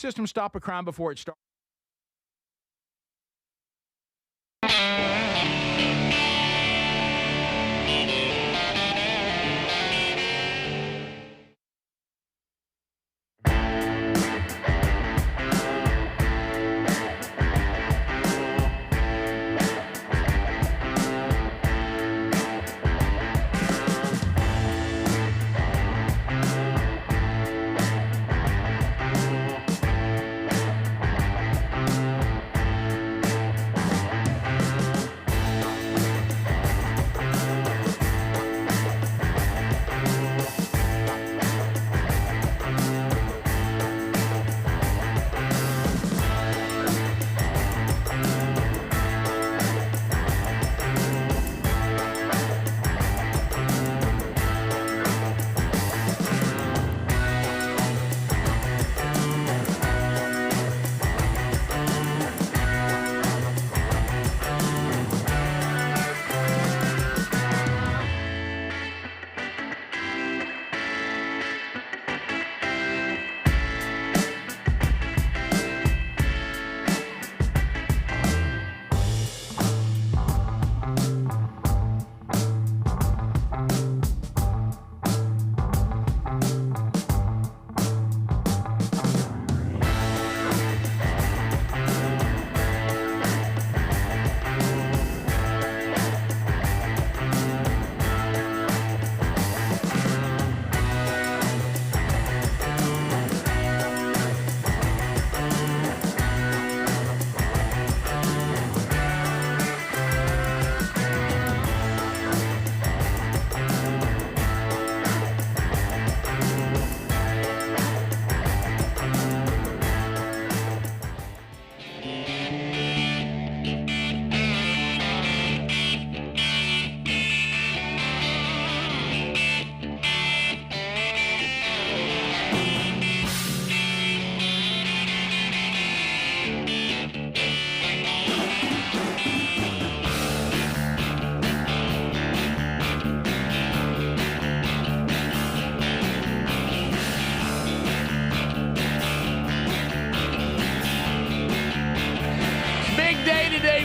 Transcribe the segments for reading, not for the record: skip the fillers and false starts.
system stop a crime before it starts?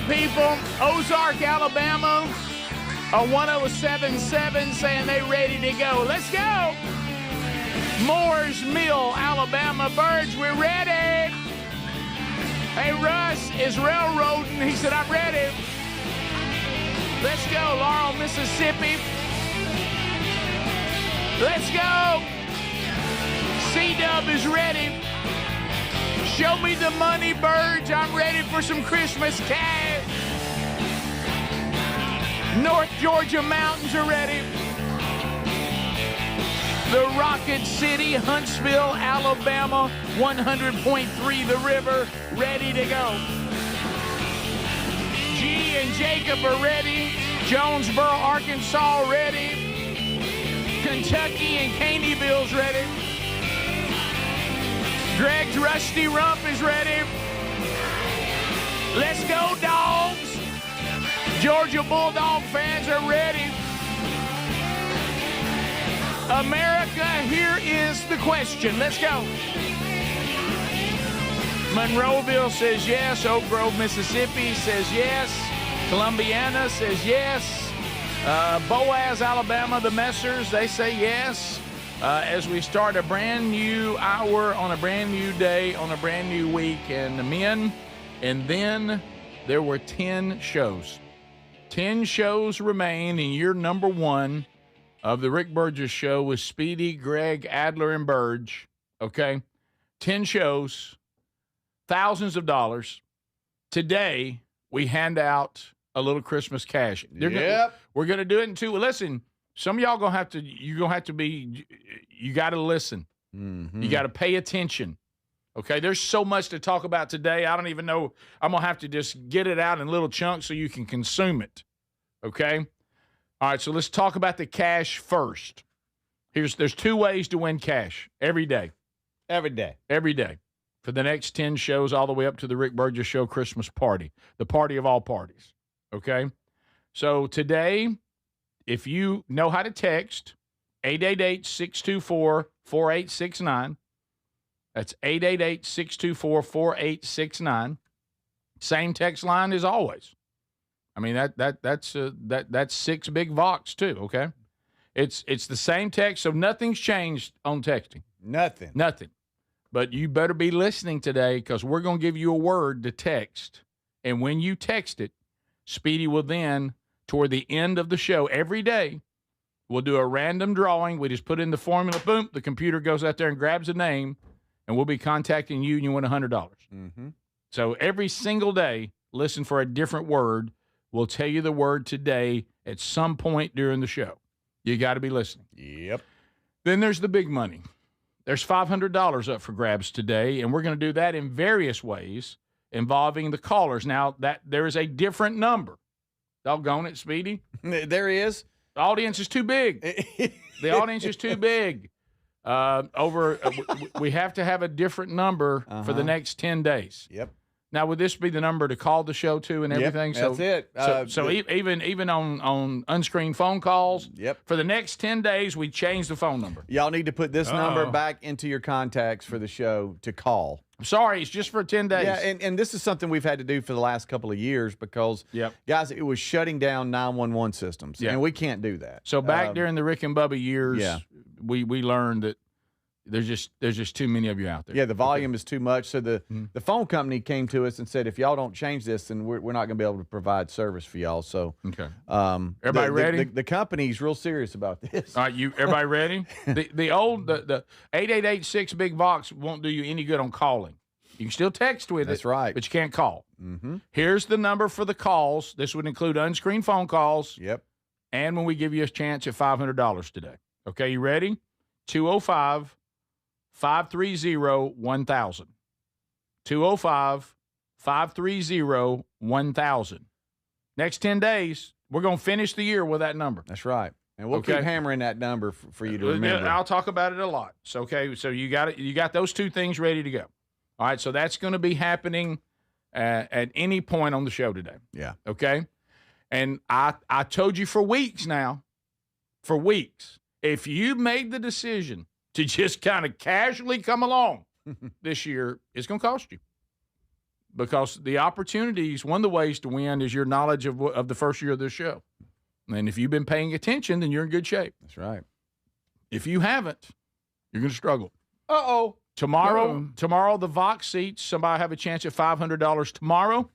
People, Ozark, Alabama, a 107.7 saying they ready to go. Let's go. Moores Mill, Alabama. Birds, we're ready. Hey, Russ is railroading. He said, I'm ready. Let's go. Laurel, Mississippi. Let's go. C-Dub is ready. Show me the money, Birds. I'm ready for some Christmas cash. North Georgia mountains are ready. The Rocket City, Huntsville, Alabama, 100.3 The River, ready to go. G and Jacob are ready. Jonesboro, Arkansas, ready. Kentucky and Caneyville's ready. Greg's Rusty Rump is ready. Let's go, Dogs. Georgia Bulldog fans are ready. America, here is the question. Let's go. Monroeville says yes. Oak Grove, Mississippi says yes. Columbiana says yes. Boaz, Alabama, the Messers, they say yes. As we start a brand new hour on a brand new day on a brand new week. And the men, and then there were 10 shows. 10 shows remain in year number 1 of the Rick Burgess Show with Speedy, Greg, Adler, and Burge. Okay? 10 shows, thousands of dollars. Today, we hand out a little Christmas cash. We're going to do it in 2. Listen, some of y'all going to have to, you're going to have to be, you got to listen. Mm-hmm. You got to pay attention. Okay, there's so much to talk about today. I don't even know. I'm going to have to just get it out in little chunks so you can consume it. Okay? All right, so let's talk about the cash first. There's 2 ways to win cash every day. Every day. Every day. For the next 10 shows all the way up to the Rick Burgess Show Christmas party. The party of all parties. Okay? So today, if you know how to text, 888-624-4869. That's 888-624-4869. Same text line as always. I mean, that's 6 big Vox too, okay? It's the same text, so nothing's changed on texting. Nothing. But you better be listening today because we're going to give you a word to text. And when you text it, Speedy will then, toward the end of the show, every day, we'll do a random drawing. We just put in the formula, boom, the computer goes out there and grabs a name, and we'll be contacting you, and you win $100. Mm-hmm. So every single day, listen for a different word. We'll tell you the word today at some point during the show. You got to be listening. Yep. Then there's the big money. There's $500 up for grabs today, and we're going to do that in various ways involving the callers. Now, that there is a different number. Doggone it, Speedy. There is. The audience is too big. The audience is too big. We have to have a different number for the next 10 days. Yep. Now, would this be the number to call the show to and everything? Yep, that's it. Even on unscreened phone calls, yep. For the next 10 days, we change the phone number. Y'all need to put this number back into your contacts for the show to call. I'm sorry, it's just for 10 days. Yeah, and this is something we've had to do for the last couple of years because, guys, it was shutting down 911 systems, and we can't do that. So back during the Rick and Bubba years, we learned that there's just too many of you out there. Yeah, the volume is too much. So the phone company came to us and said, if y'all don't change this, then we're not going to be able to provide service for y'all. So everybody ready? The company's real serious about this. All right, everybody ready? The 8886 Big Vox won't do you any good on calling. You can still text with it. That's right. But you can't call. Mm-hmm. Here's the number for the calls. This would include unscreened phone calls. Yep. And when we give you a chance at $500 today. Okay, you ready? 205 530-1000. 205-530-1000. Next 10 days, we're going to finish the year with that number. That's right. And we'll keep hammering that number for you to remember. I'll talk about it a lot. So, okay, so you got those two things ready to go. All right, so that's going to be happening at any point on the show today. Yeah. Okay? And I told you for weeks now, if you made the decision to just kind of casually come along this year, it's going to cost you. Because the opportunities, one of the ways to win is your knowledge of the first year of this show. And if you've been paying attention, then you're in good shape. That's right. If you haven't, you're going to struggle. Uh-oh. Tomorrow, the Vox seats, somebody have a chance at $500 tomorrow.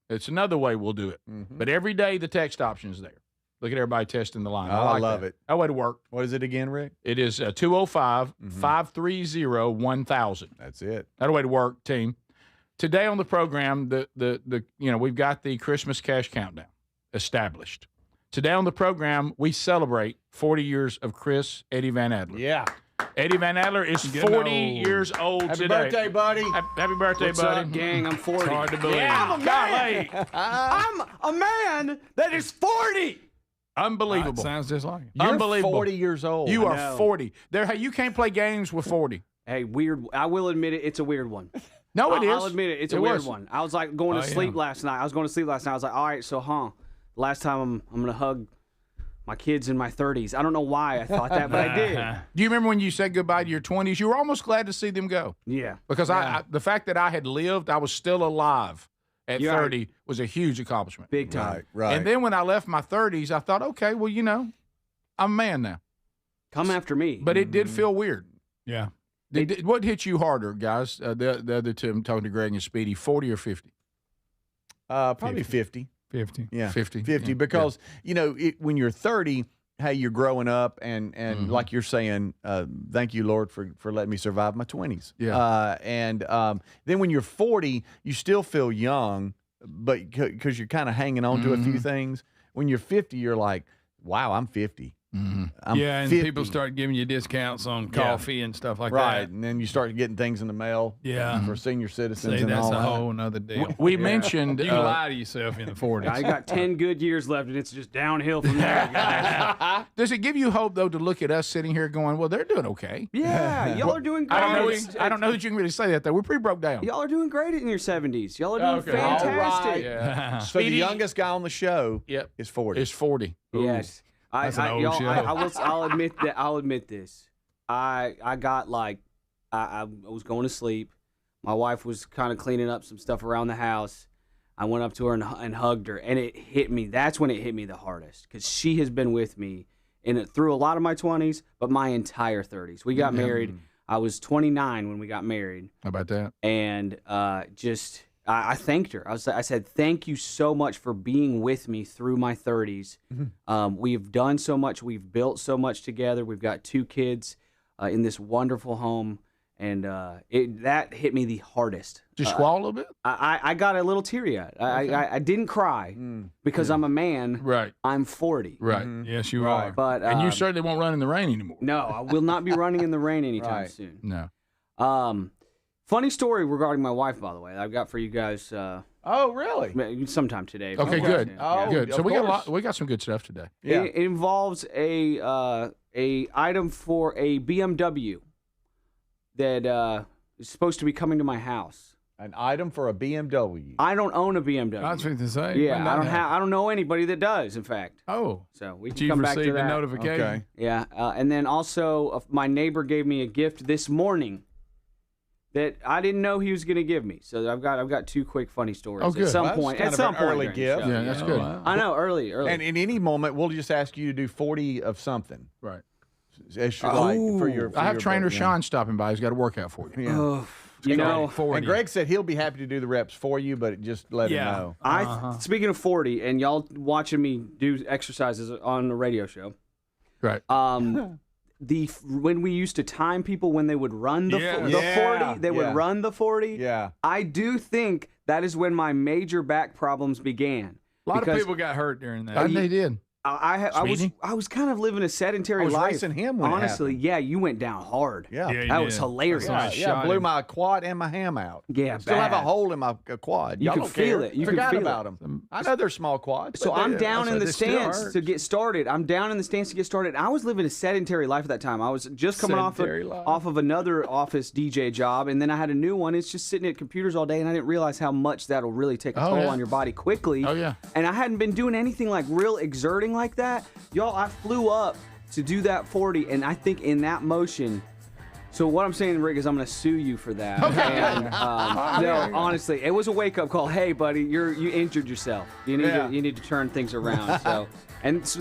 It's another way we'll do it. Mm-hmm. But every day, the text option is there. Look at everybody testing the line. I love it. That way to work. What is it again, Rick? It is 205-530-1000. That's it. That way to work, team. Today on the program, we've got the Christmas cash countdown established. Today on the program, we celebrate 40 years of Eddie Van Adler. Yeah. Eddie Van Adler is 40 years old Happy today. Happy birthday, buddy. Happy birthday, What's buddy. Up, gang? I'm 40. It's hard to believe. Yeah, I'm a man. I'm a man that is 40. Unbelievable. Sounds just like it. You're Unbelievable. 40 years old. You are 40. You can't play games with 40. Hey, weird. I will admit it. It's a weird one. No, it is. I'll admit it. It's a weird one. I was like going to sleep last night. I was like, all right, so last time I'm going to hug my kids in my 30s. I don't know why I thought that, but I did. Do you remember when you said goodbye to your 20s? You were almost glad to see them go. Yeah. Because the fact that I had lived, I was still alive at 30 was a huge accomplishment. Big time. Right. And then when I left my 30s, I thought, okay, well, I'm a man now. Come after me. But it did feel weird. Yeah. What hit you harder, guys? The other two, I'm talking to Greg and Speedy, 40 or 50? Probably 50. 50. Yeah. 50. Because, when you're 30, hey, you're growing up and like you're saying, thank you, Lord, for letting me survive my 20s. Yeah. And then when you're 40, you still feel young, but because you're kind of hanging on to a few things. When you're 50, you're like, wow, I'm 50. Mm-hmm. I'm and 50. people start giving you discounts on coffee and stuff like right. that. And then you start getting things in the mail for senior citizens and that's all a that. whole nother deal. We mentioned... You can lie to yourself in the 40s. I got 10 good years left, and it's just downhill from there, guys. Does it give you hope, though, to look at us sitting here going, well, they're doing okay? Yeah, y'all are doing great. I don't know that you can really say that, though. We're pretty broke down. Y'all are doing great in your 70s. Y'all are doing fantastic. All right. Yeah. So the youngest guy on the show is 40. Is 40. Yes. That's an old show. I'll admit that. I'll admit this. I I was going to sleep. My wife was kind of cleaning up some stuff around the house. I went up to her and hugged her, and it hit me. That's when it hit me the hardest, because she has been with me through a lot of my 20s, but my entire 30s. We got married. I was 29 when we got married. How about that? And I thanked her. I said, thank you so much for being with me through my 30s. We've done so much. We've built so much together. We've got 2 kids in this wonderful home. And that hit me the hardest. Did you squall a little bit? I got a little teary-eyed. I didn't cry because I'm a man. Right. I'm 40. Right. Yes, you are. But and you certainly won't run in the rain anymore. No, I will not be running in the rain anytime soon. No. Funny story regarding my wife, by the way. I've got for you guys. Oh, really? Sometime today. Okay, good. Oh, good. So of we got some good stuff today. Yeah. It involves a item for a BMW that is supposed to be coming to my house. An item for a BMW. I don't own a BMW. I was going to say. Yeah, I don't know anybody that does. In fact. Oh. So we can You've come back to received that. a notification. Okay. Yeah, and then also my neighbor gave me a gift this morning that I didn't know he was going to give me. So I've got 2 quick funny stories. Oh, good. At some Well, that's point, kind at of some an point early during the gift. show. Yeah, that's good. Wow. I know, early. And in any moment, we'll just ask you to do 40 of something. Right. As your, like, for your, I have trainer birthday. Sean stopping by. He's got a workout for you. Yeah. Oh, you know, 40. And Greg said he'll be happy to do the reps for you, but just let him know. Speaking of 40, and y'all watching me do exercises on the radio show. Right. When we used to time people when they would run the 40, they would run the 40. Yeah. I do think that is when my major back problems began. A lot of people got hurt during that. They did. I was kind of living a sedentary life. I was racing him when honestly, it happened. yeah, you went down hard. Yeah. That was hilarious. Yeah, blew my quad and my ham out. Yeah, Still have a bad. hole in my quad. You Y'all can don't feel care. it. You can Forgot feel about it. them. I know they're small quads. So but I'm they- down in the they still stands hurt. to get started. I was living a sedentary life at that time. I was just coming off of another office DJ job, and then I had a new one. It's just sitting at computers all day, and I didn't realize how much that'll really take a toll on your body quickly. Oh, yeah. And I hadn't been doing anything like real exerting like that. Y'all, I flew up to do that 40, and I think in that motion. So what I'm saying, Rick, is I'm going to sue you for that. Okay. And, no, honestly, it was a wake-up call. Hey, buddy, you injured yourself. You need to turn things around. So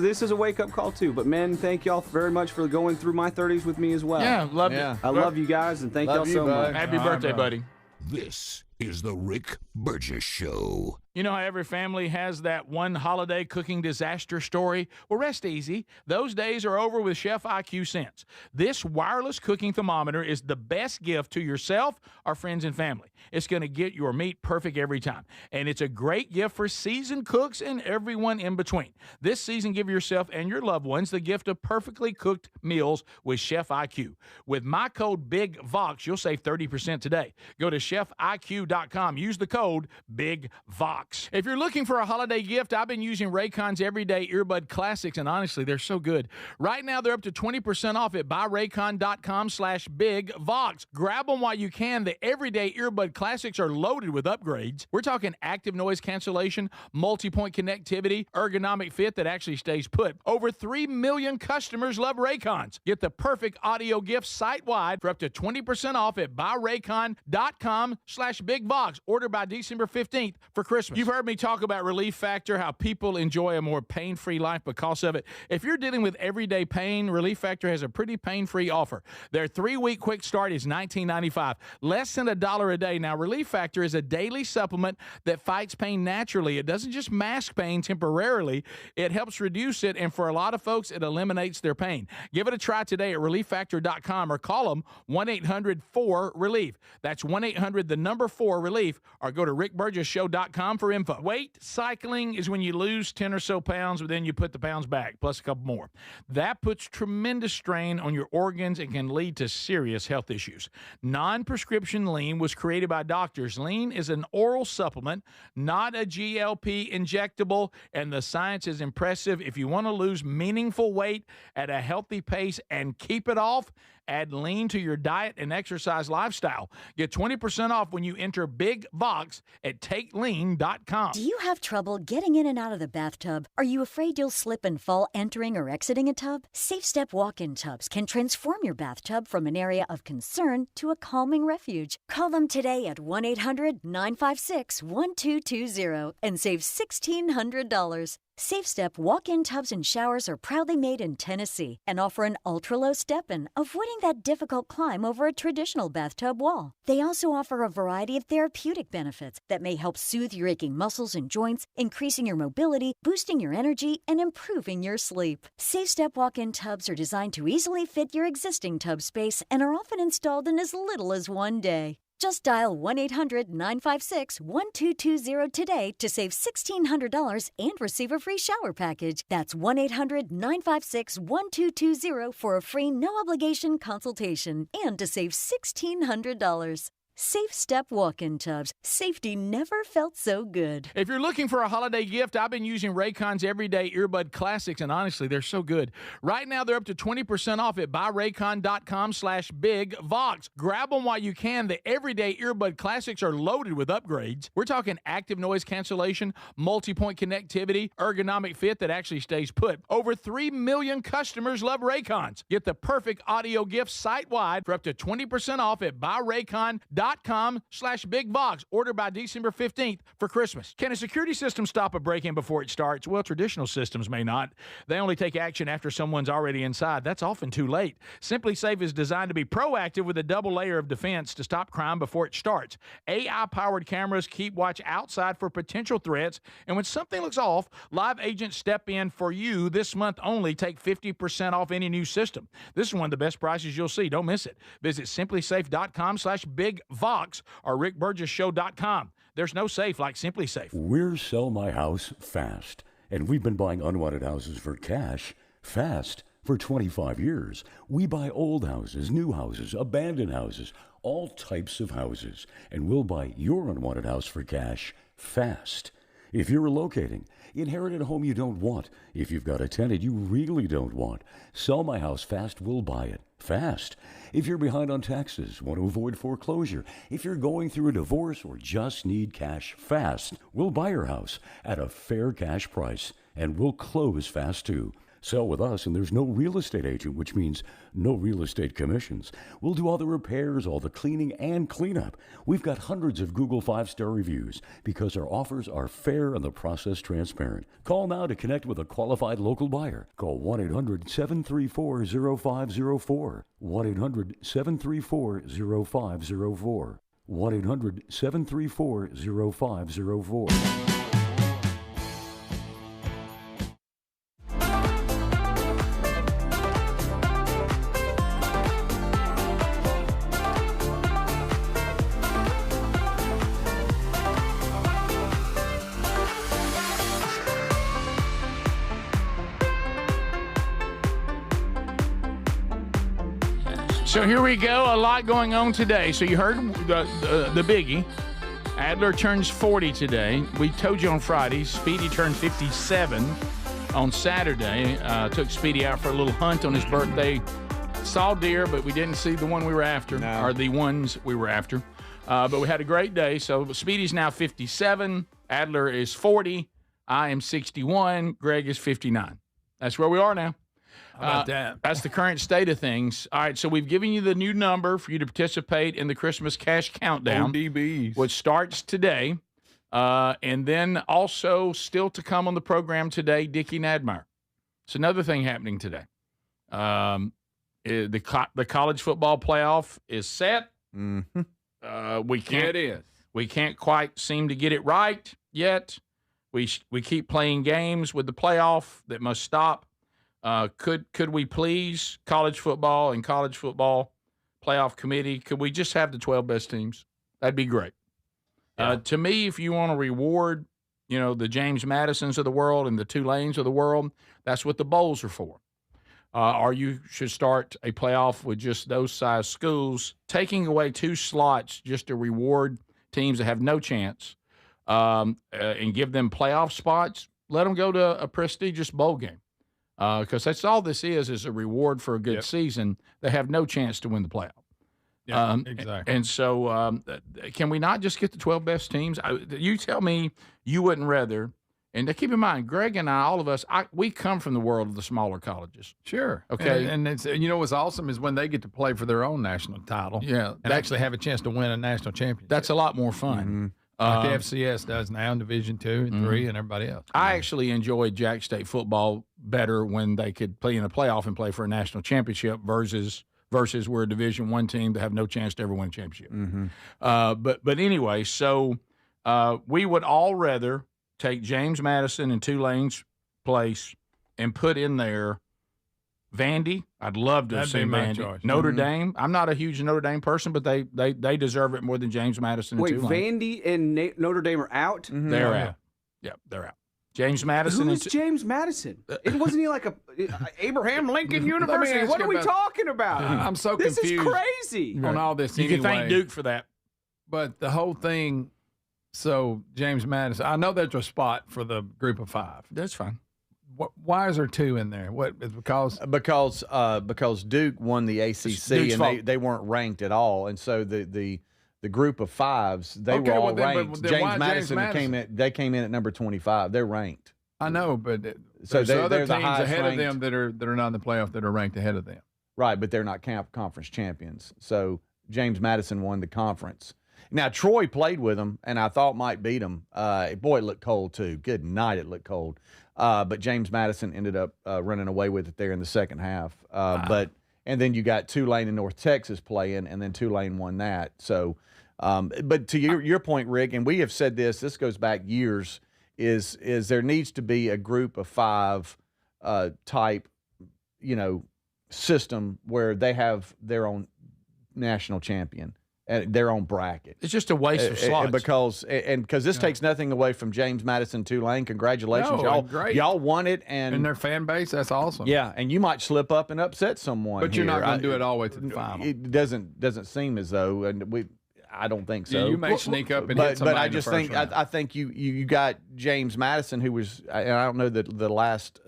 this is a wake-up call too. But men, thank y'all very much for going through my 30s with me as well. Yeah, loved Yeah. it. I love you guys, and thank y'all so much. Happy birthday, buddy. This is the Rick Burgess Show. You know how every family has that one holiday cooking disaster story? Well, rest easy. Those days are over with Chef IQ Sense. This wireless cooking thermometer is the best gift to yourself or friends and family. It's going to get your meat perfect every time. And it's a great gift for seasoned cooks and everyone in between. This season, give yourself and your loved ones the gift of perfectly cooked meals with Chef IQ. With my code BIGVOX, you'll save 30% today. Go to chefiq.com. Use the code BIGVOX. If you're looking for a holiday gift, I've been using Raycon's Everyday Earbud Classics, and honestly, they're so good. Right now, they're up to 20% off at buyraycon.com/BigVox. Grab them while you can. The Everyday Earbud Classics are loaded with upgrades. We're talking active noise cancellation, multi-point connectivity, ergonomic fit that actually stays put. Over 3 million customers love Raycons. Get the perfect audio gift site-wide for up to 20% off at buyraycon.com/BigVox. Order by December 15th for Christmas. You've heard me talk about Relief Factor, how people enjoy a more pain-free life because of it. If you're dealing with everyday pain, Relief Factor has a pretty pain-free offer. Their 3-week quick start is $19.95, less than $1 a day. Now, Relief Factor is a daily supplement that fights pain naturally. It doesn't just mask pain temporarily. It helps reduce it, and for a lot of folks, it eliminates their pain. Give it a try today at ReliefFactor.com or call them 1-800-4RELIEF. That's 1-800-4RELIEF, or go to rickburgessshow.com for info. Weight cycling is when you lose 10 or so pounds, but then you put the pounds back, plus a couple more. That puts tremendous strain on your organs and can lead to serious health issues. Non-prescription lean was created by doctors. Lean is an oral supplement, not a GLP injectable, and the science is impressive. If you want to lose meaningful weight at a healthy pace and keep it off, Add lean to your diet and exercise lifestyle. Get 20% off when you enter Big Vox at takelean.com. Do you have trouble getting in and out of the bathtub? Are you afraid you'll slip and fall entering or exiting a tub? SafeStep walk-in tubs can transform your bathtub from an area of concern to a calming refuge. Call them today at 1-800-956-1220 and save $1,600. SafeStep walk-in tubs and showers are proudly made in Tennessee and offer an ultra-low step-in, avoiding that difficult climb over a traditional bathtub wall. They also offer a variety of therapeutic benefits that may help soothe your aching muscles and joints, increasing your mobility, boosting your energy, and improving your sleep. SafeStep walk-in tubs are designed to easily fit your existing tub space and are often installed in as little as one day. Just dial 1-800-956-1220 today to save $1,600 and receive a free shower package. That's 1-800-956-1220 for a free no-obligation consultation and to save $1,600. SafeStep walk-in tubs. Safety never felt so good. If you're looking for a holiday gift, I've been using Raycon's Everyday Earbud Classics, and honestly, they're so good. Right now, they're up to 20% off at buyraycon.com/bigvox. Grab them while you can. The Everyday Earbud Classics are loaded with upgrades. We're talking active noise cancellation, multi-point connectivity, ergonomic fit that actually stays put. Over 3 million customers love Raycons. Get the perfect audio gift site-wide for up to 20% off at buyraycon.com/bigvox. Order by December 15th for Christmas. Can a security system stop a break-in before it starts? Well, traditional systems may not. They only take action after someone's already inside. That's often too late. SimpliSafe is designed to be proactive with a double layer of defense to stop crime before it starts. AI-powered cameras keep watch outside for potential threats, and when something looks off, live agents step in for you. This month only, take 50% off any new system. This is one of the best prices you'll see. Don't miss it. Visit simplisafe.com/bigvox or rickburgessshow.com. There's no safe like SimpliSafe. We're Sell My House Fast, and we've been buying unwanted houses for cash fast for 25 years. We buy old houses, new houses, abandoned houses, all types of houses, and we'll buy your unwanted house for cash fast. If you're relocating, inherited a home you don't want, if you've got a tenant you really don't want, Sell My House Fast will buy it fast. If you're behind on taxes, want to avoid foreclosure, if you're going through a divorce or just need cash fast, we'll buy your house at a fair cash price, and we'll close fast too. Sell with us, and there's no real estate agent, which means no real estate commissions. We'll do all the repairs, all the cleaning, and cleanup. We've got hundreds of Google 5-star reviews because our offers are fair and the process transparent. Call now to connect with a qualified local buyer. Call 1-800-734-0504. 1-800-734-0504. 1-800-734-0504. So here we go. A lot going on today. So you heard the biggie. Adler turns 40 today. We told you on Friday. Speedy turned 57 on Saturday. Took Speedy out for a little hunt on his birthday. Saw deer, but we didn't see the one we were after, or the ones we were after. But we had a great day. So Speedy's now 57. Adler is 40. I am 61. Greg is 59. That's where we are now. How about that? That's the current state of things. All right, so we've given you the new number for you to participate in the Christmas Cash Countdown, ODBs, which starts today. And then also still to come on the program today, Dickie Nadmeyer. It's another thing happening today. The college football playoff is set. Mm-hmm. We can't quite seem to get it right yet. We keep playing games with the playoff that must stop. Could we please, college football and college football playoff committee, could we just have the 12 best teams? That'd be great. Yeah. To me, if you want to reward, the James Madisons of the world and the Tulanes of the world, that's what the bowls are for. Or you should start a playoff with just those size schools, taking away 2 slots just to reward teams that have no chance, and give them playoff spots. Let them go to a prestigious bowl game. because that's all this is a reward for a good season. They have no chance to win the playoff. Yeah, exactly. And so can we not just get the 12 best teams? You tell me you wouldn't rather. And keep in mind, Greg and I, all of us, we come from the world of the smaller colleges. Sure. Okay. And it's, what's awesome is when they get to play for their own national title. Yeah. And actually have a chance to win a national championship. That's a lot more fun. Like the FCS does now in Division II and III and everybody else. I actually enjoyed Jack State football better when they could play in a playoff and play for a national championship versus we're a Division I team that have no chance to ever win a championship. But anyway, so we would all rather take James Madison in Tulane's place and put in there Vandy. I'd love to have seen Vandy. Choice. Notre Dame. I'm not a huge Notre Dame person, but they deserve it more than James Madison and Tulane. Wait, Vandy and Notre Dame are out? They're out. Yeah, they're out. James Madison. Who's James Madison? It wasn't he like a Abraham Lincoln University? What are we talking about? I'm so this confused. This is crazy. On all this You anyway. can thank Duke for that. But the whole thing, so James Madison, I know there's a spot for the group of 5. That's fine. Why is there 2 in there? What is because Duke won the ACC and they weren't ranked at all, and so the group of 5s they were all ranked. Then James Madison came in at number 25. They're ranked. I know, but so there's other they're teams ahead ranked. of them that are not in the playoff that are ranked ahead of them. Right, but they're not conference champions. So James Madison won the conference. Now, Troy played with them, and I thought might beat them. Boy, it looked cold, too. Good night, it looked cold. But James Madison ended up running away with it there in the second half. And then you got Tulane and North Texas playing, and then Tulane won that. So, but to your point, Rick, and we have said this goes back years, is there needs to be a group of 5 type, system where they have their own national champion. Their own bracket. It's just a waste of slots. Because this takes nothing away from James Madison Tulane. Congratulations, No, great. Y'all won it, and their fan base, that's awesome. Yeah, and you might slip up and upset someone. But you're not going to do it all the way to the final. It doesn't seem as though, and I don't think so. Yeah, you may sneak up and hit somebody. But I just think I think you got James Madison, who was, and I don't know the last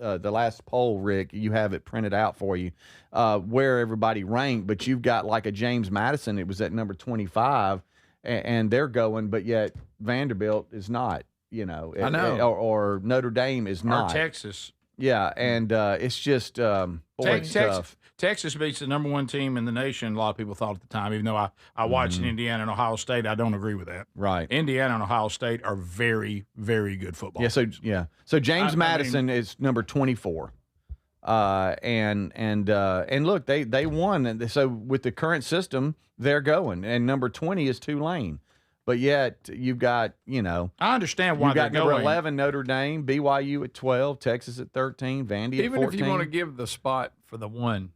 poll, Rick. You have it printed out for you where everybody ranked, but you've got like a James Madison. It was at number 25, and they're going, but yet Vanderbilt is not. I know, or Notre Dame is not. Or Texas. Yeah, and it's just tough. Texas beats the number 1 team in the nation. A lot of people thought at the time, even though I watched Indiana and Ohio State, I don't agree with that. Right. Indiana and Ohio State are very, very good football. Yeah. So James Madison is number 24. And look, they won. And so with the current system, they're going. And number 20 is Tulane. But yet you've got, I understand why you've got they're number going. 11 Notre Dame, BYU at 12, Texas at 13, Vandy at 14. Even if you want to give the spot for the 1,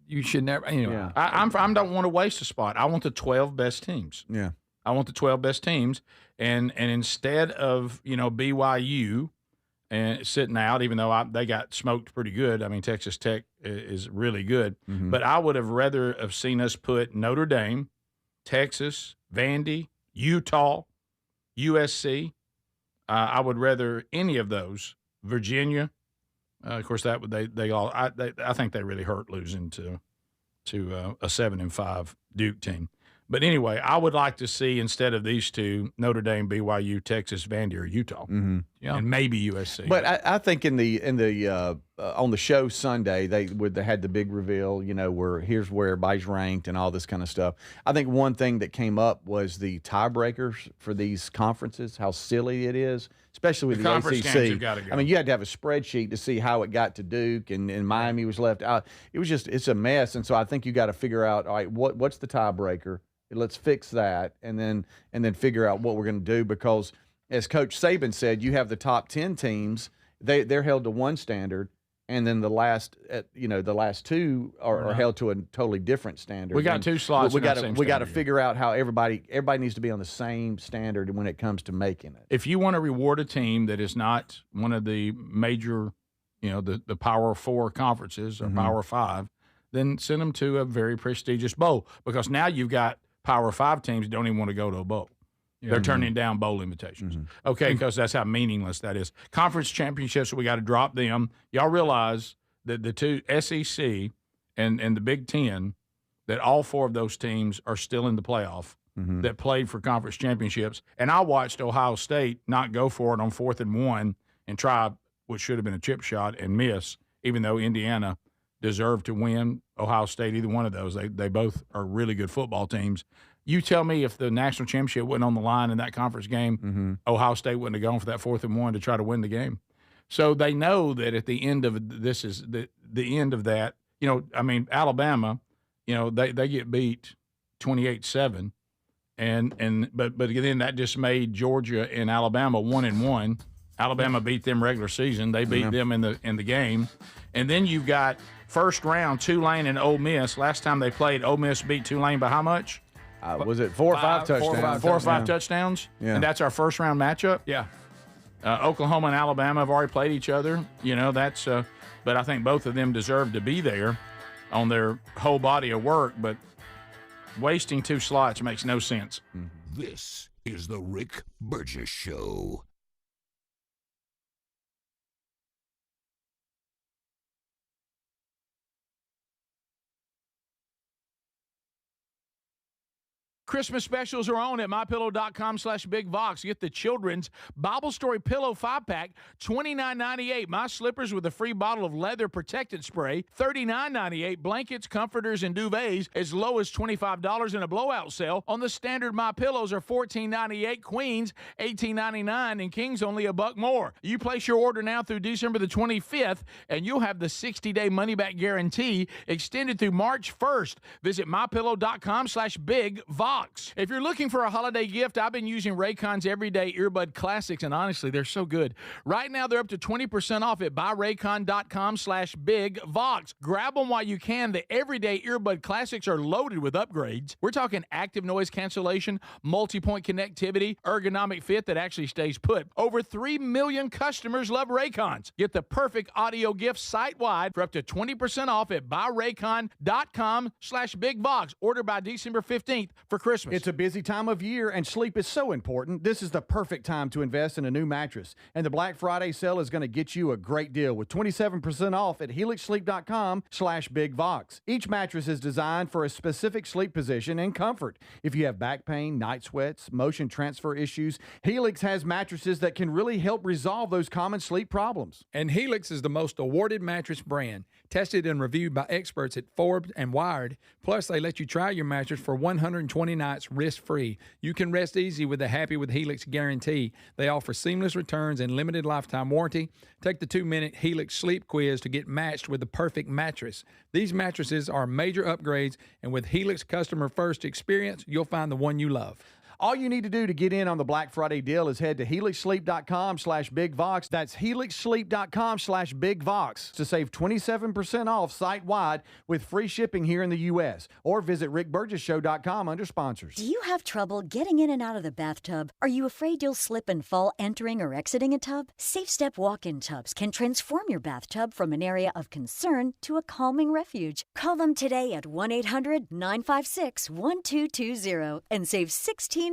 you should never. I don't want to waste a spot. I want the 12 best teams. Yeah, I want the 12 best teams, and instead of BYU and sitting out, even though they got smoked pretty good. I mean, Texas Tech is really good, but I would have rather have seen us put Notre Dame, Texas, Vandy, Utah, USC. I would rather any of those. Virginia. Of course, that would I think they really hurt losing to a 7-5 Duke team. But anyway, I would like to see instead of these 2, Notre Dame, BYU, Texas, Vandy, or Utah, and maybe USC. But I think in the on the show Sunday they had the big reveal. Here's where everybody's ranked and all this kind of stuff. I think one thing that came up was the tiebreakers for these conferences. How silly it is, especially with the conference ACC. games have gotta go. I mean, you had to have a spreadsheet to see how it got to Duke and Miami was left out. It's a mess, and so I think you got to figure out, all right, what's the tiebreaker. Let's fix that, and then figure out what we're going to do, because as Coach Saban said, you have the top 10 teams. They're held to one standard, and then the last 2 are held to a totally different standard. We got 2 slots. We got to figure out how everybody needs to be on the same standard when it comes to making it. If you want to reward a team that is not one of the major, the Power 4 conferences or Power 5, then send them to a very prestigious bowl, because now you've got Power 5 teams don't even want to go to a bowl. They're turning down bowl invitations. Okay, because that's how meaningless that is. Conference championships, we got to drop them. Y'all realize that the two SEC and the Big Ten, that all four of those teams are still in the playoff that played for conference championships. And I watched Ohio State not go for it on 4th and 1 and try what should have been a chip shot and miss, even though Indiana deserved to win. Ohio State, either one of those, they both are really good football teams. You tell me if the national championship wasn't on the line in that conference game, Ohio State wouldn't have gone for that 4th and 1 to try to win the game. So they know that at the end of this is the end of that. Alabama, they get beat 28-7, but then that just made Georgia and Alabama 1-1. Alabama beat them regular season. They beat them in the game, and then you've got first round Tulane and Ole Miss. Last time they played, Ole Miss beat Tulane by how much? Was it 4 or 5 touchdowns? 4 or 5 touchdowns? Yeah. And that's our first round matchup? Yeah. Oklahoma and Alabama have already played each other. But I think both of them deserve to be there on their whole body of work. But wasting 2 slots makes no sense. This is the Rick Burgess Show. Christmas specials are on at MyPillow.com/BigVox. Get the children's Bible Story Pillow 5-pack, $29.98. My slippers with a free bottle of leather protectant spray, $39.98. Blankets, comforters, and duvets as low as $25 in a blowout sale. On the standard My Pillows are $14.98. Queens, $18.99. And Kings only $1 more. You place your order now through December the 25th, and you'll have the 60-day money-back guarantee extended through March 1st. Visit MyPillow.com/BigVox. If you're looking for a holiday gift, I've been using Raycon's Everyday Earbud Classics, and honestly, they're so good. Right now, they're up to 20% off at buyraycon.com/BigVox. Grab them while you can. The Everyday Earbud Classics are loaded with upgrades. We're talking active noise cancellation, multi-point connectivity, ergonomic fit that actually stays put. Over 3 million customers love Raycons. Get the perfect audio gift site-wide for up to 20% off at buyraycon.com/BigVox. Order by December 15th for Christmas. It's a busy time of year, and sleep is so important. This is the perfect time to invest in a new mattress. And the Black Friday sale is going to get you a great deal with 27% off at helixsleep.com/BigVox. Each mattress is designed for a specific sleep position and comfort. If you have back pain, night sweats, motion transfer issues, Helix has mattresses that can really help resolve those common sleep problems. And Helix is the most awarded mattress brand, tested and reviewed by experts at Forbes and Wired. Plus, they let you try your mattress for 120 nights risk-free. You can rest easy with the Happy with Helix guarantee. They offer seamless returns and limited lifetime warranty. Take the 2-minute Helix sleep quiz to get matched with the perfect mattress. These mattresses are major upgrades, and with Helix customer first experience, you'll find the one you love. All you need to do to get in on the Black Friday deal is head to helixsleep.com/BigVox. That's helixsleep.com/BigVox to save 27% off site-wide with free shipping here in the U.S. Or visit rickburgessshow.com under sponsors. Do you have trouble getting in and out of the bathtub? Are you afraid you'll slip and fall entering or exiting a tub? Safe Step walk-in tubs can transform your bathtub from an area of concern to a calming refuge. Call them today at 1-800-956-1220 and save $1,600.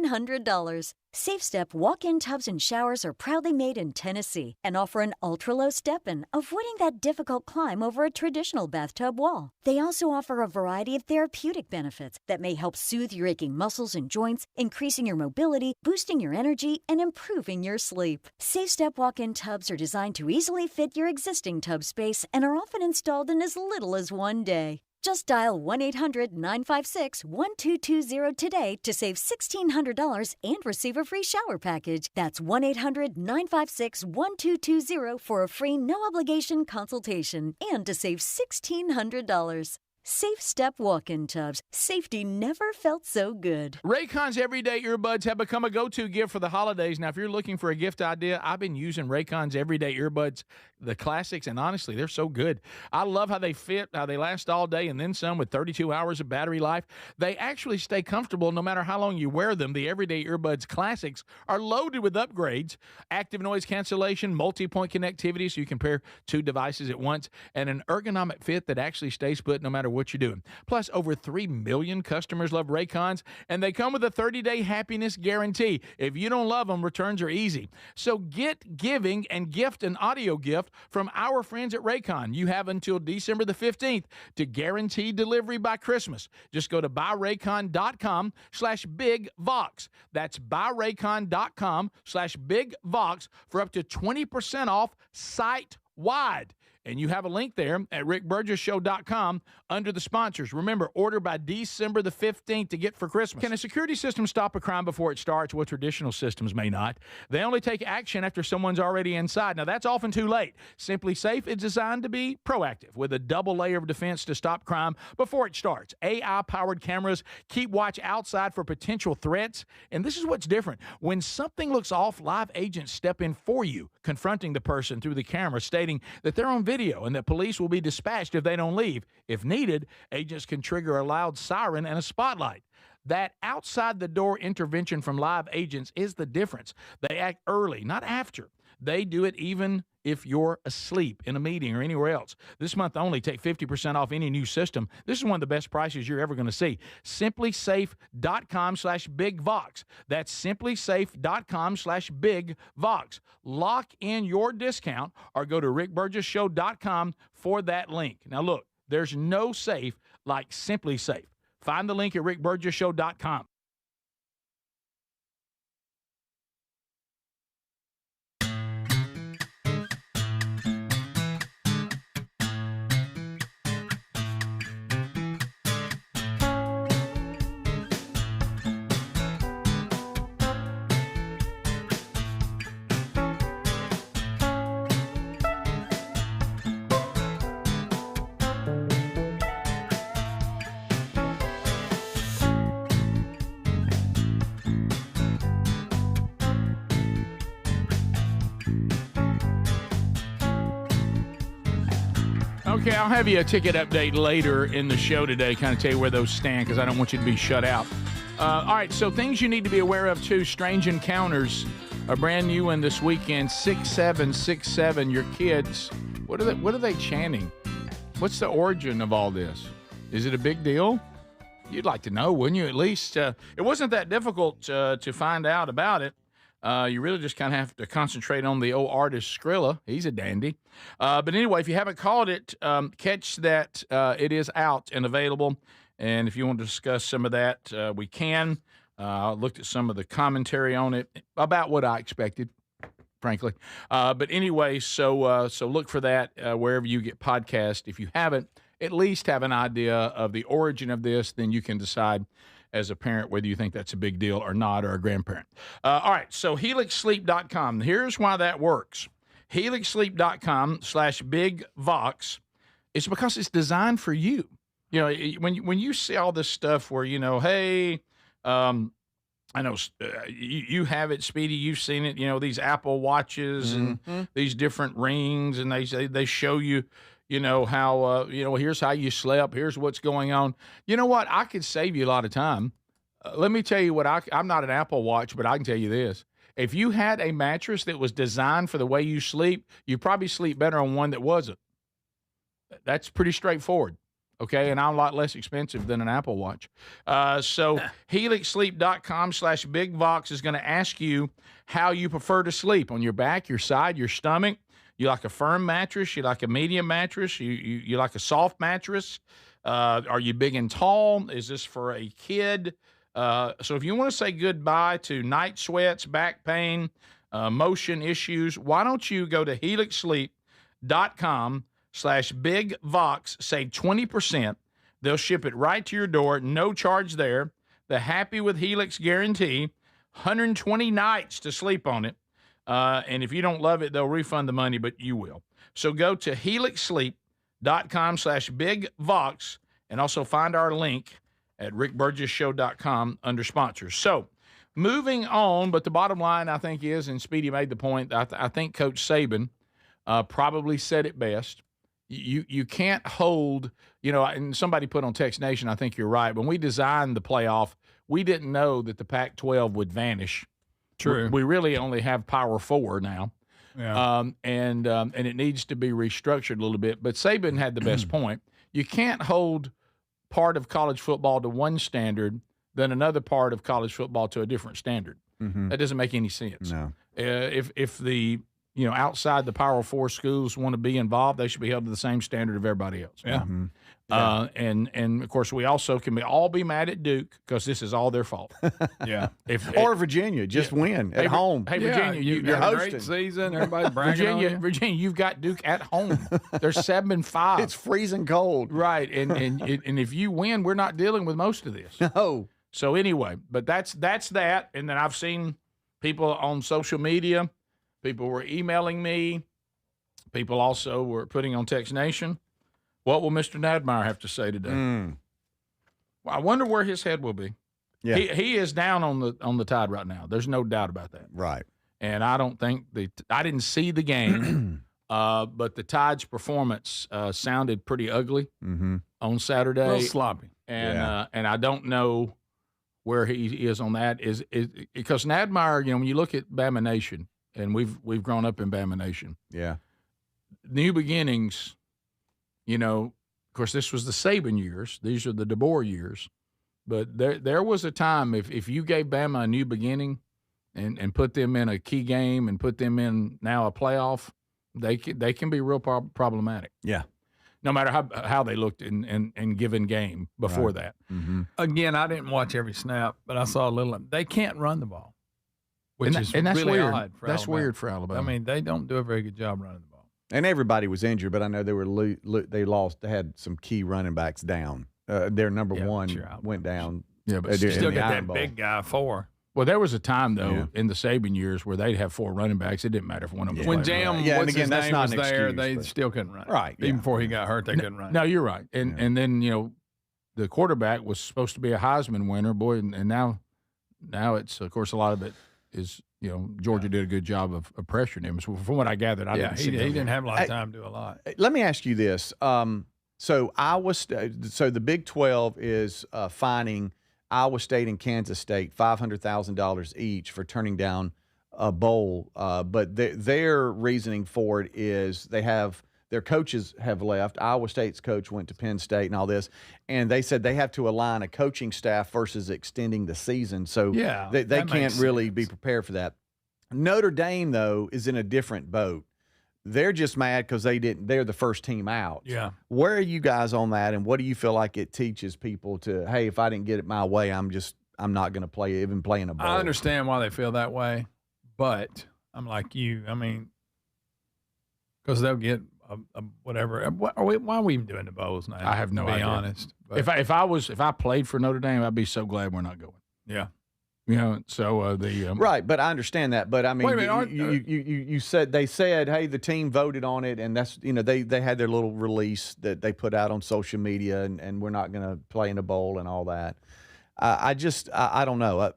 Safe Step walk-in tubs and showers are proudly made in Tennessee and offer an ultra-low step-in, avoiding that difficult climb over a traditional bathtub wall. They also offer a variety of therapeutic benefits that may help soothe your aching muscles and joints, increasing your mobility, boosting your energy, and improving your sleep. Safe Step walk-in tubs are designed to easily fit your existing tub space and are often installed in as little as 1 day. Just dial 1-800-956-1220 today to save $1,600 and receive a free shower package. That's 1-800-956-1220 for a free no-obligation consultation and to save $1,600. Safe Step walk-in tubs. Safety never felt so good. Raycon's Everyday Earbuds have become a go-to gift for the holidays. Now, if you're looking for a gift idea, I've been using Raycon's Everyday Earbuds, the classics, and honestly, they're so good. I love how they fit, how they last all day, and then some with 32 hours of battery life. They actually stay comfortable no matter how long you wear them. The Everyday Earbuds classics are loaded with upgrades, active noise cancellation, multi-point connectivity so you can pair 2 devices at once, and an ergonomic fit that actually stays put no matter what you're doing. Plus, over 3 million customers love Raycons, and they come with a 30-day happiness guarantee. If you don't love them, returns are easy. So get giving and gift an audio gift from our friends at Raycon. You have until December the 15th to guarantee delivery by Christmas. Just go to buyraycon.com/bigvox. That's buyraycon.com/bigvox for up to 20% off site-wide. And you have a link there at rickburgessshow.com under the sponsors. Remember, order by December the 15th to get for Christmas. Can a security system stop a crime before it starts? Well, traditional systems may not. They only take action after someone's already inside. Now, that's often too late. Simply Safe is designed to be proactive with a double layer of defense to stop crime before it starts. AI-powered cameras keep watch outside for potential threats. And this is what's different. When something looks off, live agents step in for you, confronting the person through the camera, stating that they're on video and that police will be dispatched if they don't leave. If needed, agents can trigger a loud siren and a spotlight. That outside-the-door intervention from live agents is the difference. They act early, not after. They do it even if you're asleep in a meeting or anywhere else. This month only, take 50% off any new system. This is one of the best prices you're ever going to see. SimpliSafe.com/BigVox. That's SimpliSafe.com/BigVox. Lock in your discount or go to RickBurgessShow.com for that link. Now look, there's no safe like Simply Safe. Find the link at RickBurgessShow.com. Okay, I'll have you a ticket update later in the show today, kind of tell you where those stand because I don't want you to be shut out. All right, so things you need to be aware of, too. Strange Encounters, a brand new one this weekend, 6767. Your kids, what are they chanting? What's the origin of all this? Is it a big deal? You'd like to know, wouldn't you, at least? It wasn't that difficult to find out about it. You really just kind of have to concentrate on the old artist Skrilla. He's a dandy. But anyway, if you haven't caught it, catch that. It is out and available. And if you want to discuss some of that, we can. I looked at some of the commentary on it, about what I expected, frankly. But anyway, so look for that wherever you get podcast. If you haven't, at least have an idea of the origin of this, then you can decide as a parent whether you think that's a big deal or not, or a grandparent. All right, so HelixSleep.com. Here's why that works. HelixSleep.com/BigVox. It's because it's designed for you. You know, when you see all this stuff where, hey, I know you have it, Speedy. You've seen it. These Apple Watches and these different rings, and they show you, how here's how you slept. Here's what's going on. You know what? I could save you a lot of time. Let me tell you what I'm not an Apple Watch, but I can tell you this: if you had a mattress that was designed for the way you sleep, you probably sleep better on one that wasn't. That's pretty straightforward. Okay, and I'm a lot less expensive than an Apple Watch. So HelixSleep.com/BigVox is going to ask you how you prefer to sleep, on your back, your side, your stomach. You like a firm mattress? You like a medium mattress? You like a soft mattress? Are you big and tall? Is this for a kid? So if you want to say goodbye to night sweats, back pain, motion issues, why don't you go to HelixSleep.com/BigVox, save 20%. They'll ship it right to your door, no charge there. The Happy with Helix guarantee, 120 nights to sleep on it. And if you don't love it, they'll refund the money, but you will. So go to HelixSleep.com/BigVox and also find our link at rickburgessshow.com under sponsors. So moving on, but the bottom line, I think, is, and Speedy made the point, I think Coach Saban probably said it best. You can't hold, and somebody put on Text Nation, I think you're right. When we designed the playoff, we didn't know that the Pac-12 would vanish. True. We really only have Power 4 now. Yeah. And it needs to be restructured a little bit. But Saban had the best point. You can't hold part of college football to one standard than another part of college football to a different standard. That doesn't make any sense. No. If the outside the Power 4 schools want to be involved, they should be held to the same standard of everybody else. Yeah. And of course we also can all be mad at Duke because this is all their fault. Yeah. Or Virginia, just win at home. Hey, Yeah, Virginia, you're you're a great season. Everybody's bragging on you. Virginia, you've got Duke at home. They're 7-5. It's freezing cold. Right, and if you win, we're not dealing with most of this. No. So anyway, but that's that. And then I've seen people on social media. People were emailing me. People also were putting on Text Nation. What will Mr. Nadmeyer have to say today? Well, I wonder where his head will be. Yeah. He is down on the Tide right now. There's no doubt about that. Right. And I don't think I didn't see the game, but the Tide's performance sounded pretty ugly on Saturday. A little sloppy. And I don't know where he is on that. Is because Nadmeyer, when you look at Bama Nation, and we've grown up in Bama Nation. Yeah. New beginnings, of course, this was the Saban years. These are the DeBoer years. But there was a time if you gave Bama a new beginning and put them in a key game and put them in now a playoff, they can be real problematic. Yeah. No matter how they looked in given game before that. Again, I didn't watch every snap, but I saw a little. They can't run the ball, which is that's really weird. odd for That's Alabama. weird for Alabama. I mean, they don't do a very good job running the ball. And everybody was injured, but I know they lost. They had some key running backs down. Their number one went down. Yeah, but Still in the got Iron that Bowl. big guy 4. Well, there was a time, though, in the Saban years where they'd have 4 running backs. It didn't matter if one of them was When playing. Jam, Yeah, and what's again, his that's name, not was an there, excuse, they but- still couldn't run. Right, Even yeah. before he got hurt, they couldn't run. No, you're right. And then, the quarterback was supposed to be a Heisman winner, boy, and now it's, of course, a lot of it is, Georgia did a good job of pressuring him. So from what I gathered, I didn't see he that. didn't have a lot of time to do a lot. Let me ask you this. So the Big 12 is fining Iowa State and Kansas State $500,000 each for turning down a bowl. But their reasoning for it is their coaches have left. Iowa State's coach went to Penn State and all this, and they said they have to align a coaching staff versus extending the season. So they that can't makes really sense. be prepared for that. Notre Dame, though, is in a different boat. They're just mad because they're the first team out. Yeah. Where are you guys on that, and what do you feel like it teaches people to, hey, if I didn't get it my way, I'm not going to play in a bowl? I understand why they feel that way, but I'm like you. I mean, because they'll get a whatever. Why are we even doing the bowls now? I have no to be idea. honest. But, If I played for Notre Dame, I'd be so glad we're not going. yeah. So Right, but I understand that. But I mean, Wait a minute, you said they said, hey, the team voted on it, and that's they had their little release that they put out on social media, and we're not going to play in a bowl and all that. I don't know.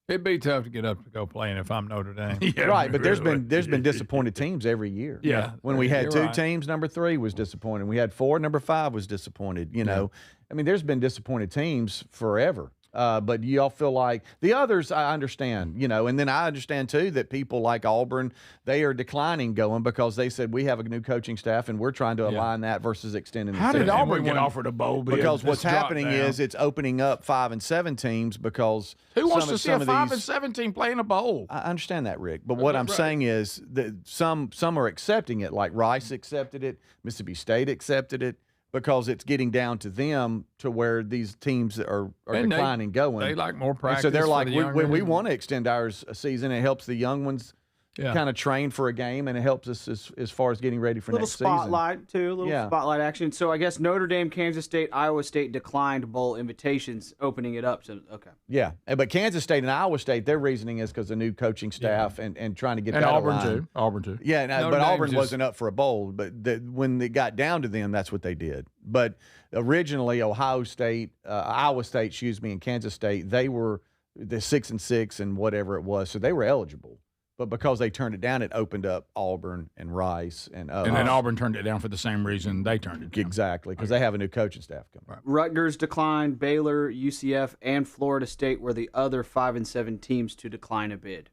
It'd be tough to get up to go playing if I'm Notre Dame. Right, but there's been disappointed teams every year. Yeah. When we had You're 2 right. teams, number 3 was disappointed. We had 4, number 5 was disappointed. I mean, there's been disappointed teams forever. But you all feel like the others, I understand, and then I understand too that people like Auburn, they are declining going because they said we have a new coaching staff and we're trying to align that versus extending the how did season. Auburn get offered a bowl? Because what's dropped happening down. is it's opening up 5 and 7 teams because Who wants to see a some of 5 these- and 7 team playing a bowl? I understand that, Rick. But what I'm saying is that some are accepting it, like Rice accepted it, Mississippi State accepted it, because it's getting down to them to where these teams are And declining going. They like more And practice. so they're for like, the we younger- want to extend ours a season. It helps the young ones kind of train for a game, and it helps us as far as getting ready for Little next season. spotlight too, a little Yeah. spotlight action. So I guess Notre Dame, Kansas State, Iowa State declined bowl invitations, opening it up. So okay, Yeah, but Kansas State and Iowa State, their reasoning is because the new coaching staff and trying to get And that Auburn aligned. too. Auburn too. Yeah, Notre but Dame Auburn just- wasn't up for a bowl. But when it got down to them, that's what they did. But originally, Iowa State, and Kansas State, they were the 6 and 6 and whatever it was, so they were eligible. But because they turned it down, it opened up Auburn and Rice and And then Auburn turned it down for the same reason they turned it down. exactly because they have a new coaching staff coming. Rutgers declined. Baylor, UCF, and Florida State were the other 5 and 7 teams to decline a bid.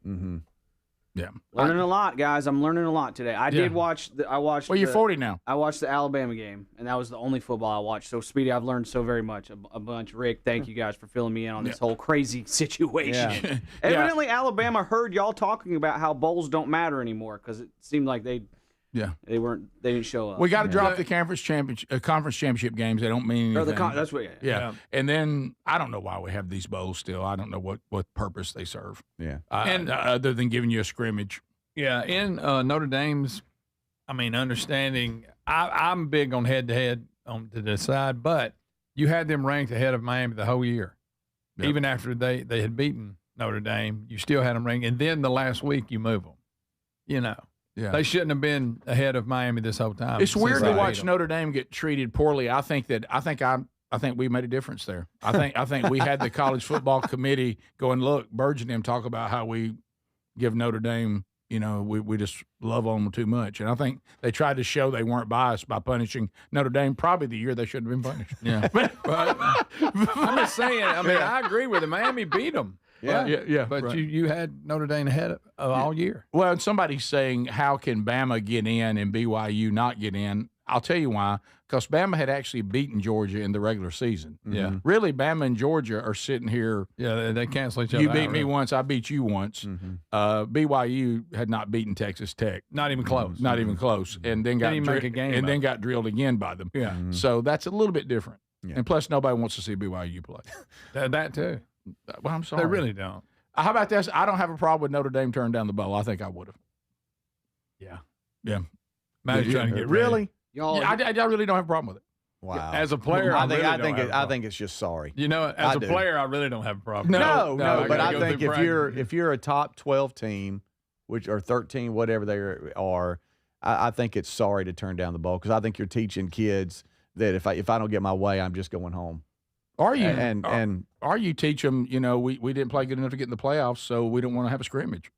Yeah. Learning a lot, guys. I'm learning a lot today. I did watch. Well, you're 40 now. I watched the Alabama game, and that was the only football I watched. So, Speedy, I've learned so very much. A bunch. Rick, thank you guys for filling me in on this whole crazy situation. Evidently, Alabama heard y'all talking about how bowls don't matter anymore because it seemed like they didn't show up. We got to drop the conference championship games. They don't mean anything. That's what. Yeah. And then I don't know why we have these bowls still. I don't know what purpose they serve. Yeah. And other than giving you a scrimmage. Yeah. In Notre Dame's, understanding, I'm big on head-to-head to decide, but you had them ranked ahead of Miami the whole year. Yep. Even after they had beaten Notre Dame, you still had them ranked. And then the last week you move them. Yeah. They shouldn't have been ahead of Miami this whole time. It's weird to watch Notre Dame get treated poorly. I think we made a difference there. I think we had the college football committee go and look, Burgess and them talk about how we give Notre Dame, we just love on them too much. And I think they tried to show they weren't biased by punishing Notre Dame probably the year they shouldn't have been punished. Yeah. But I'm just saying, I agree with them. Miami beat them. Yeah. But right. you had Notre Dame ahead of all year. Well, and somebody's saying, how can Bama get in and BYU not get in? I'll tell you why. Because Bama had actually beaten Georgia in the regular season. Yeah. Really, Bama and Georgia are sitting here. Yeah, they cancel each other. You beat me once, I beat you once. BYU had not beaten Texas Tech. Not even close. Not even close. And then got drilled again by them. Yeah. So that's a little bit different. Yeah. And plus, nobody wants to see BYU play. That too. Well, I'm sorry. They really don't. How about this? I don't have a problem with Notre Dame turning down the bowl. I think I would have. Yeah. Matt's trying to get really. Y'all, I really don't have a problem with it. Wow. As a player, I think it's just sorry. As a player, I really don't have a problem. No. But I think if you're a top 12 team, or 13, whatever they are, I think it's sorry to turn down the bowl because I think you're teaching kids that if I don't get my way, I'm just going home. Or you teach them, we didn't play good enough to get in the playoffs, so we don't want to have a scrimmage.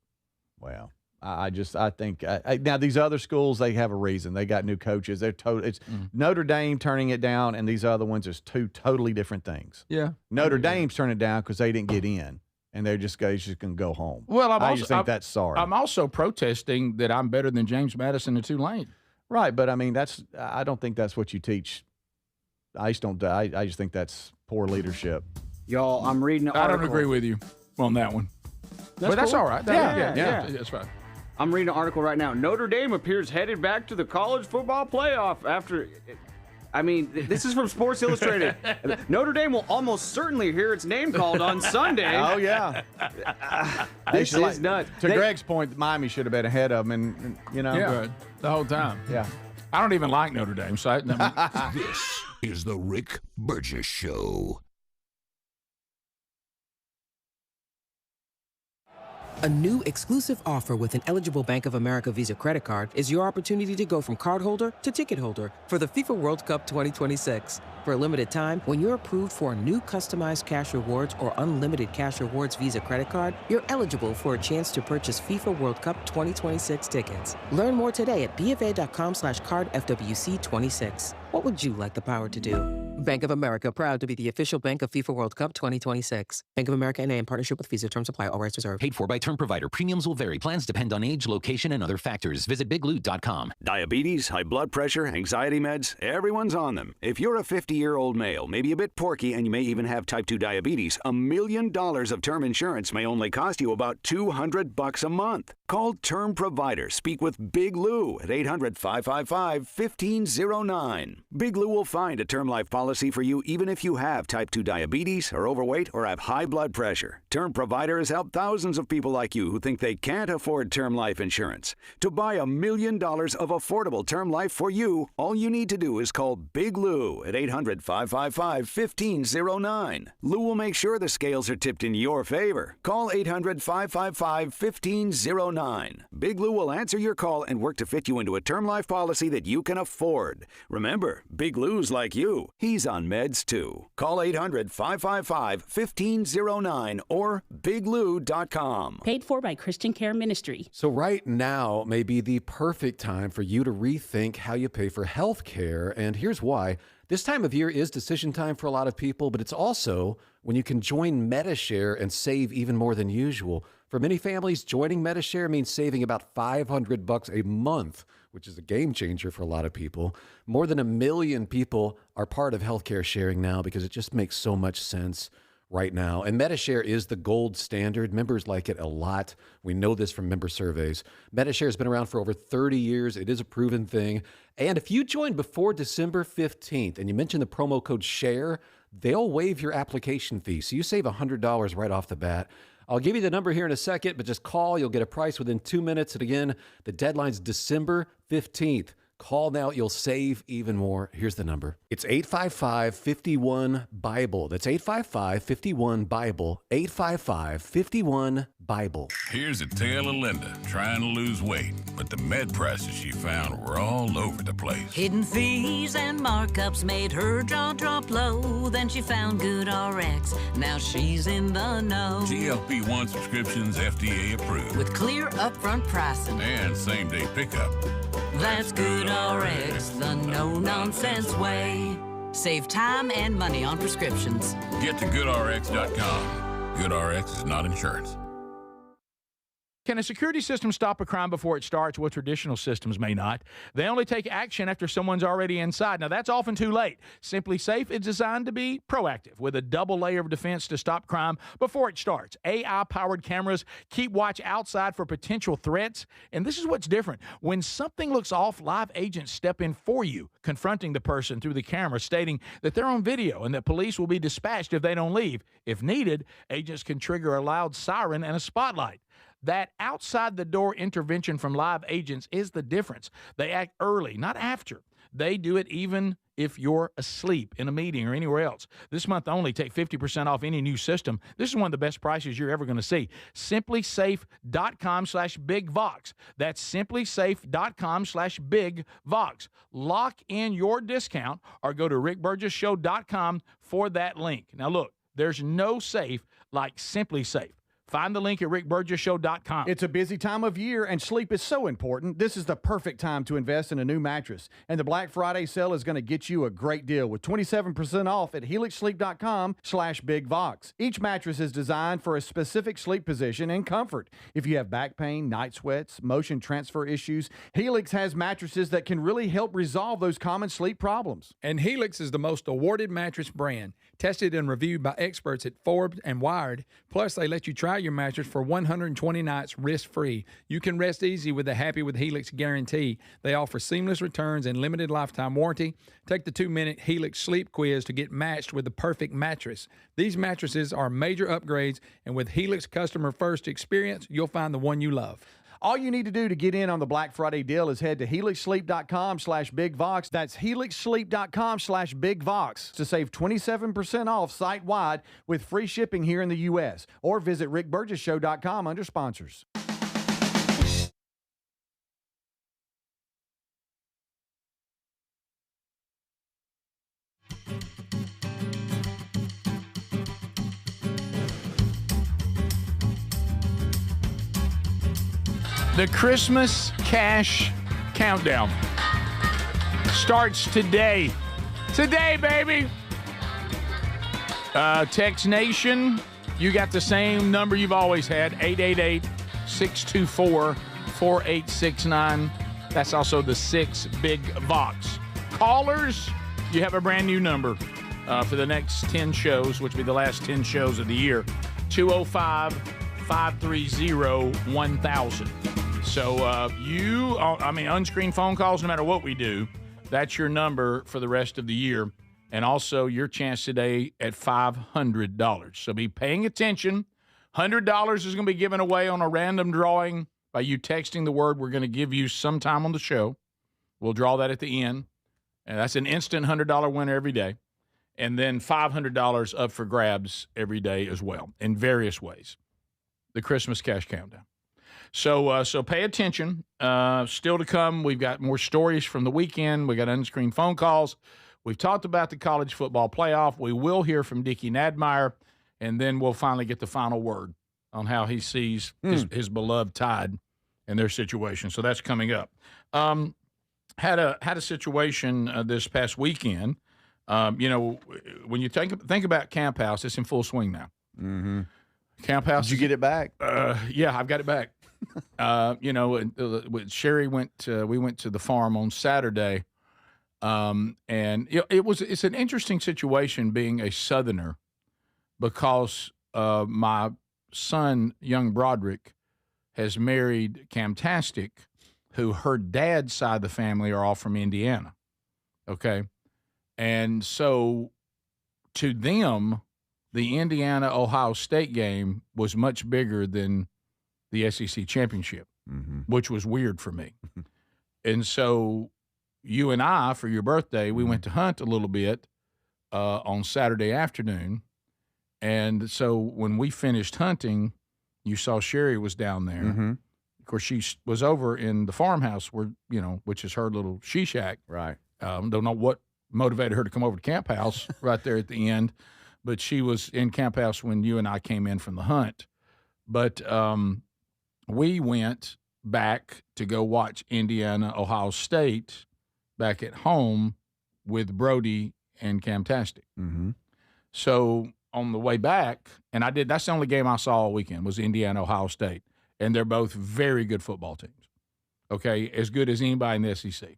Well, I think now these other schools, they have a reason. They got new coaches. It's Notre Dame turning it down, and these other ones is two totally different things. Yeah, Notre Dame's turning it down because they didn't get in, and they're just going to go home. Well, I just think that's sorry. I'm also protesting that I'm better than James Madison and Tulane. Right, but I don't think that's what you teach. I just think that's poor leadership. Y'all, I'm reading an article. I don't agree with you on that one. That's all right. Yeah. That's fine. I'm reading an article right now. Notre Dame appears headed back to the college football playoff after. This is from Sports Illustrated. Notre Dame will almost certainly hear its name called on Sunday. Oh, yeah. This is nuts. To Greg's point, Miami should have been ahead of them, the whole time. Yeah. I don't even like Notre Dame. So This is the Rick Burgess Show. A new exclusive offer with an eligible Bank of America Visa credit card is your opportunity to go from cardholder to ticket holder for the FIFA World Cup 2026. For a limited time, when you're approved for a new customized cash rewards or unlimited cash rewards Visa credit card, you're eligible for a chance to purchase FIFA World Cup 2026 tickets. Learn more today at BofA.com/cardFWC26. What would you like the power to do? Bank of America, proud to be the official bank of FIFA World Cup 2026. Bank of America N.A. in partnership with Visa. Terms apply. All rights reserved. Paid for by term provider. Premiums will vary. Plans depend on age, location, and other factors. Visit BigLoot.com. Diabetes, high blood pressure, anxiety meds, everyone's on them. If you're a 50-year-old male, maybe a bit porky, and you may even have type 2 diabetes, $1 million of term insurance may only cost you about $200 a month. Call Term Provider. Speak with Big Lou at 800-555-1509. Big Lou will find a term life policy for you even if you have type 2 diabetes, are overweight, or have high blood pressure. Term Provider has helped thousands of people like you who think they can't afford term life insurance. To buy $1 million of affordable term life for you, all you need to do is call Big Lou at 800-555-1509. Lou will make sure the scales are tipped in your favor. Call 800-555-1509. Big Lou will answer your call and work to fit you into a term life policy that you can afford. Remember, Big Lou's like you. He's on meds too. Call 800-555-1509 or biglou.com. Paid for by Christian Care Ministry. So right now may be the perfect time for you to rethink how you pay for health care, and here's why. This time of year is decision time for a lot of people, but it's also when you can join MediShare and save even more than usual. For many families, joining Medi-Share means saving about $500 a month, which is a game changer for a lot of people. More than 1 million people are part of healthcare sharing now because it just makes so much sense right now. And Medi-Share is the gold standard. Members like it a lot. We know this from member surveys. Medi-Share has been around for over 30 years. It is a proven thing. And if you join before December 15th and you mention the promo code SHARE, they'll waive your application fee. So you save $100 right off the bat. I'll give you the number here in a second, but just call. You'll get a price within 2 minutes. And again, the deadline's December 15th. Call now. You'll save even more. Here's the number. It's 855-51-BIBLE. That's 855-51-BIBLE. 855-51-BIBLE. Here's a tale of Linda trying to lose weight, but the med prices she found were all over the place. Hidden fees and markups made her jaw drop low. Then she found Good RX. Now she's in the know. GLP-1 subscriptions FDA approved. With clear upfront pricing. And same-day pickup. That's Good RX, the no-nonsense way. Save time and money on prescriptions. Get to GoodRx.com. GoodRx is not insurance. Can a security system stop a crime before it starts? Well, traditional systems may not. They only take action after someone's already inside. Now, that's often too late. Simply Safe is designed to be proactive with a double layer of defense to stop crime before it starts. AI-powered cameras keep watch outside for potential threats. And this is what's different. When something looks off, live agents step in for you, confronting the person through the camera, stating that they're on video and that police will be dispatched if they don't leave. If needed, agents can trigger a loud siren and a spotlight. That outside-the-door intervention from live agents is the difference. They act early, not after. They do it even if you're asleep in a meeting or anywhere else. This month only, take 50% off any new system. This is one of the best prices you're ever going to see. SimpliSafe.com/BigVox. That's SimpliSafe.com/BigVox. Lock in your discount or go to RickBurgessShow.com for that link. Now, look, there's no safe like Simply Safe. Find the link at rickburgessshow.com. It's a busy time of year, and sleep is so important. This is the perfect time to invest in a new mattress. And the Black Friday sale is going to get you a great deal with 27% off at helixsleep.com/BigVox. Each mattress is designed for a specific sleep position and comfort. If you have back pain, night sweats, motion transfer issues, Helix has mattresses that can really help resolve those common sleep problems. And Helix is the most awarded mattress brand, tested and reviewed by experts at Forbes and Wired. Plus, they let you try your mattress for 120 nights risk-free. You can rest easy with the Happy with Helix guarantee. They offer seamless returns and limited lifetime warranty. Take the 2-minute Helix sleep quiz to get matched with the perfect mattress. These mattresses are major upgrades, and with Helix customer first experience, you'll find the one you love. All you need to do to get in on the Black Friday deal is head to helixsleep.com/BigVox. That's helixsleep.com/BigVox to save 27% off site-wide with free shipping here in the U.S. Or visit rickburgessshow.com under sponsors. The Christmas Cash Countdown starts today. Today, baby. Text Nation, you got the same number you've always had, 888-624-4869. That's also the 6 Big Vox. Callers, you have a brand new number for the next 10 shows, which will be the last 10 shows of the year, 205-530-1000. So unscreened phone calls, no matter what we do, that's your number for the rest of the year. And also your chance today at $500. So be paying attention. $100 is going to be given away on a random drawing by you texting the word we're going to give you sometime on the show. We'll draw that at the end. And that's an instant $100 winner every day. And then $500 up for grabs every day as well in various ways. The Christmas Cash Countdown. So pay attention. Still to come, we've got more stories from the weekend. We got unscreened phone calls. We've talked about the college football playoff. We will hear from Dickie Nadmeyer, and then we'll finally get the final word on how he sees his beloved Tide and their situation. So that's coming up. Had a situation this past weekend. When you think about Camp House, it's in full swing now. Mm-hmm. Camp House. Did you get it back? Yeah, I've got it back. With Sherry we went to the farm on Saturday, and it's an interesting situation being a Southerner, because my son, young Broderick, has married Camtastic, who her dad's side of the family are all from Indiana. Okay, and so to them, the Indiana-Ohio State game was much bigger than the SEC championship, which was weird for me. And so you and I, for your birthday, we went to hunt a little bit on Saturday afternoon. And so when we finished hunting, you saw Sherry was down there. Of course, she was over in the farmhouse where, which is her little she-shack. Right. Don't know what motivated her to come over to Camp House right there at the end, but she was in Camp House when you and I came in from the hunt. But we went back to go watch Indiana, Ohio State back at home with Brody and Camtastic. So on the way back, and that's the only game I saw all weekend was Indiana, Ohio State. And they're both very good football teams. Okay, as good as anybody in the SEC.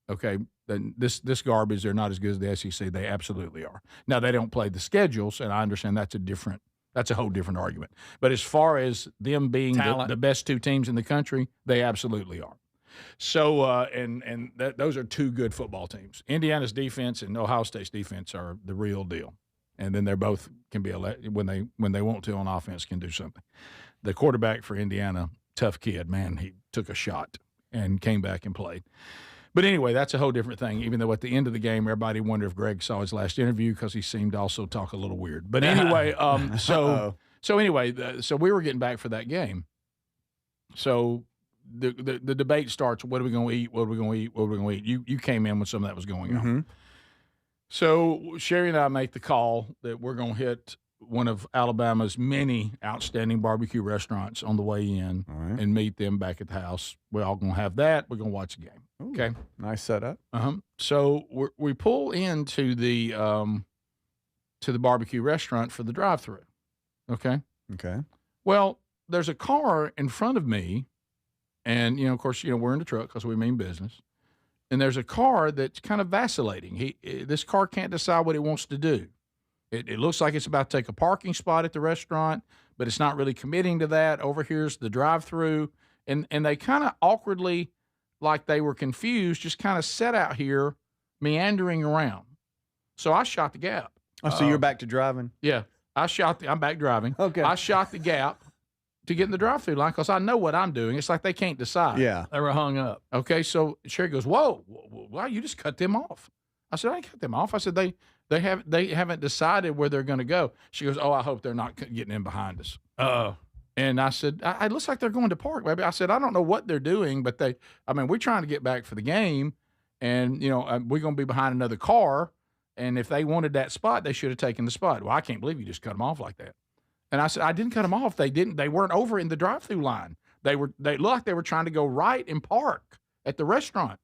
Okay, then this garbage, they're not as good as the SEC. They absolutely are. Now, they don't play the schedules, and I understand that's a whole different argument. But as far as them being the best two teams in the country, they absolutely are. So, those are two good football teams. Indiana's defense and Ohio State's defense are the real deal. And then they're both can be when they want to on offense can do something. The quarterback for Indiana, tough kid, man. He took a shot and came back and played. But anyway, that's a whole different thing, even though at the end of the game, everybody wondered if Greg saw his last interview because he seemed to also talk a little weird. But anyway, so we were getting back for that game. So the debate starts, what are we going to eat, what are we going to eat, what are we going to eat? You came in when some of that was going on. So Sherry and I make the call that we're going to hit one of Alabama's many outstanding barbecue restaurants on the way in and meet them back at the house. We're all going to have that. We're going to watch the game. Ooh, okay. Nice setup. So we pull into the barbecue restaurant for the drive-thru. Okay. Okay. Well, there's a car in front of me, and of course, we're in the truck because we mean business. And there's a car that's kind of vacillating. This car can't decide what it wants to do. It looks like it's about to take a parking spot at the restaurant, but it's not really committing to that. Over here's the drive-thru, and they kind of awkwardly, like they were confused, just kind of sat out here meandering around. So I shot the gap. Oh, so you're back to driving? Yeah. I'm back driving. Okay. I shot the gap to get in the drive-thru line because I know what I'm doing. It's like they can't decide. Yeah. They were hung up. Okay, so Sherry goes, whoa, you just cut them off. I said, I didn't cut them off. I said, they haven't decided where they're going to go. She goes, I hope they're not getting in behind us. And I said, it looks like they're going to park, baby. I said, I don't know what they're doing, but we're trying to get back for the game, and, we're going to be behind another car, and if they wanted that spot, they should have taken the spot. Well, I can't believe you just cut them off like that. And I said, I didn't cut them off. They weren't over in the drive-thru line. They looked like they were trying to go right and park at the restaurant.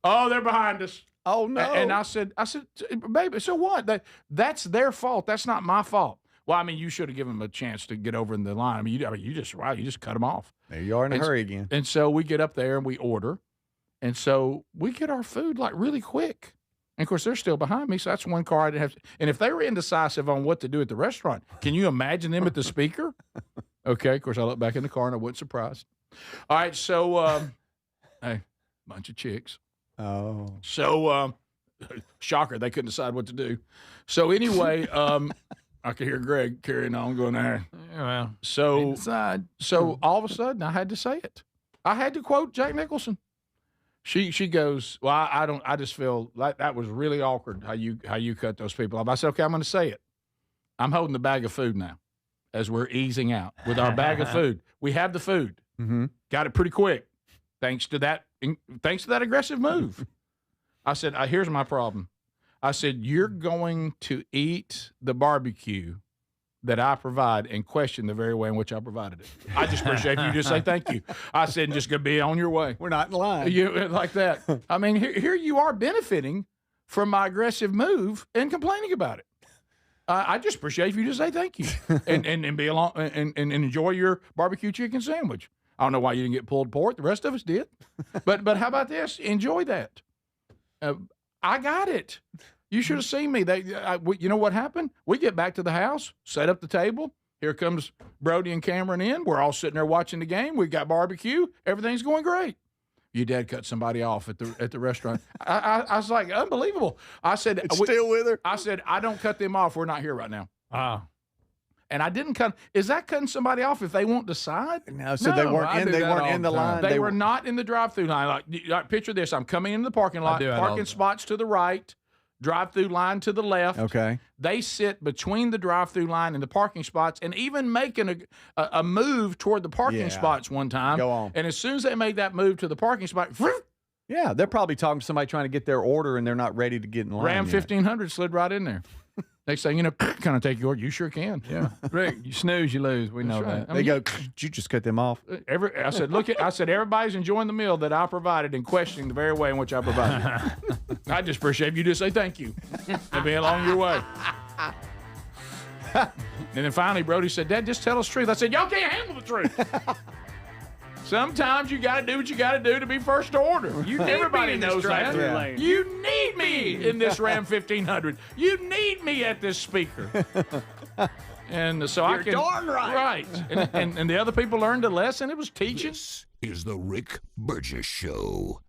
Oh, they're behind us. Oh, no. And I said, baby, so what? That's their fault. That's not my fault. Well, you should have given them a chance to get over in the line. You just cut them off. There you are in a hurry again. And so we get up there and we order. And so we get our food like really quick. And of course, they're still behind me. So that's one car I didn't have. And if they were indecisive on what to do at the restaurant, can you imagine them at the speaker? Okay. Of course, I look back in the car and I wasn't surprised. All right. So, hey, bunch of chicks. Oh. So, shocker, they couldn't decide what to do. So anyway, I could hear Greg carrying on going there. Well, so all of a sudden I had to say it. I had to quote Jack Nicholson. She goes, well, I just feel like that was really awkward how you cut those people off. I said, okay, I'm going to say it. I'm holding the bag of food now as we're easing out with our bag of food. We have the food. Got it pretty quick. Thanks to that aggressive move. I said, here's my problem. I said, you're going to eat the barbecue that I provide and question the very way in which I provided it. I just appreciate you just say thank you. I said, just going to be on your way. We're not in line. Like that. Here you are benefiting from my aggressive move and complaining about it. I just appreciate if you just say thank you and be along and enjoy your barbecue chicken sandwich. I don't know why you didn't get pulled pork. The rest of us did. But how about this? Enjoy that. I got it. You should have seen me. You know what happened? We get back to the house, set up the table. Here comes Brody and Cameron in. We're all sitting there watching the game. We got barbecue. Everything's going great. Your dad cut somebody off at the restaurant. I was like, unbelievable. I said, still with her? I said, I don't cut them off. We're not here right now. And I didn't cut. Is that cutting somebody off if they won't decide? No, so they weren't in the line. They were not in the drive-through line. Like picture this. I'm coming into the parking lot, parking spots to the right, drive-through line to the left. Okay. They sit between the drive-through line and the parking spots, and even making a move toward the parking spots one time. Go on. And as soon as they make that move to the parking spot, yeah, they're probably talking to somebody trying to get their order, and they're not ready to get in line. Ram 1500 slid right in there. They say, can I take your order? You sure can. Yeah. Rick, you snooze, you lose. We know that. They go, did you just cut them off? I said, everybody's enjoying the meal that I provided and questioning the very way in which I provided it. I just appreciate if you just say thank you and be along your way. And then finally, Brody said, Dad, just tell us the truth. I said, y'all can't handle the truth. Sometimes you got to do what you got to do to be first to order. Everybody knows that. Yeah. You need me in this Ram 1500. You need me at this speaker. And so You're darn right. Right. And the other people learned a lesson. It was teaching. This is the Rick Burgess Show.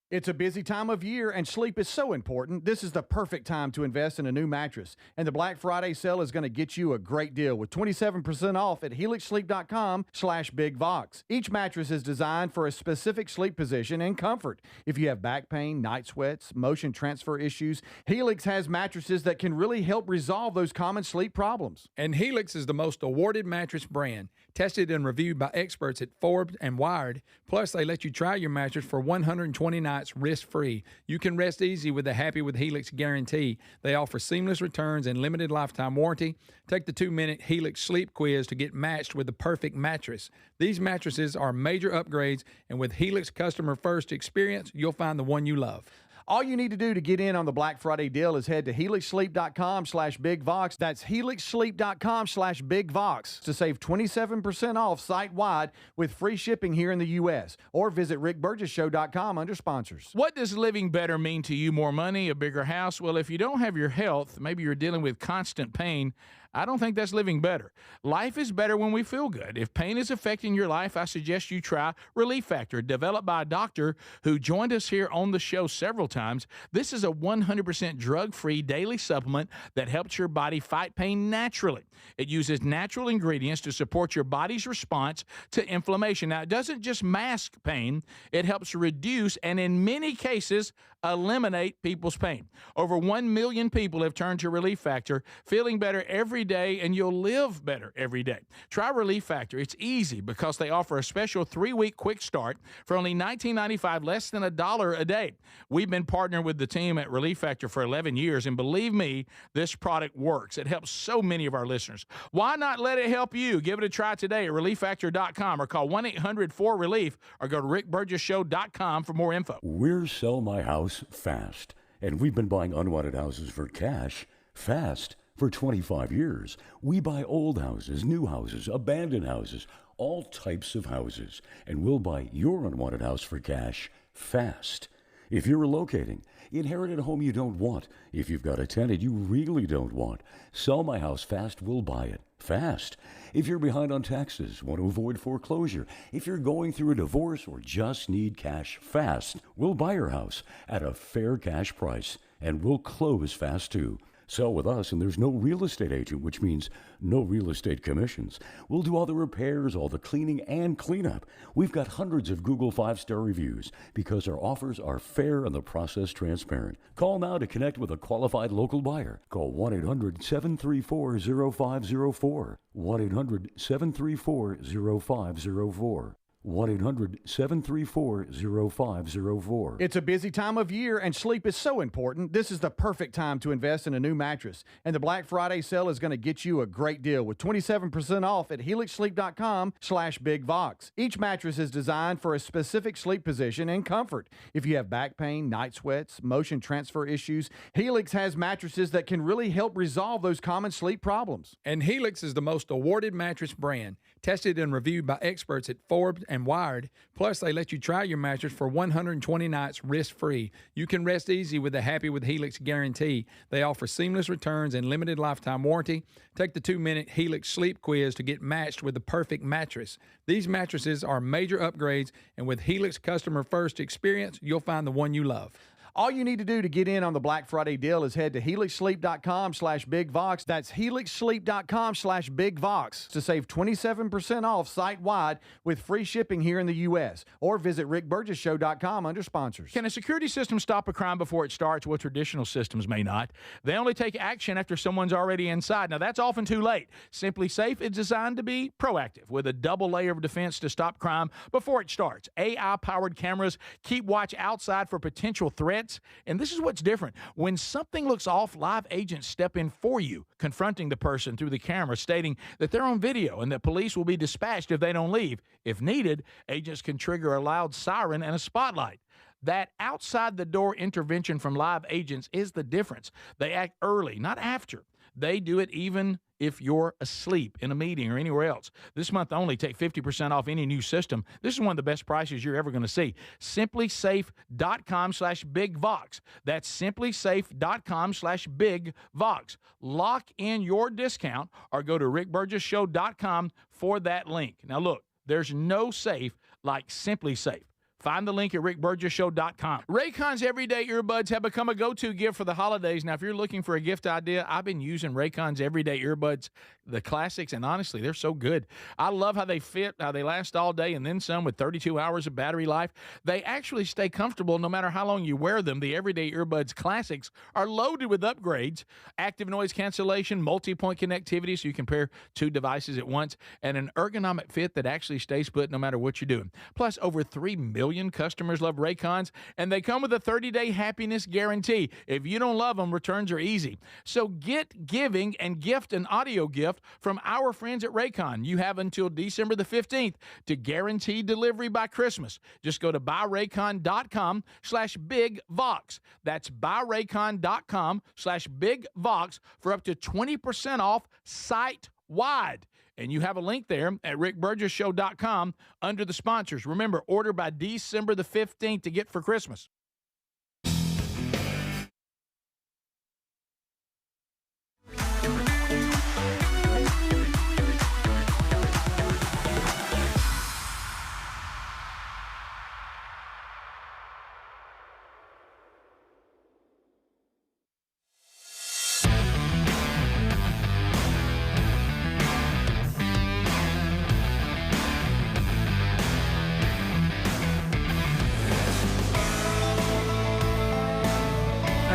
It's a busy time of year, and sleep is so important. This is the perfect time to invest in a new mattress. And the Black Friday sale is going to get you a great deal with 27% off at helixsleep.com/BigVox. Each mattress is designed for a specific sleep position and comfort. If you have back pain, night sweats, motion transfer issues, Helix has mattresses that can really help resolve those common sleep problems. And Helix is the most awarded mattress brand, tested and reviewed by experts at Forbes and Wired. Plus, they let you try your mattress for 120 nights risk-free. You can rest easy with the Happy with Helix guarantee. They offer seamless returns and limited lifetime warranty. Take the 2-minute Helix sleep quiz to get matched with the perfect mattress. These mattresses are major upgrades, and with Helix customer first experience, you'll find the one you love. All you need to do to get in on the Black Friday deal is head to helixsleep.com/BigVox. That's helixsleep.com/BigVox to save 27% off site-wide with free shipping here in the U.S. Or visit rickburgesshow.com under sponsors. What does living better mean to you? More money, a bigger house? Well, if you don't have your health, maybe you're dealing with constant pain, I don't think that's living better. Life is better when we feel good. If pain is affecting your life, I suggest you try Relief Factor, developed by a doctor who joined us here on the show several times. This is a 100% drug-free daily supplement that helps your body fight pain naturally. It uses natural ingredients to support your body's response to inflammation. Now, it doesn't just mask pain, it helps reduce and in many cases eliminate people's pain. Over 1 million people have turned to Relief Factor, feeling better every day, and you'll live better every day. Try Relief Factor. It's easy because they offer a special 3-week quick start for only $19.95, less than $1 a day. We've been partnering with the team at Relief Factor for 11 years, and believe me, this product works. It helps so many of our listeners. Why not let it help you? Give it a try today at ReliefFactor.com or call 1-800-4RELIEF or go to RickBurgessShow.com for more info. We're Sell My House Fast, and we've been buying unwanted houses for cash fast for 25 years. We buy old houses, new houses, abandoned houses, all types of houses, and we'll buy your unwanted house for cash fast. If you're relocating, inherit a home you don't want. If you've got a tenant you really don't want, Sell My House Fast will buy it fast. If you're behind on taxes, want to avoid foreclosure, if you're going through a divorce or just need cash fast, we'll buy your house at a fair cash price, and we'll close fast too. Sell with us, and there's no real estate agent, which means no real estate commissions. We'll do all the repairs, all the cleaning, and cleanup. We've got hundreds of Google 5-star reviews because our offers are fair and the process transparent. Call now to connect with a qualified local buyer. Call 1-800-734-0504. 1-800-734-0504. 1-800-734-0504. It's a busy time of year, and sleep is so important. This is the perfect time to invest in a new mattress. And the Black Friday sale is going to get you a great deal with 27% off at helixsleep.com/BigVox. Each mattress is designed for a specific sleep position and comfort. If you have back pain, night sweats, motion transfer issues, Helix has mattresses that can really help resolve those common sleep problems. And Helix is the most awarded mattress brand, tested and reviewed by experts at Forbes and Wired. Plus, they let you try your mattress for 120 nights risk-free. You can rest easy with the Happy with Helix guarantee. They offer seamless returns and limited lifetime warranty. Take the 2-minute Helix sleep quiz to get matched with the perfect mattress. These mattresses are major upgrades, and with Helix customer first experience, you'll find the one you love. All you need to do to get in on the Black Friday deal is head to helixsleep.com/BigVox. That's helixsleep.com/BigVox to save 27% off site-wide with free shipping here in the U.S. Or visit rickburgessshow.com under sponsors. Can a security system stop a crime before it starts? Well, traditional systems may not. They only take action after someone's already inside. Now, that's often too late. Simply Safe is designed to be proactive with a double layer of defense to stop crime before it starts. AI-powered cameras keep watch outside for potential threats. And this is what's different. When something looks off, live agents step in for you, confronting the person through the camera, stating that they're on video and that police will be dispatched if they don't leave. If needed, agents can trigger a loud siren and a spotlight. That outside-the-door intervention from live agents is the difference. They act early, not after. They do it even if you're asleep in a meeting or anywhere else. This month only, take 50% off any new system. This is one of the best prices you're ever going to see. SimplySafe.com/BigVox. That's SimplySafe.com/BigVox. Lock in your discount or go to rickburgessshow.com for that link. Now look, there's no safe like Simply Safe. Find the link at rickburgessshow.com. Raycon's Everyday Earbuds have become a go-to gift for the holidays. Now, if you're looking for a gift idea, I've been using Raycon's Everyday Earbuds, the classics, and honestly, they're so good. I love how they fit, how they last all day, and then some with 32 hours of battery life. They actually stay comfortable no matter how long you wear them. The Everyday Earbuds classics are loaded with upgrades, active noise cancellation, multi-point connectivity, so you can pair two devices at once, and an ergonomic fit that actually stays put no matter what you're doing. Plus, over 3 million customers love Raycons, and they come with a 30-day happiness guarantee. If you don't love them, returns are easy. So get, giving, and gift an audio gift from our friends at Raycon. You have until December the 15th to guarantee delivery by Christmas. Just go to buyraycon.com/BigVox. That's buyraycon.com/BigVox for up to 20% off site-wide. And you have a link there at rickburgessshow.com under the sponsors. Remember, order by December the 15th to get for Christmas.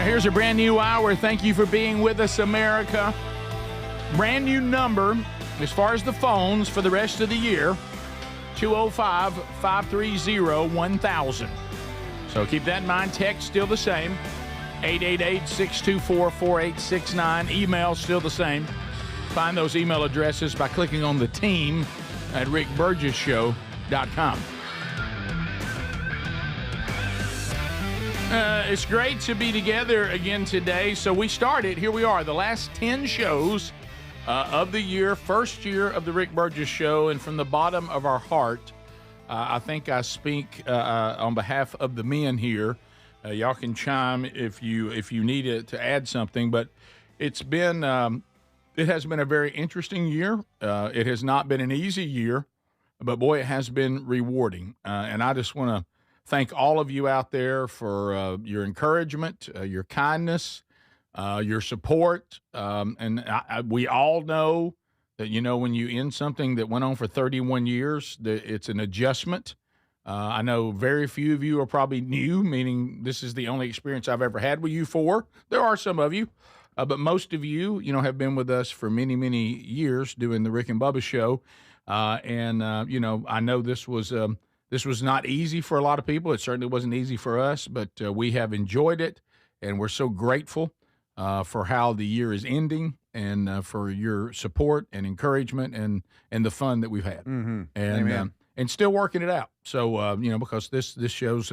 Here's a brand new hour. Thank you for being with us, America. Brand new number as far as the phones for the rest of the year, 205-530-1000. So keep that in mind. Text still the same, 888-624-4869. Email still the same. Find those email addresses by clicking on the team at rickburgessshow.com. It's great to be together again today. So we started, here we are, the last 10 shows of the year, first year of the Rick Burgess Show. And from the bottom of our heart, I think I speak on behalf of the men here. Y'all can chime if you need it to add something. But it's been, it has been a very interesting year. It has not been an easy year, but boy, it has been rewarding. And I just want to thank all of you out there for your encouragement, your kindness, your support. And we all know that, when you end something that went on for 31 years, that it's an adjustment. I know very few of you are probably new, meaning this is the only experience I've ever had with you for. There are some of you, but most of you, have been with us for many, many years doing the Rick and Bubba Show. You know, I know this was not easy for a lot of people. It certainly wasn't easy for us, but we have enjoyed it, and we're so grateful for how the year is ending, and for your support and encouragement and the fun that we've had, and still working it out. So you know, because this show's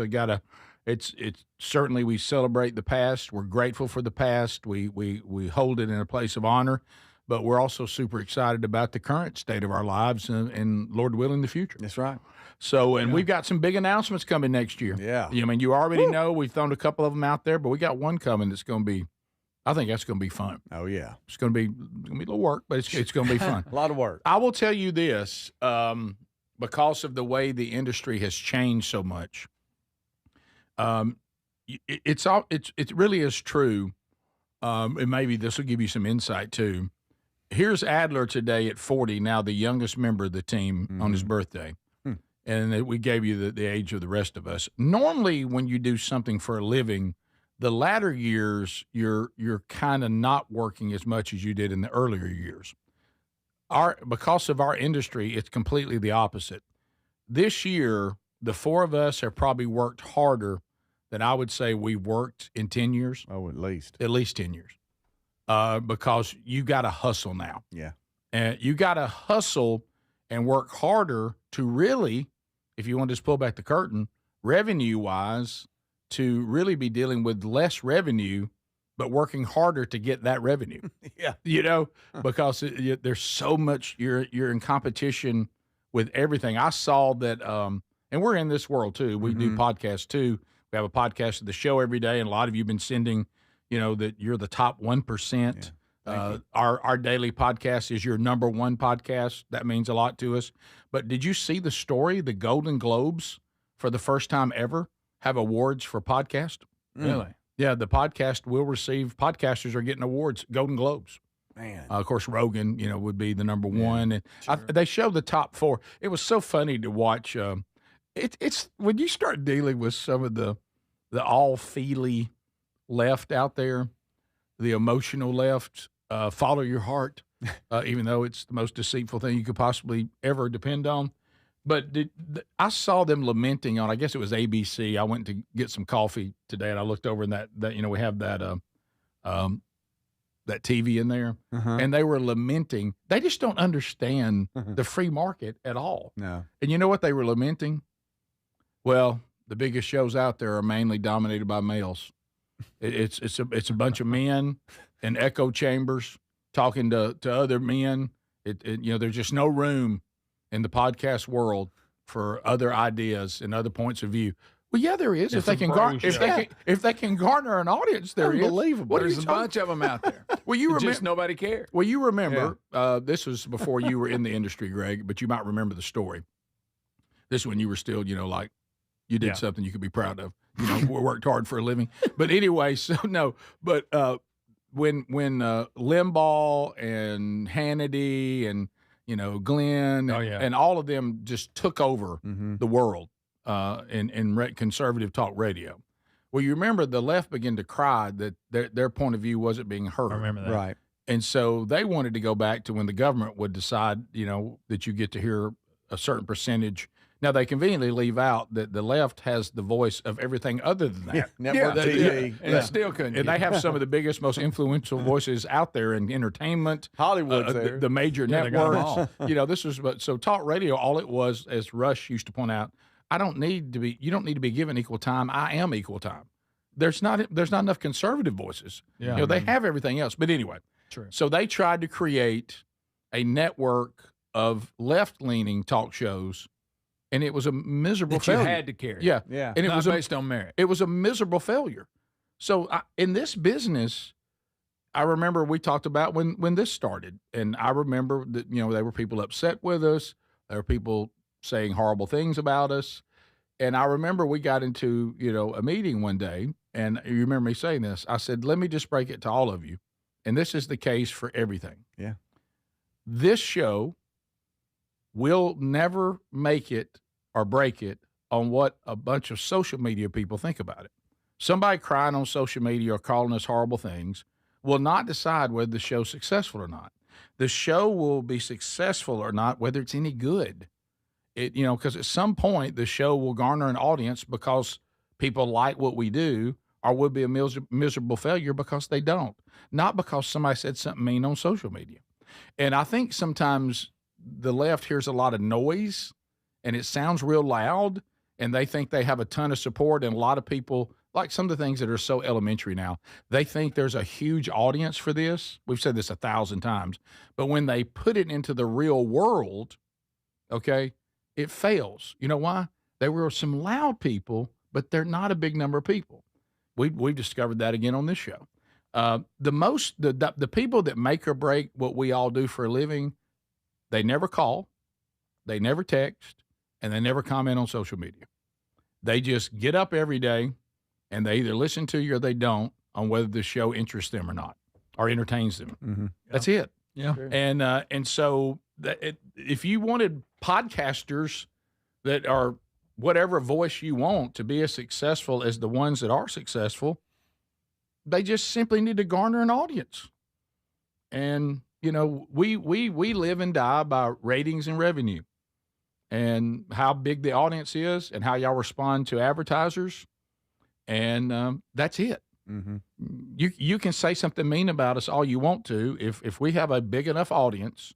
it's certainly, we celebrate the past. We're grateful for the past. We hold it in a place of honor, but we're also super excited about the current state of our lives and Lord willing, the future. That's right. So, and we've got some big announcements coming next year. Yeah. I mean, you already know we've thrown a couple of them out there, but we got one coming that's going to be, I think that's going to be fun. Oh, yeah. It's going to be a little work, but it's going to be fun. A lot of work. I will tell you this, because of the way the industry has changed so much, it really is true, and maybe this will give you some insight too. Here's Adler today at 40, now the youngest member of the team on his birthday. And we gave you the age of the rest of us. Normally, when you do something for a living, the latter years, you're kind of not working as much as you did in the earlier years. Because of our industry, it's completely the opposite. This year, the four of us have probably worked harder than I would say we've worked in 10 years. Oh, at least 10 years. Because you got to hustle now. Yeah. And you got to hustle and work harder to really, if you want to just pull back the curtain, revenue-wise, to really be dealing with less revenue, but working harder to get that revenue. Yeah. You know, because there's so much, you're in competition with everything. I saw that, and we're in this world too. We do podcasts too. We have a podcast of the show every day, and a lot of you have been sending, you know, that you're the top 1%. Our daily podcast is your number one podcast. That means a lot to us. But did you see the story? The Golden Globes, for the first time ever, have awards for podcast. Really? Yeah, the podcast will receive, podcasters are getting awards, Golden Globes. Man. Of course, Rogan, you know, would be the number one. And they show the top four. It was so funny to watch. It's when you start dealing with some of the all-feely left out there, the emotional left, follow your heart, even though it's the most deceitful thing you could possibly ever depend on. But I saw them lamenting on, I guess it was ABC. I went to get some coffee today, and I looked over in that you know, we have that TV in there, and they were lamenting. They just don't understand the free market at all. No. And you know what they were lamenting? Well, the biggest shows out there are mainly dominated by males. It's a bunch of men in echo chambers talking to other men. You know, there's just no room in the podcast world for other ideas and other points of view. Well, yeah, there is. If they can garner an audience, there is. Unbelievable. There's a bunch of them out there. Well, you remember, just nobody cares. Well, you remember, this was before you were in the industry, Greg, but you might remember the story. This is when you were still, you know, like you did something you could be proud of. You know, worked hard for a living. But anyway, so no, but when Limbaugh and Hannity and, you know, Glenn and all of them just took over the world in conservative talk radio. Well, you remember the left began to cry that their point of view wasn't being heard. I remember that. Right. And so they wanted to go back to when the government would decide, you know, that you get to hear a certain percentage. Now, they conveniently leave out that the left has the voice of everything other than that. Network TV. And still couldn't. And they have some of the biggest, most influential voices out there in entertainment. Hollywood's there. The major networks. You know, this was, so talk radio, all it was, as Rush used to point out, you don't need to be given equal time. I am equal time. There's not enough conservative voices. Yeah. You know, they have everything else. But anyway, so they tried to create a network of left-leaning talk shows, and it was a miserable failure. You had to carry. Yeah. Yeah. And it Not was based on merit. It was a miserable failure. So in this business, I remember we talked about when this started, and I remember that, you know, there were people upset with us. There were people saying horrible things about us. And I remember we got into, you know, a meeting one day, and you remember me saying this. I said, let me just break it to all of you. And this is the case for everything. Yeah. This show will never make it or break it on what a bunch of social media people think about it. Somebody crying on social media or calling us horrible things will not decide whether the show's successful or not. The show will be successful or not, whether it's any good. Because at some point the show will garner an audience because people like what we do, or will be a miserable failure because they don't, not because somebody said something mean on social media. And I think sometimes the left hears a lot of noise and it sounds real loud, and they think they have a ton of support. And a lot of people, like some of the things that are so elementary now, they think there's a huge audience for this. We've said this 1,000 times, but when they put it into the real world, okay, it fails. You know why? There were some loud people, but they're not a big number of people. We've discovered that again on this show. The people that make or break what we all do for a living, they never call, they never text, and they never comment on social media. They just get up every day and they either listen to you or they don't on whether the show interests them or not, or entertains them. Mm-hmm. That's it. Yeah. Sure. And so if you wanted podcasters that are whatever voice you want to be as successful as the ones that are successful, they just simply need to garner an audience. And, we live and die by ratings and revenue, and how big the audience is and how y'all respond to advertisers. And that's it. Mm-hmm. You can say something mean about us all you want to. If we have a big enough audience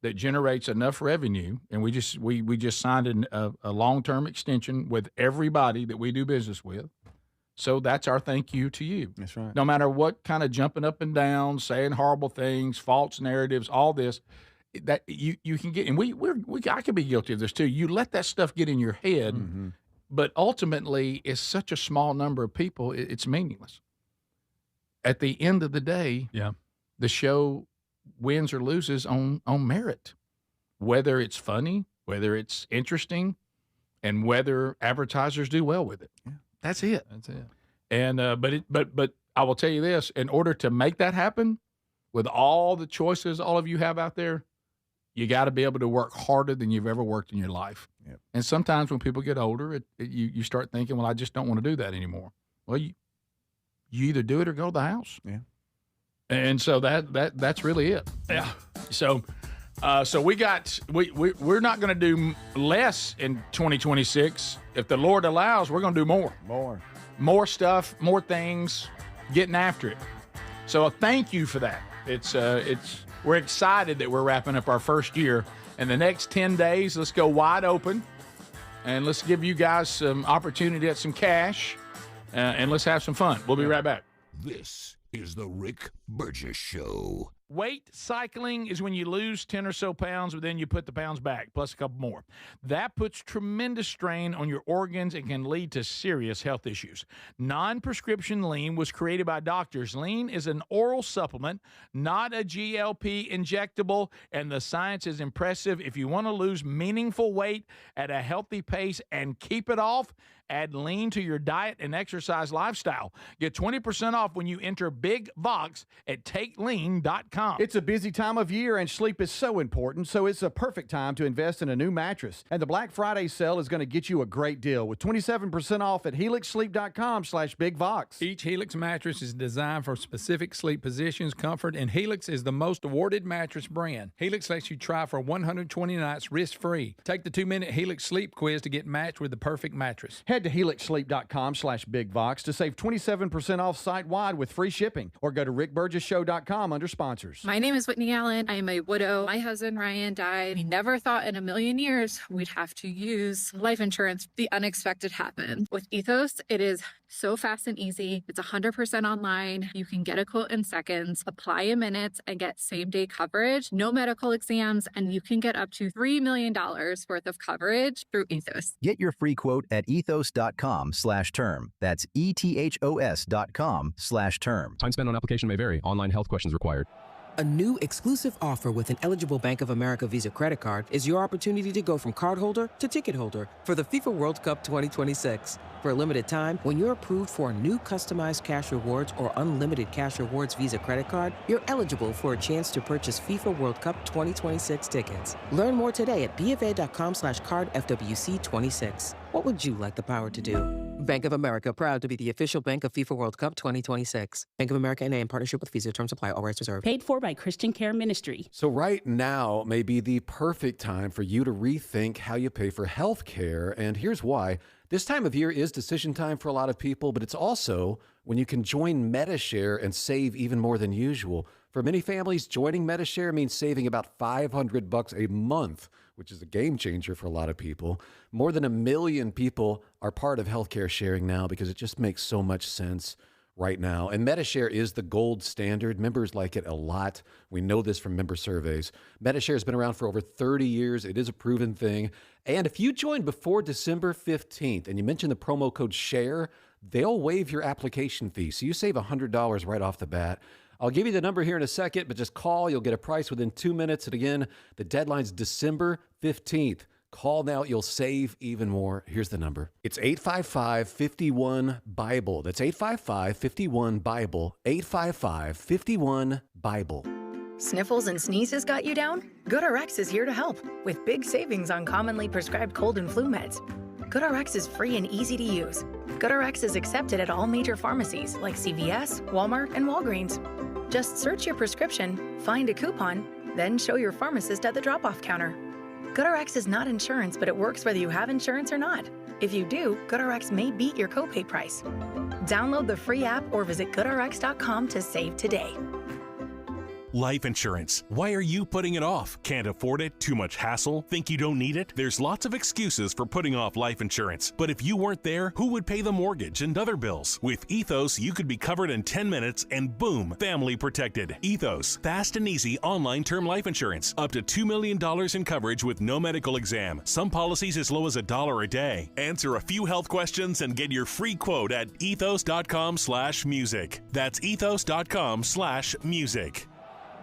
that generates enough revenue, and we just signed a long-term extension with everybody that we do business with. So that's our thank you to you. That's right. No matter what kind of jumping up and down, saying horrible things, false narratives, all this, that you can get, and I could be guilty of this too. You let that stuff get in your head, Mm-hmm. but ultimately it's such a small number of people, it's meaningless. At the end of the day, the show wins or loses on merit, whether it's funny, whether it's interesting, and whether advertisers do well with it. Yeah. That's it. That's it. And but I will tell you this: in order to make that happen, with all the choices all of you have out there, you got to be able to work harder than you've ever worked in your life. Yep. And sometimes when people get older, you start thinking, well, I just don't want to do that anymore. Well, you either do it or go to the house. Yeah. And so that's really it. Yeah. So we're not going to do less in 2026. If the Lord allows, we're going to do more stuff, more things, getting after it. So thank you for that. We're excited that we're wrapping up our first year. And the next 10 days, let's go wide open, and let's give you guys some opportunity at some cash, and let's have some fun. We'll be right back. This is the Rick Burgess Show. Weight cycling is when you lose 10 or so pounds, but then you put the pounds back, plus a couple more. That puts tremendous strain on your organs and can lead to serious health issues. Non-prescription lean was created by doctors. Lean is an oral supplement, not a GLP injectable, and the science is impressive. If you want to lose meaningful weight at a healthy pace and keep it off, add lean to your diet and exercise lifestyle. Get 20% off when you enter Big Vox at takelean.com. It's a busy time of year, and sleep is so important, so it's a perfect time to invest in a new mattress. And the Black Friday sale is going to get you a great deal with 27% off at helixsleep.com/BigVox. Each Helix mattress is designed for specific sleep positions, comfort, and Helix is the most awarded mattress brand. Helix lets you try for 120 nights risk-free. Take the 2-minute Helix sleep quiz to get matched with the perfect mattress. Head to helixsleep.com/BigVox to save 27% off site-wide with free shipping, or go to rickburgessshow.com under sponsors. My name is Whitney Allen. I am a widow. My husband, Ryan, died. We never thought in a million years we'd have to use life insurance. The unexpected happened. With Ethos, it is so fast and easy. It's 100% online. You can get a quote in seconds, apply in minutes, and get same-day coverage. No medical exams, and you can get up to $3 million worth of coverage through Ethos. Get your free quote at ethos.com/term. That's ETHOS.com/term. Time spent on application may vary. Online health questions required. A new exclusive offer with an eligible Bank of America Visa credit card is your opportunity to go from cardholder to ticket holder for the FIFA World Cup 2026. For a limited time, when you're approved for a new customized cash rewards or unlimited cash rewards Visa credit card, you're eligible for a chance to purchase FIFA World Cup 2026 tickets. Learn more today at BofA.com/cardFWC26. What would you like the power to do? Bank of America, proud to be the official bank of FIFA World Cup 2026. Bank of America N.A. in partnership with Visa. Terms apply. All rights reserved. Paid for by Christian Care Ministry. So right now may be the perfect time for you to rethink how you pay for health care, and here's why. This time of year is decision time for a lot of people, but it's also when you can join MediShare and save even more than usual. For many families, joining MediShare means saving about $500 a month, which is a game changer for a lot of people. More than 1 million people are part of healthcare sharing now because it just makes so much sense right now. And MediShare is the gold standard. Members like it a lot. We know this from member surveys. MediShare has been around for over 30 years. It is a proven thing. And if you join before December 15th and you mention the promo code SHARE, they'll waive your application fee. So you save $100 right off the bat. I'll give you the number here in a second, but just call. You'll get a price within 2 minutes. And again, the deadline's December 15th. Call now. You'll save even more. Here's the number. It's 855-51-BIBLE. That's 855-51-BIBLE. 855-51-BIBLE. Sniffles and sneezes got you down? GoodRx is here to help with big savings on commonly prescribed cold and flu meds. GoodRx is free and easy to use. GoodRx is accepted at all major pharmacies like CVS, Walmart, and Walgreens. Just search your prescription, find a coupon, then show your pharmacist at the drop-off counter. GoodRx is not insurance, but it works whether you have insurance or not. If you do, GoodRx may beat your copay price. Download the free app or visit GoodRx.com to save today. Life insurance. Why are you putting it off? Can't afford it? Too much hassle? Think you don't need it? There's lots of excuses for putting off life insurance. But if you weren't there, who would pay the mortgage and other bills? With Ethos, you could be covered in 10 minutes and boom, family protected. Ethos, fast and easy online term life insurance. Up to $2 million in coverage with no medical exam. Some policies as low as $1 a day. Answer a few health questions and get your free quote at ethos.com/music. That's ethos.com/music.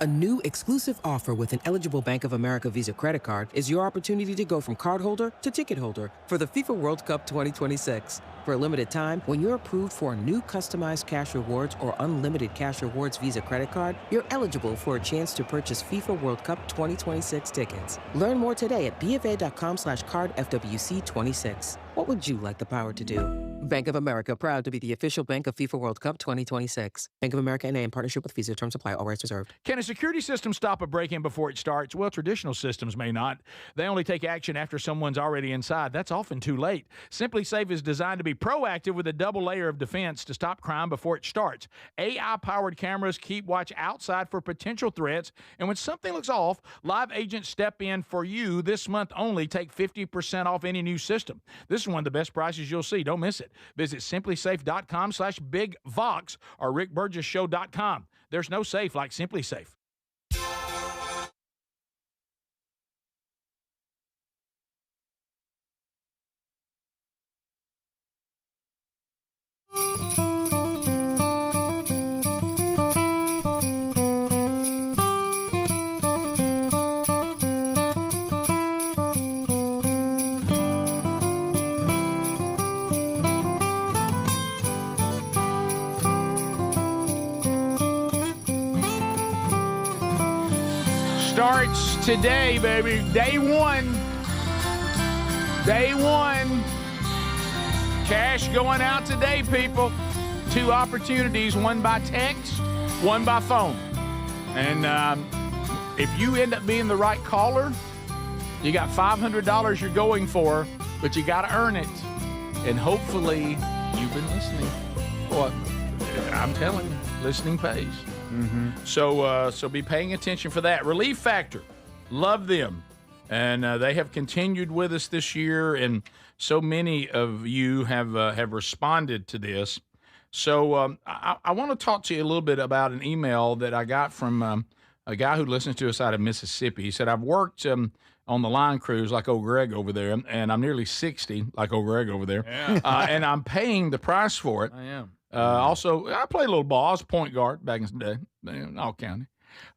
A new exclusive offer with an eligible Bank of America Visa credit card is your opportunity to go from cardholder to ticket holder for the FIFA World Cup 2026. For a limited time, when you're approved for a new customized cash rewards or unlimited cash rewards Visa credit card, you're eligible for a chance to purchase FIFA World Cup 2026 tickets. Learn more today at BofA.com/cardFWC26. What would you like the power to do? Bank of America, proud to be the official bank of FIFA World Cup 2026. Bank of America N.A. in partnership with Visa. Terms apply. All rights reserved. Can a security system stop a break-in before it starts? Well, traditional systems may not. They only take action after someone's already inside. That's often too late. Simply Safe is designed to be proactive with a double layer of defense to stop crime before it starts. AI-powered cameras keep watch outside for potential threats, and when something looks off, live agents step in for you. This month only, take 50% off any new system. This is one of the best prices you'll see. Don't miss it. Visit simplysafe.com/bigvox or rickburgessshow.com. There's no safe like Simply Safe. Starts today, baby. Day one. Day one. Cash going out today, people. 2 opportunities, one by text, one by phone. And if you end up being the right caller, you got $500 you're going for, but you got to earn it. And hopefully you've been listening. Well, I'm telling you, listening pays. Mm-hmm. So be paying attention for that. Relief Factor, love them, and they have continued with us this year, and so many of you have responded to this. So I want to talk to you a little bit about an email that I got from a guy who listens to us out of Mississippi. He said, I've worked on the line crews like old Greg over there, and I'm nearly 60 like old Greg over there, and I'm paying the price for it. I am. Also, I played a little ball. I was point guard back in the day in all county.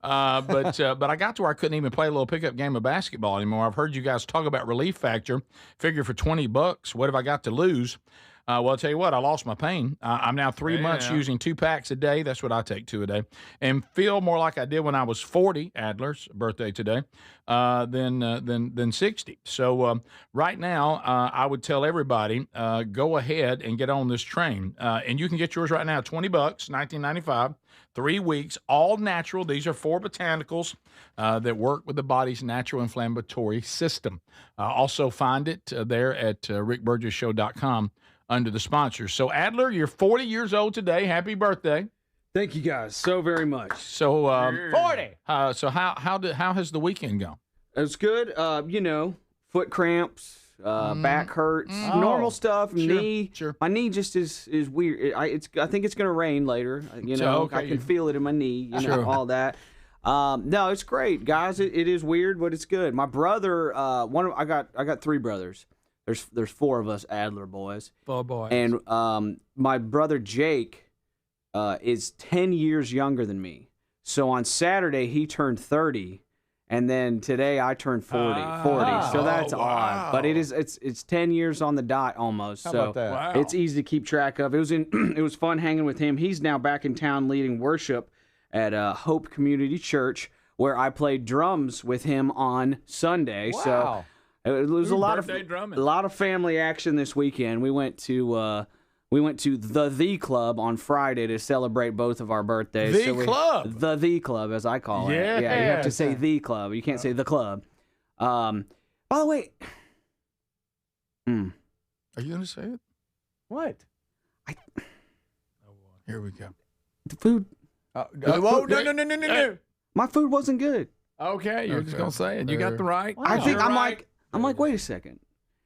But I got to where I couldn't even play a little pickup game of basketball anymore. I've heard you guys talk about Relief Factor. Figure for $20, what have I got to lose? Well, I'll tell you what, I lost my pain. I'm now 3 months using 2 packs a day. That's what I take, 2 a day, and feel more like I did when I was 40, Adler's birthday today, than 60. So right now, I would tell everybody, go ahead and get on this train. And you can get yours right now, $20, $19.95, 3 weeks, all natural. These are 4 botanicals that work with the body's natural inflammatory system. Also find it there at rickburgessshow.com under the sponsors. So, Adler, you're 40 years old today. Happy birthday. Thank you guys so very much. So, 40. So how has the weekend gone? It was good. Foot cramps, back hurts, normal stuff. Knee. Sure. My knee just is weird. I think it's gonna rain later. I can feel it in my knee. All that. No, it's great, guys. It is weird, but it's good. My brother, I got 3 brothers. There's 4 of us Adler boys. 4 boys. And my brother Jake is 10 years younger than me. So on Saturday he turned 30, and then today I turned 40. So that's odd. But it's 10 years on the dot almost. How so about that? Wow. It's easy to keep track of. It was fun hanging with him. He's now back in town leading worship at Hope Community Church, where I played drums with him on Sunday. Wow. So it was a lot drumming. of family action this weekend. We went to the Club on Friday to celebrate both of our birthdays. The Club, as I call it. Yeah, you have to say the Club. You can't say the Club. By the way, Are you going to say it? What? Here we go. the food. No. My food wasn't good. Okay, you're just gonna say it. You got the right. I think You're right. I'm like, wait a second.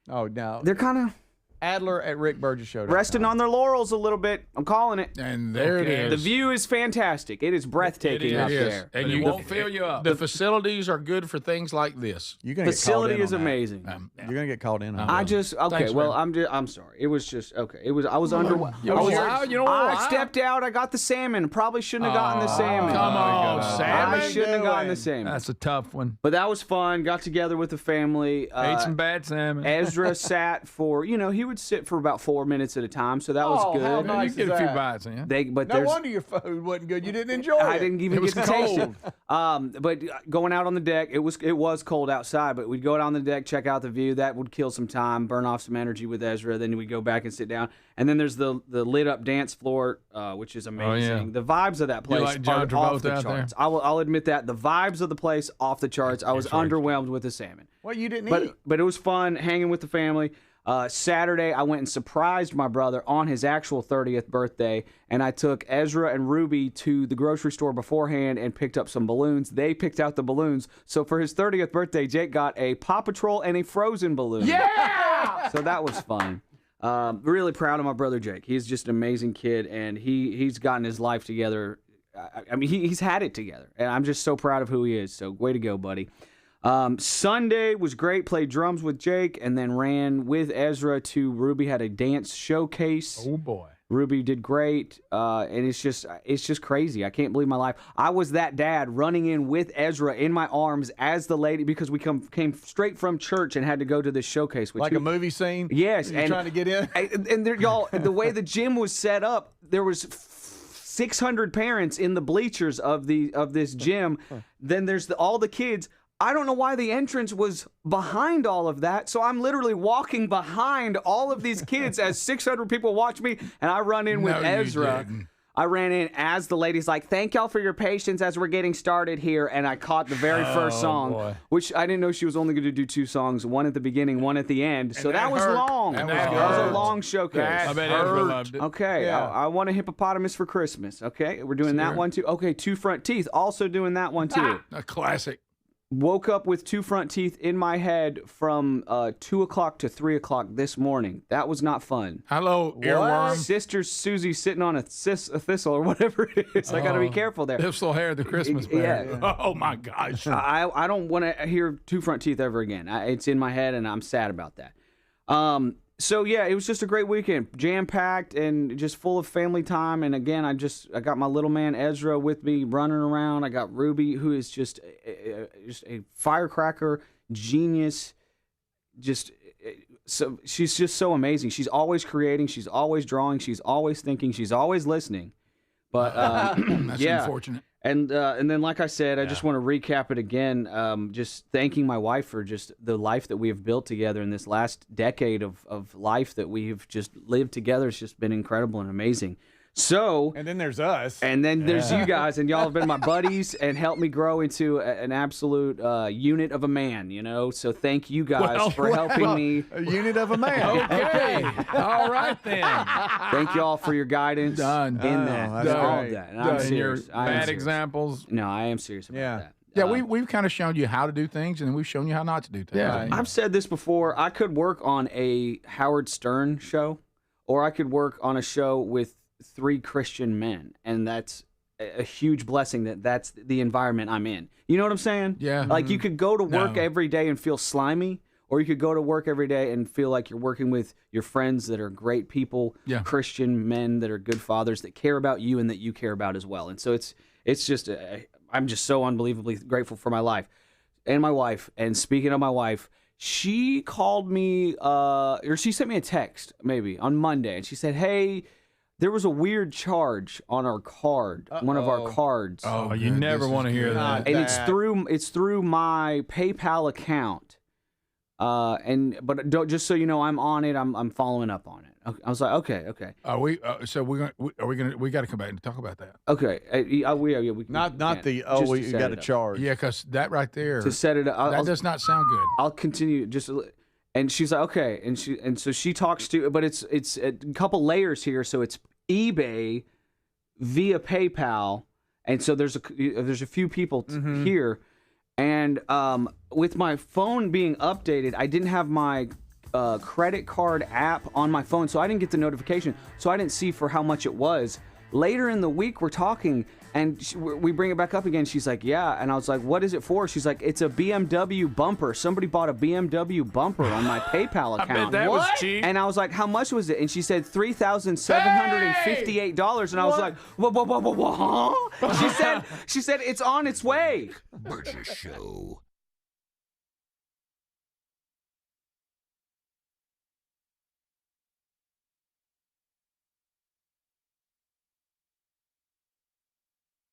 Oh, no. They're kind of Adler at Rick Burgess Show. resting on their laurels a little bit. I'm calling it. And there it is. The view is fantastic. It is breathtaking It up is. there. And But you it won't fill you up. The facilities are good for things like this. You're gonna Facility get called in is on that. amazing. You're gonna get called in on I that. just okay. Thanks, Well, man. I'm sorry. It was just okay. It was I was underwhelmed. I stepped out. I got the salmon. Probably shouldn't have gotten the salmon. Come on, I salmon. shouldn't have gotten the salmon. That's a tough one. But that was fun. Got together with the family. Ate some bad salmon. Ezra sat for he would sit for about 4 minutes at a time, so that was Oh, good. how You nice get is a few that? bites, yeah. But No there's wonder your food wasn't good. You didn't enjoy it. I didn't even It was get to taste it. cold. But going out on the deck, it was cold outside, but we'd go out on the deck, check out the view. That would kill some time, burn off some energy with Ezra. Then we'd go back and sit down. And then there's the lit up dance floor, which is amazing. The vibes of that place like John are Travolta off the out charts. I'll admit that. The vibes of the place off the charts. I was underwhelmed with the salmon. Well, you didn't eat. But it was fun hanging with the family. Saturday, I went and surprised my brother on his actual 30th birthday, and I took Ezra and Ruby to the grocery store beforehand and picked up some balloons. They picked out the balloons. So for his 30th birthday, Jake got a Paw Patrol and a Frozen balloon. Yeah! So that was fun. Really proud of my brother Jake. He's just an amazing kid, and he's gotten his life together. I mean, he's had it together, and I'm just so proud of who he is. So way to go, buddy. Sunday was great. Played drums with Jake, and then ran with Ezra to Ruby had a dance showcase. Oh boy, Ruby did great, and it's just crazy. I can't believe my life. I was that dad running in with Ezra in my arms as the lady because we came straight from church and had to go to this showcase. With like a movie scene? Yes. You're trying to get in? And there, y'all, the way the gym was set up, there was 600 parents in the bleachers of this gym. Then there's all the kids. I don't know why the entrance was behind all of that, so I'm literally walking behind all of these kids as 600 people watch me, and I run in with Ezra. I ran in as the lady's like, thank y'all for your patience as we're getting started here, and I caught the very first song, which I didn't know she was only going to do 2 songs, one at the beginning, one at the end, so that was long. That was a long showcase. I bet Ezra loved it. Okay, yeah. I want a hippopotamus for Christmas. Okay, we're doing that one too. Okay, 2 front teeth, also doing that one too. A classic. Woke up with 2 front teeth in my head from 2 o'clock to 3 o'clock this morning. That was not fun. Hello, earworm. Sister Susie sitting on a thistle or whatever it is. I got to be careful there. Thistle hair, the Christmas berry. Yeah. Oh my gosh. I don't want to hear 2 front teeth ever again. It's in my head, and I'm sad about that. So yeah, it was just a great weekend, jam-packed and just full of family time. And again, I got my little man Ezra with me running around. I got Ruby, who is just a firecracker, genius, just she's just so amazing. She's always creating. She's always drawing. She's always thinking. She's always listening. But That's yeah. unfortunate. And then, like I said, I just want to recap it again. Just thanking my wife for just the life that we have built together in this last decade of life that we've just lived together. It's just been incredible and amazing. So, and then there's us. And then there's you guys, and y'all have been my buddies and helped me grow into an absolute unit of a man, you know? So thank you guys for helping me. A unit of a man. Okay. All right, then. Thank you all for your guidance Done. in that. that's All great. of that. And I'm Done. serious. Your I am bad serious. examples. No, I am serious about that. Yeah, we've kind of shown you how to do things, and then we've shown you how not to do things. Yeah, I've said this before. I could work on a Howard Stern show, or I could work on a show with 3 Christian men, and that's a huge blessing that's the environment I'm in. You know what I'm saying? Yeah. Like you could go to work No. every day and feel slimy, or you could go to work every day and feel like you're working with your friends that are great people, Yeah. Christian men that are good fathers that care about you and that you care about as well. And so it's just I'm just so unbelievably grateful for my life and my wife. And speaking of my wife, she called me or she sent me a text maybe on Monday, and she said, "Hey, there was a weird charge on our card, one of our cards." Oh, you never want to hear that. And it's through my PayPal account. But just so you know, I'm on it. I'm following up on it. I was like, okay. Are we? So we got to come back and talk about that. Okay. We Not the just to you set got it to up. charge. Yeah, because that right there To set it up, that does not sound good. I'll continue just. And she's like, okay, and so she talks to, but it's a couple layers here. So it's eBay via PayPal, and so there's a few people here, and with my phone being updated, I didn't have my credit card app on my phone, so I didn't get the notification, so I didn't see for how much it was. Later in the week, we're talking, and we bring it back up again. She's like, yeah. And I was like, what is it for? She's like, it's a BMW bumper. Somebody bought a BMW bumper on my PayPal account. I bet that was cheap. And I was like, how much was it? And she said $3,758. And I was like, what? Huh? She said it's on its way. Burgess Show.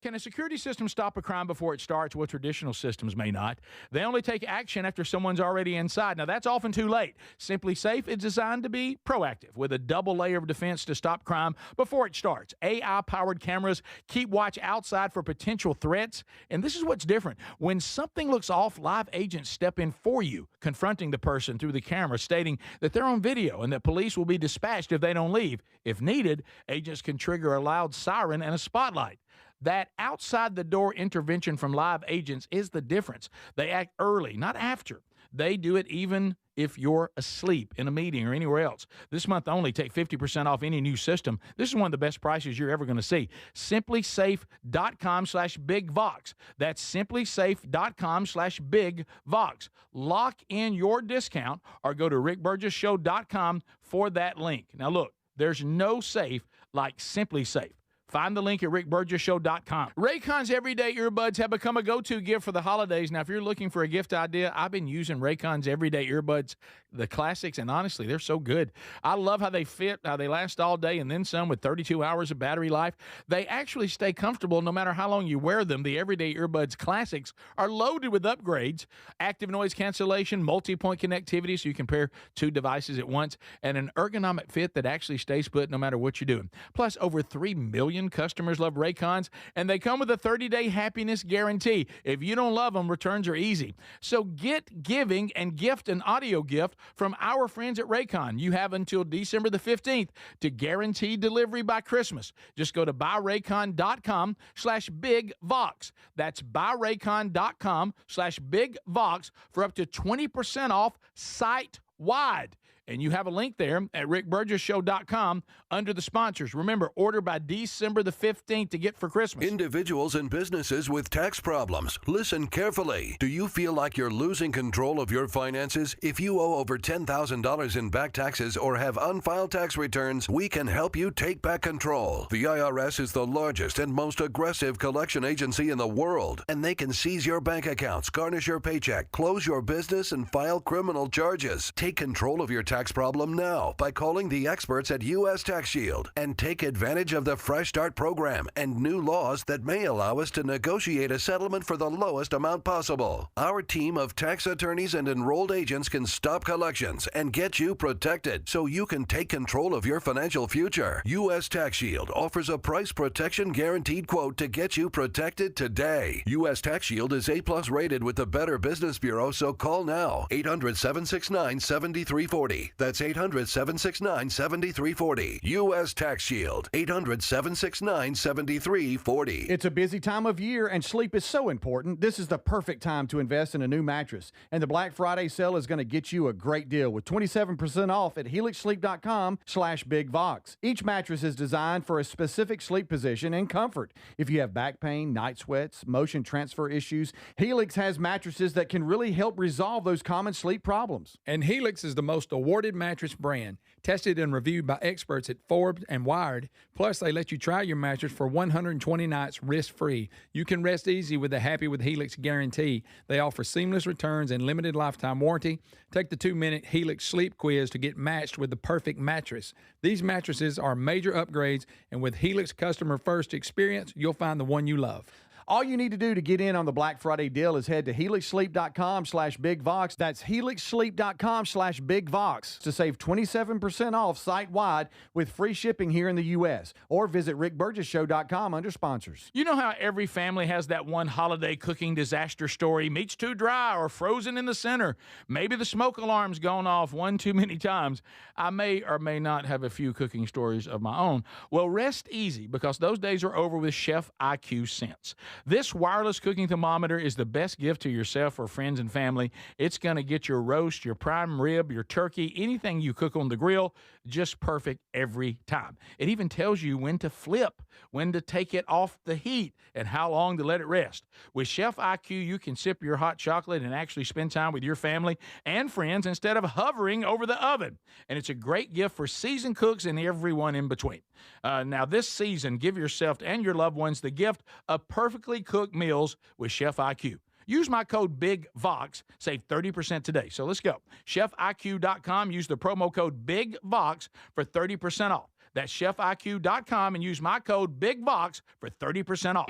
Can a security system stop a crime before it starts? Well, traditional systems may not. They only take action after someone's already inside. Now, that's often too late. Simply Safe is designed to be proactive with a double layer of defense to stop crime before it starts. AI-powered cameras keep watch outside for potential threats. And this is what's different. When something looks off, live agents step in for you, confronting the person through the camera, stating that they're on video and that police will be dispatched if they don't leave. If needed, agents can trigger a loud siren and a spotlight. That outside-the-door intervention from live agents is the difference. They act early, not after. They do it even if you're asleep in a meeting or anywhere else. This month only, take 50% off any new system. This is one of the best prices you're ever going to see. SimpliSafe.com/BigVox. That's SimpliSafe.com/BigVox. Lock in your discount or go to RickBurgessShow.com for that link. Now, look, there's no safe like Simply Safe. Find the link at rickburgessshow.com. Raycon's Everyday Earbuds have become a go-to gift for the holidays. Now, if you're looking for a gift idea, I've been using Raycon's Everyday Earbuds, the classics, and honestly, they're so good. I love how they fit, how they last all day, and then some with 32 hours of battery life. They actually stay comfortable no matter how long you wear them. The Everyday Earbuds classics are loaded with upgrades, active noise cancellation, multi-point connectivity, so you can pair 2 devices at once, and an ergonomic fit that actually stays put no matter what you're doing. Plus, over 3 million customers love Raycons, and they come with a 30-day happiness guarantee. If you don't love them, returns are easy. So get giving and gift an audio gift from our friends at Raycon. You have until December the 15th to guarantee delivery by Christmas. Just go to buyraycon.com/BigVox. That's buyraycon.com/BigVox for up to 20% off site-wide. And you have a link there at rickburgessshow.com under the sponsors. Remember, order by December the 15th to get for Christmas. Individuals and businesses with tax problems, listen carefully. Do you feel like you're losing control of your finances? If you owe over $10,000 in back taxes or have unfiled tax returns, we can help you take back control. The IRS is the largest and most aggressive collection agency in the world, and they can seize your bank accounts, garnish your paycheck, close your business, and file criminal charges. Take control of your tax problem now by calling the experts at U.S. Tax Shield and take advantage of the Fresh Start program and new laws that may allow us to negotiate a settlement for the lowest amount possible. Our team of tax attorneys and enrolled agents can stop collections and get you protected so you can take control of your financial future. U.S. Tax Shield offers a price protection guaranteed quote to get you protected today. U.S. Tax Shield is A+ rated with the Better Business Bureau, so call now. 800-769-7340. That's 800-769-7340. U.S. Tax Shield. 800-769-7340. It's a busy time of year, and sleep is so important. This is the perfect time to invest in a new mattress. And the Black Friday sale is going to get you a great deal with 27% off at helixsleep.com/BigVox. Each mattress is designed for a specific sleep position and comfort. If you have back pain, night sweats, motion transfer issues, Helix has mattresses that can really help resolve those common sleep problems. And Helix is the most awarded mattress brand, tested and reviewed by experts at Forbes and Wired. Plus, they let you try your mattress for 120 nights risk-free. You can rest easy with the Happy with Helix guarantee. They offer seamless returns and limited lifetime warranty. Take the 2-minute Helix sleep quiz to get matched with the perfect mattress. These mattresses are major upgrades, and with Helix Customer First experience, you'll find the one you love. All you need to do to get in on the Black Friday deal is head to helixsleep.com/BigVox. That's helixsleep.com/BigVox to save 27% off site-wide with free shipping here in the U.S. Or visit rickburgessshow.com under sponsors. You know how every family has that one holiday cooking disaster story, meat's too dry or frozen in the center. Maybe the smoke alarm's gone off one too many times. I may or may not have a few cooking stories of my own. Well, rest easy, because those days are over with Chef IQ Sense. This wireless cooking thermometer is the best gift to yourself or friends and family. It's going to get your roast, your prime rib, your turkey, anything you cook on the grill, just perfect every time. It even tells you when to flip, when to take it off the heat, and how long to let it rest. With Chef IQ, you can sip your hot chocolate and actually spend time with your family and friends instead of hovering over the oven. And it's a great gift for seasoned cooks and everyone in between. Now, this season, give yourself and your loved ones the gift of perfectly cooked meals with Chef IQ. Use my code BIGVOX, save 30% today. So let's go. ChefIQ.com, use the promo code BIGVOX for 30% off. That's ChefIQ.com and use my code BIGVOX for 30% off.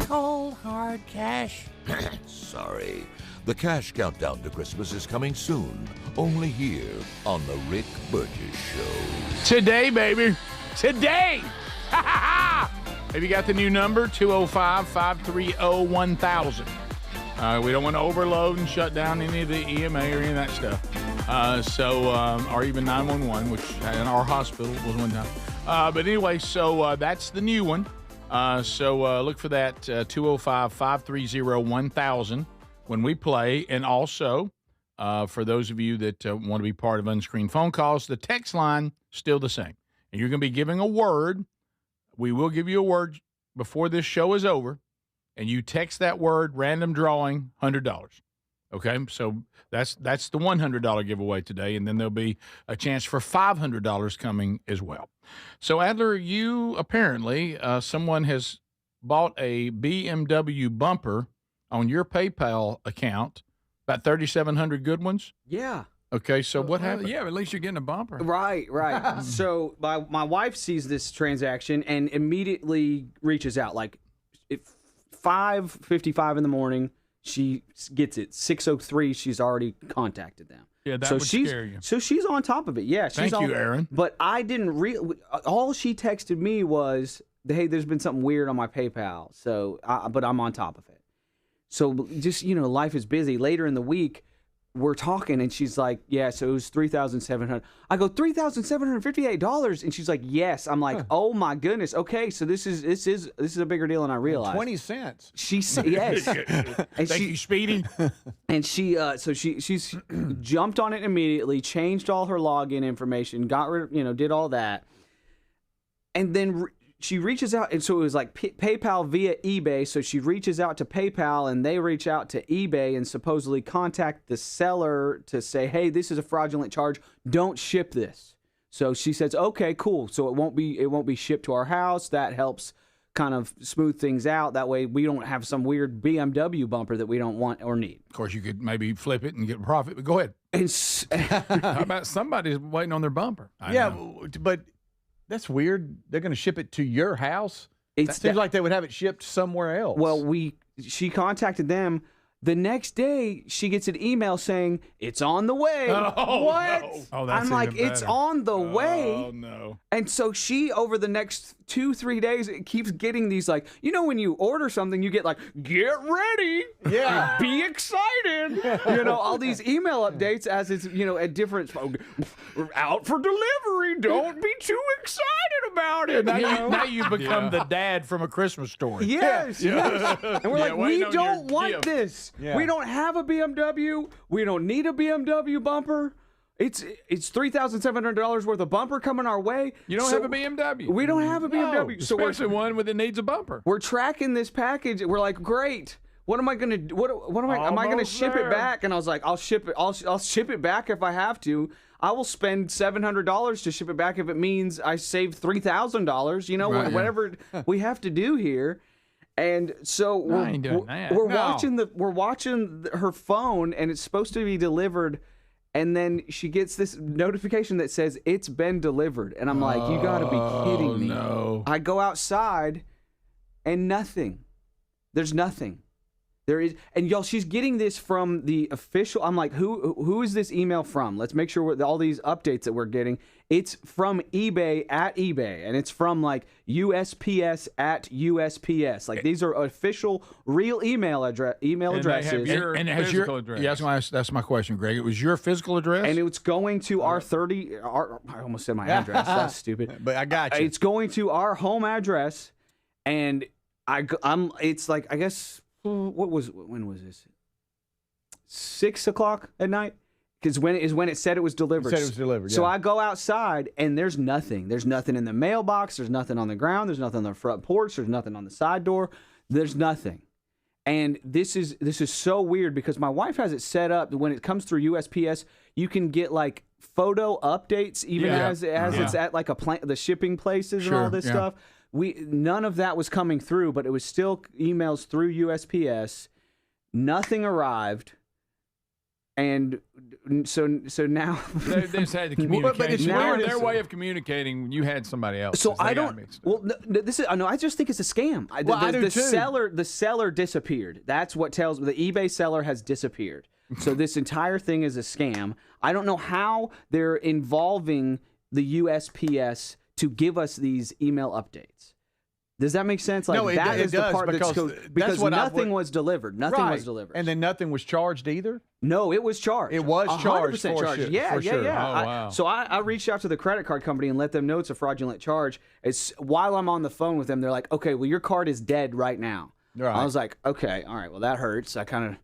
Cold, hard cash. Sorry. The cash countdown to Christmas is coming soon, only here on The Rick Burgess Show. Today, baby. Today. Have you got the new number? 205-530-1000. We don't want to overload and shut down any of the EMA or any of that stuff. Or even 911, which in our hospital was one time. But anyway, so that's the new one. Look for that 205-530-1000 when we play. And also, for those of you that want to be part of unscreened phone calls, the text line still the same. And you're going to be giving a word. We will give you a word before this show is over. And you text that word, random drawing, $100. Okay, so that's the $100 giveaway today. And then there'll be a chance for $500 coming as well. So, Adler, you apparently, someone has bought a BMW bumper on your PayPal account, about 3,700 good ones? Yeah. Okay, so what happened? Yeah, at least you're getting a bumper. Right. So my wife sees this transaction and immediately reaches out. Like, at 5:55 in the morning, she gets it. 6:03, she's already contacted them. Yeah, that would scare you. So she's on top of it. Yeah, Thank you, Aaron. But I didn't all she texted me was, "Hey, there's been something weird on my PayPal." So, but I'm on top of it. So just life is busy. Later in the week, we're talking, and she's like, "Yeah, so it was $3,700." I go, $3,758, and she's like, "Yes." I'm like, "Oh my goodness. Okay, so this is a bigger deal than I realized." 20 cents. She said, "Yes." And Thank you, Speedy. And she's jumped on it immediately, changed all her login information, got rid, did all that, and then she reaches out, and so it was like PayPal via eBay. So she reaches out to PayPal, and they reach out to eBay and supposedly contact the seller to say, "Hey, this is a fraudulent charge. Don't ship this." So she says, "Okay, cool. So it won't be shipped to our house." That helps kind of smooth things out. That way, we don't have some weird BMW bumper that we don't want or need. Of course, you could maybe flip it and get a profit, but go ahead. How about somebody's waiting on their bumper? But that's weird. They're going to ship it to your house? It seems like they would have it shipped somewhere else. Well, she contacted them. The next day, she gets an email saying, "It's on the way." Oh, what? No. Oh, that's I'm like, even "It's better. on the way." Oh, no. And so she, over the next 2-3 days, it keeps getting these, like, you know, when you order something, you get like, "Get ready." Yeah. Be excited. You know, all these email updates as it's, you know, at different, out for delivery. Don't be too excited about it. Now you become the dad from A Christmas Story. Yes, yes. And we're like, we don't want gift. this. Yeah. We don't have a BMW. We don't need a BMW bumper. It's $3,700 worth of bumper coming our way. You don't have a BMW. We don't have a BMW. No, especially one that needs a bumper. We're tracking this package. We're like, great. What am I gonna do? What am I gonna ship it back? And I was like, I'll ship it. I'll ship it back if I have to. I will spend $700 to ship it back if it means I save $3,000. You know, whatever we have to do here. And so we're watching her phone, and it's supposed to be delivered. And then she gets this notification that says it's been delivered, and I'm like, you got to be kidding me! No. I go outside, and nothing. There's nothing. There is, and y'all, she's getting this from the official. I'm like, who is this email from? Let's make sure all these updates that we're getting. It's from eBay at eBay, and it's from like USPS at USPS. Like these are official, real email addresses. And it has your address. Yeah, that's my question, Greg. It was your physical address, and it's going to our 30. I almost said my address. That's stupid. But I got you. It's going to our home address, and It's like, I guess. When was this? 6 o'clock at night? Because when it said it was delivered. It said it was delivered, So yeah. I go outside, and there's nothing. There's nothing in the mailbox. There's nothing on the ground. There's nothing on the front porch. There's nothing on the side door. There's nothing. And this is so weird because my wife has it set up that when it comes through USPS, you can get like photo updates even as it's at like the shipping places and all this stuff. None of that was coming through, but it was still emails through USPS. Nothing arrived, and so now they just had to communicate. But it's weird. Their way of communicating. You had somebody else. So I don't. Well, this is. I just think it's a scam. I do too. The seller disappeared. That's what tells me the eBay seller has disappeared. So this entire thing is a scam. I don't know how they're involving the USPS to give us these email updates. Does that make sense? Like, no, that is the part because nothing was delivered. Nothing was delivered. And then nothing was charged either? No, it was charged. It was charged. 100% charged. Yeah. Sure. Oh, wow. So I reached out to the credit card company and let them know it's a fraudulent charge. While I'm on the phone with them, they're like, okay, well, your card is dead right now. Right. I was like, okay, all right, well, that hurts. I kind of...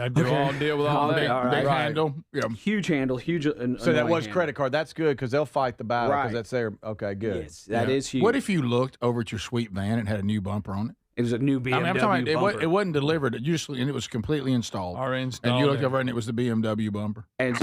I deal with all that. Big handle. Yeah. Huge handle. Huge. So that was credit card. That's good because they'll fight the battle because that's their. Okay, good. Yes, that is huge. What if you looked over at your sweet van and had a new bumper on it? It was a new BMW I'm talking about, bumper. it wasn't delivered. And it was completely installed. And you looked over and it was the BMW bumper. And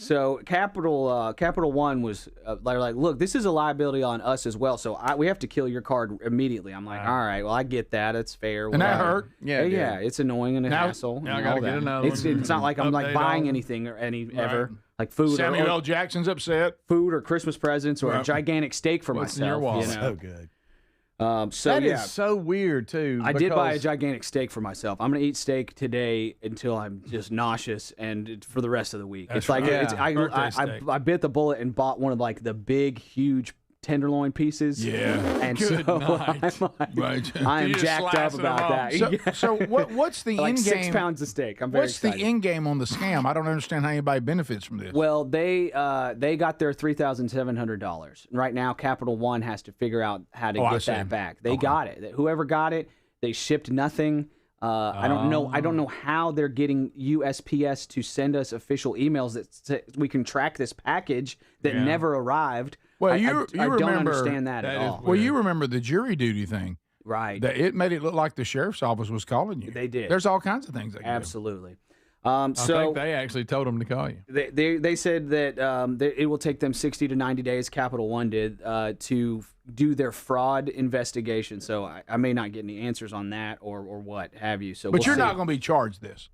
so Capital One was like, look, this is a liability on us as well. So we have to kill your card immediately. I'm like, all right, well, I get that. It's fair. And that hurt. Yeah, it's annoying and a hassle. Now I got to get another one. It's not like I'm like buying anything or ever. Like food. Samuel L. Jackson's upset. Food or Christmas presents or a gigantic steak for myself. In your wallet? So good. That is so weird too. I did buy a gigantic steak for myself. I'm gonna eat steak today until I'm just nauseous and for the rest of the week. It's like I bit the bullet and bought one of like the big, huge tenderloin pieces. Yeah, and good night. I am jacked up about that. So what's the like end 6 game? pounds of steak. I'm very What's excited. the end game on the scam? I don't understand how anybody benefits from this. Well, they got their $3,700. Right now, Capital One has to figure out how to get that back. They got it. Whoever got it, they shipped nothing. I don't know how they're getting USPS to send us official emails that we can track this package that never arrived. Well, I you don't remember understand that at all. Well, you remember the jury duty thing, right? That it made it look like the sheriff's office was calling you. They did. There's all kinds of things they can Absolutely. I So think they actually told them to call you. they said that it will take them 60 to 90 days. Capital One did to do their fraud investigation. So I may not get any answers on that or what have you. So, But we'll you're see. not going to be charged this.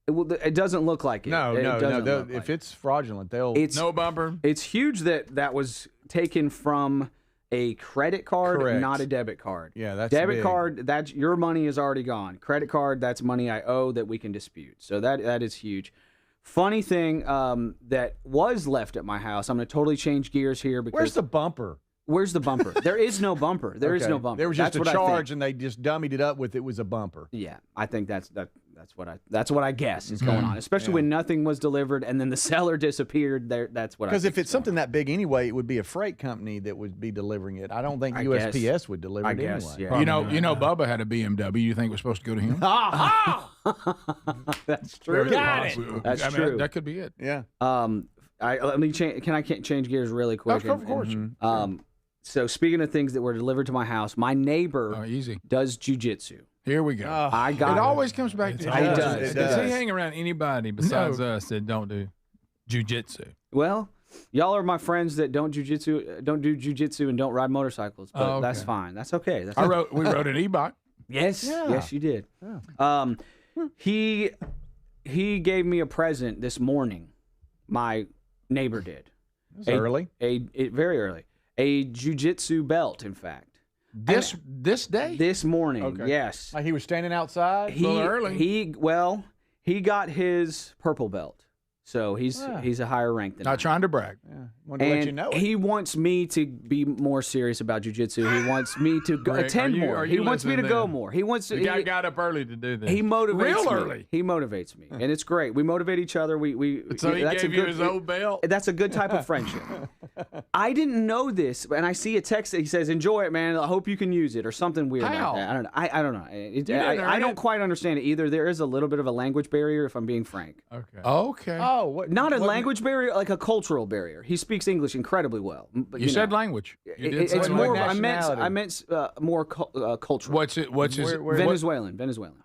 It doesn't look like it. No. It doesn't look If like it's fraudulent, they'll no bumper. It's huge that was taken from a credit card, Correct. not a debit card. Yeah, that's debit big. card. That's your money is already gone. Credit card. That's money I owe that we can dispute. So that is huge. Funny thing that was left at my house. I'm going to totally change gears here because Where's the bumper? Where's the bumper? There is no bumper. There is Okay. no bumper. There was just That's a what I think. charge, and they just dummied it up with it was a bumper. Yeah, I think that's what I guess is going on. Especially when nothing was delivered and then the seller disappeared. That's what. Because I if it's something that big anyway, it would be a freight company that would be delivering it. I don't think I USPS guess. would deliver I it guess, anyway. yeah. You know, Bubba had a BMW. You think it was supposed to go to him? That's true. Got it. That's I mean, true. that could be it. Yeah. Let me change. Can I change gears really quick? Of course. So speaking of things that were delivered to my house, my neighbor does jujitsu. Here we go. I got it. Always comes back to It does. jiu-jitsu. Does he hang around anybody besides No. us that don't do jujitsu? Well, y'all are my friends that don't do jujitsu and don't ride motorcycles, but Oh, okay. that's fine. That's okay. That's We rode an e-bike. Yes, Yeah. yes, you did. He gave me a present this morning. My neighbor did. It's early. Very early. A jujitsu belt, in fact. This day? This morning. Okay. Yes. Like he was standing outside. He got his purple belt. So he's a higher rank than Not I. trying to brag. Wanted to let you know it. He wants me to be more serious about jiu-jitsu. He wants me to Greg, attend are you- more. are He you wants me to listening go then? more. He wants to. The guy got up early to do this. He motivates Real me. early. He motivates me, and it's great. We motivate each other. So he that's gave a you good, his old belt? That's a good type of friendship. I didn't know this, and I see a text that he says, "Enjoy it, man. I hope you can use it," or something weird How? like that. I don't know. I don't know. I earn don't it? quite understand it either. There is a little bit of a language barrier, if I'm being frank. Okay. Oh, what? Not a what- language barrier, like a cultural barrier. He speaks English incredibly well. But, You said know, language. You did it's say more. language. I meant more cultural. What's his? Venezuelan.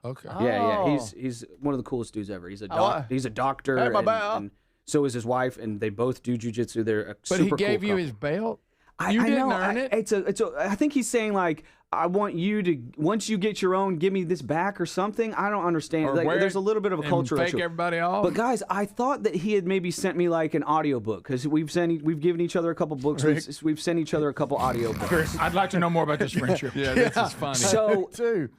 Okay. Yeah. He's one of the coolest dudes ever. He's a doctor. Hey, my and, bell. and so is his wife, and they both do jujitsu. They're a But super he gave cool you couple. his belt? I You didn't know, earn it? I think he's saying like, I want you to, once you get your own, give me this back or something. I don't understand. Or Like, wear there's it a little bit of a and cultural fake issue. everybody off? But guys, I thought that he had maybe sent me like an audiobook because we've given each other a couple books. We've sent each other a couple audiobooks. I'd like to know more about this friendship. This is funny. So,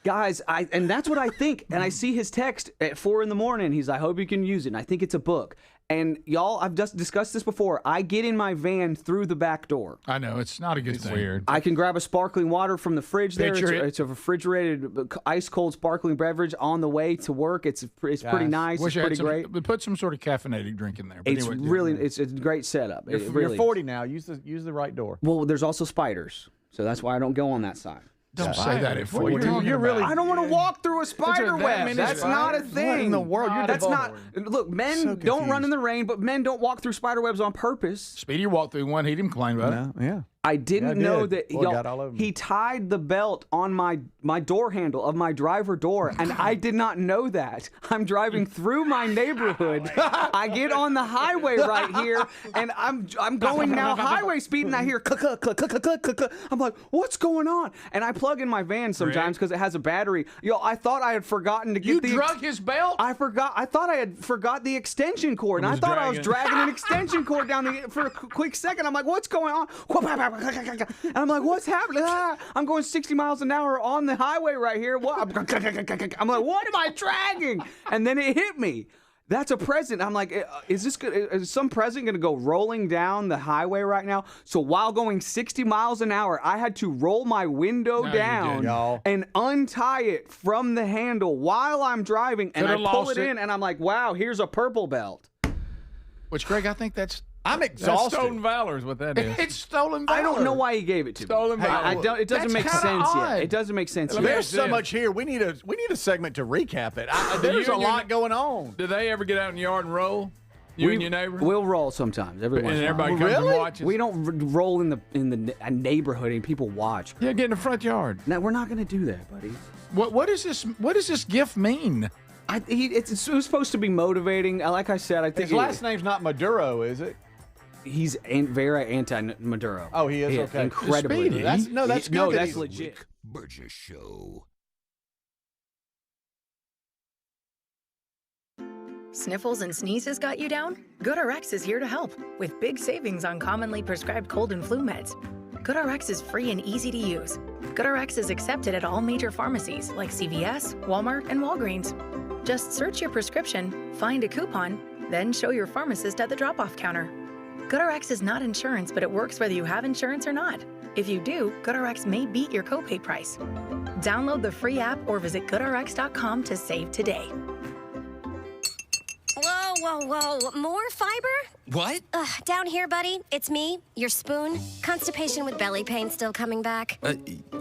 guys, and that's what I think. And I see his text at 4 a.m. He's, I hope you can use it. And I think it's a book. And y'all, I've just discussed this before. I get in my van through the back door. I know it's not a good thing. Weird. I can grab a sparkling water from the fridge there. Picture it. It's a refrigerated, ice cold sparkling beverage on the way to work. It's pretty nice. Wish It's I had pretty some, great. Put some sort of caffeinated drink in there. But It's anyway, really, it's a great setup. It really You're is. 40 now. Use the right door. Well, there's also spiders, so that's why I don't go on that side. Don't say that at 40. You're really. I don't want to walk through a spider that web. many That's not a spiders? thing. What in the world? You're That's not. devolving. Look, men So don't run confused. in the rain, but men don't walk through spider webs on purpose. Speedy walked through one. He didn't complain about it. No, yeah. I didn't Yeah, I know did. that Boy, got all over me. he tied the belt on my door handle of my driver door, and I did not know that. I'm driving through my neighborhood. I get on the highway right here, and I'm going now highway speed, and I hear click, click, click, click, click, click, click. I'm like, what's going on? And I plug in my van sometimes because it has a battery. I thought I had forgotten to get You the drug his belt? I thought I had forgot the extension cord, and I thought I was dragging an extension cord down for a quick second. I'm like, what's going on? And I'm like, what's happening? I'm going 60 miles an hour on the highway right here. What? I'm like, what am I dragging? And then it hit me. That's a present. I'm like, is some present going to go rolling down the highway right now? So while going 60 miles an hour, I had to roll my window No, down you didn't. and untie it from the handle while I'm driving. And I Coulda pull lost it it. in, and I'm like, wow, here's a purple belt. Which, Greg, I think that's I'm That's exhausted. stolen valor is what that is. it's stolen valor. I don't know why he gave it to Stolen me. I valor. don't. It doesn't That's make kinda sense odd. yet. It doesn't make sense yet. There's so much here. We need a segment to recap it. There's a you and your- lot going on. Do they ever get out in the yard and roll? You and your neighbor? We'll roll sometimes. Every once in a everybody while. comes and watches? We don't roll in the neighborhood and people watch. Yeah, get in the front yard. No, we're not going to do that, buddy. What does this gift mean? It's supposed to be motivating. Like I said, I think his last name's not Maduro, is it? He's very anti-Maduro. Oh, he is? Okay. Incredibly. That's good. No, that's legit. Rick Burgess Show. Sniffles and sneezes got you down? GoodRx is here to help with big savings on commonly prescribed cold and flu meds. GoodRx is free and easy to use. GoodRx is accepted at all major pharmacies like CVS, Walmart, and Walgreens. Just search your prescription, find a coupon, then show your pharmacist at the drop-off counter. GoodRx is not insurance, but it works whether you have insurance or not. If you do, GoodRx may beat your copay price. Download the free app or visit GoodRx.com to save today. Whoa. More fiber? What? Down here, buddy. It's me, your spoon. Constipation with belly pain still coming back.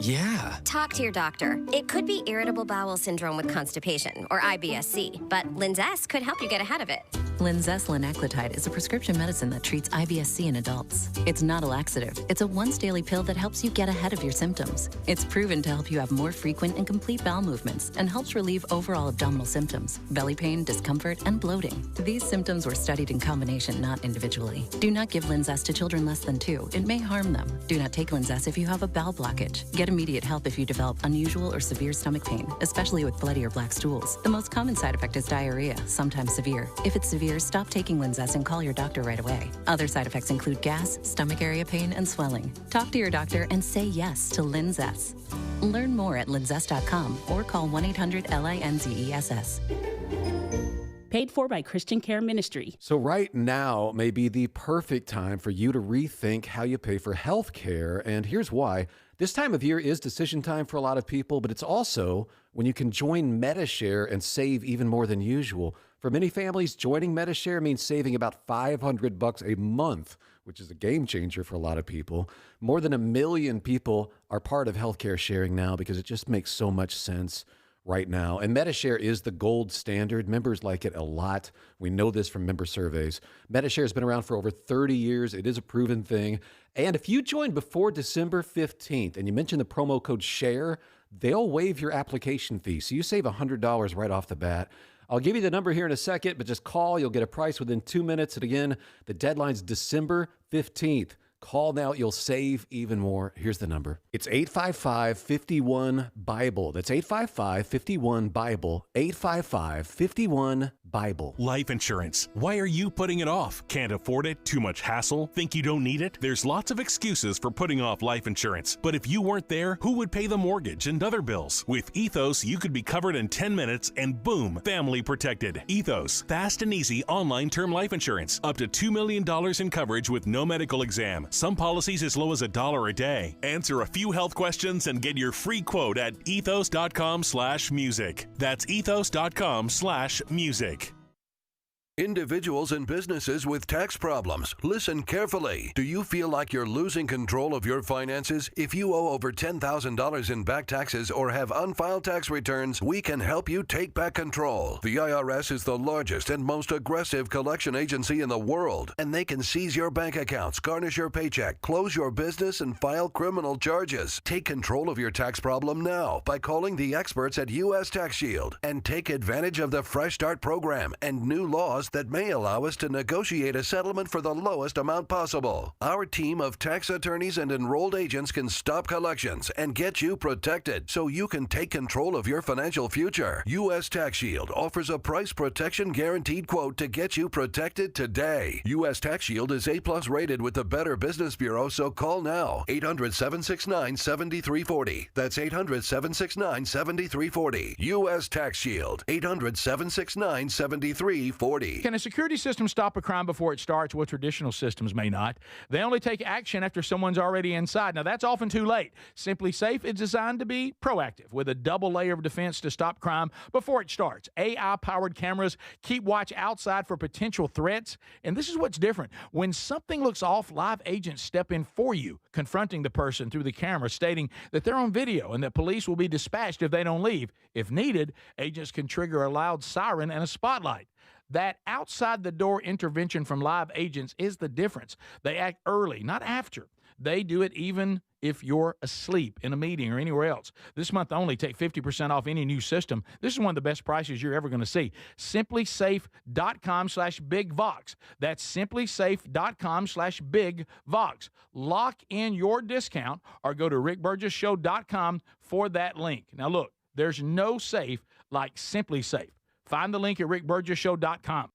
Yeah. Talk to your doctor. It could be irritable bowel syndrome with constipation, or IBS-C, but Linzess could help you get ahead of it. Linzess linaclotide is a prescription medicine that treats IBS-C in adults. It's not a laxative. It's a once-daily pill that helps you get ahead of your symptoms. It's proven to help you have more frequent and complete bowel movements and helps relieve overall abdominal symptoms, belly pain, discomfort, and bloating. These symptoms were studied in combination, not individually. Do not give Linzess to children less than 2. It may harm them. Do not take Linzess if you have a bowel blockage. Get immediate help if you develop unusual or severe stomach pain, especially with bloody or black stools. The most common side effect is diarrhea, sometimes severe. If it's severe, stop taking Linzess and call your doctor right away. Other side effects include gas, stomach area pain, and swelling. Talk to your doctor and say yes to Linzess. Learn more at linzess.com or call 1-800-LINZESS. Paid for by Christian Care Ministry. So right now may be the perfect time for you to rethink how you pay for health care, and here's why. This time of year is decision time for a lot of people, but it's also when you can join MediShare and save even more than usual. For many families, joining MediShare means saving about $500 a month, which is a game changer for a lot of people. More than 1 million people are part of healthcare sharing now because it just makes so much sense right now. And MediShare is the gold standard. Members like it a lot. We know this from member surveys. MediShare has been around for over 30 years. It is a proven thing. And if you join before December 15th and you mention the promo code SHARE, they'll waive your application fee. So you save $100 right off the bat. I'll give you the number here in a second, but just call. You'll get a price within 2 minutes. And again, the deadline's December 15th. Call now. You'll save even more. Here's the number. It's 855-51-BIBLE. That's 855-51-BIBLE. 855-51-BIBLE. Life insurance. Why are you putting it off? Can't afford it? Too much hassle? Think you don't need it? There's lots of excuses for putting off life insurance. But if you weren't there, who would pay the mortgage and other bills? With Ethos, you could be covered in 10 minutes and boom, family protected. Ethos. Fast and easy online term life insurance. Up to $2 million in coverage with no medical exam. Some policies as low as $1 a day. Answer a few health questions and get your free quote at ethos.com/music. That's ethos.com/music. Individuals and businesses with tax problems, listen carefully. Do you feel like you're losing control of your finances? If you owe over $10,000 in back taxes or have unfiled tax returns, we can help you take back control. The IRS is the largest and most aggressive collection agency in the world, and they can seize your bank accounts, garnish your paycheck, close your business, and file criminal charges. Take control of your tax problem now by calling the experts at U.S. Tax Shield and take advantage of the Fresh Start program and new laws that may allow us to negotiate a settlement for the lowest amount possible. Our team of tax attorneys and enrolled agents can stop collections and get you protected so you can take control of your financial future. U.S. Tax Shield offers a price protection guaranteed quote to get you protected today. U.S. Tax Shield is A+ rated with the Better Business Bureau, so call now. 800-769-7340. That's 800-769-7340. U.S. Tax Shield. 800-769-7340. Can a security system stop a crime before it starts? Well, traditional systems may not. They only take action after someone's already inside. Now, that's often too late. Simply Safe is designed to be proactive with a double layer of defense to stop crime before it starts. AI-powered cameras keep watch outside for potential threats. And this is what's different. When something looks off, live agents step in for you, confronting the person through the camera, stating that they're on video and that police will be dispatched if they don't leave. If needed, agents can trigger a loud siren and a spotlight. That outside-the-door intervention from live agents is the difference. They act early, not after. They do it even if you're asleep in a meeting or anywhere else. This month only, take 50% off any new system. This is one of the best prices you're ever going to see. SimpliSafe.com/BigVox. That's SimpliSafe.com/BigVox. Lock in your discount or go to RickBurgessShow.com for that link. Now, look, there's no safe like Simply Safe. Find the link at RickBurgessShow.com.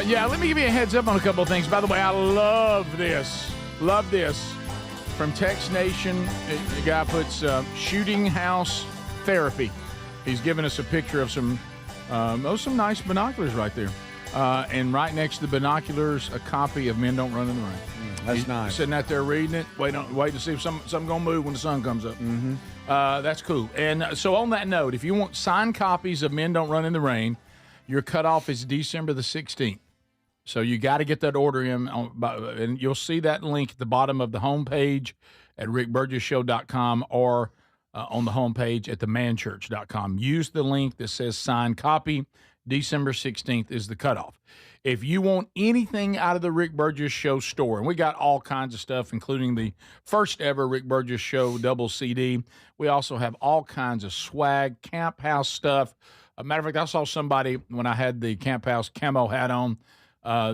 Yeah, let me give you a heads up on a couple of things. By the way, I love this. Love this. From Tex Nation, the guy puts shooting house therapy. He's given us a picture of some nice binoculars right there. And right next to the binoculars, a copy of Men Don't Run in the Rain. That's nice. Sitting out there reading it, wait to see if something going to move when the sun comes up. Mm-hmm. That's cool. And so on that note, if you want signed copies of Men Don't Run in the Rain, your cutoff is December the 16th. So you got to get that order in, and you'll see that link at the bottom of the homepage at rickburgessshow.com or on the homepage at themanchurch.com. Use the link that says signed copy. December 16th is the cutoff. If you want anything out of the Rick Burgess Show store, and we got all kinds of stuff, including the first ever Rick Burgess Show double CD. We also have all kinds of swag, Camp House stuff. A matter of fact, I saw somebody when I had the Camp House camo hat on.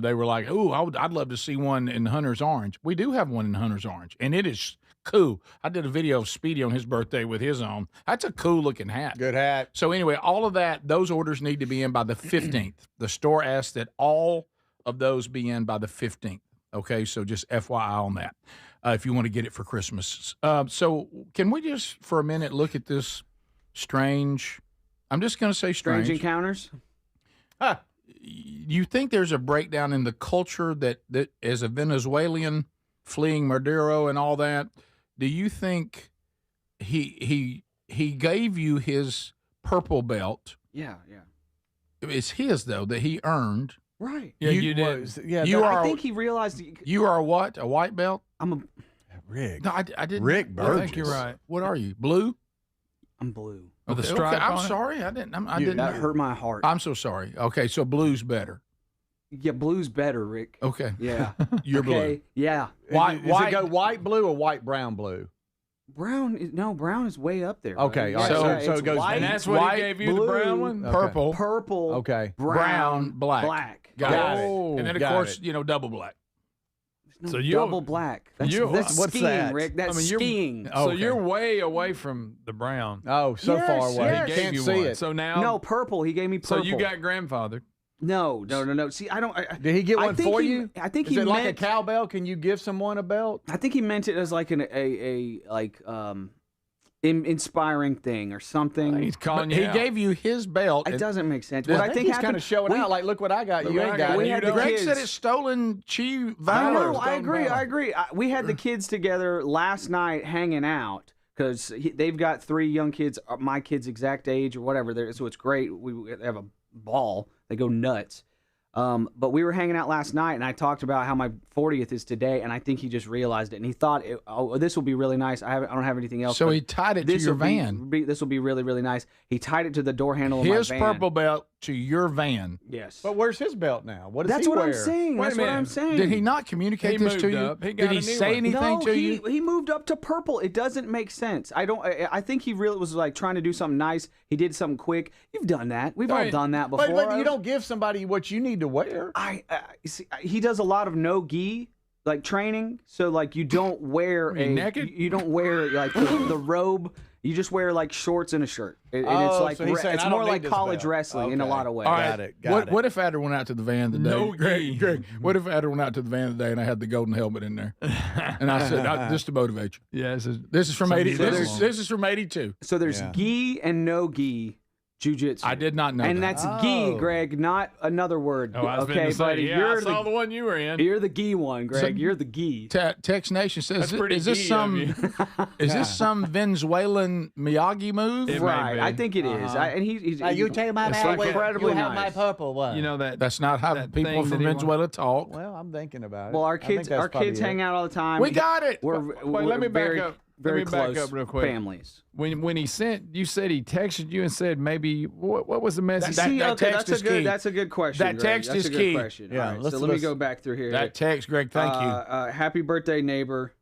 They were like, "Ooh, I'd love to see one in Hunter's Orange." We do have one in Hunter's Orange, and it is cool. I did a video of Speedy on his birthday with his on. That's a cool looking hat. Good hat. So anyway, all of that, those orders need to be in by the 15th. The store asked that all of those be in by the 15th. Okay, so just FYI on that if you want to get it for Christmas. So can we just for a minute look at this strange? I'm just going to say strange encounters. You think there's a breakdown in the culture that as a Venezuelan fleeing Maduro and all that? Do you think he gave you his purple belt? Yeah. It's his though that he earned. Right. Yeah, you did. Yeah, I think he realized. You are what? A white belt? I'm a Rick. No, I didn't. Rick Burgess. I think you're right. What are you? Blue? I'm blue. With a stripe on it? Sorry, I didn't. I didn't. That hurt my heart. I'm so sorry. Okay, so blue's better. Yeah, blue's better, Rick. Okay. Yeah. You're okay. blue. Yeah. Does it go white blue or white brown blue? Brown is way up there. Okay, buddy. all right. So it goes. white, And that's what he gave you, blue, the brown one? Okay. Purple. Purple. Okay. Brown, black. Got it. And then, of Got course, it. double black. No, So you- double black. That's what's skiing, that? Rick. That's you're- skiing. So Okay. you're way away from the brown. Oh, so Yes, far away. yes. He gave Can't you see one. it. So now, No, purple. He gave me so purple. you got grandfathered. No. See, I don't. Did he get I one think for he- you? I think Is he it like a meant- cowbell? Can you give someone a belt? I think he meant it as like inspiring thing or something. He's calling you He out. gave you his belt. It doesn't make sense. I What I think think he's happened, kind of showing out. Like, look what I got. Look You what ain't I got got. it. We You had the don't. Greg kids. said it's stolen Chi I valor. know. I agree. We had the kids together last night hanging out because they've got 3 young kids, my kids' exact age or whatever. So it's great. We have a ball. They go nuts. But we were hanging out last night, and I talked about how my 40th is today, and I think he just realized it, and he thought, this will be really nice. I don't have anything else. So but he tied it to this your will be- van. This will be really, really nice. He tied it to the door handle of my His van. purple belt to your van. Yes. But where's his belt now? What does That's he what wear? I'm saying. Wait a That's what minute. I'm saying. Did he not communicate He this to moved you? up. He got Did he a new say one. anything No, to you? he moved up to purple. It doesn't make sense. I think he really was like trying to do something nice. He did something quick. You've done that. We've all Right. done that before. But you don't give somebody what you need to wear. See, he does a lot of no gi. like training. So like you don't wear naked? You don't wear like the robe. You just wear like shorts and a shirt. And it's like so he's saying, it's I more don't like need this college belt. wrestling in a lot of ways. All right. Got it. What if Adler went out to the van today? No Greg, what if Adler went out to the van today and I had the golden helmet in there? And I said, just to motivate you. Yeah, This is from 80. So This is from 82. So there's gi and no gi jiu-jitsu. I did not know and that. that's gi, Greg, not another word. Oh, I was okay, going to say, buddy, yeah, you're I saw the one you were in. You're the gi one, Greg. You're the gi. Tex Nation says, That's pretty is this gi some of you. is this some Venezuelan Miyagi move? It Right, may be. I think it is. And he's you take my it's man, incredibly you have nice. my purple one. You know that. That's not how that people thing from that he Venezuela talk. Well, I'm thinking about it. Well, our I think kids that's probably hang it. out all the time. We got it. We're let me back very, up. Very Let me back close up real quick. families. When he sent, you said he texted you and said maybe what was the message? That text is key. That's a good question. That Greg. text that's is a good key. question. Yeah, All right, let's- so let me let's- go back through here. That text, Greg. Thank you. Happy birthday, neighbor.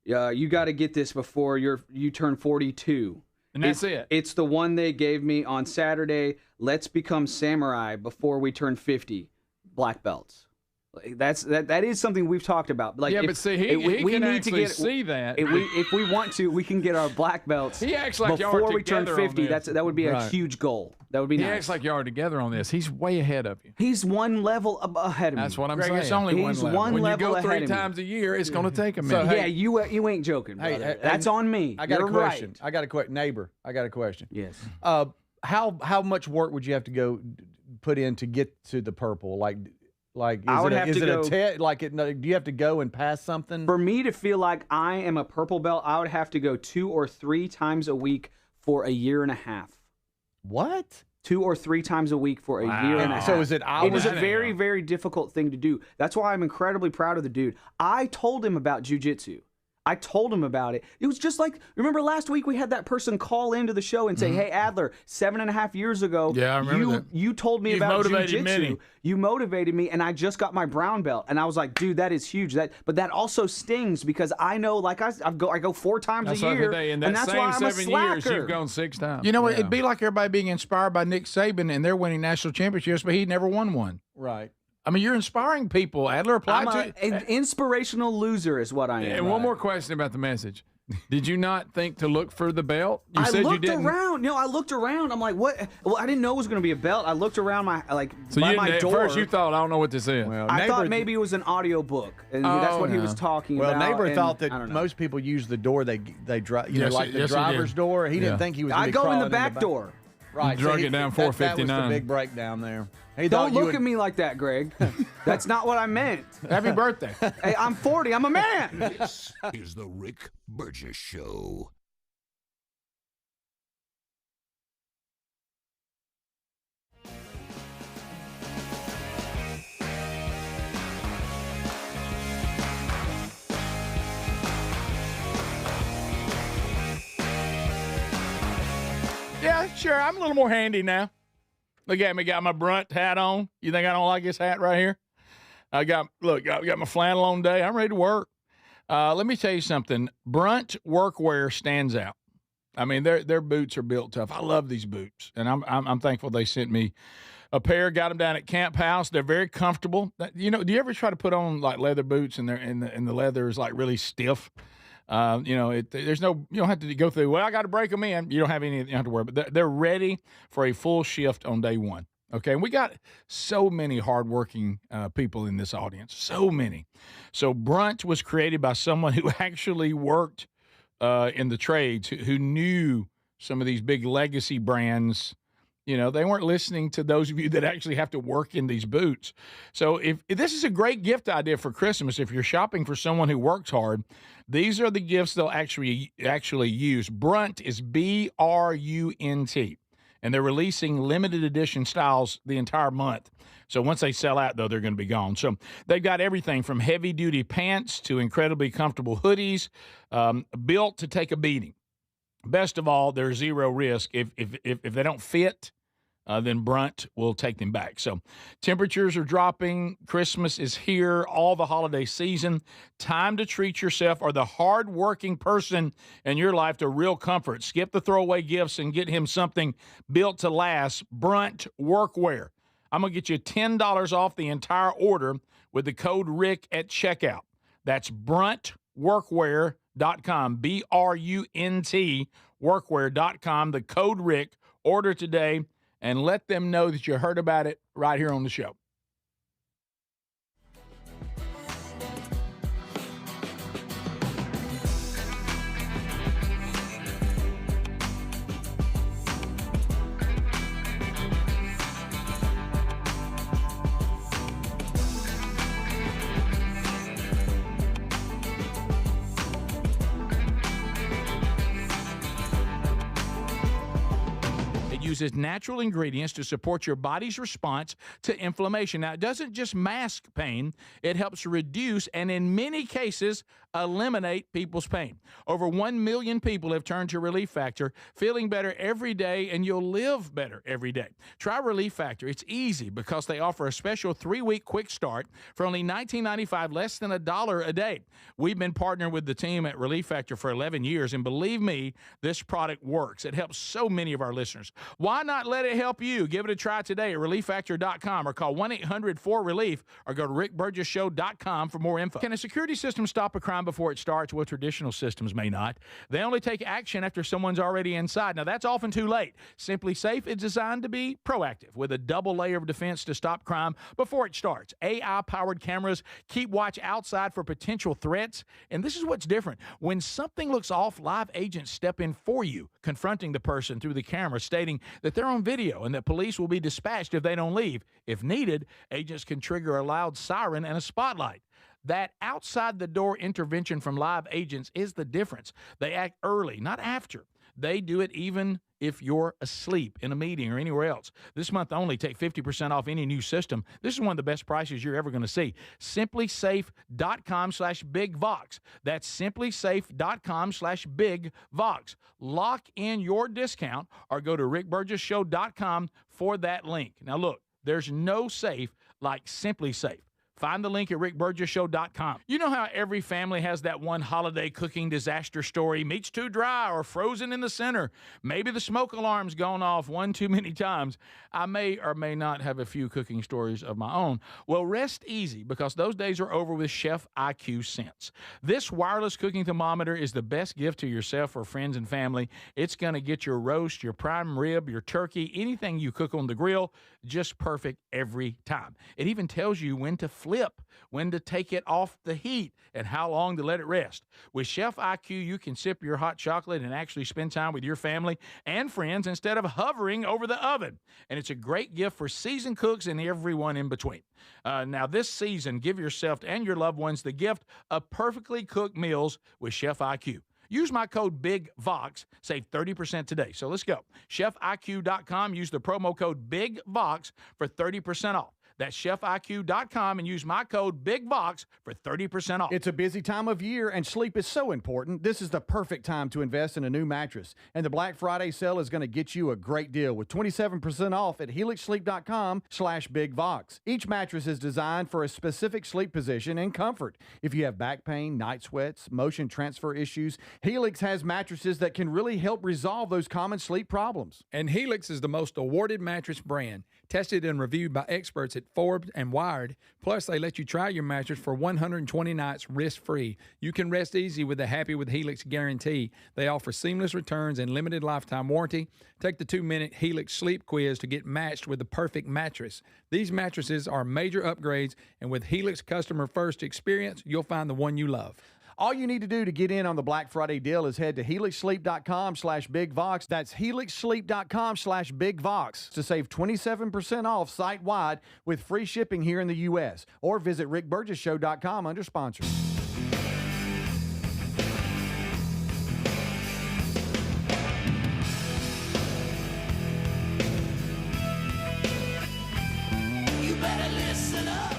You got to get this before you turn 42. And that's it. It's the one they gave me on Saturday. Let's become samurai before we turn 50. Black belts. Like, that is something we've talked about. Like, Yeah, but see, he we can need to actually get see that. If we want to, we can get our black belts. He acts like y'all before are we turn together on 50. this. That would be a Right. huge goal. That would be He nice. acts like y'all are together on this. He's way ahead of you. He's one level ahead of me. That's what I'm Greg, saying. it's only He's one level. one when you level go ahead 3 of me. times a year, it's going to take a So, minute. Yeah, you ain't joking, Hey, brother. hey, That's on me. I got You're a question. Right. I got a question. Neighbor, I got a question. Yes. How much work would you have to go put in to get to the purple? Like I would have to go- do you have to go and pass something? For me to feel like I am a purple belt, I would have to go 2 or 3 times a week for a year and a half. What? 2 or 3 times a week for a year and a half. So is it hours? It is a very, very difficult thing to do. That's why I'm incredibly proud of the dude. I told him about jiu-jitsu. I told him about it. It was just like, remember last week we had that person call into the show and say, hey, Adler, 7.5 years ago, Yeah, I remember that. you told me You've about motivated jiu-jitsu. many. You motivated me, and I just got my brown belt. And I was like, dude, that is huge. But that also stings because I know, like I go 4 times That's a what I year, said. In and that that's why same I'm a 7 years, slacker. you've gone 6 times. You know what? It'd be like everybody being inspired by Nick Saban and they're winning national championships, but he never won one. Right. I mean, you're inspiring people. Adler applied I'm to an inspirational loser is what I am. And one more question about the message. Did you not think to look for the belt? You I said looked you didn't. around. No, I looked around. I'm like, what? Well, I didn't know it was going to be a belt. I looked around by So my at door. first you thought, I don't know what this is. Well, I thought neighbor- maybe it was an audio book, and that's what he was talking Well, about. neighbor and thought I that don't know. most people use the door they drive, Yes, like the yes, he driver's did. door. He Yeah. didn't think he was. Gonna I be go in crawling the back door. Right, Drug so it down that was 459. the big breakdown there. He Don't thought you look would- at me like that, Greg. That's not what I meant. Happy birthday. Hey, I'm 40. I'm a man. This is the Rick Burgess Show. Yeah, sure. I'm a little more handy now. Look at me, got my Brunt hat on. You think I don't like this hat right here? I got my flannel on today. I'm ready to work. Let me tell you something. Brunt workwear stands out. I mean, their boots are built tough. I love these boots, and I'm thankful they sent me a pair. Got them down at Camp House. They're very comfortable. You know, do you ever try to put on like leather boots and the leather is like really stiff? You know, there's no, you don't have to go through, well, I got to break them in. You don't have any, you don't have to worry, but they're ready for a full shift on day one. Okay. And we got so many hardworking people in this audience, so many. So Brunt was created by someone who actually worked in the trades, who knew some of these big legacy brands. You know, they weren't listening to those of you that actually have to work in these boots. So if this is a great gift idea for Christmas, if you're shopping for someone who works hard, these are the gifts they'll actually use. Brunt is B-R-U-N-T, and they're releasing limited edition styles the entire month. So once they sell out, though, they're going to be gone. So they've got everything from heavy-duty pants to incredibly comfortable hoodies, built to take a beating. Best of all, there's zero risk. If they don't fit, then Brunt will take them back. So temperatures are dropping. Christmas is here. All the holiday season. Time to treat yourself or the hardworking person in your life to real comfort. Skip the throwaway gifts and get him something built to last. Brunt workwear. I'm going to get you $10 off the entire order with the code RICK at checkout. That's bruntworkwear.com, BRUNT workwear.com, the code Rick. Order today and let them know that you heard about it right here on the show. Uses natural ingredients to support your body's response to inflammation. Now, it doesn't just mask pain, it helps reduce and in many cases eliminate people's pain. Over 1 million people have turned to Relief Factor, feeling better every day, and you'll live better every day. Try Relief Factor. It's easy because they offer a special 3-week quick start for only $19.95, less than $1 a day. We've been partnering with the team at Relief Factor for 11 years, and believe me, this product works. It helps so many of our listeners. Why not let it help you? Give it a try today at ReliefFactor.com or call 1-800-4RELIEF or go to RickBurgessShow.com for more info. Can a security system stop a crime before it starts? Well, traditional systems may not. They only take action after someone's already inside. Now, that's often too late. Simply Safe is designed to be proactive with a double layer of defense to stop crime before it starts. AI-powered cameras keep watch outside for potential threats. And this is what's different. When something looks off, live agents step in for you, confronting the person through the camera, stating that they're on video and that police will be dispatched if they don't leave. If needed, agents can trigger a loud siren and a spotlight. That outside-the-door intervention from live agents is the difference. They act early, not after. They do it even if you're asleep in a meeting or anywhere else. This month only, take 50% off any new system. This is one of the best prices you're ever going to see. SimpliSafe.com/BigVox. That's SimpliSafe.com/BigVox. Lock in your discount or go to RickBurgessShow.com for that link. Now look, there's no safe like Simply Safe. Find the link at RickBurgessShow.com. You know how every family has that one holiday cooking disaster story, meat's too dry or frozen in the center. Maybe the smoke alarm's gone off one too many times. I may or may not have a few cooking stories of my own. Well, rest easy because those days are over with Chef IQ Sense. This wireless cooking thermometer is the best gift to yourself or friends and family. It's going to get your roast, your prime rib, your turkey, anything you cook on the grill, just perfect every time. It even tells you when to flip, when to take it off the heat, and how long to let it rest. With Chef IQ, you can sip your hot chocolate and actually spend time with your family and friends instead of hovering over the oven. And it's a great gift for seasoned cooks and everyone in between. Now, this season, give yourself and your loved ones the gift of perfectly cooked meals with Chef IQ. Use my code BIGVOX, save 30% today. So let's go. ChefIQ.com, use the promo code BIGVOX for 30% off. That's ChefIQ.com and use my code BIGVOX for 30% off. It's a busy time of year and sleep is so important. This is the perfect time to invest in a new mattress. And the Black Friday sale is going to get you a great deal with 27% off at HelixSleep.com/BigVox. Each mattress is designed for a specific sleep position and comfort. If you have back pain, night sweats, motion transfer issues, Helix has mattresses that can really help resolve those common sleep problems. And Helix is the most awarded mattress brand, tested and reviewed by experts at Forbes and Wired. Plus, they let you try your mattress for 120 nights risk-free. You can rest easy with the Happy with Helix guarantee. They offer seamless returns and limited lifetime warranty. Take the 2-minute Helix sleep quiz to get matched with the perfect mattress. These mattresses are major upgrades, and with Helix customer first experience, you'll find the one you love. All you need to do to get in on the Black Friday deal is head to HelixSleep.com/BigVox. That's HelixSleep.com/BigVox to save 27% off site-wide with free shipping here in the U.S. Or visit RickBurgessShow.com under sponsors. You better listen up.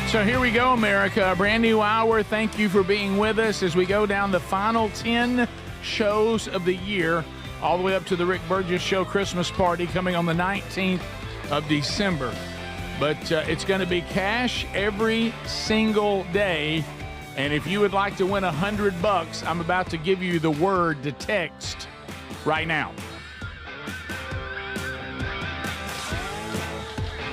So here we go, America. A brand new hour. Thank you for being with us as we go down the final 10 shows of the year, all the way up to the Rick Burgess Show Christmas party coming on the 19th of December. But it's going to be cash every single day. And if you would like to win $100, I'm about to give you the word to text right now.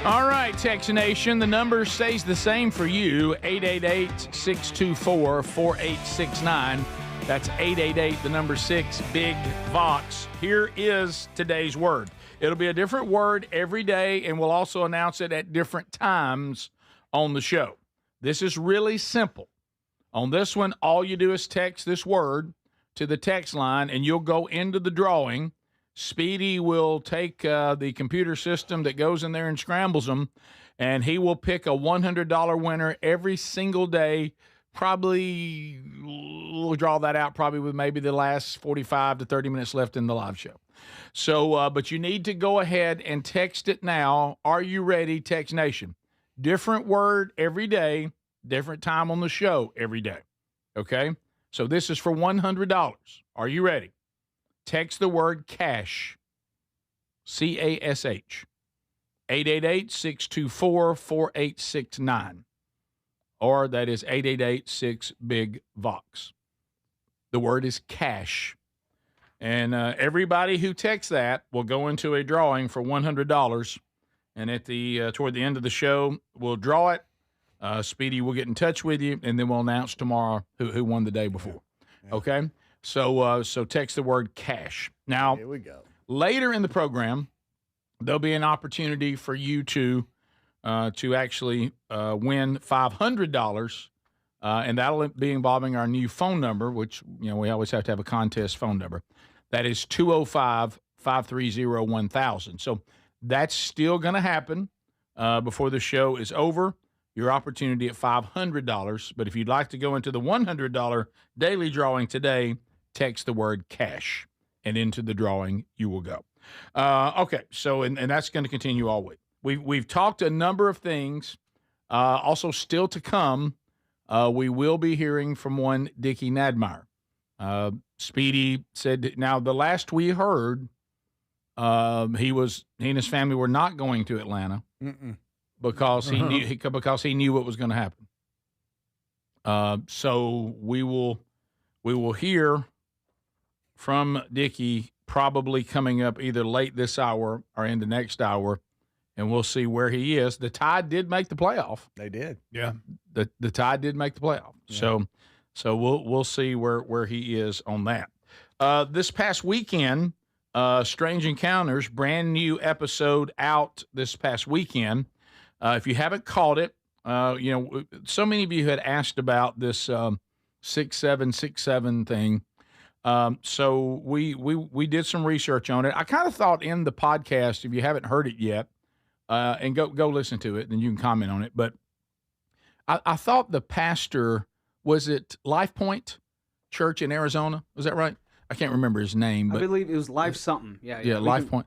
All right, Text Nation, the number stays the same for you, 888-624-4869. That's 888, the number 6, Big Vox. Here is today's word. It'll be a different word every day, and we'll also announce it at different times on the show. This is really simple. On this one, all you do is text this word to the text line, and you'll go into the drawing. Speedy will take the computer system that goes in there and scrambles them, and he will pick a $100 winner every single day. Probably we'll draw that out probably with maybe the last 45 to 30 minutes left in the live show. So, but you need to go ahead and text it now. Are you ready, Text Nation? Different word every day, different time on the show every day. Okay? So this is for $100. Are you ready? Text the word cash, C-A-S-H, 888-624-4869. Or that is 888-6-BIG-VOX. The word is cash. And everybody who texts that will go into a drawing for $100. And at the toward the end of the show, we'll draw it. Speedy will get in touch with you, and then we'll announce tomorrow who won the day before. Yeah. Okay? So text the word cash. Now, here we go. Later in the program, there'll be an opportunity for you to actually win $500, and that'll be involving our new phone number, which, we always have to have a contest phone number. That is 205-530-1000. So that's still going to happen before the show is over. Your opportunity at $500. But if you'd like to go into the $100 daily drawing today, text the word cash, and into the drawing you will go. Okay, so and that's going to continue all week. We've talked a number of things. Also, still to come, we will be hearing from one Dickie Nadmeyer. Speedy said, now the last we heard, he and his family were not going to Atlanta because he knew what was going to happen. So we will hear from Dickie probably coming up either late this hour or in the next hour, and we'll see where he is. The Tide did make the playoff. They did. Yeah. The Tide did make the playoff. Yeah. So we'll see where he is on that. This past weekend, Strange Encounters, brand new episode out this past weekend. If you haven't caught it, so many of you had asked about this 6767 thing. So we did some research on it. I kind of thought in the podcast, if you haven't heard it yet, and go listen to it, then you can comment on it. But I thought the pastor, was it Life Point Church in Arizona? Was that right? I can't remember his name. But I believe it was Life something. Yeah, Life Point.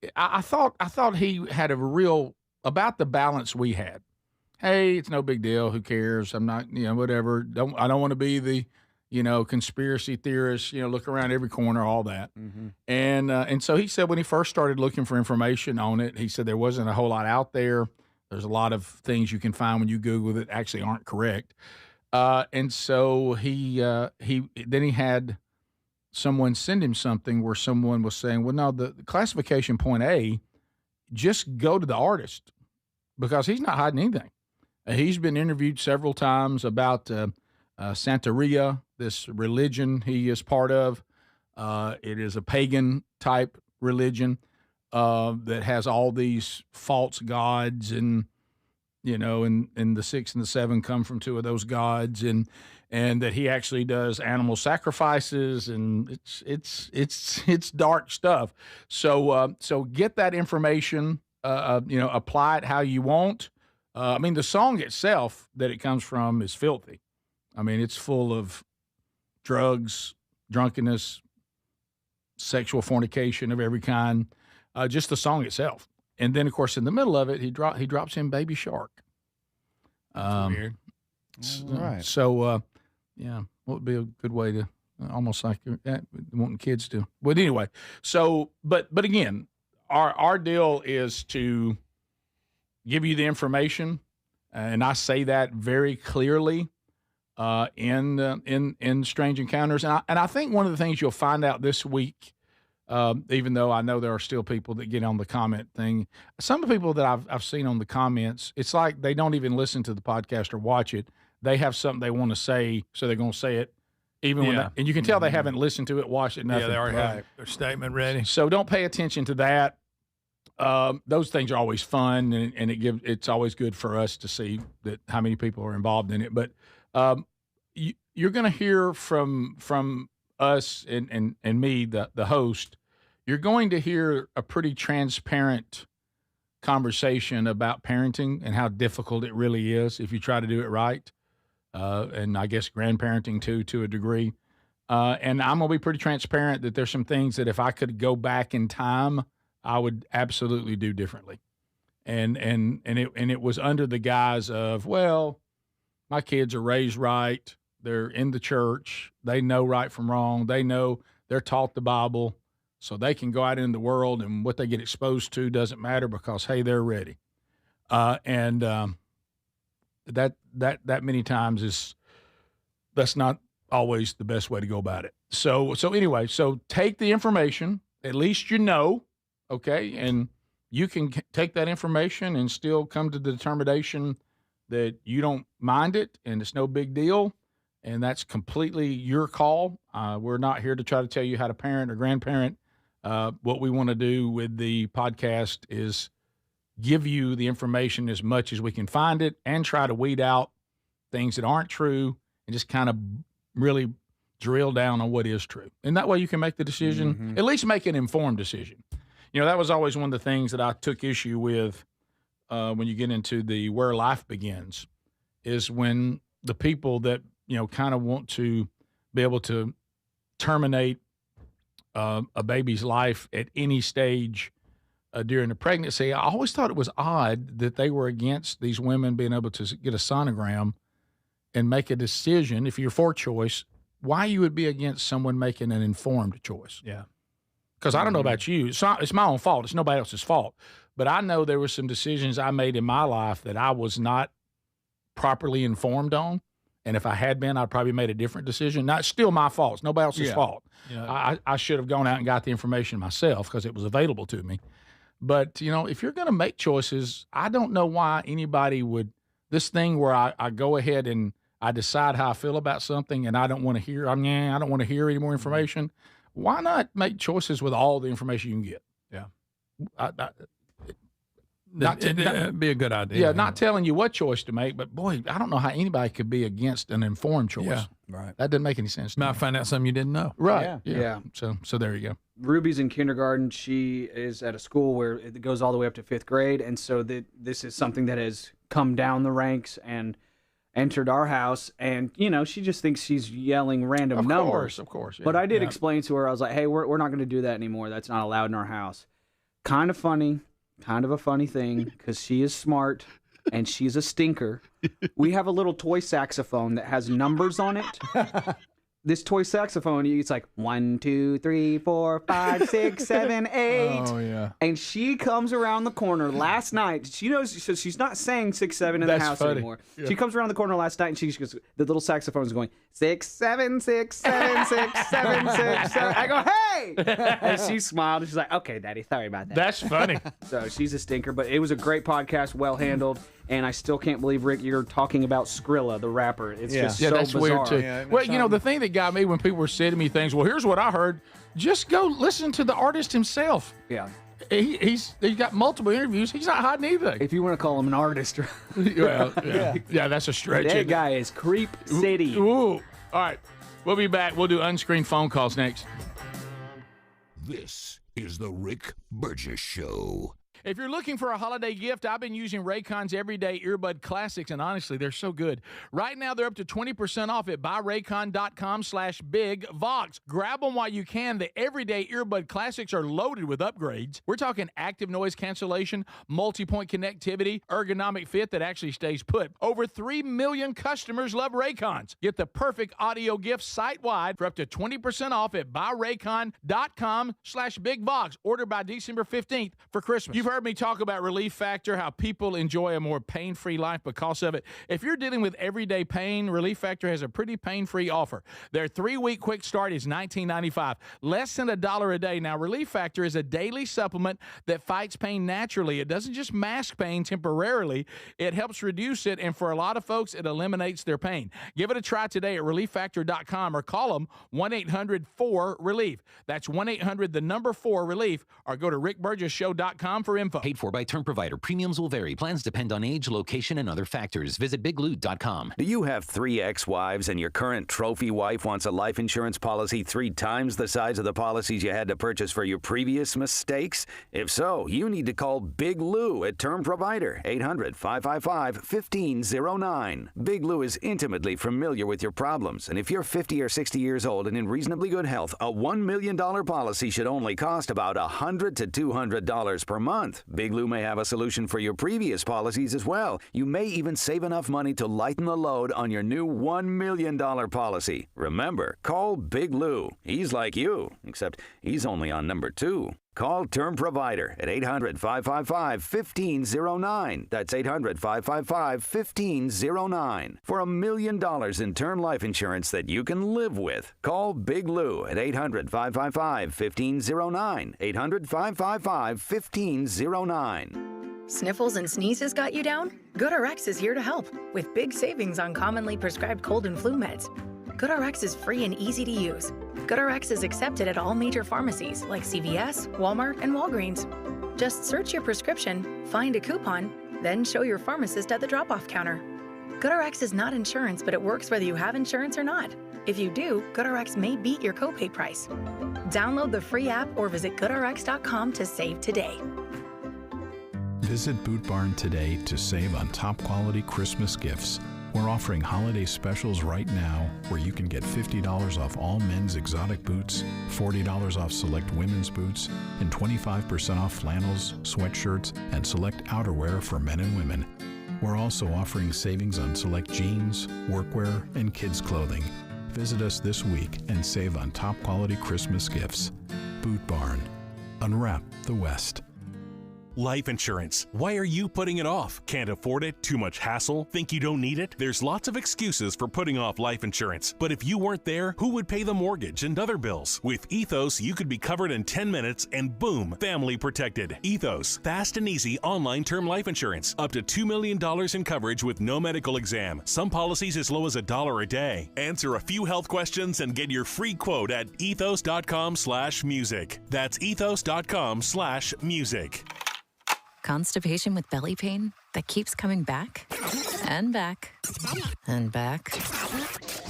Yeah. I thought he had a real about the balance we had. Hey, it's no big deal. Who cares? I'm not, whatever. I don't want to be the, conspiracy theorist, look around every corner, all that. Mm-hmm. And so he said when he first started looking for information on it, he said there wasn't a whole lot out there. There's a lot of things you can find when you Google that actually aren't correct. And so he had someone send him something where someone was saying, well, no, the classification point A, just go to the artist because he's not hiding anything. He's been interviewed several times about Santeria, this religion he is part of. It is a pagan type religion that has all these false gods, and and the 6 and the 7 come from 2 of those gods, and that he actually does animal sacrifices, and it's dark stuff. So get that information, apply it how you want. The song itself that it comes from is filthy. It's full of drugs, drunkenness, sexual fornication of every kind, just the song itself. And then, of course, in the middle of it, he drops in Baby Shark. Weird. All right. So, what would be a good way to, almost like wanting kids to. But anyway, so, but again, our deal is to give you the information, and I say that very clearly in Strange Encounters. And I think one of the things you'll find out this week, even though I know there are still people that get on the comment thing, some of the people that I've seen on the comments, it's like they don't even listen to the podcast or watch it. They have something they want to say, so they're going to say it. Even when and you can tell they haven't listened to it, watched it, nothing. Yeah, they already have their statement ready. So don't pay attention to that. Those things are always fun, and it's always good for us to see that how many people are involved in it. But you're going to hear from us and me, the host. You're going to hear a pretty transparent conversation about parenting and how difficult it really is if you try to do it right. And I guess grandparenting too, to a degree. And I'm going to be pretty transparent that there's some things that if I could go back in time, I would absolutely do differently. And it was under the guise of, well, my kids are raised right. They're in the church. They know right from wrong. They know they're taught the Bible, so they can go out in the world, and what they get exposed to doesn't matter because, hey, they're ready. That many times that's not always the best way to go about it. So anyway, take the information, at least you know, okay, and you can take that information and still come to the determination that you don't mind it and it's no big deal, and that's completely your call. We're not here to try to tell you how to parent or grandparent. What we want to do with the podcast is give you the information as much as we can find it and try to weed out things that aren't true and just kind of really drill down on what is true. And that way you can make the decision, at least make an informed decision. You know, that was always one of the things that I took issue with when you get into the where life begins, is when the people that, you know, kind of want to be able to terminate a baby's life at any stage during the pregnancy. I always thought it was odd that they were against these women being able to get a sonogram and make a decision. If you're for choice, why you would be against someone making an informed choice? Yeah. Because I don't know about you. It's my own fault. It's nobody else's fault. But I know there were some decisions I made in my life that I was not properly informed on. And if I had been, I'd probably made a different decision. Now, it's still my fault. It's nobody else's fault. Yeah. I should have gone out and got the information myself because it was available to me. But, you know, if you're going to make choices, I don't know why anybody would – this thing where I go ahead and I decide how I feel about something and I don't want to hear – I don't want to hear any more information. Why not make choices with all the information you can get? Yeah. It'd be a good idea. Yeah, not telling you what choice to make, but boy, I don't know how anybody could be against an informed choice. Yeah, right. That doesn't make any sense. Might find out something you didn't know. Right. Yeah. So there you go. Ruby's in kindergarten. She is at a school where it goes all the way up to 5th grade, and so this is something that has come down the ranks and entered our house, and you know, she just thinks she's yelling random numbers. Of course. Yeah. But I did explain to her. I was like, "Hey, we're not going to do that anymore. That's not allowed in our house." Kind of funny. Kind of a funny thing because she is smart and she's a stinker. We have a little toy saxophone that has numbers on it. This toy saxophone, it's like 1, 2, 3, 4, 5, 6, 7, 8. Oh, yeah. And she comes around the corner last night. She knows, so she's not saying 6, 7 in the house anymore. Yeah. She comes around the corner last night and she goes, the little saxophone is going 6, 7, 6, 7, 6, 7, 6, 7. I go, hey! And she smiled and she's like, okay, Daddy, sorry about that. That's funny. So she's a stinker, but it was a great podcast, well handled. And I still can't believe, Rick, you're talking about Skrilla, the rapper. It's just so that's bizarre. Weird too. Yeah, well, you know, the thing that got me when people were sending me things, well, here's what I heard. Just go listen to the artist himself. Yeah. He's got multiple interviews. He's not hiding anything. If you want to call him an artist. Well, yeah, that's a stretch. That guy is Creep City. Ooh. All right. We'll be back. We'll do unscreened phone calls next. This is the Rick Burgess Show. If you're looking for a holiday gift, I've been using Raycon's Everyday Earbud Classics, and honestly, they're so good. Right now, they're up to 20% off at buyraycon.com/bigvox. Grab them while you can. The Everyday Earbud Classics are loaded with upgrades. We're talking active noise cancellation, multi-point connectivity, ergonomic fit that actually stays put. Over 3 million customers love Raycons. Get the perfect audio gift site-wide for up to 20% off at buyraycon.com/bigvox. Order by December 15th for Christmas. You've heard heard me talk about Relief Factor, how people enjoy a more pain-free life because of it. If you're dealing with everyday pain, Relief Factor has a pretty pain-free offer. Their 3-week quick start is $19.95, less than $1 a day. Now, Relief Factor is a daily supplement that fights pain naturally. It doesn't just mask pain temporarily. It helps reduce it, and for a lot of folks, it eliminates their pain. Give it a try today at ReliefFactor.com or call them 1-800-4-RELIEF. That's 1-800-4-RELIEF, or go to rickburgessshow.com for info. Paid for by term provider. Premiums will vary. Plans depend on age, location, and other factors. Visit biglou.com. Do you have 3 ex-wives and your current trophy wife wants a life insurance policy 3 times the size of the policies you had to purchase for your previous mistakes? If so, you need to call Big Lou at Term Provider, 800-555-1509. Big Lou is intimately familiar with your problems, and if you're 50 or 60 years old and in reasonably good health, a $1 million policy should only cost about $100 to $200 per month. Big Lou may have a solution for your previous policies as well. You may even save enough money to lighten the load on your new $1 million policy. Remember, call Big Lou. He's like you, except he's only on number 2. Call Term Provider at 800-555-1509. That's 800-555-1509. For $1 million in term life insurance that you can live with. Call Big Lou at 800-555-1509. 800-555-1509. Sniffles and sneezes got you down? GoodRx is here to help with big savings on commonly prescribed cold and flu meds. GoodRx is free and easy to use. GoodRx is accepted at all major pharmacies like CVS, Walmart, and Walgreens. Just search your prescription, find a coupon, then show your pharmacist at the drop-off counter. GoodRx is not insurance, but it works whether you have insurance or not. If you do, GoodRx may beat your copay price. Download the free app or visit goodrx.com to save today. Visit Boot Barn today to save on top quality Christmas gifts. We're offering holiday specials right now where you can get $50 off all men's exotic boots, $40 off select women's boots, and 25% off flannels, sweatshirts, and select outerwear for men and women. We're also offering savings on select jeans, workwear, and kids' clothing. Visit us this week and save on top quality Christmas gifts. Boot Barn. Unwrap the West. Life insurance. Why are you putting it off? Can't afford it? Too much hassle? Think you don't need it? There's lots of excuses for putting off life insurance. But if you weren't there, who would pay the mortgage and other bills? With Ethos, you could be covered in 10 minutes and boom, family protected. Ethos, fast and easy online term life insurance. Up to $2 million in coverage with no medical exam. Some policies as low as $1 a day. Answer a few health questions and get your free quote at ethos.com/music. That's ethos.com/music. Constipation with belly pain that keeps coming back and back and back.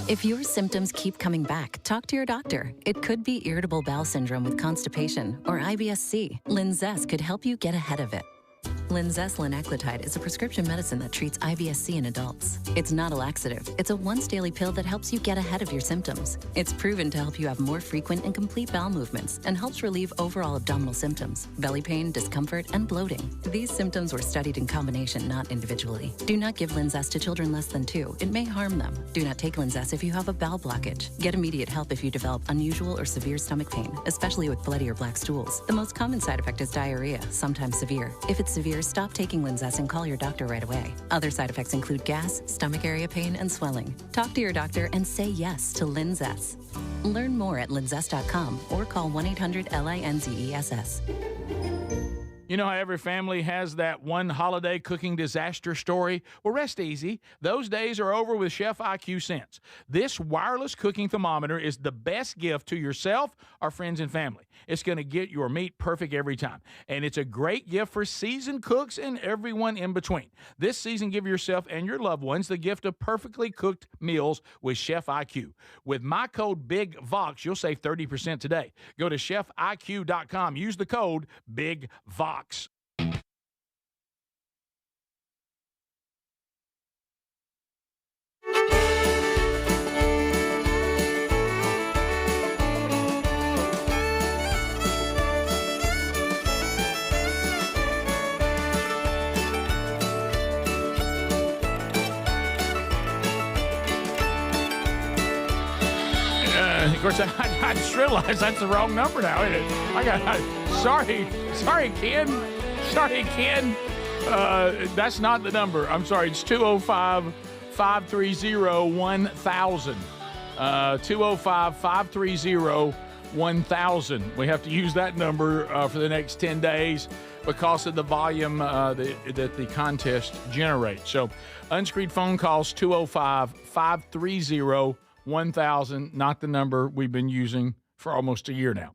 If your symptoms keep coming back, talk to your doctor. It could be irritable bowel syndrome with constipation or IBS-C. Linzess could help you get ahead of it. Linzess linaclotide is a prescription medicine that treats IBS-C in adults. It's not a laxative. It's a once-daily pill that helps you get ahead of your symptoms. It's proven to help you have more frequent and complete bowel movements and helps relieve overall abdominal symptoms, belly pain, discomfort, and bloating. These symptoms were studied in combination, not individually. Do not give Linzess to children less than 2. It may harm them. Do not take Linzess if you have a bowel blockage. Get immediate help if you develop unusual or severe stomach pain, especially with bloody or black stools. The most common side effect is diarrhea, sometimes severe. If it's severe, stop taking Linzess and call your doctor right away. Other side effects include gas, stomach area pain, and swelling. Talk to your doctor and say yes to Linzess. Learn more at linzess.com or call 1-800-LINZESS. You know how every family has that one holiday cooking disaster story? Well, rest easy. Those days are over with Chef IQ Sense. This wireless cooking thermometer is the best gift to yourself or friends and family. It's going to get your meat perfect every time. And it's a great gift for seasoned cooks and everyone in between. This season, give yourself and your loved ones the gift of perfectly cooked meals with Chef IQ. With my code BIGVOX, you'll save 30% today. Go to chefiq.com. Use the code BIGVOX. Of course, I just realized that's the wrong number now, isn't it? Sorry, Ken. sorry, Ken. That's not the number. I'm sorry. It's 205-530-1000. 205-530-1000. We have to use that number for the next 10 days because of the volume that the contest generates. So unscreened phone calls, 205-530-1000, not the number we've been using for almost a year now.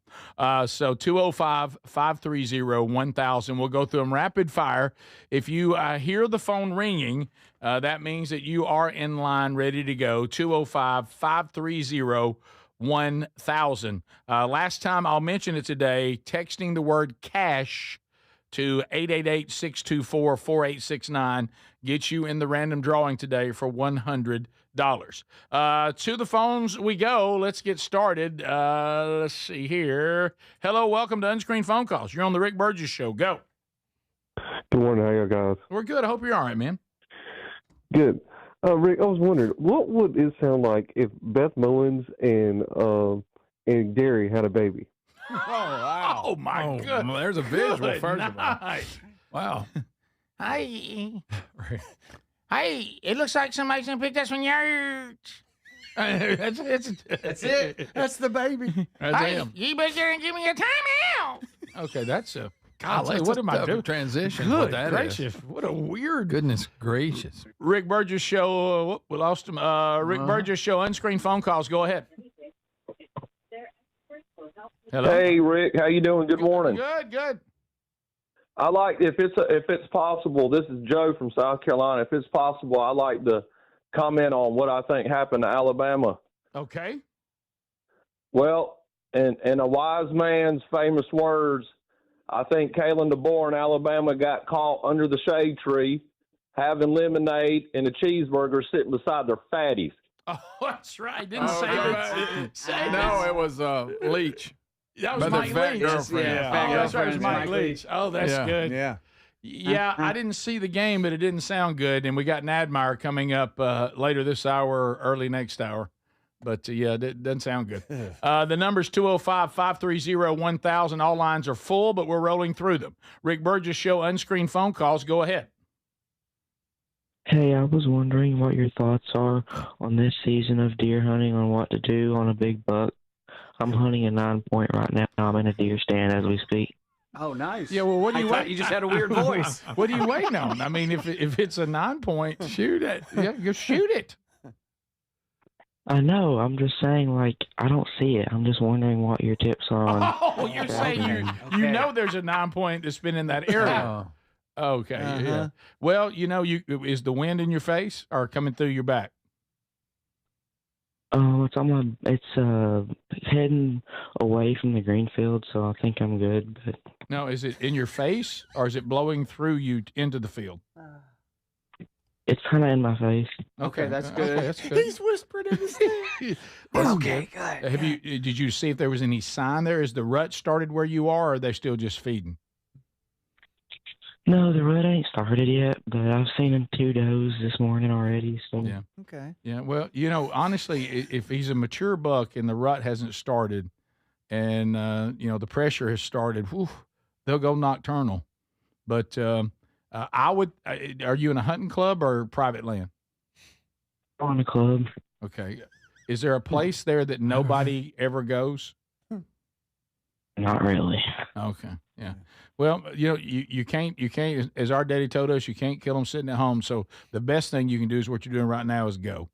So 205-530-1000. We'll go through them rapid fire. If you hear the phone ringing, that means that you are in line ready to go. 205-530-1000. Last time, I'll mention it today, texting the word cash to 888-624-4869 gets you in the random drawing today for $100. To the phones we go. Let's get started. Let's see here. Hello, welcome to Unscreened Phone Calls. You're on the Rick Burgess Show. Go. Good morning. How you guys? We're good. I hope you're all right, man. Good. Rick, I was wondering, what would it sound like if Beth Mullins and Gary had a baby? Oh, wow. Oh, my goodness. Well, there's a visual, Good first of all. night. Wow. Hey, it looks like somebody's going to pick this one yard. That's it. That's the baby. That's him. You better give me a timeout. Okay, that's a Golly, that's what a am I tough doing? transition. Good what that gracious. is. What a weird. Goodness gracious. Rick Burgess Show. We lost him. Rick Burgess Show. Unscreened phone calls. Go ahead. Hello. Hey, Rick. How you doing? Good morning. Good. I like if it's possible. This is Joe from South Carolina. If it's possible, I like to comment on what I think happened to Alabama. Okay. Well, in a wise man's famous words, I think Kalen DeBoer in Alabama got caught under the shade tree having lemonade and a cheeseburger sitting beside their fatties. Oh, that's right. Didn't say that. No, it was Leach. That was But Mike the fat Leach. girlfriend. Yeah. Fat Oh, that's right. It was girlfriend, Mike Leach. Oh, that's good. Yeah. Yeah, I didn't see the game, but it didn't sound good. And we got Nadmeyer coming up later this hour, or early next hour. But, yeah, it doesn't sound good. The number's 205-530-1000. All lines are full, but we're rolling through them. Rick Burgess Show, unscreened phone calls. Go ahead. Hey, I was wondering what your thoughts are on this season of deer hunting, on what to do on a big buck. I'm hunting a 9-point right now. I'm in a deer stand as we speak. Oh, nice. Yeah, well, what do you wait? You just had a weird voice. What are you waiting on? I mean, if it's a 9-point, shoot it. Yeah, you shoot it. I know. I'm just saying, like, I don't see it. I'm just wondering what your tips are on. Oh, you're saying you know there's a 9-point that's been in that area. Okay. Yeah. Well, is the wind in your face or coming through your back? It's heading away from the green field, so I think I'm good. But no, is it in your face or is it blowing through you into the field? it's kind of in my face. Okay, that's good. Okay, that's good. He's whispering in his ear. Okay, good. Did you see if there was any sign there? Is the rut started where you are, or are they still just feeding? No, the rut ain't started yet, but I've seen 2 does this morning already. So Yeah. Okay. Yeah. Well, honestly, if he's a mature buck and the rut hasn't started, and the pressure has started, they'll go nocturnal. But I would. Are you in a hunting club or private land? On a club. Okay. Is there a place there that nobody ever goes? Not really. Okay. Yeah. Well, you can't, as our daddy told us, you can't kill them sitting at home. So the best thing you can do is what you're doing right now is go.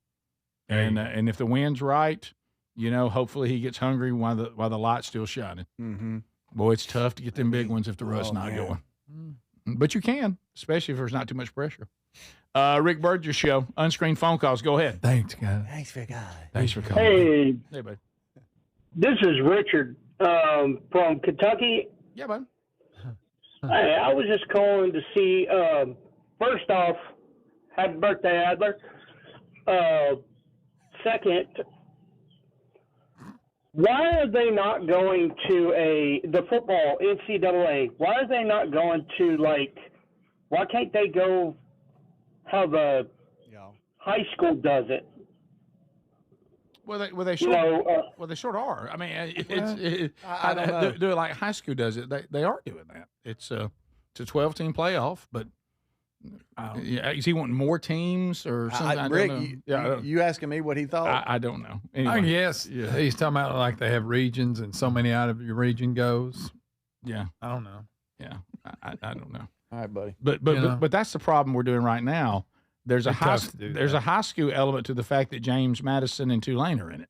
And if the wind's right, hopefully he gets hungry while the light's still shining. Mm-hmm. Boy, it's tough to get them big ones if the rut's not going. But you can, especially if there's not too much pressure. Rick Burgess Show, unscreened phone calls. Go ahead. Thanks, guys. Thanks for calling. Thanks for calling. Hey, bud. This is Richard from Kentucky. Yeah, bud. Hey, I was just calling to see, first off, happy birthday, Adler. Second, why are they not going to the football NCAA? Why are they not going to, why can't they go how the high school does it? Well, they sort of are. I mean, I don't know. They're like high school does it. They are doing that. It's to 12-team playoff, but is he wanting more teams or something? Rick, I don't know. you asking me what he thought? I don't know. Anyway. I guess he's talking about like they have regions and so many out of your region goes. Yeah. I don't know. Yeah. I don't know. All right, buddy. But that's the problem we're doing right now. There's a high school element to the fact that James Madison and Tulane are in it.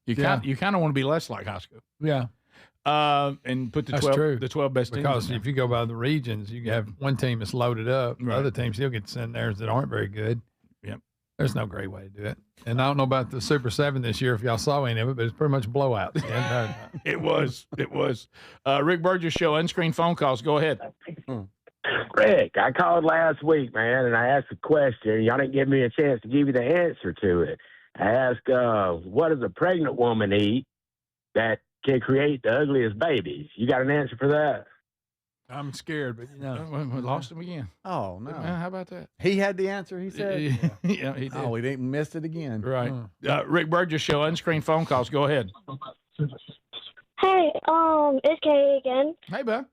You kind of want to be less like high school. Yeah. And put That's true. the 12 best teams. Because if you go by the regions, you have one team that's loaded up. Right. Other teams still get sent there that aren't very good. Yep. There's no great way to do it. And I don't know about the Super 7 this year if y'all saw any of it, but it's pretty much a blowout. It was. Rick Burgess Show, unscreened phone calls. Go ahead. Rick, I called last week, man, and I asked a question. Y'all didn't give me a chance to give you the answer to it. I asked, what does a pregnant woman eat that can create the ugliest babies? You got an answer for that? I'm scared, but we lost him again. Oh, no. How about that? He had the answer, he said? Yeah, he did. Oh, he didn't miss it again. Right. Rick Burgess Show, unscreened phone calls. Go ahead. Hey, it's Katie again. Hey, bud.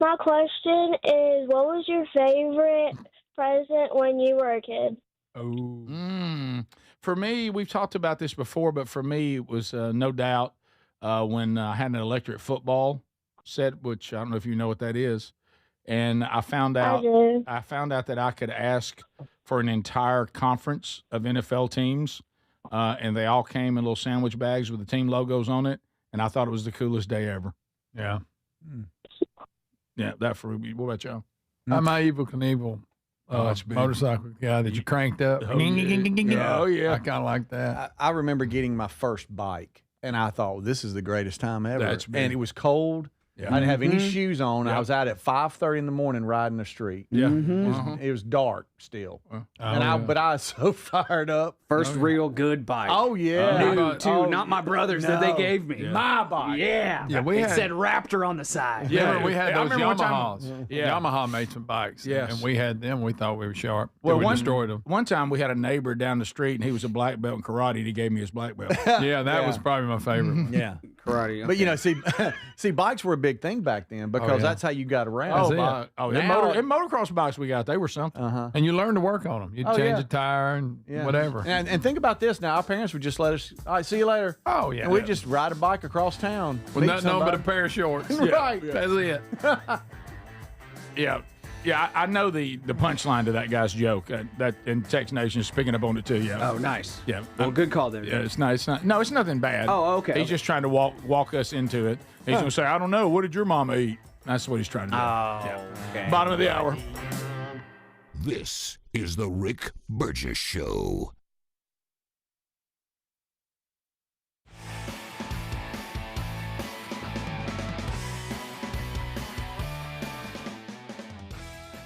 My question is, what was your favorite present when you were a kid? For me, we've talked about this before, but for me, it was no doubt when I had an electric football set, which I don't know if you know what that is. And I found out that I could ask for an entire conference of NFL teams, and they all came in little sandwich bags with the team logos on it. And I thought it was the coolest day ever. Yeah. Yeah, that for me. What about y'all? I'm my Evel Knievel motorcycle guy that you cranked up. Oh, yeah. I kind of like that. I remember getting my first bike, and I thought, this is the greatest time ever. And it was cold. Yeah. I didn't have any shoes on. I was out at 5:30 in the morning riding the street. Yeah. It was dark still. But I was so fired up. First real good bike. Oh, yeah. New, too. Not my brother's that they gave me. Yeah. My bike. Yeah. We it had, said Raptor on the side. Yeah, we had those Yamahas. Yamaha made some bikes. Yes. And we had them. We thought we were sharp. Well, we destroyed them. One time we had a neighbor down the street, and he was a black belt in karate, and he gave me his black belt. Yeah, that was probably my favorite. Yeah. Karate. But, see, bikes were a big thing back then because that's how you got around. And motocross bikes we got, they were something. And you learned to work on them. You'd change a tire and whatever. And think about this now. Our parents would just let us, all right, see you later. Oh, yeah. And we'd just ride a bike across town. With nothing on but a pair of shorts. Right. That's it. Yeah. Yeah, I know the punchline to that guy's joke. That and Tex Nation is picking up on it too. Yeah. Oh, nice. Yeah. Well, good call there. Yeah, it's nice. No, it's nothing bad. Oh, okay. He's just trying to walk us into it. He's going to say, I don't know. What did your mama eat? That's what he's trying to do. Okay. Bottom of the hour. This is the Rick Burgess Show.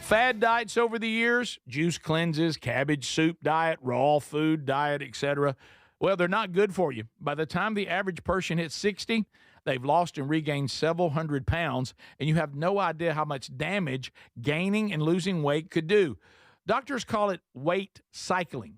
Fad diets over the years, juice cleanses, cabbage soup diet, raw food diet, etc. Well, they're not good for you. By the time the average person hits 60, they've lost and regained several hundred pounds, and you have no idea how much damage gaining and losing weight could do. Doctors call it weight cycling.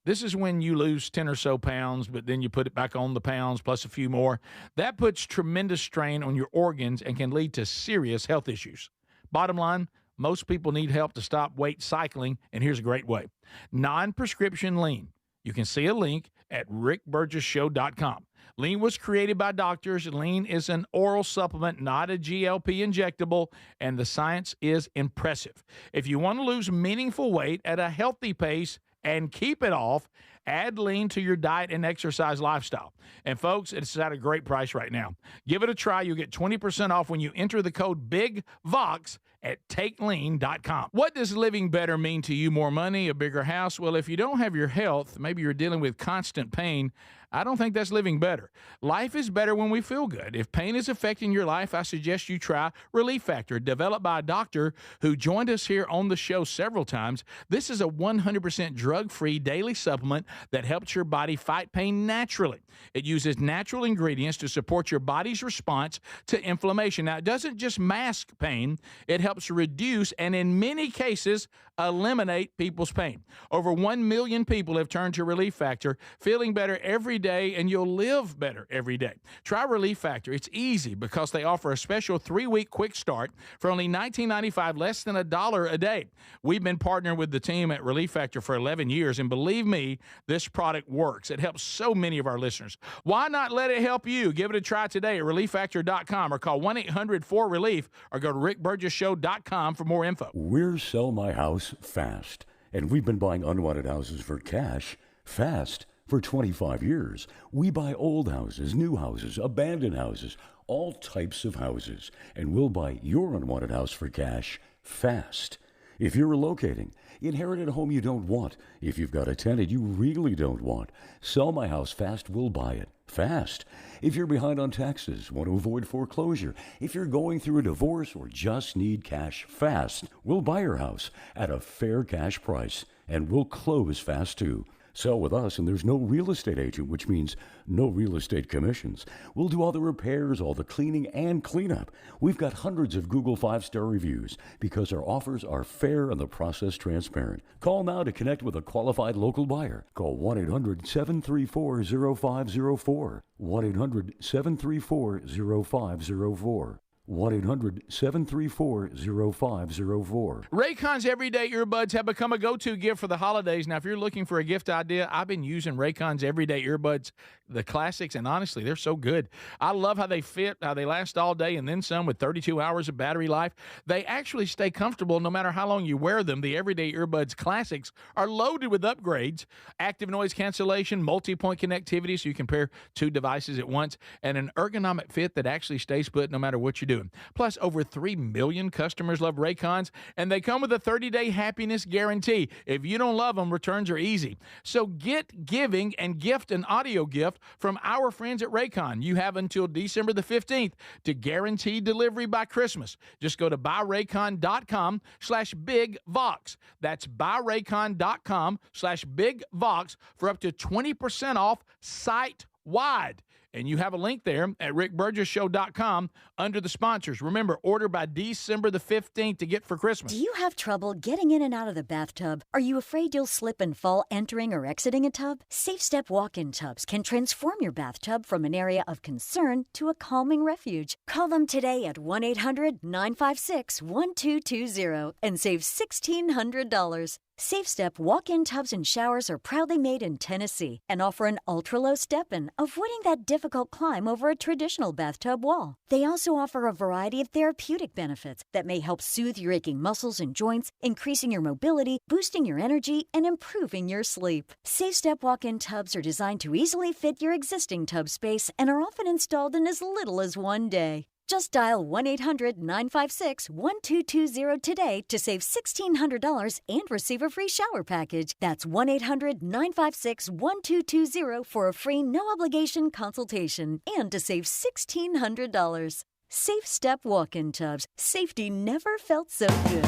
This is when you lose 10 or so pounds, but then you put it back on the pounds plus a few more. That puts tremendous strain on your organs and can lead to serious health issues. Bottom line, most people need help to stop weight cycling, and here's a great way. Non-prescription lean. You can see a link at rickburgessshow.com. Lean was created by doctors. Lean is an oral supplement, not a GLP injectable, and the science is impressive. If you want to lose meaningful weight at a healthy pace and keep it off, add Lean to your diet and exercise lifestyle. And folks, it's at a great price right now. Give it a try. You'll get 20% off when you enter the code BIGVOX at takelean.com. What does living better mean to you? More money, a bigger house? Well, if you don't have your health, maybe you're dealing with constant pain, I don't think that's living better. Life is better when we feel good. If pain is affecting your life, I suggest you try Relief Factor, developed by a doctor who joined us here on the show several times. This is a 100% drug-free daily supplement that helps your body fight pain naturally. It uses natural ingredients to support your body's response to inflammation. Now, it doesn't just mask pain, it helps reduce and in many cases eliminate people's pain. Over 1 million people have turned to Relief Factor, feeling better every day day, and you'll live better every day. Try Relief Factor. It's easy because they offer a special 3-week quick start for only $19.95, less than $1 a day. We've been partnering with the team at Relief Factor for 11 years, and believe me, this product works. It helps so many of our listeners. Why not let it help you? Give it a try today at relieffactor.com or call 1-800-4RELIEF or go to rickburgessshow.com for more info. We're Sell My House Fast, and we've been buying unwanted houses for cash fast for 25 years. We buy old houses, new houses, abandoned houses, all types of houses, and we'll buy your unwanted house for cash fast. If you're relocating, inherited a home you don't want, if you've got a tenant you really don't want, Sell My House Fast will buy it fast. If you're behind on taxes, want to avoid foreclosure, if you're going through a divorce or just need cash fast, we'll buy your house at a fair cash price, and we'll close fast too. Sell with us, and there's no real estate agent, which means no real estate commissions. We'll do all the repairs, all the cleaning, and cleanup. We've got hundreds of Google 5-star reviews because our offers are fair and the process transparent. Call now to connect with a qualified local buyer. Call 1-800-734-0504. 1-800-734-0504. 1-800-734-0504. Raycon's Everyday Earbuds have become a go-to gift for the holidays. Now, if you're looking for a gift idea, I've been using Raycon's Everyday Earbuds, the classics, and honestly, they're so good. I love how they fit, how they last all day, and then some with 32 hours of battery life. They actually stay comfortable no matter how long you wear them. The Everyday Earbuds classics are loaded with upgrades, active noise cancellation, multi-point connectivity, so you can pair two devices at once, and an ergonomic fit that actually stays put no matter what you do. Plus, over 3 million customers love Raycons, and they come with a 30-day happiness guarantee. If you don't love them, returns are easy. So get, giving, and gift an audio gift from our friends at Raycon. You have until December the 15th to guarantee delivery by Christmas. Just go to buyraycon.com/bigvox. That's buyraycon.com/bigvox for up to 20% off site-wide. And you have a link there at rickburgessshow.com under the sponsors. Remember, order by December the 15th to get for Christmas. Do you have trouble getting in and out of the bathtub? Are you afraid you'll slip and fall entering or exiting a tub? Safe Step walk-in tubs can transform your bathtub from an area of concern to a calming refuge. Call them today at 1-800-956-1220 and save $1,600. Safe Step walk-in tubs and showers are proudly made in Tennessee and offer an ultra-low step-in, avoiding that difficult climb over a traditional bathtub wall. They also offer a variety of therapeutic benefits that may help soothe your aching muscles and joints, increasing your mobility, boosting your energy, and improving your sleep. Safe Step walk-in tubs are designed to easily fit your existing tub space and are often installed in as little as one day. Just dial 1-800-956-1220 today to save $1,600 and receive a free shower package. That's 1-800-956-1220 for a free no-obligation consultation and to save $1,600. Safe Step walk-in tubs. Safety never felt so good.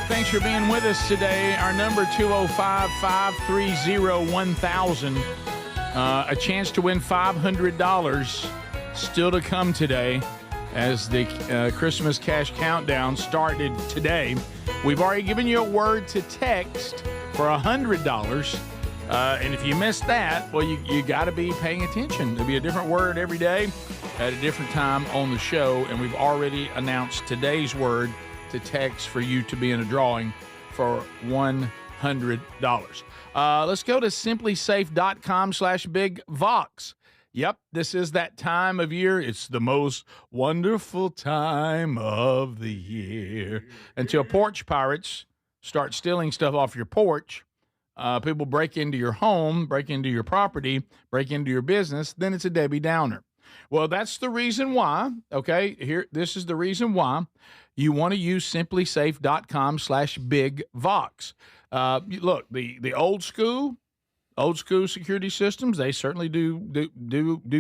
Thanks for being with us today. Our number 205-530-1000. A chance to win $500 still to come today as the Christmas cash countdown started today. We've already given you a word to text for $100. And if you missed that, well, you got to be paying attention. There'll be a different word every day at a different time on the show. And we've already announced today's word to text for you to be in a drawing for $100. Let's go to simplysafe.com/bigvox. Yep, this is that time of year. It's the most wonderful time of the year. Until porch pirates start stealing stuff off your porch, people break into your home, break into your property, break into your business, then it's a Debbie Downer. Well, that's the reason why, okay, this is the reason why you want to use simplysafe.com/bigvox. Look, the old school security systems, they certainly do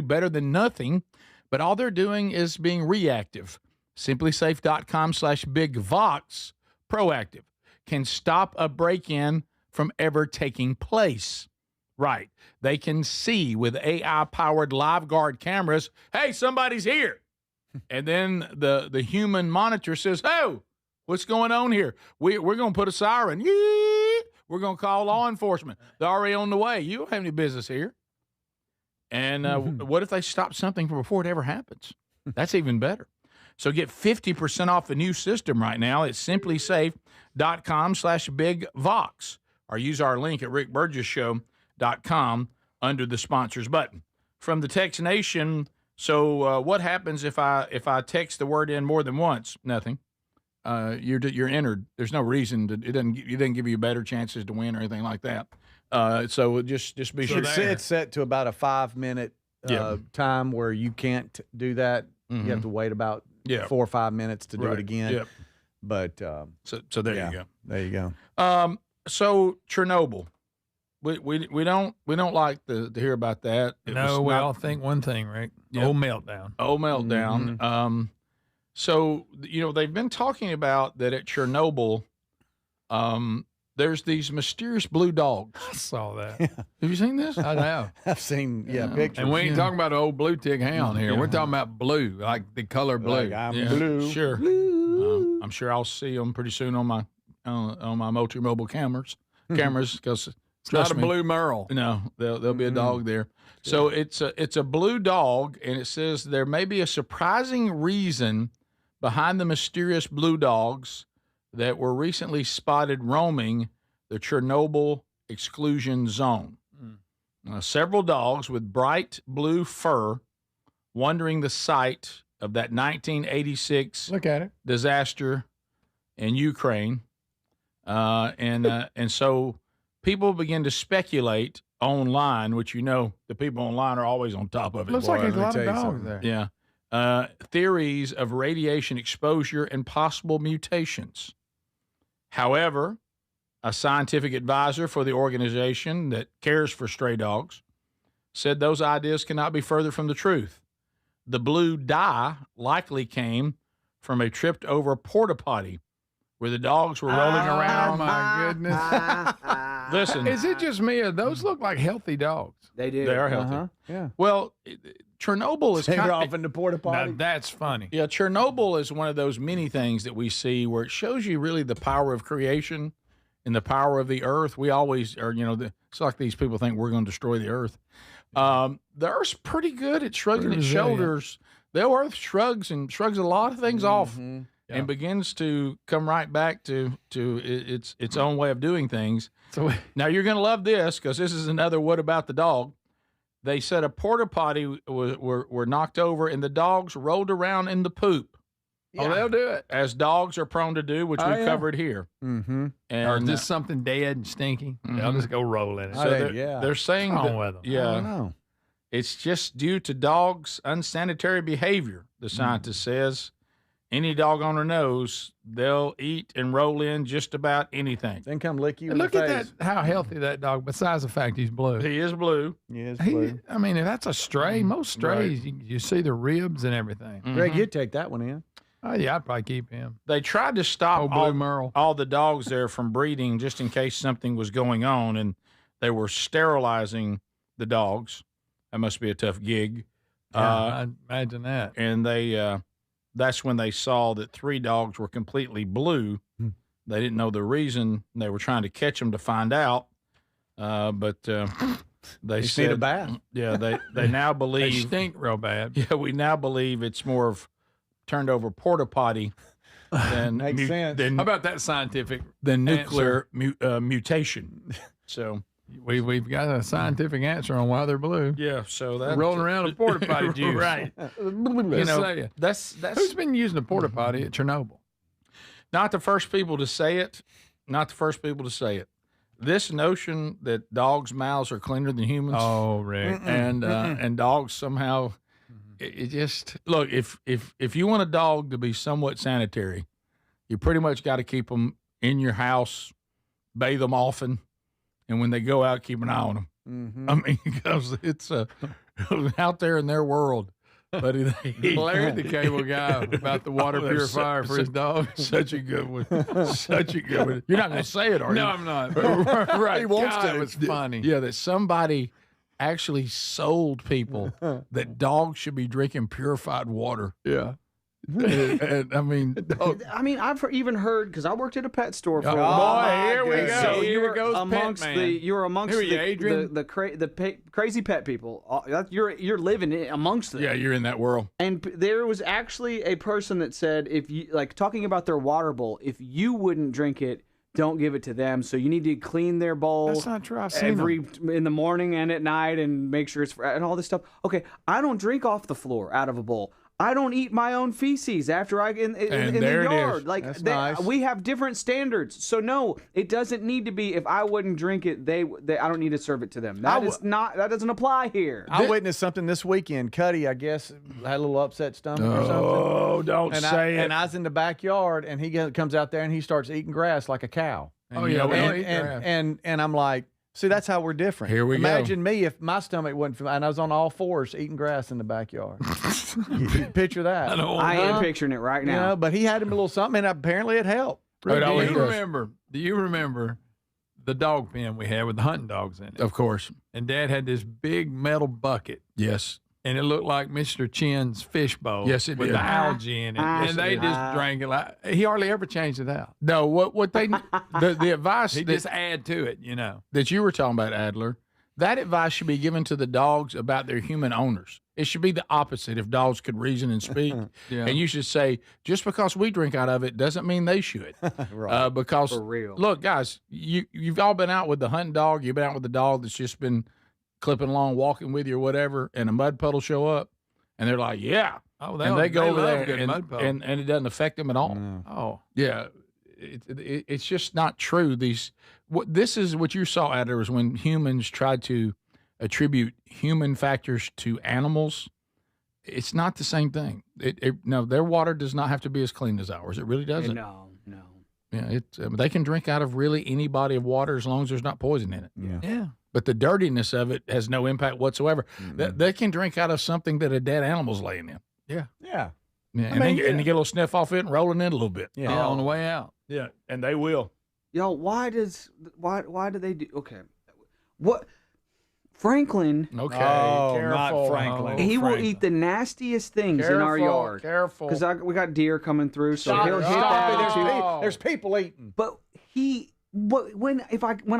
better than nothing, but all they're doing is being reactive. Simplysafe.com/bigvox, proactive. can stop a break-in from ever taking place. Right. They can see with AI-powered live guard cameras, hey, somebody's here. And then the human monitor says, oh, what's going on here? We're going to put a siren. Yee! We're going to call law enforcement. They're already on the way. You don't have any business here. And what if they stop something before it ever happens? That's even better. So get 50% off the new system right now at simplysafe.com/bigvox or use our link at rickburgesshow.com under the sponsors button. From the Text Nation, so what happens if I text the word in more than once? Nothing. You're entered. There's no reason to. It didn't give you better chances to win or anything like that. So just be sure. It's set to about a 5-minute time where you can't do that. You have to wait about 4 or 5 minutes to do it again. Yep. But so there you go. There you go. So Chernobyl, we don't like to hear about that. We all think one thing, right? Yep. Old meltdown. Old meltdown. Mm-hmm. So they've been talking about that at Chernobyl. There's these mysterious blue dogs. I saw that. Have you seen this? I know. I've seen pictures. And we ain't talking about an old blue tick hound here. We're talking about blue, like the color blue. Like I'm blue. Sure. I'm sure I'll see them pretty soon on my multi-mobile cameras because it's not a blue merle. No, there'll be a dog there. So it's a blue dog, and it says there may be a surprising reason behind the mysterious blue dogs that were recently spotted roaming the Chernobyl exclusion zone. Several dogs with bright blue fur wandering the site of that 1986 disaster in Ukraine. And so people begin to speculate online, which the people online are always on top of it. Looks like there's a lot of dogs there. Yeah. Theories of radiation exposure and possible mutations. However, a scientific advisor for the organization that cares for stray dogs said those ideas cannot be further from the truth. The blue dye likely came from a tripped over porta potty where the dogs were rolling around. Oh, my goodness. Listen. Is it just me or those look like healthy dogs? They do. They are healthy. Yeah. Well, Chernobyl is They're off in the porta potty. Now, that's funny. Yeah, Chernobyl is one of those many things that we see where it shows you really the power of creation and the power of the earth. We always are, it's like these people think we're going to destroy the earth. The earth's pretty good at shrugging its shoulders. The earth shrugs a lot of things off and begins to come right back to its own way of doing things. So now you're going to love this because this is another what about the dog. They said a porta potty were knocked over and the dogs rolled around in the poop. Oh, they'll do it. As dogs are prone to do, which we've covered here. Mm-hmm. And, or just something dead and stinky. They'll just go roll in it. So they're saying What's that, wrong with them? yeah, I don't know. it's just due to dogs' unsanitary behavior, the scientist says. Any dog owner knows they'll eat and roll in just about anything. Then come lick you in Look the at face. that, how healthy that dog, besides the fact he's blue. He is blue. He is blue. I mean, if that's a stray, most strays, you see the ribs and everything. Greg, you'd take that one in. Oh, yeah, I'd probably keep him. They tried to stop Blue Merle. all the dogs there from breeding just in case something was going on, and they were sterilizing the dogs. That must be a tough gig. I'd imagine that. And they that's when they saw that 3 dogs were completely blue. They didn't know the reason. They were trying to catch them to find out. But they Just said need a bath. Yeah, they now They believe. stink real bad. Yeah, we now believe it's more of turned over porta potty than Makes sense. How about that scientific than nuclear mutation. So we've got a scientific answer on why they're blue. yeah, so They're that rolling around a porta potty juice. right. That's Who's been using a porta potty at Chernobyl? not the first people to say it. Not the first people to say it. This notion that dogs' mouths are cleaner than humans. Oh, Rick. And dogs somehow it just look if you want a dog to be somewhat sanitary, you pretty much got to keep them in your house, bathe them often, and when they go out, keep an eye on them. I mean, because it's out there in their world, But Larry, the cable guy, about the water purifier for his dog. Such a good one. Such a good one. You're not going to say it, are you? No, I'm not. Right. He wants to. It was funny. Yeah, that somebody actually sold people that dogs should be drinking purified water. Yeah. And I mean, I've even heard, because I worked at a pet store for a boy, while. here we go. So Here goes amongst Pet Man. you were amongst Who are you, Adrian? the crazy pet people. You're living amongst them. yeah, you're in that world. And there was actually a person that said, if you talking about their water bowl, if you wouldn't drink it, don't give it to them. So you need to clean their bowl. That's not true. I've seen them. In the morning and at night, and make sure it's and all this stuff. Okay, I don't drink off the floor out of a bowl. I don't eat my own feces after in the yard. Like nice. We have different standards. So no, it doesn't need to be. If I wouldn't drink it, I don't need to serve it to them. That doesn't apply here. I witnessed something this weekend. Cuddy, I guess, had a little upset stomach or something. Oh, don't say it. And I was in the backyard, and he comes out there and he starts eating grass like a cow. Oh, yeah, we don't eat grass. And I'm like, see, that's how we're different. Here we go. Imagine me if my stomach wasn't, and I was on all fours eating grass in the backyard. Picture that. I am picturing it right now. You know, but he had him a little something, and apparently it helped. Do you remember the dog pen we had with the hunting dogs in it? Of course. And Dad had this big metal bucket. Yes. And it looked like Mr. Chin's fish bowl. Yes, it with did. the algae in it. And they just drank it. Like, he hardly ever changed it out. No, what they the advice He just add to it, that you were talking about, Adler, that advice should be given to the dogs about their human owners. It should be the opposite if dogs could reason and speak. Yeah. And you should say, just because we drink out of it doesn't mean they should. Right. Because, For real. look, guys, you've all been out with the hunting dog. You've been out with the dog that's just been clipping along, walking with you or whatever, and a mud puddle show up, and they're like, yeah. Oh, and they go over love there, good and mud puddle. it doesn't affect them at all. Oh. Yeah. It's just not true. This is what you saw, Adler, was when humans tried to attribute human factors to animals. It's not the same thing. No, their water does not have to be as clean as ours. It really doesn't. No. Yeah, they can drink out of really any body of water as long as there's not poison in it. Yeah. But the dirtiness of it has no impact whatsoever. They can drink out of something that a dead animal's laying in. Yeah. Yeah. Yeah, and you get a little sniff off it and rolling in a little bit. Yeah, on the way out. Yeah, and they will. Yo, why do they do? Okay, what? Franklin. Okay, Oh, careful. not Franklin. He will eat the nastiest things in our yard. Careful. Because we got deer coming through, so Stop he'll it. hit Stop that. it. There's people eating. But when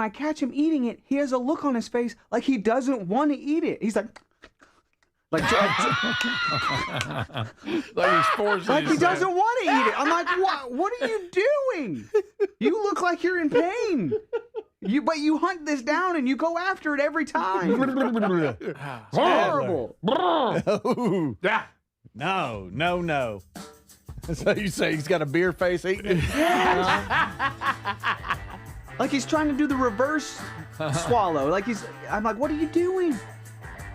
I catch him eating it, he has a look on his face like he doesn't want to eat it. He's like like he's forcing. Like he doesn't want to eat it. I'm like, what are you doing? You look like you're in pain. But you hunt this down and you go after it every time. It's horrible. No. So you say he's got a beer face eating it? Like he's trying to do the reverse swallow. I'm like, what are you doing?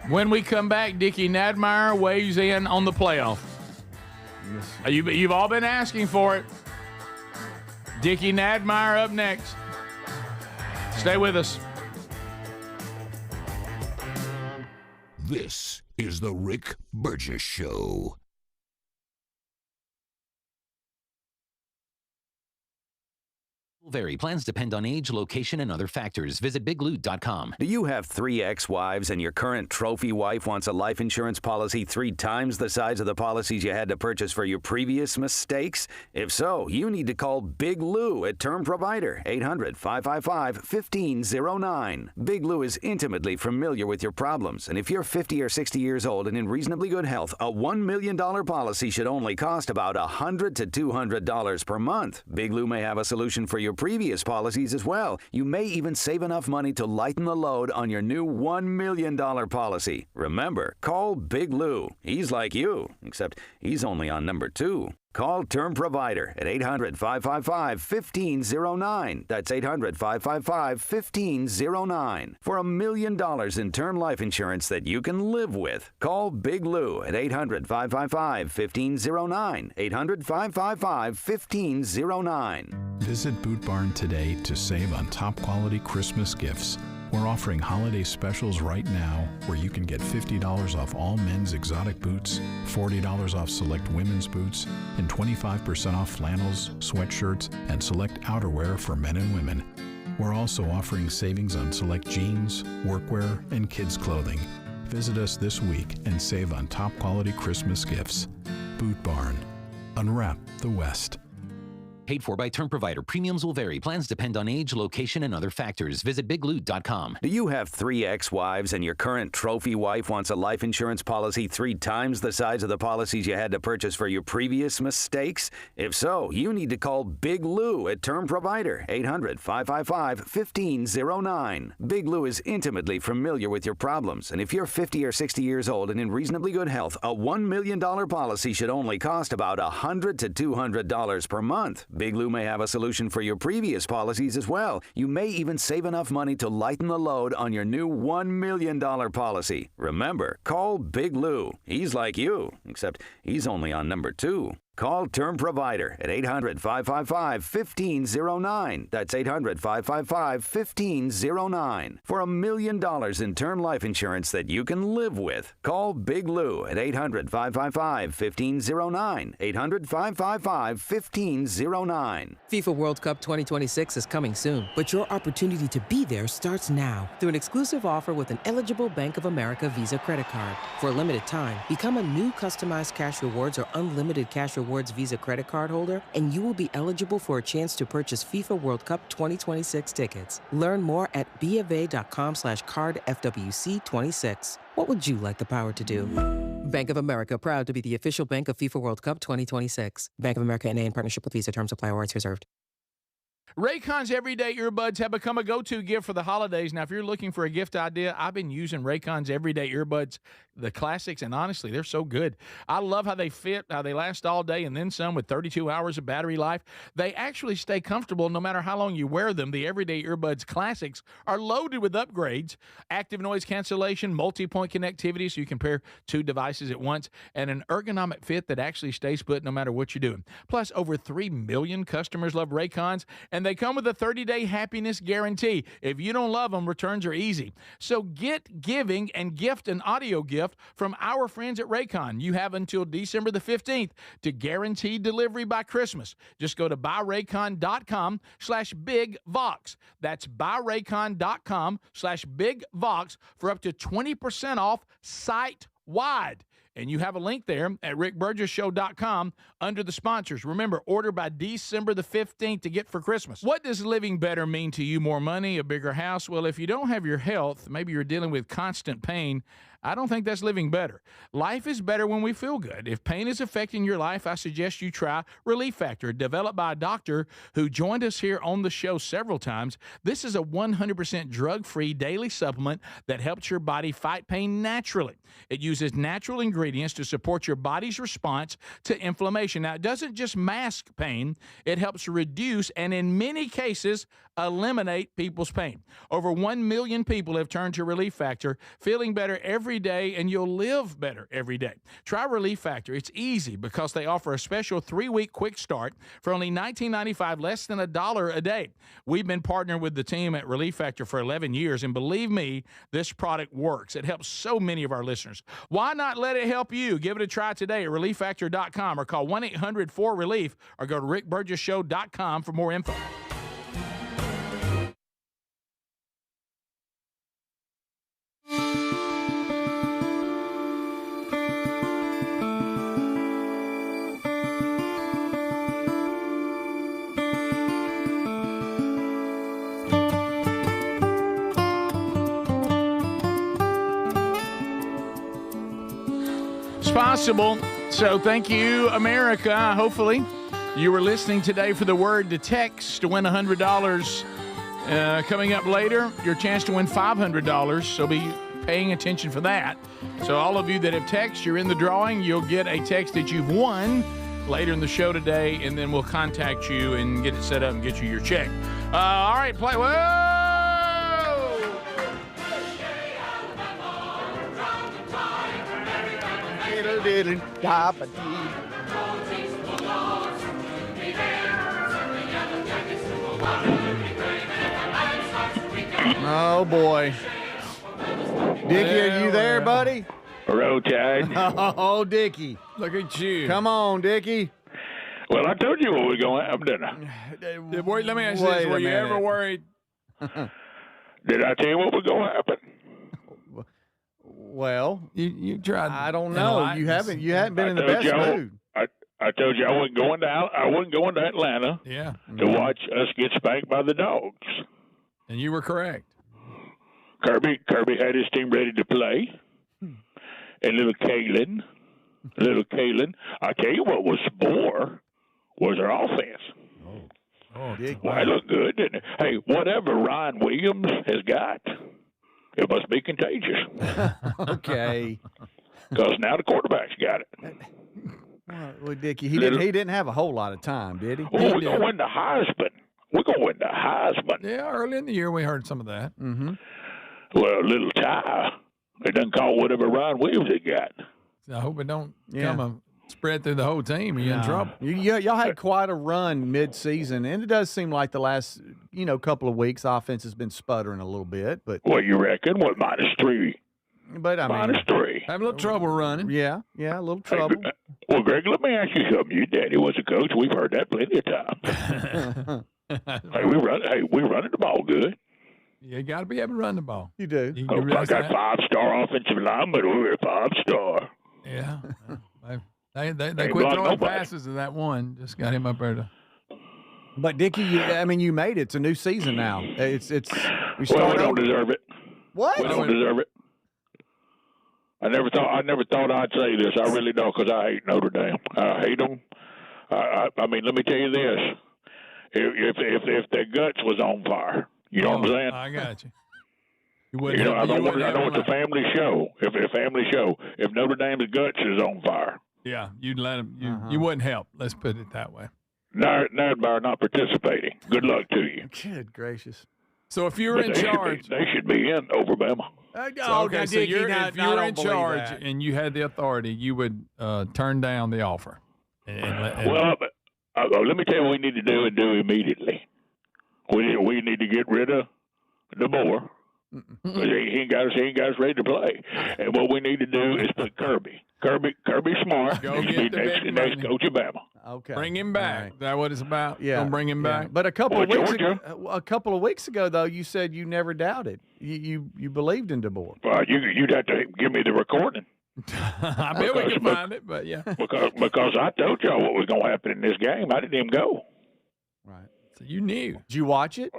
When we come back, Dickie Nadmeyer weighs in on the playoff. You've all been asking for it. Dickie Nadmeyer up next. Stay with us. This is the Rick Burgess Show. Vary. Plans depend on age, location, and other factors. Visit bigloot.com. Do you have 3 ex-wives and your current trophy wife wants a life insurance policy 3 times the size of the policies you had to purchase for your previous mistakes? If so, you need to call Big Lou at Term Provider, 800-555-1509. Big Lou is intimately familiar with your problems, and if you're 50 or 60 years old and in reasonably good health, a $1 million policy should only cost about $100 to $200 per month. Big Lou may have a solution for your previous policies as well. You may even save enough money to lighten the load on your new $1 million policy. Remember, call Big Lou. He's like you, except he's only on number 2. Call Term Provider at 800-555-1509. That's 800-555-1509. For $1 million in term life insurance that you can live with. Call Big Lou at 800-555-1509. 800-555-1509. Visit Boot Barn today to save on top quality Christmas gifts. We're offering holiday specials right now where you can get $50 off all men's exotic boots, $40 off select women's boots, and 25% off flannels, sweatshirts, and select outerwear for men and women. We're also offering savings on select jeans, workwear, and kids' clothing. Visit us this week and save on top quality Christmas gifts. Boot Barn. Unwrap the West. Paid for by term provider. Premiums will vary. Plans depend on age, location, and other factors. Visit BigLoot.com. Do you have 3 ex-wives and your current trophy wife wants a life insurance policy 3 times the size of the policies you had to purchase for your previous mistakes? If so, you need to call Big Lou at Term Provider, 800-555-1509. Big Lou is intimately familiar with your problems, and if you're 50 or 60 years old and in reasonably good health, a $1 million policy should only cost about $100 to $200 per month. Big Lou may have a solution for your previous policies as well. You may even save enough money to lighten the load on your new $1 million policy. Remember, call Big Lou. He's like you, except he's only on number 2. Call Term Provider at 800-555-1509. That's 800-555-1509. For $1 million in term life insurance that you can live with. Call Big Lou at 800-555-1509. 800-555-1509. FIFA World Cup 2026 is coming soon, but your opportunity to be there starts now through an exclusive offer with an eligible Bank of America Visa credit card. For a limited time, become a new customized cash rewards or unlimited cash rewards Visa credit card holder, and you will be eligible for a chance to purchase FIFA World Cup 2026 tickets. Learn more at BofA.com/cardFWC26. What would you like the power to do? Bank of America, proud to be the official bank of FIFA World Cup 2026. Bank of America NA in partnership with Visa. Terms apply. Rights reserved. Raycon's everyday earbuds have become a go-to gift for the holidays. Now, if you're looking for a gift idea, I've been using Raycon's everyday earbuds, the classics, and honestly, they're so good. I love how they fit, how they last all day, and then some with 32 hours of battery life. They actually stay comfortable no matter how long you wear them. The everyday earbuds classics are loaded with upgrades, active noise cancellation, multi-point connectivity so you can pair 2 devices at once, and an ergonomic fit that actually stays put no matter what you're doing. Plus, over 3 million customers love Raycons, and they come with a 30-day happiness guarantee. If you don't love them, returns are easy. So get, giving, and gift an audio gift from our friends at Raycon. You have until December the 15th to guarantee delivery by Christmas. Just go to buyraycon.com/bigvox. That's buyraycon.com/bigvox for up to 20% off site-wide. And you have a link there at rickburgessshow.com under the sponsors. Remember, order by December the 15th to get for Christmas. What does living better mean to you? More money, a bigger house? Well, if you don't have your health, maybe you're dealing with constant pain, I don't think that's living better. Life is better when we feel good. If pain is affecting your life, I suggest you try Relief Factor, developed by a doctor who joined us here on the show several times. This is a 100% drug-free daily supplement that helps your body fight pain naturally. It uses natural ingredients to support your body's response to inflammation. Now, it doesn't just mask pain, it helps reduce and in many cases eliminate people's pain. Over 1 million people have turned to Relief Factor, feeling better every day, and you'll live better every day. Try Relief Factor. It's easy because they offer a special 3-week quick start for only $19.95, less than $1 a day. We've been partnering with the team at Relief Factor for 11 years, and believe me, this product works. It helps so many of our listeners. Why not let it help you? Give it a try today at relieffactor.com or call 1-800-4RELIEF or go to rickburgessshow.com for more info. Possible. So thank you, America. Hopefully you were listening today for the word to text to win $100. Coming up later, your chance to win $500. So be paying attention for that. So all of you that have texted, you're in the drawing. You'll get a text that you've won later in the show today, and then we'll contact you and get it set up and get you your check. All right, play. Whoa! Oh, boy. Dickie, are you there, buddy? Roll Tide. Oh, Dickie. Look at you. Come on, Dickie. Well, I told you what was going to happen, didn't I? Wait, let me ask you this. Were you ever worried? Did I tell you what was going to happen? Well, you tried. I don't know. You haven't been in the best mood. I told you I wasn't going to Atlanta. Yeah. To watch us get spanked by the dogs. And you were correct. Kirby had his team ready to play. And little Kalen, I tell you what was spore was our offense. Oh, well, it looked good, didn't it? Hey, whatever Ryan Williams has got, it must be contagious. Okay. Because now the quarterback's got it. Well, Dickie, he didn't have a whole lot of time, did he? Well, we're going to win the Heisman. We're going to win the Heisman. Yeah, early in the year we heard some of that. Mm-hmm. Well, little Ty, they done call whatever Ryan Williams had got. I hope it don't come and spread through the whole team. Are you in trouble? Y'all had quite a run mid-season, and it does seem like the last couple of weeks offense has been sputtering a little bit. But what you reckon? What, -3? But I mean, -3. Having a little trouble running. Yeah, a little trouble. Well, Greg, let me ask you something. Your daddy was a coach. We've heard that plenty of times. Hey, we running the ball good. You got to be able to run the ball. You do. I got 5-star offensive linemen. We're 5-star. Yeah. They quit throwing passes to that one. Just got him up there to. But Dickie, you made it. It's a new season now. We don't deserve it. What? We don't deserve it. I never thought I'd say this. I really don't, because I hate Notre Dame. I hate them. I mean, let me tell you this: if their guts was on fire, you know what I'm saying? I got you. I know it's a family show. If a family show, if Notre Dame's guts is on fire, yeah, you'd let them. You wouldn't help. Let's put it that way. Not by not participating. Good luck to you. Good gracious. So if you're in charge, they should be in over Bama. Okay, so if you're in charge and you had the authority, you would turn down the offer. Well, let me tell you what we need to do and do immediately. We need to get rid of DeBoer. He ain't got us ready to play. And what we need to do is put Kirby Smart Go needs get to be next coach of Bama. Okay. Bring him back. Right. Is that what it's about? Yeah. Don't bring him back. But a couple of weeks ago, though, you said you never doubted. You believed in DeBoer. Well, you'd have to give me the recording. I bet we can find it, but yeah. Because I told y'all what was going to happen in this game. I didn't even go. Right. So you knew. Did you watch it?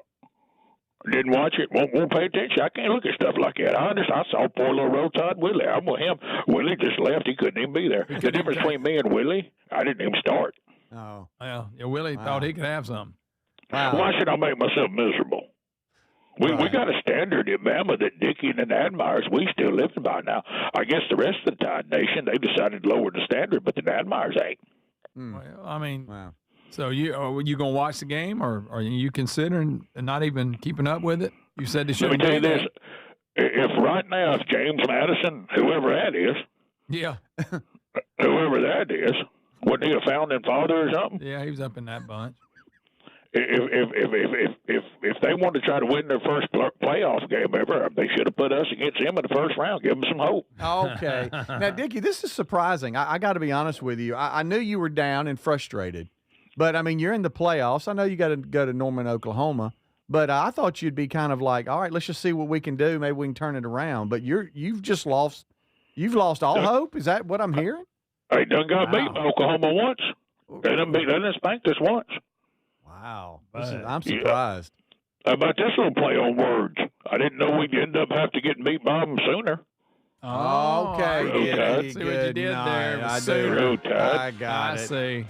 Didn't watch it. Won't pay attention. I can't look at stuff like that. I saw poor little Rotod Willie. I'm with him. Willie just left. He couldn't even be there. The difference between me and Willie, I didn't even start. Oh. Well, Willie thought he could have something. Wow. Why should I make myself miserable? We got a standard in Bama that Dickie and Admires, we still living by now. I guess the rest of the Tide Nation, they decided to lower the standard, but the Admires ain't. Well, I mean, so are you going to watch the game, or are you considering not even keeping up with it? You said they shouldn't. Let me tell you this. If right now, if James Madison, whoever that is, whoever that is, wasn't he a founding father or something? Yeah, he was up in that bunch. If they want to try to win their first playoff game ever, they should have put us against him in the first round. Give them some hope. Okay. Now, Dickie, this is surprising. I got to be honest with you. I knew you were down and frustrated, but I mean, you're in the playoffs. I know you got to go to Norman, Oklahoma, but I thought you'd be kind of like, all right, let's just see what we can do. Maybe we can turn it around. But you've just lost. You've lost all hope. Is that what I'm hearing? They done got beat by Oklahoma once. They done spanked us once. Wow. I'm surprised. How about this little play on words? I didn't know we'd end up having to get beat by them sooner. Oh, okay. Yeah, see what you did there. I got it. I see.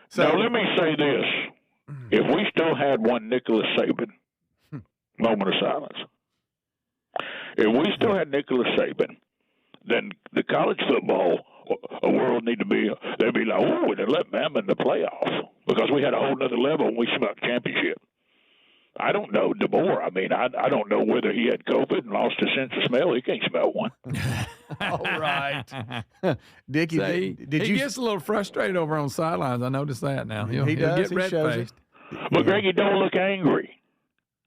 So now, let me say this. If we still had one Nicholas Saban, moment of silence. If we still had Nicholas Saban, then the college football world need to be, they'd be like, oh, they let Bama in the playoff because we had a whole other level when we smelled the championship. I don't know DeBoer. I mean, I don't know whether he had COVID and lost his sense of smell. He can't smell one. All right. Dickie, so he gets a little frustrated over on sidelines. I noticed that now. He does. Get red-faced. But Greg, he don't look angry.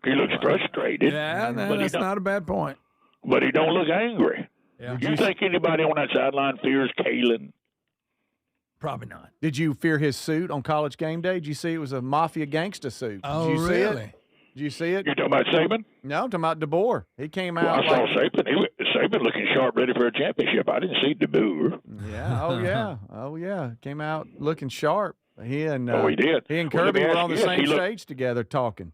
He looks frustrated. Yeah, but that's not a bad point. But he don't look angry. Yeah. You think anybody on that sideline fears Kalen? Probably not. Did you fear his suit on College Game Day? Did you see it was a mafia gangster suit? Oh, Did you see really? it? Did you see it? You talking about Saban? No, I'm talking about DeBoer. He came Well, out. I saw Saban. Saban looking sharp, ready for a championship. I didn't see DeBoer. Yeah. Oh yeah. Oh yeah. Came out looking sharp. He and he did. He and Well, let Kirby me were ask on the you this. same He looked- stage together talking.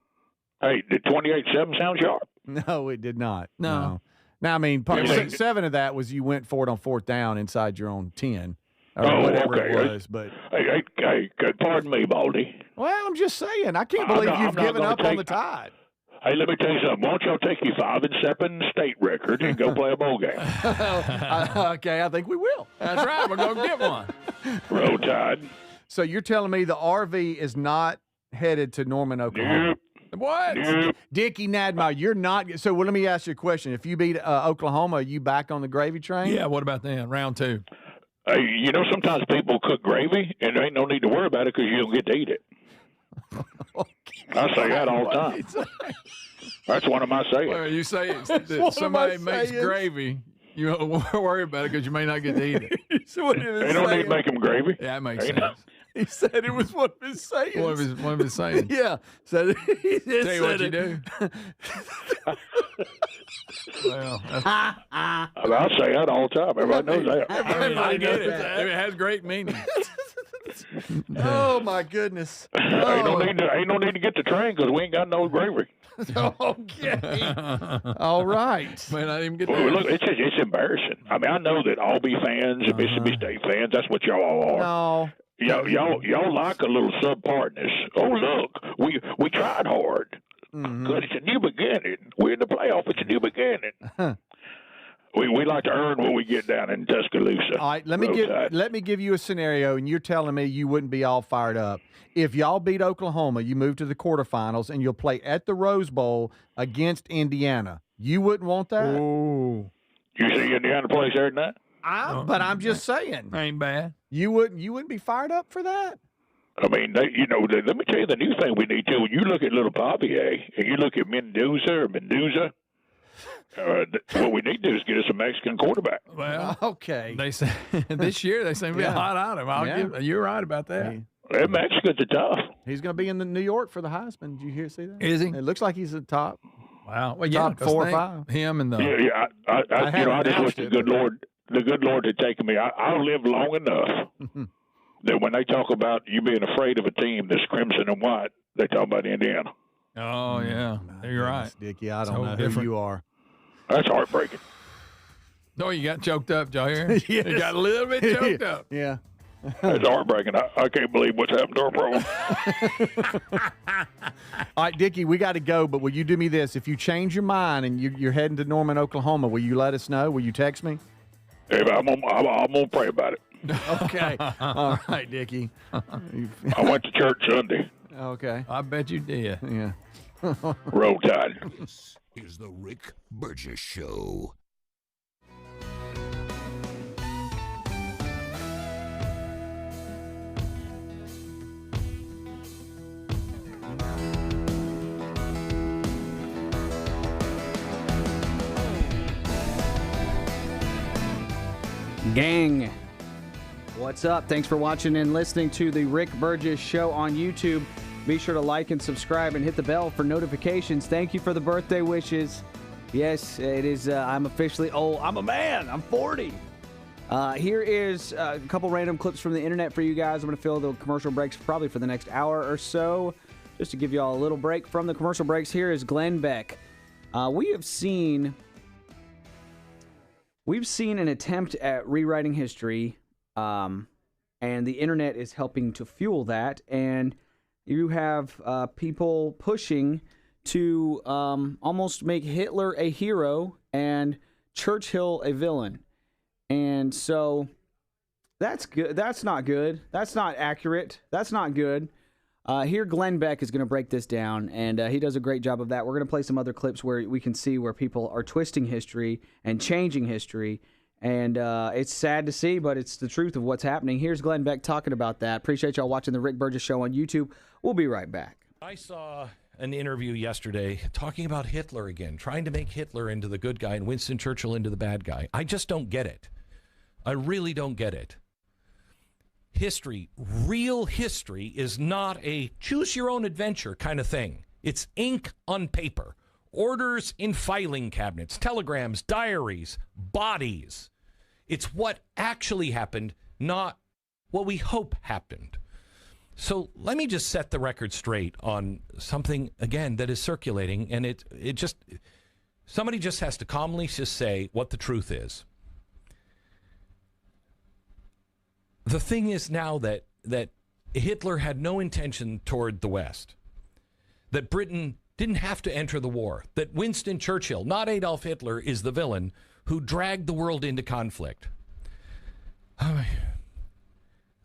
Hey, did 28-7 sound sharp? No, it did not. No. Now, I mean, Yeah. 7 of that was you went for it on 4th down inside your own 10 or Oh, whatever okay. it was. But Hey, pardon me, Baldy. well, I'm just saying, I can't I'm believe not- you've I'm not given gonna up on the take- Tide. Hey, let me tell you something. Why don't y'all take your 5-7 state record and go play a bowl game? Okay, I think we will. That's right. We're going to get one. Roll Tide. So you're telling me the RV is not headed to Norman, Oklahoma? What? Dickie Nadmeyer, you're not. So well, let me ask you a question. If you beat Oklahoma, are you back on the gravy train? Yeah, what about then? Round 2. Hey, you know, sometimes people cook gravy, and there ain't no need to worry about it because you don't get to eat it. I say that all the time. That's one of my sayings. Well, you say one of that somebody my makes sayings. gravy, you don't worry about it because you may not get to eat it. So what he was They don't need saying- to make them gravy. Yeah, that makes Ain't sense. He said it was one of his sayings. One of his sayings. Yeah. So he just Tell you what said you it. do. Well, I say that all the time. Everybody knows that. I get it. It has great meaning. Oh my goodness. Ain't no need to get the train because we ain't got no gravy. Okay. All right. Man, I didn't even get Well, that. look, it's embarrassing. I mean, I know that Albany fans and Mississippi State fans, that's what y'all all are. No. Y'all like a little subpartness. Oh, look, we tried hard. Good, it's a new beginning. We're in the playoff. It's a new beginning. We like to earn what we get down in Tuscaloosa. All right, let me give you a scenario, and you're telling me you wouldn't be all fired up. If y'all beat Oklahoma, you move to the quarterfinals, and you'll play at the Rose Bowl against Indiana. You wouldn't want that? Ooh. You see Indiana plays there tonight? But I'm just saying. Ain't bad. You wouldn't be fired up for that? I mean, let me tell you the new thing we need to. When you look at Little Papier and you look at Mendoza, what we need to do is get us a Mexican quarterback. Well, okay. They say this year they seem to be a hot item. You're right about that. Well, Mexicans are tough. He's going to be in New York for the Heisman. Did you see that? Is he? It looks like he's the top. Wow. Well, top 4 or 5. Him and the Yeah. I just wish the good Lord had taken me. I'll live long enough that when they talk about you being afraid of a team that's crimson and white, they talk about Indiana. Oh yeah, you're right, Dickie. I don't So know different. who you are. That's heartbreaking. No, you got choked up, y'all hear? Yes. You got a little bit choked up. Yeah. That's heartbreaking. I can't believe what's happened to our program. All right, Dickie, we got to go, but will you do me this? If you change your mind and you're heading to Norman, Oklahoma, will you let us know? Will you text me? Hey, I'm gonna pray about it. Okay. All right, Dickie. I went to church Sunday. Okay. I bet you did. Yeah. Roll Tide. This is the Rick Burgess Show. Gang, what's up? Thanks for watching and listening to the Rick Burgess Show on YouTube. Be sure to like and subscribe and hit the bell for notifications. Thank you for the birthday wishes. Yes, it is. I'm officially old. I'm a man. I'm 40. Here is a couple random clips from the internet for you guys. I'm going to fill the commercial breaks probably for the next hour or so. Just to give you all a little break from the commercial breaks, here is Glenn Beck. We've seen an attempt at rewriting history, and the internet is helping to fuel that. And you have people pushing to almost make Hitler a hero and Churchill a villain. And so that's good. That's not good. That's not accurate. That's not good. Here, Glenn Beck is going to break this down, and he does a great job of that. We're going to play some other clips where we can see where people are twisting history and changing history, and it's sad to see, but it's the truth of what's happening. Here's Glenn Beck talking about that. Appreciate y'all watching the Rick Burgess Show on YouTube. We'll be right back. I saw an interview yesterday talking about Hitler again, trying to make Hitler into the good guy and Winston Churchill into the bad guy. I just don't get it. I really don't get it. History, real history, is not a choose your own adventure kind of thing. It's ink on paper, orders in filing cabinets, telegrams, diaries, bodies. It's what actually happened, not what we hope happened. So let me just set the record straight on something, again, that is circulating, and it just, somebody just has to calmly just say what the truth is. The thing is now that Hitler had no intention toward the West, that Britain didn't have to enter the war, that Winston Churchill, not Adolf Hitler, is the villain who dragged the world into conflict.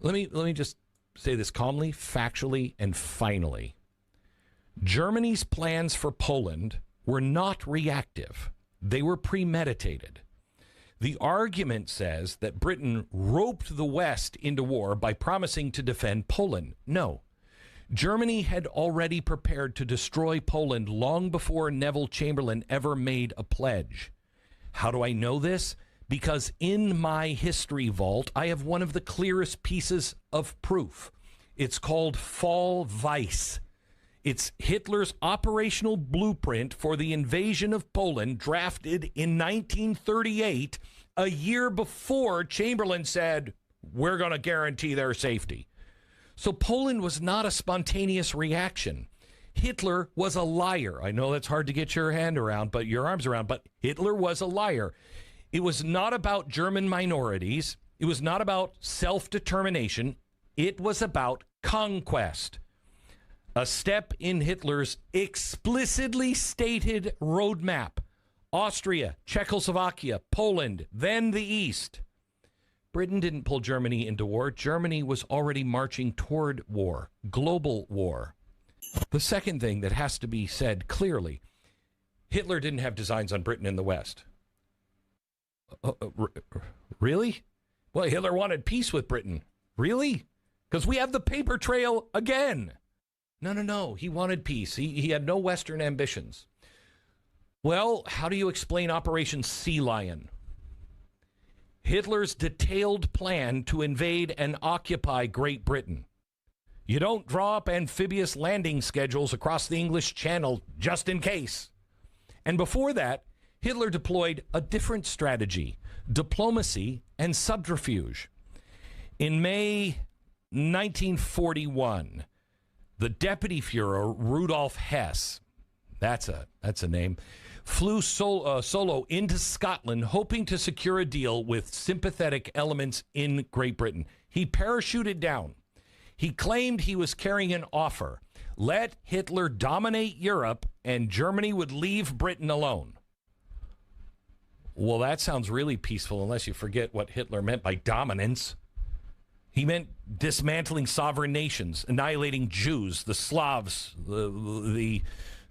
Let me just say this calmly, factually, and finally. Germany's plans for Poland were not reactive. They were premeditated. The argument says that Britain roped the West into war by promising to defend Poland. No. Germany had already prepared to destroy Poland long before Neville Chamberlain ever made a pledge. How do I know this? Because in my history vault, I have one of the clearest pieces of proof. It's called Fall Weiss. It's Hitler's operational blueprint for the invasion of Poland, drafted in 1938, a year before Chamberlain said, we're going to guarantee their safety. So Poland was not a spontaneous reaction. Hitler was a liar. I know that's hard to get your hand around, but your arms around, but Hitler was a liar. It was not about German minorities. It was not about self-determination. It was about conquest. A step in Hitler's explicitly stated roadmap. Austria, Czechoslovakia, Poland, then the East. Britain didn't pull Germany into war. Germany was already marching toward war, global war. The second thing that has to be said clearly, Hitler didn't have designs on Britain in the West. Really? Well, Hitler wanted peace with Britain. Really? Because we have the paper trail again. No. He wanted peace. He had no Western ambitions. Well, how do you explain Operation Sea Lion? Hitler's detailed plan to invade and occupy Great Britain. You don't draw up amphibious landing schedules across the English Channel just in case. And before that, Hitler deployed a different strategy, diplomacy and subterfuge. In May 1941, the Deputy Führer, Rudolf Hess, that's a name, flew solo into Scotland, hoping to secure a deal with sympathetic elements in Great Britain. He parachuted down. He claimed he was carrying an offer. Let Hitler dominate Europe and Germany would leave Britain alone. Well, that sounds really peaceful unless you forget what Hitler meant by dominance. He meant dismantling sovereign nations, annihilating Jews, the Slavs, the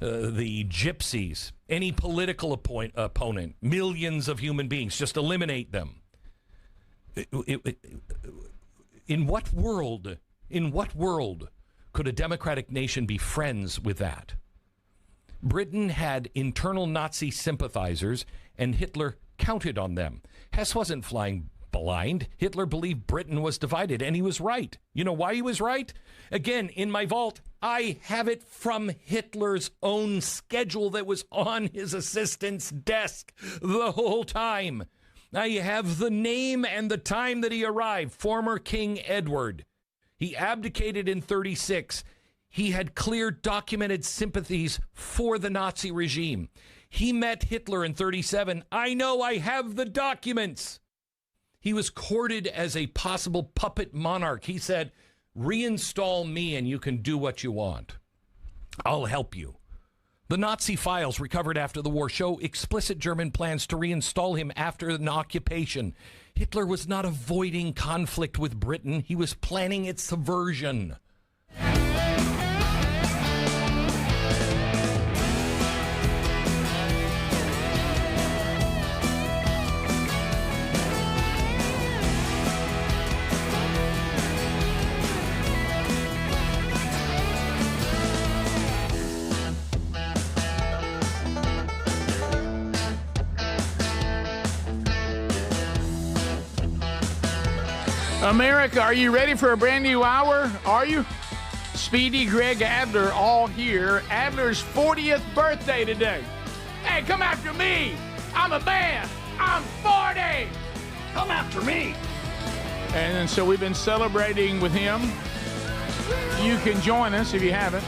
Gypsies, any political opponent, millions of human beings, just eliminate them. In what world could a democratic nation be friends with that? Britain had internal Nazi sympathizers, and Hitler counted on them. Hess wasn't flying blind. Hitler believed Britain was divided, and he was right. You know why he was right? Again, in my vault, I have it from Hitler's own schedule that was on his assistant's desk the whole time. I have the name and the time that he arrived. Former King Edward. He abdicated in 1936. He had clear documented sympathies for the Nazi regime. He met Hitler in 1937. I know, I have the documents. He was courted as a possible puppet monarch. He said, reinstall me and you can do what you want. I'll help you. The Nazi files recovered after the war show explicit German plans to reinstall him after an occupation. Hitler was not avoiding conflict with Britain. He was planning its subversion. America, are you ready for a brand new hour? Are you? Speedy, Greg, Adler, all here. Adler's 40th birthday today. Hey, come after me. I'm a man. I'm 40. Come after me. And so we've been celebrating with him. You can join us if you haven't.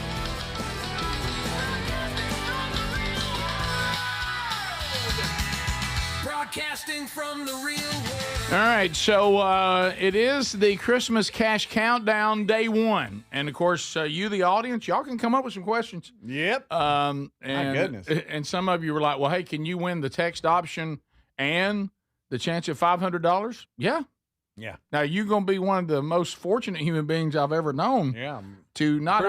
Broadcasting from the real world. All right, so it is the Christmas Cash Countdown Day 1. And, of course, you, the audience, y'all can come up with some questions. Yep. My goodness. And some of you were like, well, hey, can you win the text option and the chance at $500? Yeah. Yeah. Now, you're going to be one of the most fortunate human beings I've ever known. Yeah. To not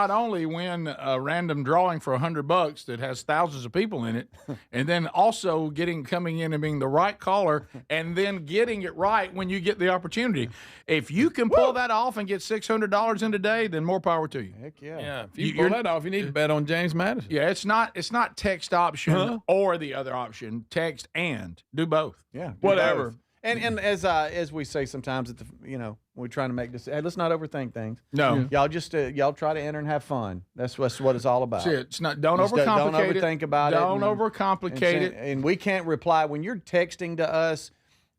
only win a random drawing for $100 that has thousands of people in it, and then also coming in and being the right caller, and then getting it right when you get the opportunity. If you can pull that off and get $600 in today, then more power to you. Heck yeah. Yeah. If you pull that off, you need to bet on James Madison. Yeah, it's not text option or the other option. Text and do both. Yeah. Whatever. Both. And as we say sometimes at the when we're trying to make this, hey, let's not overthink things. No. Y'all just y'all try to enter and have fun. That's what it's all about. That's it. It's not. Don't overcomplicate Don't overthink about it. Don't overcomplicate it. And we can't reply when you're texting to us.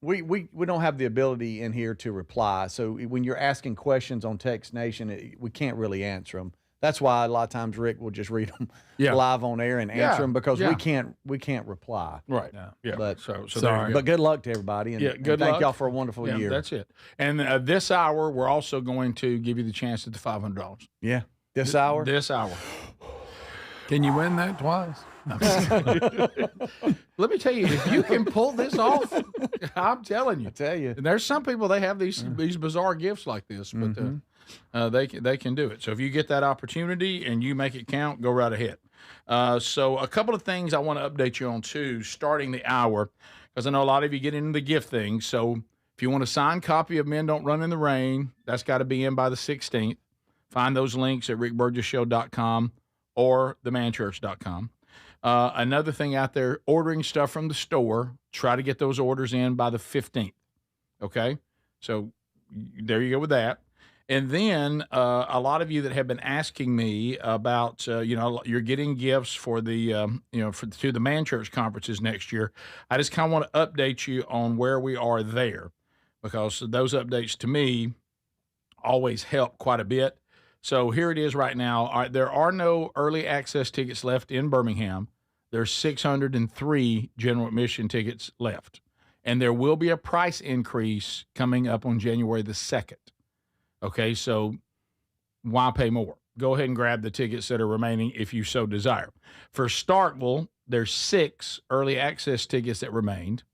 We don't have the ability in here to reply. So when you're asking questions on Text Nation, we can't really answer them. That's why a lot of times Rick will just read them live on air and answer them because we can't reply. Right. Yeah. But so sorry. But good luck to everybody. And, good luck. Thank y'all for a wonderful year. That's it. And this hour, we're also going to give you the chance at the $500. Yeah. This hour. This hour. Can you win that twice? Let me tell you, if you can pull this off, I'm telling you. I tell you. And there's some people, they have these bizarre gifts like this, but they can do it. So if you get that opportunity and you make it count, go right ahead. So a couple of things I want to update you on, too, starting the hour, because I know a lot of you get into the gift thing. So if you want a signed copy of Men Don't Run in the Rain, that's got to be in by the 16th. Find those links at rickburgesshow.com or themanchurch.com. Another thing out there, ordering stuff from the store, try to get those orders in by the 15th. Okay? So there you go with that. And then a lot of you that have been asking me about, you're getting gifts for the, to the Man Church conferences next year. I just kind of want to update you on where we are there, because those updates to me always help quite a bit. So here it is right now. All right, there are no early access tickets left in Birmingham. There's 603 general admission tickets left. And there will be a price increase coming up on January the 2nd. Okay, so why pay more? Go ahead and grab the tickets that are remaining if you so desire. For Starkville, there's 6 early access tickets that remained.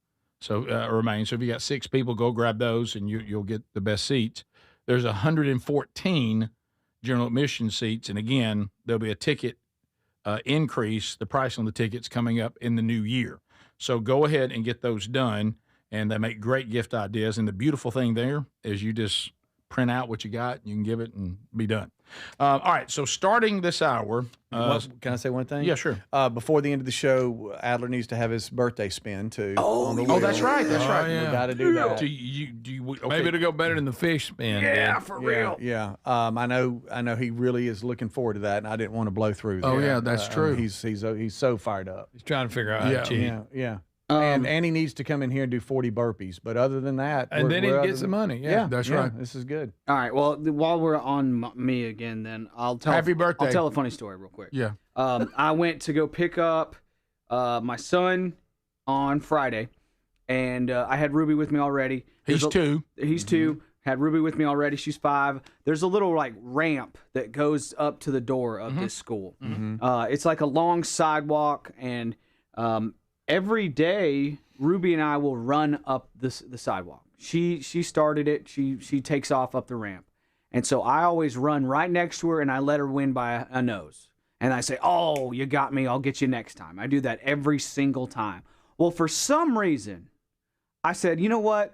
So So if you got 6 people, go grab those and you'll get the best seats. There's 114 general admission seats, and again, there'll be a ticket increase, the price on the tickets coming up in the new year. So go ahead and get those done, and they make great gift ideas. And the beautiful thing there is you just print out what you got, you can give it, and be done. All right, so starting this hour. Can I say one thing? Yeah, sure. Before the end of the show, Adler needs to have his birthday spin, too. Oh, that's right. That's right. Yeah. We got to do that. Okay. Maybe it'll go better than the fish spin. Yeah, for real. Yeah. I know he really is looking forward to that, and I didn't want to blow through that. Oh, yeah, that's true. He's so fired up. He's trying to figure out how to cheat. Yeah. And he needs to come in here and do 40 burpees. But other than that, and then he gets the money. Yeah, that's right. This is good. All right. Well, while we're on me again, then I'll tell. Happy birthday. I'll tell a funny story real quick. Yeah. I went to go pick up my son on Friday, and I had Ruby with me already. He's 2. He's 2. Had Ruby with me already. She's 5. There's a little ramp that goes up to the door of this school. It's like a long sidewalk, and every day, Ruby and I will run up the sidewalk. She started it. She takes off up the ramp. And so I always run right next to her, and I let her win by a nose. And I say, oh, you got me. I'll get you next time. I do that every single time. Well, for some reason, I said, you know what?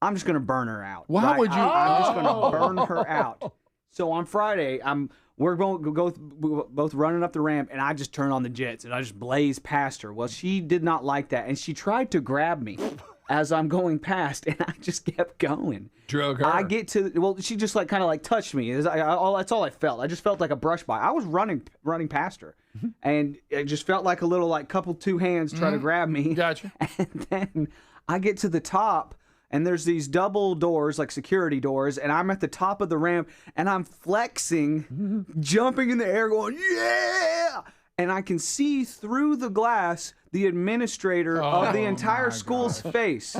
I'm just going to burn her out. Why would you? I'm just going to burn her out. So on Friday, we're going to go both running up the ramp, and I just turn on the jets, and I just blaze past her. Well, she did not like that, and she tried to grab me. as I'm going past, and I just kept going. Drug her. I get to she just like kind of like touched me. That's all I felt. I just felt like a brush by. I was running past her, and it just felt like a little like couple two hands trying to grab me. Gotcha. And then I get to the top, and there's these double doors, like security doors, and I'm at the top of the ramp, and I'm flexing, jumping in the air, going yeah, and I can see through the glass the administrator of the entire school's face.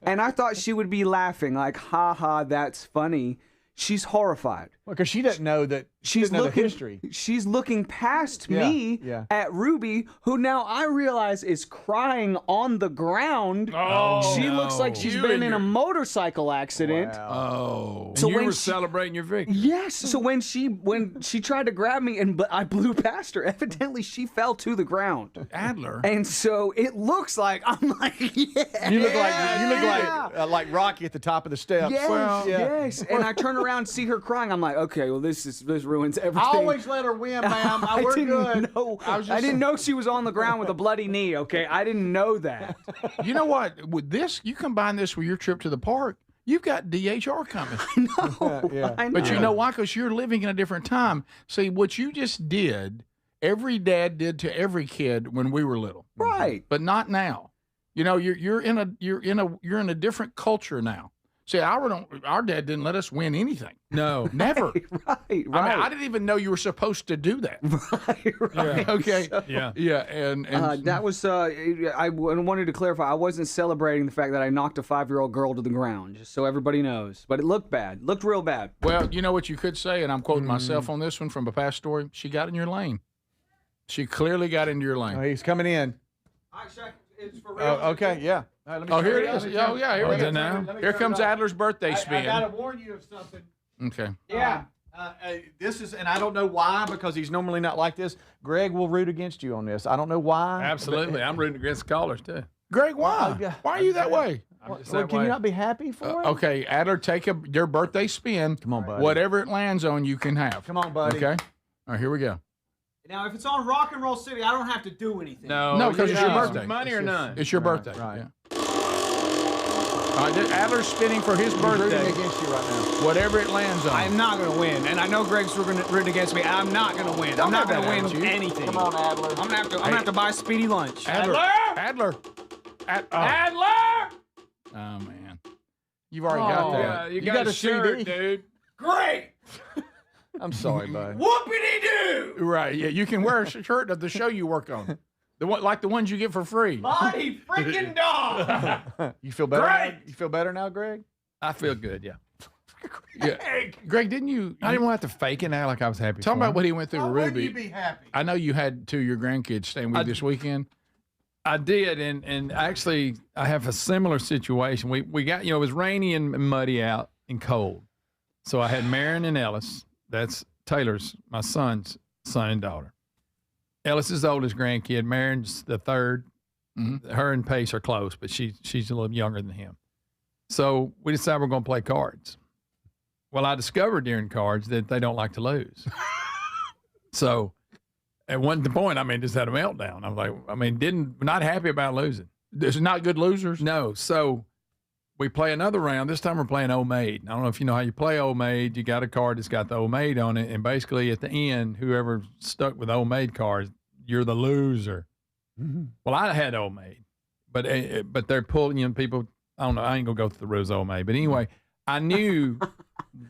And I thought she would be laughing, like, ha ha, that's funny. She's horrified. Well, because she doesn't know that She's doesn't know looking, the history. She's looking past Yeah, me yeah. at Ruby, who now I realize is crying on the ground. Oh, she looks like she's been in a motorcycle accident. Oh, So and you when were she- celebrating your victory. Yes. So when she tried to grab me and I blew past her, evidently she fell to the ground. Adler. And so it looks like I'm like, yeah. You look like Rocky at the top of the steps. Yes, yes. And I turn around and see her crying. I'm like, okay, well this ruins everything. I always let her win, ma'am. We're good. I didn't know she was on the ground with a bloody knee. Okay, I didn't know that. You know what? With this, you combine this with your trip to the park. You've got DHR coming. I know. But you know why? Because you're living in a different time. See, what you just did, every dad did to every kid when we were little. Right. But not now. You know, you're in a different culture now. See, our dad didn't let us win anything. No, never. Right. I mean, I didn't even know you were supposed to do that. Right. Yeah. Okay. So- Yeah. And that was. I wanted to clarify. I wasn't celebrating the fact that I knocked a 5-year-old girl to the ground, just so everybody knows. But it looked bad. Looked real bad. Well, you know what you could say, and I'm quoting myself on this one from a past story. She got in your lane. She clearly got into your lane. Oh, he's coming in. It's for real. Okay, yeah. All right, let me Oh, show here you. it is. Let me Oh, show you. yeah, here we go. now? Here comes Adler's birthday spin. I gotta warn you of something. Okay. Yeah. This is, and I don't know why, because he's normally not like this. Greg will root against you on this. I don't know why. Absolutely. I'm rooting against callers, too. Greg, why? Why are you that way? I'm just Well, that can way. you not be happy for him? Okay, Adler, take your birthday spin. Come on, buddy. Whatever it lands on, you can have. Come on, buddy. Okay. All right, here we go. Now, if it's on Rock and Roll City, I don't have to do anything. No, because it's your birthday. Money or none? It's your birthday. Right. Yeah. All right, Adler's spinning for his birthday. Rooting against you right now. Whatever it lands on. I am not going to win, and I know Greg's rooting against me. And I'm not going to win. I'm not going to win anything. Come on, Adler. I'm gonna have to buy Speedy lunch. Adler. Adler. Oh, man. You've already got that. Yeah, you got got a a shirt, CD. dude. Great. I'm sorry, bud. Whoopity-doo. Right, yeah. You can wear a shirt of the show you work on. The one, like the ones you get for free. Body freaking dog. You feel better? Great. Now? You feel better now, Greg? I feel good, yeah. Yeah. Greg, didn't you? I didn't want to have to fake it now like I was happy Talk for about him. what he went through Why with wouldn't Ruby. you be happy? I know you had two of your grandkids staying with you this weekend. I did, and actually, I have a similar situation. We got, it was rainy and muddy out and cold. So I had Marin and Ellis. That's Taylor's, my son's son and daughter. Ellis is the oldest grandkid. Marin's the third. Mm-hmm. Her and Pace are close, but she's a little younger than him. So we decided we're going to play cards. Well, I discovered during cards that they don't like to lose. So at one point, just had a meltdown. I was like, not happy about losing. There's not good losers. No. So we play another round. This time we're playing Old Maid. I don't know if you know how you play Old Maid. You got a card that's got the Old Maid on it. And basically at the end, whoever stuck with Old Maid cards, you're the loser. Mm-hmm. Well, I had Old Maid, but they're pulling people. I don't know. I ain't going to go through the rules of Old Maid. But anyway, I knew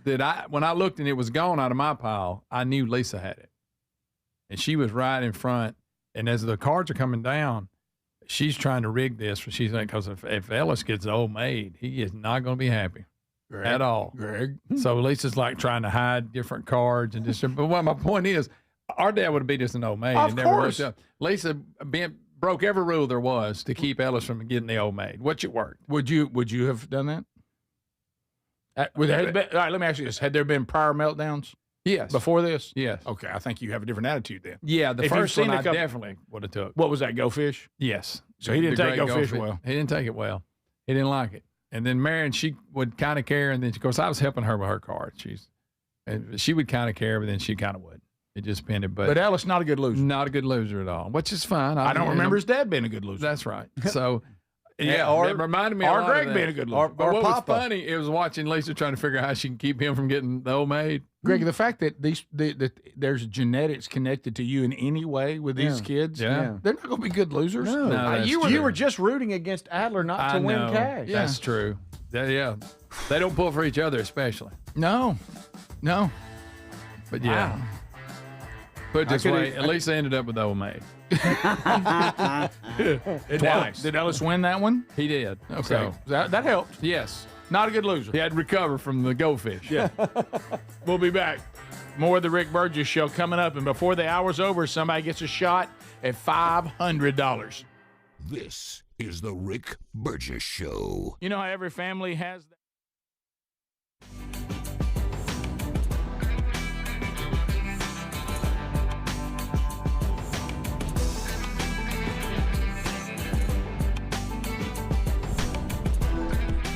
that when I looked and it was gone out of my pile, I knew Lisa had it. And she was right in front. And as the cards are coming down, she's trying to rig this. She's like, because if Ellis gets Old Maid, he is not going to be happy at all. Greg. So Lisa's like trying to hide different cards and just. But what my point is, our dad would have beat us in Old Maid. Of and never course. looked up. Lisa broke every rule there was to keep Ellis from getting the Old Maid, which it worked. Would you have done that? All right, let me ask you this: had there been prior meltdowns? Yes. Before this? Yes. Okay, I think you have a different attitude then. Yeah, the If you've first seen one a I couple- definitely would have took. What was that? Go fish? Yes. So he didn't The take great go fish well. He didn't take it well. He didn't like it. And then Marion, she would kind of care, and then of course I was helping her with her cards. She would kind of care, but then she kind of would. It just depended. But Ellis not a good loser. Not a good loser at all, which is fine. I don't remember his dad being a good loser. That's right. So Yeah, it reminded me a lot Greg of that. being a good loser. But what was Papa. funny, it was watching Lisa trying to figure out how she can keep him from getting the old maid. Greg, the fact that there's genetics connected to you in any way with these kids, Yeah. they're not going to be good losers. No, that's you were just rooting against Adler not to win cash. That's true. Yeah. They don't pull for each other, especially. No. But yeah. Put it this way, at least they ended up with the old maid. Twice. Did Ellis win that one? He did. Okay. So, that helped. yes. Not a good loser. He had to recover from the goldfish. Yeah. We'll be back. More of the Rick Burgess Show coming up. And before the hour's over, somebody gets a shot at $500. This is the Rick Burgess Show. You know how every family has that?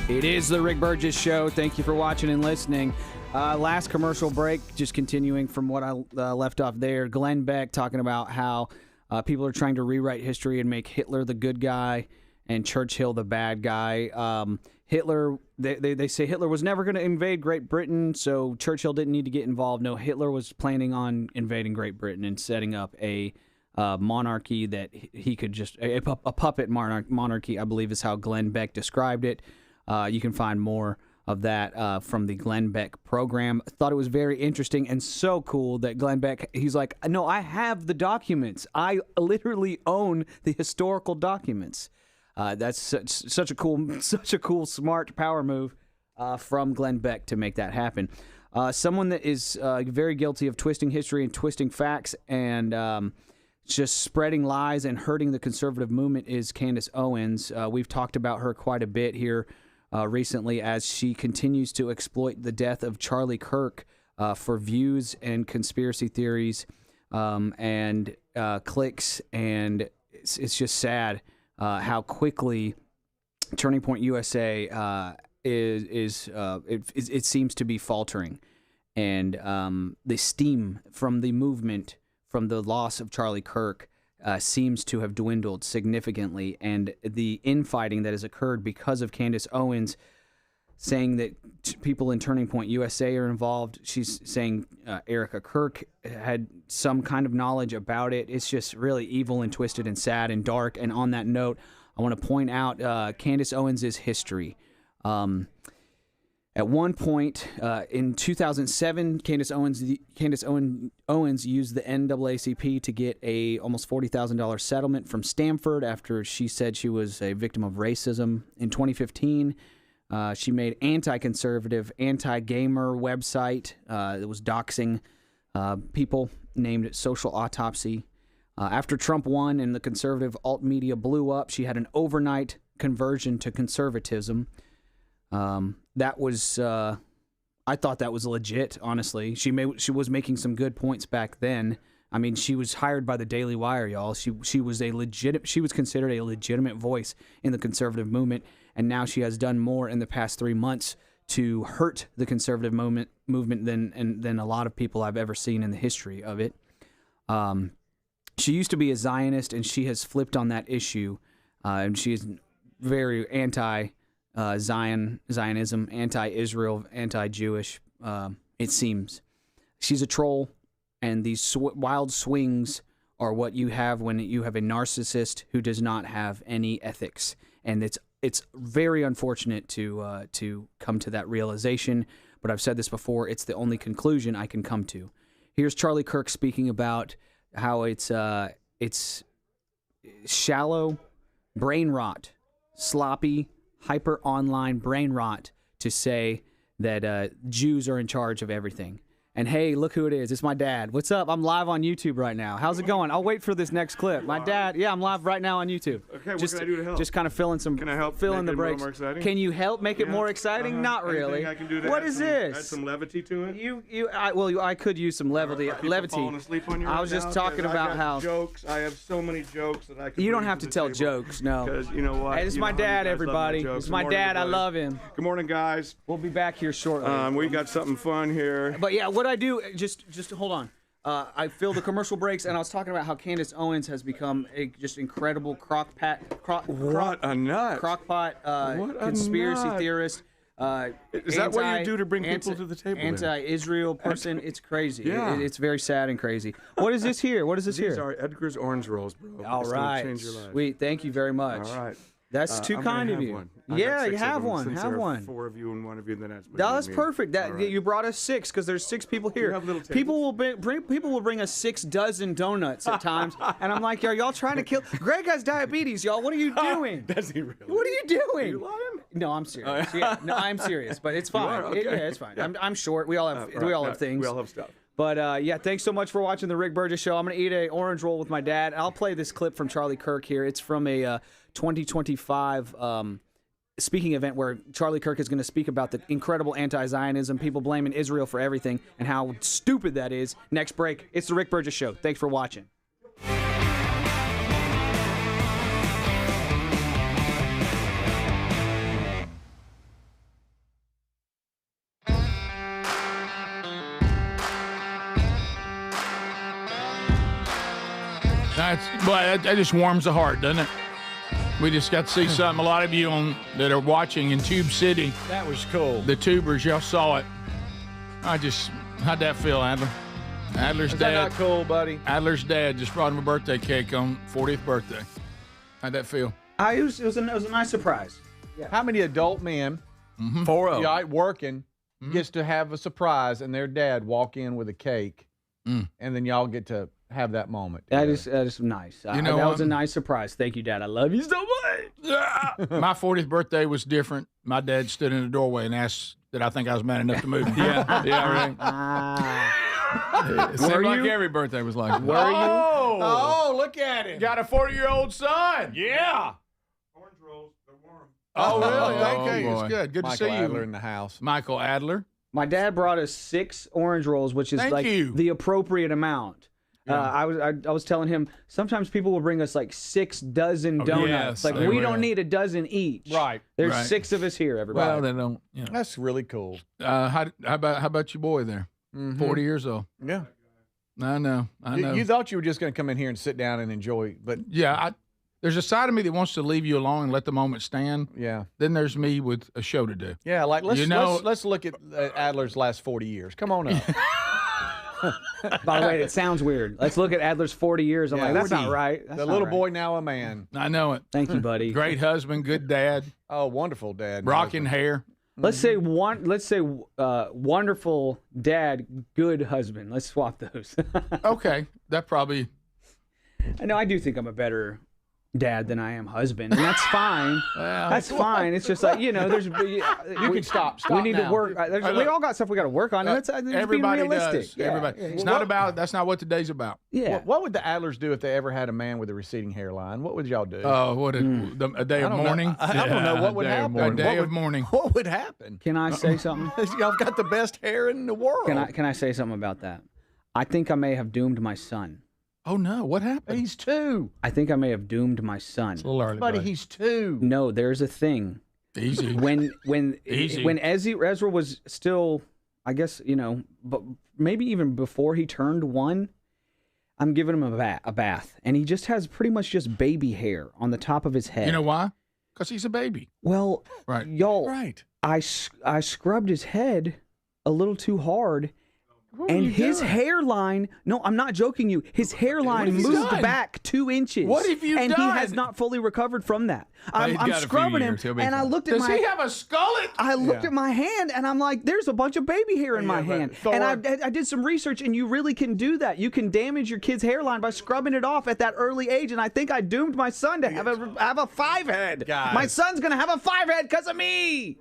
It is the Rick Burgess Show. Thank you for watching and listening. Last commercial break, just continuing from what I left off there. Glenn Beck talking about how people are trying to rewrite history and make Hitler the good guy and Churchill the bad guy. Hitler, they say Hitler was never going to invade Great Britain, so Churchill didn't need to get involved. No, Hitler was planning on invading Great Britain and setting up a monarchy that he could just a puppet monarchy, I believe is how Glenn Beck described it. You can find more of that from the Glenn Beck program. I thought it was very interesting and so cool that Glenn Beck, he's like, no, I have the documents. I literally own the historical documents. That's such a cool, smart power move from Glenn Beck to make that happen. Someone that is very guilty of twisting history and twisting facts and just spreading lies and hurting the conservative movement is Candace Owens. We've talked about her quite a bit here recently as she continues to exploit the death of Charlie Kirk for views and conspiracy theories and clicks, and it's just sad how quickly Turning Point USA it seems to be faltering, and the steam from the movement from the loss of Charlie Kirk seems to have dwindled significantly, and the infighting that has occurred because of Candace Owens saying that people in Turning Point USA are involved. She's saying Erica Kirk had some kind of knowledge about it. It's just really evil and twisted and sad and dark. And on that note, I want to point out Candace Owens' history. At one point in 2007, Candace Owens used the NAACP to get a almost $40,000 settlement from Stanford after she said she was a victim of racism. In 2015, she made anti-conservative, anti-gamer website that was doxing people named Social Autopsy. After Trump won and the conservative alt media blew up, she had an overnight conversion to conservatism. That was, I thought that was legit, honestly. She was making some good points back then. I mean, she was hired by the Daily Wire, y'all. She was considered a legitimate voice in the conservative movement, and now she has done more in the past 3 months to hurt the conservative movement than a lot of people I've ever seen in the history of it. She used to be a Zionist, and she has flipped on that issue, and she is very Zionism, anti-Israel, anti-Jewish, it seems. She's a troll, and these wild swings are what you have when you have a narcissist who does not have any ethics. And it's very unfortunate to come to that realization, but I've said this before, it's the only conclusion I can come to. Here's Charlie Kirk speaking about how it's shallow brain rot, sloppy, hyper-online brain rot to say that Jews are in charge of everything. And hey, look who it is. It's my dad. What's up? I'm live on YouTube right now. How's it going? I'll wait for this next clip. My dad, yeah, I'm live right now on YouTube. Okay, what can I do to help? Just kind of filling some, Can I help filling the make it a breaks. little more exciting? Can you help make it more exciting? Not really. Anything I can do to What add is some, this? Add some levity to it? I could use some levity. Are people falling asleep on you I right was just now? talking 'Cause about I've got how jokes. I have so many jokes that I can. you don't bring have to the tell table. jokes. No, Because you know what? Hey, this is You my know how you dad, guys love my everybody. jokes. It's Good my morning, dad. everybody. I love him. Good morning, guys. We'll be back here shortly. We got something fun here. But yeah, what I do, just hold on. I filled the commercial breaks, and I was talking about how Candace Owens has become a just incredible What a nut. crockpot conspiracy theorist. Is that what you do to bring people to the table? Anti-Israel person. It's crazy. Yeah. It's very sad and crazy. What is this here? What is this These here? are Edgar's orange rolls, bro. All It's gonna right. change your life. Sweet. Thank you very much. All right. That's too I'm kind gonna of have you. one. I got Yeah, 6 you of have them. one. Since Have there are one. 4 of you and 1 of you, then that's. That's me. perfect. That All right. you brought us 6 because there's 6 people here. You have little People will bring us 6 dozen donuts at times, and I'm like, are y'all trying to kill? Greg has diabetes, y'all. What are you doing? Does he really? What are you doing? You love him? No, I'm serious. Yeah, no, I'm serious, but it's fine. are? Okay. Yeah, it's fine. I'm short. We all have have things. We all have stuff. But yeah, thanks so much for watching the Rick Burgess Show. I'm gonna eat a orange roll with my dad. I'll play this clip from Charlie Kirk here. It's from a 2025 speaking event where Charlie Kirk is going to speak about the incredible anti-Zionism, people blaming Israel for everything, and how stupid that is. Next break. It's the Rick Burgess Show. Thanks for watching. That just warms the heart, doesn't it? We just got to see something. A lot of you that are watching in Tube City. That was cool. The tubers, y'all saw it. How'd that feel, Adler? Adler's Is dad. that not cool, buddy? Adler's dad just brought him a birthday cake on 40th birthday. How'd that feel? It was a nice surprise. Yeah. How many adult men, 4 of them, working, gets to have a surprise and their dad walk in with a cake, and then y'all get to have that moment? That is nice. You know that what? was a nice surprise. Thank you, Dad. I love you so much. Yeah. My 40th birthday was different. My dad stood in the doorway and asked that I think I was man enough to move. Yeah, right. It seemed like every birthday was like that. Were you? Oh, look at him. Got a 40-year-old son. Yeah. Orange rolls, they're warm. Oh, really? Thank you. boy. It's good. Good Michael to see Adler you. in the house. Michael Adler. My dad brought us 6 orange rolls, which is Thank like you. the appropriate amount. I was telling him sometimes people will bring us like 6 dozen donuts. yes, like they we will. don't need a dozen each. Right. There's Right. 6 of us here, everybody. Well, they don't. You know. That's really cool. How about your boy there? 40 years old. Yeah. I know. You thought you were just going to come in here and sit down and enjoy, but Yeah, there's a side of me that wants to leave you alone and let the moment stand. yeah. Then there's me with a show to do. Yeah, like let's You know- let's look at Adler's last 40 years. Come on up. By the way, it sounds weird. Let's look at Adler's 40 years. I'm Yeah. like, that's 40. not right. That's The not little right. boy, now a man. I know it. Thank you, buddy. Great husband, good dad, Oh, wonderful dad. rocking hair. Let's say wonderful dad, good husband. Let's swap those. Okay, that probably. I know I do think I'm a better dad than I am husband, and that's fine. That's fine. It's just like there's you can stop we need now. to work. We all got stuff we got to work on. And that's Everybody being realistic. does. Yeah, Everybody. yeah. It's not about. That's not what today's about. Yeah. What would the Adlers do if they ever had a man with a receding hairline? What would y'all do? Oh, what a day of don't know. mourning. I don't know what would A day of happen. mourning. A day What of mourning. What would happen? Can I say something? Y'all got the best hair in the world. Can I say something about that? I think I may have doomed my son. Oh no! What happened? He's 2. I think I may have doomed my son. It's a little early, Buddy, he's 2. No, there's a thing. Easy. When Easy. when Ezra was still, I guess but maybe even before he turned 1, I'm giving him a bath, and he just has pretty much just baby hair on the top of his head. You know why? Because he's a baby. Well, Right. y'all, Right. I scrubbed his head a little too hard. What And you his doing? hairline, no, I'm not joking you, his hairline have you moved done? back 2 inches. What have you and done? he has not fully recovered from that. He's I'm got a few scrubbing him, years. He'll be and I fine. looked at Does my... he have a skullet? I looked at my hand, and I'm like, there's a bunch of baby hair in my but hand. Thor- And I did some research, and you really can do that. You can damage your kid's hairline by scrubbing it off at that early age, and I think I doomed my son to have a 5-head. Guys. My son's going to have a 5-head because of me.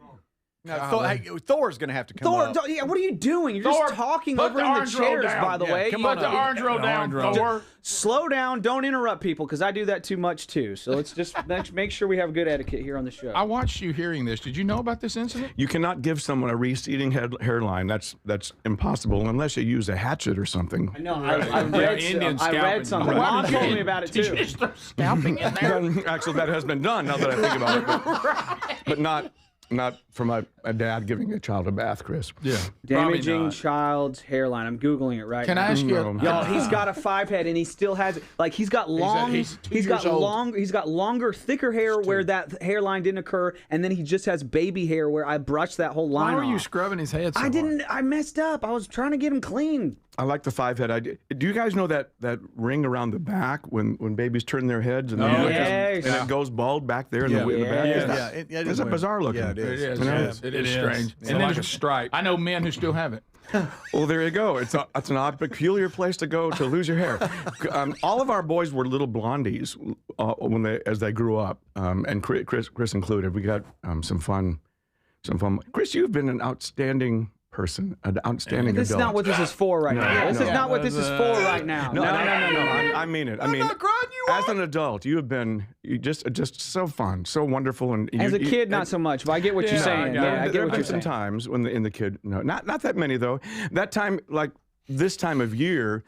No, Thor's going to have to come Thor, up. yeah, what are you doing? You're Thor, just talking put over the in the orange roll chairs, down. by the Yeah, way. come You- on Put the up. orange roll down, Thor. Slow down. Don't interrupt people because I do that too much too. So let's just make sure we have good etiquette here on the show. I watched you hearing this. Did you know about this incident? You cannot give someone a receding hairline. That's impossible unless you use a hatchet or something. No, I read something. Mom told me about it too. Just start scalping in there. Actually, that has been done now that I think about it, but not not from a dad giving a child a bath, Chris. Yeah. Damaging child's hairline. I'm Googling it right now. Can I ask you? Y'all, he's got a 5 head and he still has it. Like he's got long, he's 2 years old. he's got longer, thicker hair where that hairline didn't occur, and then he just has baby hair where I brushed that whole line Why were you off. scrubbing his head so I didn't. I messed up. I was trying to get him clean. I like the 5 head. Do you guys know that ring around the back when babies turn their heads and, yes. and it goes bald back there in the back? It's a bizarre looking. Yeah, it is. It is strange. And then there's a stripe. I know men who still have it. Well, there you go. It's an odd, peculiar place to go to lose your hair. All of our boys were little blondies as they grew up, and Chris included. We got some fun. Chris, you've been an outstanding person, an outstanding This adult. is not what this is for right now. This is not what this is for right now. No. No. I mean it. I mean, not crying you as an adult, you have been just so fun, so wonderful, and As a kid, not so much, but I get what you're saying. Yeah, I get there what have you're been some saying. times when in the kid, no, not that many though. That time, like this time of year,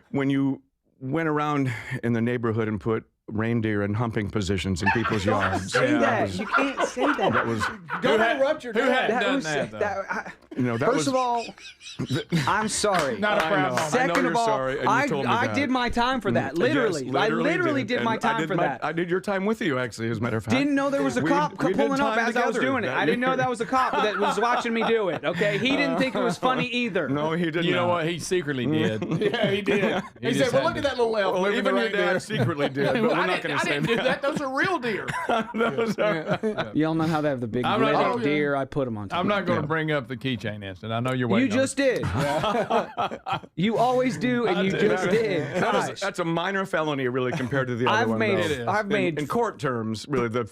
when you went around in the neighborhood and put reindeer in humping positions in people's yards. Say that. You can't say that. That was. Don't interrupt your dad. That done was that, though? That First of all, I'm sorry. Not a proud moment. Second of all, sorry, and you told me I that. did my time for that. Literally. Yes, I literally did And my time for that. I did your time with you, actually, as a matter of fact. Didn't know there was a cop we did pulling up time as I was together doing it. that I didn't know year. that was a cop that was watching me do it. Okay, he didn't think it was funny either. No, he didn't. You know what? He secretly did. Yeah, he did. He said, well, look at that little elf. Well, moving even the your reindeer." dad secretly did, but we're not going to I say didn't do that. Those are real deer. Those are- Y'all know how they have the big I'm not- red oh, yeah. deer. I put them on. I'm not going to bring up the keychain incident. I know you're waiting. You just did. You always do, and you just did. That's a minor felony, really, compared to the other one. In court terms, really, that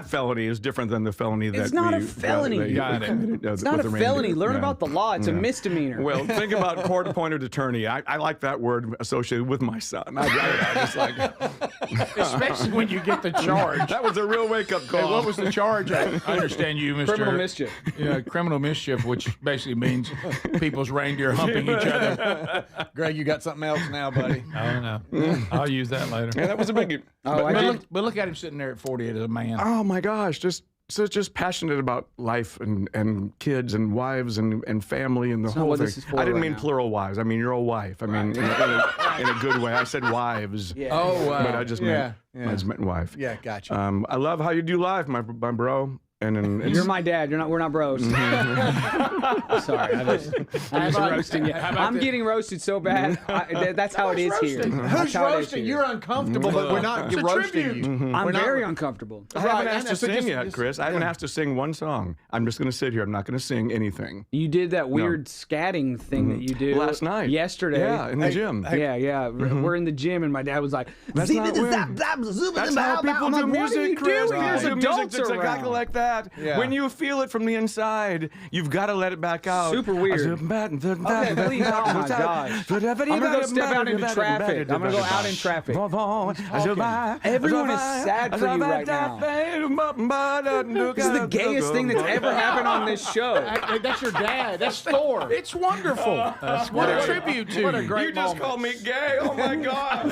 felony is different than the felony that It's not a felony. It's not a felony. Learn about the law. It's a misdemeanor. Well, think about court-appointed attorney. I like that word associated with my son. I just like, especially when you get the charge. That was a real wake-up call. Hey, what was the charge? I understand you, Mr. Criminal mischief. Yeah, criminal mischief, which basically means people's reindeer humping each other. Greg, you got something else now, buddy. I don't know. I'll use that later. Yeah, that was a biggie. But look at him sitting there at 48 as a man. Oh my gosh, just passionate about life and kids and wives and family and the That's not whole what thing. this is for I didn't right mean now. plural wives. I mean your old wife. I mean in a good way. I said wives. Yeah. Oh, wow. But I just meant wife. Yeah, gotcha. I love how you do live, my bro. And You're my dad. We're not bros. Sorry, I'm just roasting you. I'm getting roasted so bad. That's how it is here. Who's roasting? You're uncomfortable, but we're not roasting you. I'm very uncomfortable. I haven't asked to sing yet, Chris. I haven't asked to sing one song. I'm just going to sit here. I'm not going to sing anything. You did that weird scatting thing that you did last night. Yesterday. Yeah, in the gym. Yeah. We're in the gym, and my dad was like, That's not weird. That's how people do music, Chris. There's adults It's exactly around. like that. Yeah. When you feel it from the inside, you've got to let it back out. Super weird. Okay, please. Oh my gosh. I'm gonna go step out into traffic. I'm gonna go out in traffic. Everyone is sad for you right now. This is the gayest thing that's ever happened on this show. That's your dad. That's Thor. It's wonderful. What a tribute to What a you. great You just moment. called me gay. Oh my God.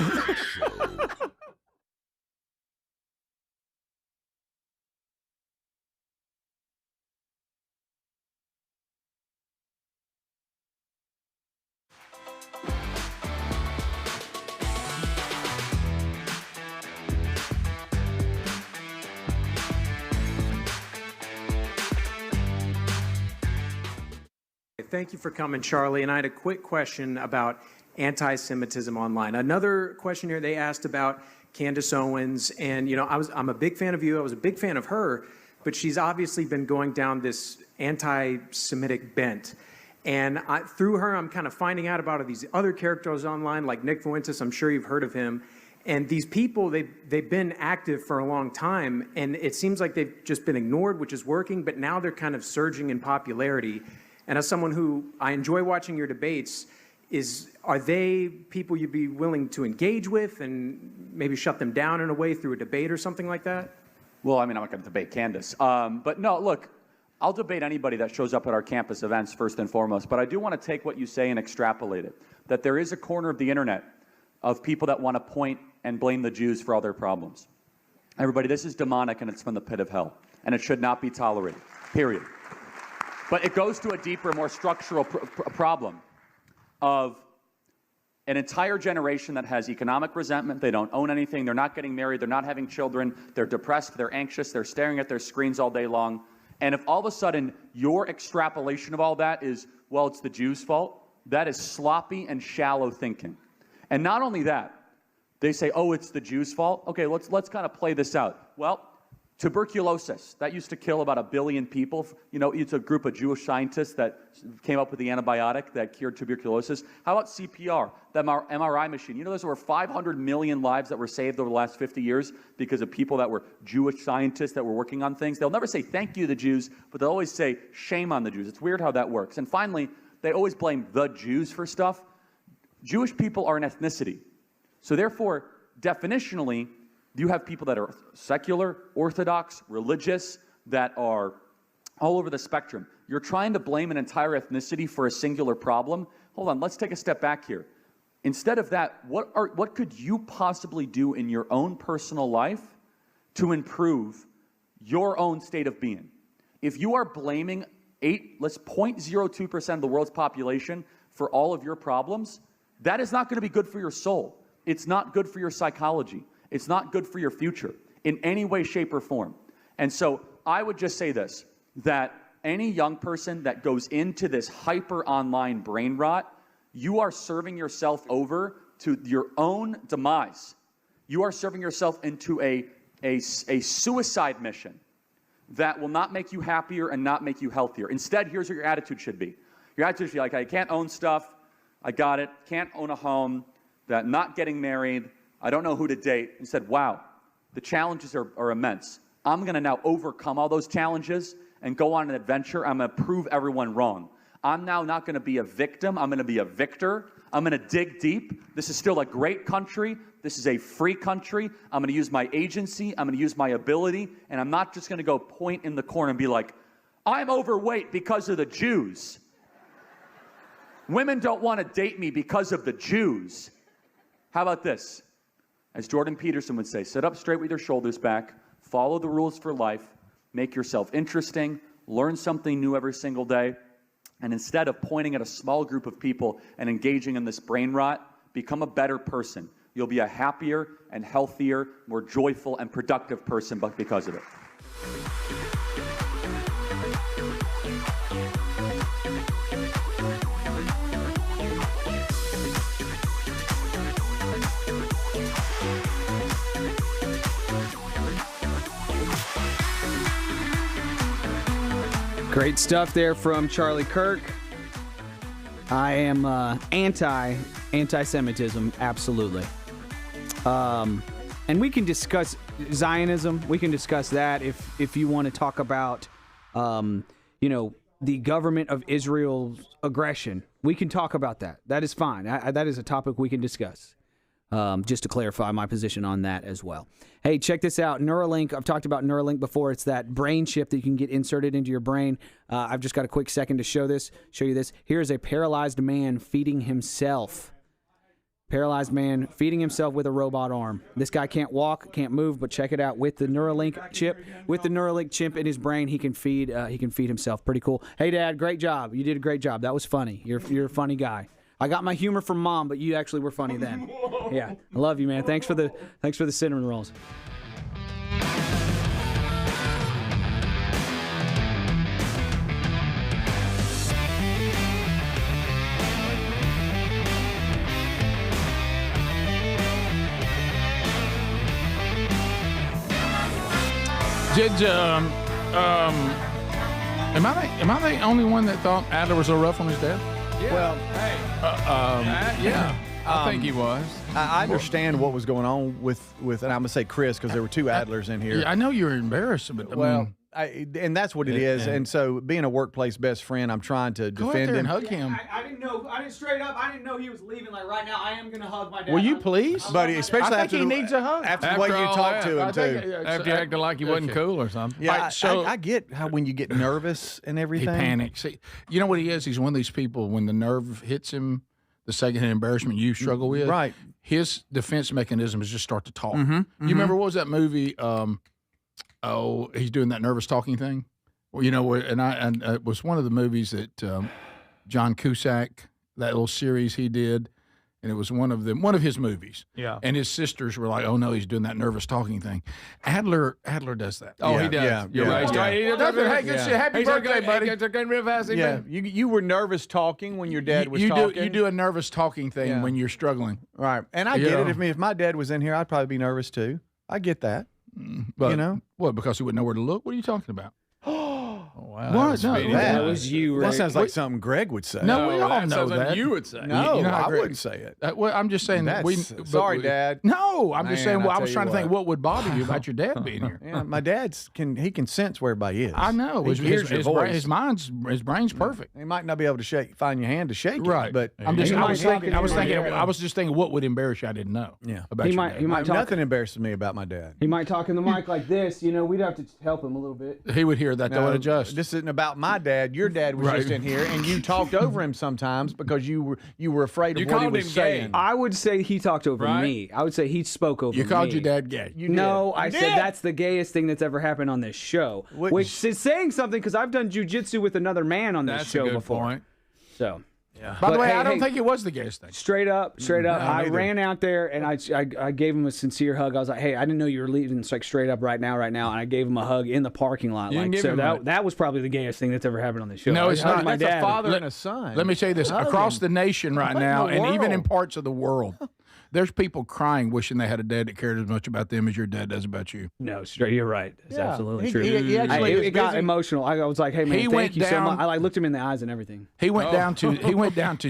Thank you for coming, Charlie. And I had a quick question about anti-Semitism online. Another question here they asked about Candace Owens, and I'm a big fan of you. I was a big fan of her, but she's obviously been going down this anti-Semitic bent. And through her, I'm kind of finding out about these other characters online, like Nick Fuentes. I'm sure you've heard of him. And these people, they've been active for a long time, and it seems like they've just been ignored, which is working, but now they're kind of surging in popularity. And as someone who I enjoy watching your debates, are they people you'd be willing to engage with and maybe shut them down in a way through a debate or something like that? Well, I mean, I'm not going to debate Candace. But no, look, I'll debate anybody that shows up at our campus events first and foremost. But I do want to take what you say and extrapolate it, that there is a corner of the internet of people that want to point and blame the Jews for all their problems. Everybody, this is demonic and it's from the pit of hell. and it should not be tolerated, period. But it goes to a deeper, more structural problem of an entire generation that has economic resentment. They don't own anything. They're not getting married. They're not having children. They're depressed. They're anxious. They're staring at their screens all day long. And if all of a sudden your extrapolation of all that is, well, it's the Jews' fault, that is sloppy and shallow thinking. And not only that, they say, oh, it's the Jews' fault. Okay, let's kind of play this out. Well, tuberculosis, that used to kill about 1 billion people. You know, it's a group of Jewish scientists that came up with the antibiotic that cured tuberculosis. How about CPR, the MRI machine? You know, there's over 500 million lives that were saved over the last 50 years because of people that were Jewish scientists that were working on things. They'll never say thank you to the Jews, but they'll always say shame on the Jews. It's weird how that works. And finally, they always blame the Jews for stuff. Jewish people are an ethnicity. So therefore, definitionally, you have people that are secular, orthodox, religious, that are all over the spectrum. You're trying to blame an entire ethnicity for a singular problem. Hold on, let's take a step back here. Instead of that, what could you possibly do in your own personal life to improve your own state of being? If you are blaming 0.02% of the world's population for all of your problems, that is not going to be good for your soul. It's not good for your psychology. It's not good for your future in any way, shape, or form. And so I would just say this, that any young person that goes into this hyper online brain rot, you are serving yourself over to your own demise. You are serving yourself into a suicide mission that will not make you happier and not make you healthier. Instead, here's what your attitude should be. Your attitude should be like, I can't own stuff. I got it. Can't own a home. That not getting married. I don't know who to date. And said, wow, the challenges are immense. I'm going to now overcome all those challenges and go on an adventure. I'm going to prove everyone wrong. I'm now not going to be a victim. I'm going to be a victor. I'm going to dig deep. This is still a great country. This is a free country. I'm going to use my agency. I'm going to use my ability. And I'm not just going to go point in the corner and be like, I'm overweight because of the Jews. Women don't want to date me because of the Jews. How about this? As Jordan Peterson would say, sit up straight with your shoulders back, follow the rules for life, make yourself interesting, learn something new every single day, and instead of pointing at a small group of people and engaging in this brain rot, become a better person. You'll be a happier and healthier, more joyful and productive person because of it. Great stuff there from Charlie Kirk. I am anti-Semitism, absolutely. And we can discuss Zionism. We can discuss that if you want to talk about, the government of Israel's aggression. We can talk about that. That is fine. That is a topic we can discuss. Just to clarify my position on that as well. Hey, check this out. Neuralink, I've talked about Neuralink before. It's that brain chip that you can get inserted into your brain. I've just got a quick second to show you this. Here's a paralyzed man feeding himself. Paralyzed man feeding himself with a robot arm. This guy can't walk, can't move, but check it out. With the Neuralink chip, in his brain, he can feed himself. Pretty cool. Hey, Dad, great job. You did a great job. That was funny. You're a funny guy. I got my humor from Mom, but you actually were funny then. Yeah, I love you, man. Thanks for the cinnamon rolls. Am I the only one that thought Adler was so rough on his dad? Yeah. Well, yeah, I think he was. I understand what was going on with, and I'm gonna say Chris because there were two Adlers in here. Yeah, I know you were embarrassed, but and that's what it is. And so, being a workplace best friend, I'm trying to go defend out there him. And hug him. I didn't know. I didn't know he was leaving. Like right now, I am gonna hug my dad. Will you please, buddy? Especially I think he needs a hug after the way you talked to him too. After you acted like he wasn't cool or something. Yeah, right, so I get how when you get nervous and everything, he panics. See, you know what he is? He's one of these people when the nerve hits him, the secondhand embarrassment you struggle with. Right. His defense mechanism is just start to talk. Mm-hmm, You remember what was that movie? he's doing that nervous talking thing. Well, and it was one of the movies that John Cusack, that little series he did. And it was one of his movies. Yeah. And his sisters were like, "Oh no, he's doing that nervous talking thing." Adler does that. Oh, he does. Yeah, You're right. Hey, good shit. Happy birthday, buddy. Real fast. Yeah, you were nervous talking when your dad was talking. You do a nervous talking thing when you're struggling. Right. And I get it. If my dad was in here, I'd probably be nervous too. I get that. But, what? Because he wouldn't know where to look? What are you talking about? Wow. What? No, that was you, Ray. That sounds like something Greg would say. No, we all know that. You would say. No, you know I Greg, wouldn't say it. Well, I'm just saying that sorry, Dad. No, I'm just saying. Well, I was trying to think what what would bother you about your dad being here. Yeah, my dad's can sense where everybody is. I know. He hears your voice. His brain's perfect. He might not be able to find your hand to shake right. it, but I was just thinking what would embarrass you I didn't know. Yeah. About he might talk. Nothing embarrasses me about my dad. He might talk in the mic like this. We'd have to help him a little bit. He would hear that though and adjust. This isn't about my dad. Your dad was just in here, and you talked over him sometimes because you were afraid of what he was saying. I would say he talked over me. I would say he spoke over me. You called your dad gay. No, I said that's the gayest thing that's ever happened on this show. Which is saying something because I've done jujitsu with another man on this show before. Point. So. Yeah. By the way, I don't think it was the gayest thing. Straight up. I ran out there and I gave him a sincere hug. I was like, "Hey, I didn't know you were leaving." It's like straight up right now. And I gave him a hug in the parking lot. That was probably the gayest thing that's ever happened on this show. No, it's not. My dad. A father and a son. Let me tell you this: across the nation right now, and even in parts of the world, there's people crying, wishing they had a dad that cared as much about them as your dad does about you. No, straight. You're right. It's absolutely true. It got emotional. I was like, "Hey man, thank you so much." I looked him in the eyes and everything. He went down to jail.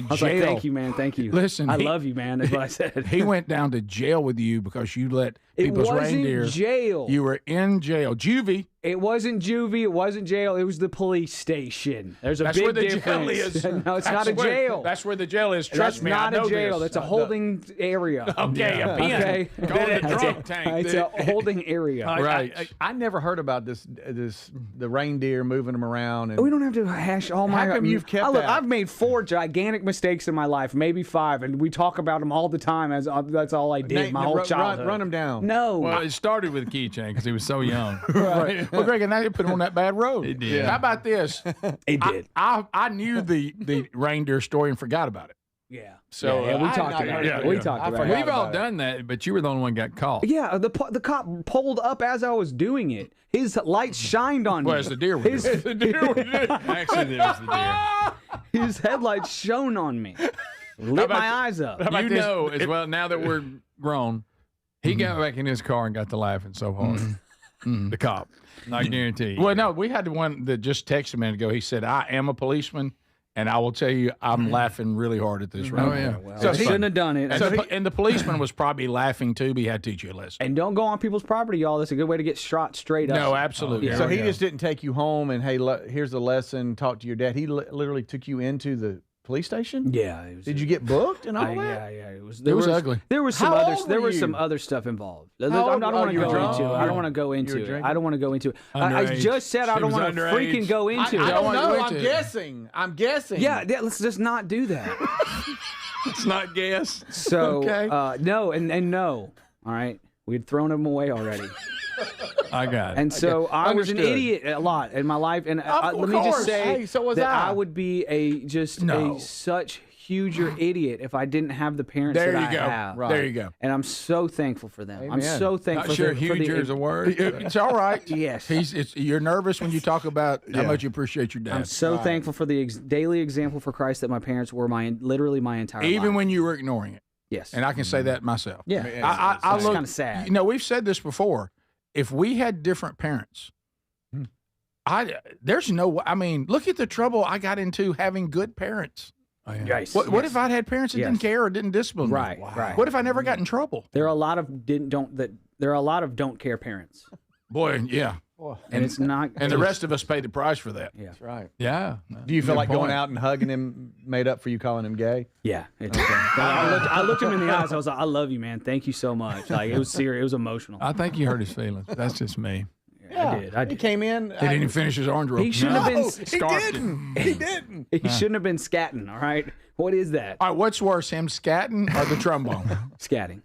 I was like, "Thank you, man. Thank you." Listen, I love you, man. That's what I said. He went down to jail with you because you let people's reindeer. It wasn't jail. You were in jail, juvie. It wasn't juvie. It wasn't jail. It was the police station. There's a big difference. Jail is. No, it's not a jail. That's where the jail is. Trust me, not I know a jail. this. That's a holding area. Okay, a pen. Okay, call it a drunk tank. It's a holding area. Right. I never heard about the reindeer moving them around. And we don't have to hash all my. How come you've kept that? I've made 4 gigantic mistakes in my life, maybe 5, and we talk about them all the time. As that's all I did my whole childhood. Run them down. No. Well, it started with a keychain because he was so young. Right. Well, Greg, and now you put him on that bad road. He did. How about this? He did. I knew the reindeer story and forgot about it. Yeah. So we talked about it. We talked about it. We've all done that, but you were the only one got caught. Yeah, the cop pulled up as I was doing it. His lights shined on me. Well, as the deer was. The deer was actually, it was the deer. His headlights shone on me. Lit my eyes up. You know as well, now that we're grown, he got back in his car and got to laughing so hard. The cop. I guarantee you. Well, no, we had one that just texted a minute ago. He said, "I am a policeman, and I will tell you, I'm laughing really hard at this right now." Well, so he shouldn't have done it. And the policeman was probably laughing too, but he had to teach you a lesson. And don't go on people's property, y'all. That's a good way to get shot straight up. No, absolutely. So he just didn't take you home and, hey, here's the lesson, talk to your dad. He literally took you into the police station? Yeah. Did you get booked and all that? Yeah. It was ugly. There was some some other stuff involved. I don't want to go into it. I don't want to go into it. I don't want to go into it. I just said I don't want to freaking go into it. I don't know. I'm guessing. Yeah, let's just not do that. Let's not guess. So, okay. No, and no. All right. We'd thrown him away already. I got it. And so I was an idiot a lot in my life. And let me just say that I would be a such huger idiot if I didn't have the parents that I have. Right. There you go. And I'm so thankful for them. Amen. I'm so thankful. Not sure huger is a word. It's all right. Yes. You're nervous when you talk about how much you appreciate your dad. I'm so thankful for the daily example for Christ that my parents were literally my entire life. Even when you were ignoring it. Yes. And I can say that myself. Yeah. I it's look kind of sad. You know, we've said this before. If we had different parents, there's no way. I mean, look at the trouble I got into having good parents. Oh, yeah. Yes. What if I'd had parents that didn't care or didn't discipline me? Right. Right. What if I never got in trouble? There are a lot of don't care parents. Boy, yeah. And it's not. And the rest of us pay the price for that. Yeah. That's right. Yeah. Do you feel like going out and hugging him made up for you calling him gay? Yeah. It's okay. I looked him in the eyes. I was like, I love you, man. Thank you so much. Like, it was serious. It was emotional. I think he hurt his feelings. That's just me. Yeah, I did. He came in. He didn't even finish his orange rope. He shouldn't have been. He didn't. He shouldn't have been scatting. All right. What is that? All right. What's worse, him scatting or the trombone? Scatting.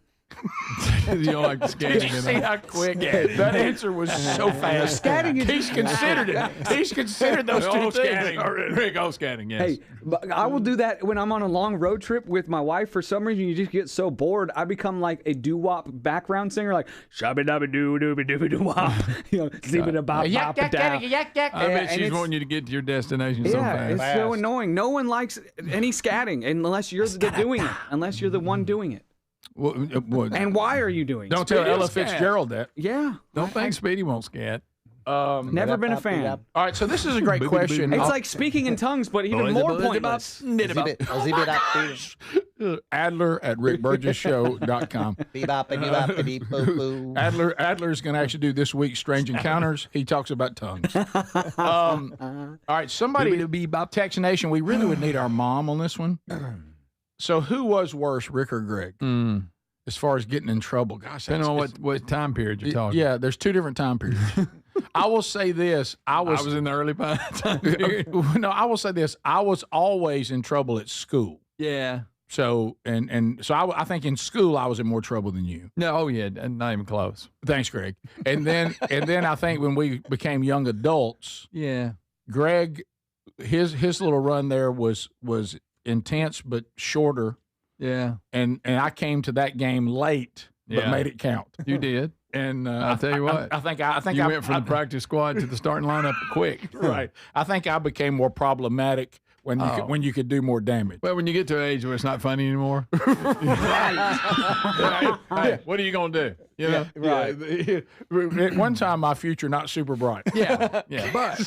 You don't like the scatting. Did you see how quick that answer was so fast? Scatting is He's considered it. He's considered those two things. Rick, all scatting, yes. Hey, but I will do that when I'm on a long road trip with my wife. For some reason, you just get so bored. I become like a doo-wop background singer, like shabba-dabba-doo-doo-doo-doo-wop. You know, zibba-da-bop-bop-da. I bet she's wanting you to get to your destination so Yeah, fast. it's so annoying. No one likes any scatting unless you're doing it. Unless you're the one doing it. And why are you doing it? Don't tell Ella Fitzgerald that. Yeah. Don't think Speedy won't scat. Never been a fan. All right, so this is a great question. It's like speaking in tongues, but even more pointless. Adler at rickburgessshow.com. Adler's going to actually do this week's Strange Encounters. He talks about tongues. All right, somebody, Tex Nation, we really would need our mom on this one. So who was worse, Rick or Greg, as far as getting in trouble? Gosh, depending on what time period you're talking. Yeah, there's two different time periods. I will say this. I was in the early time period. No, I will say this. I was always in trouble at school. Yeah. So so I think in school I was in more trouble than you. No, oh yeah, not even close. Thanks, Greg. And then I think when we became young adults, yeah, Greg, his little run there was intense but shorter. Yeah. And I came to that game late, but made it count. You did. And I'll tell you what. I think you went from the practice squad to the starting lineup quick. Right. I think I became more problematic when you could do more damage. Well, when you get to an age where it's not funny anymore. Hey, what are you gonna do? You know? Right. At one time, my future not super bright. Yeah. But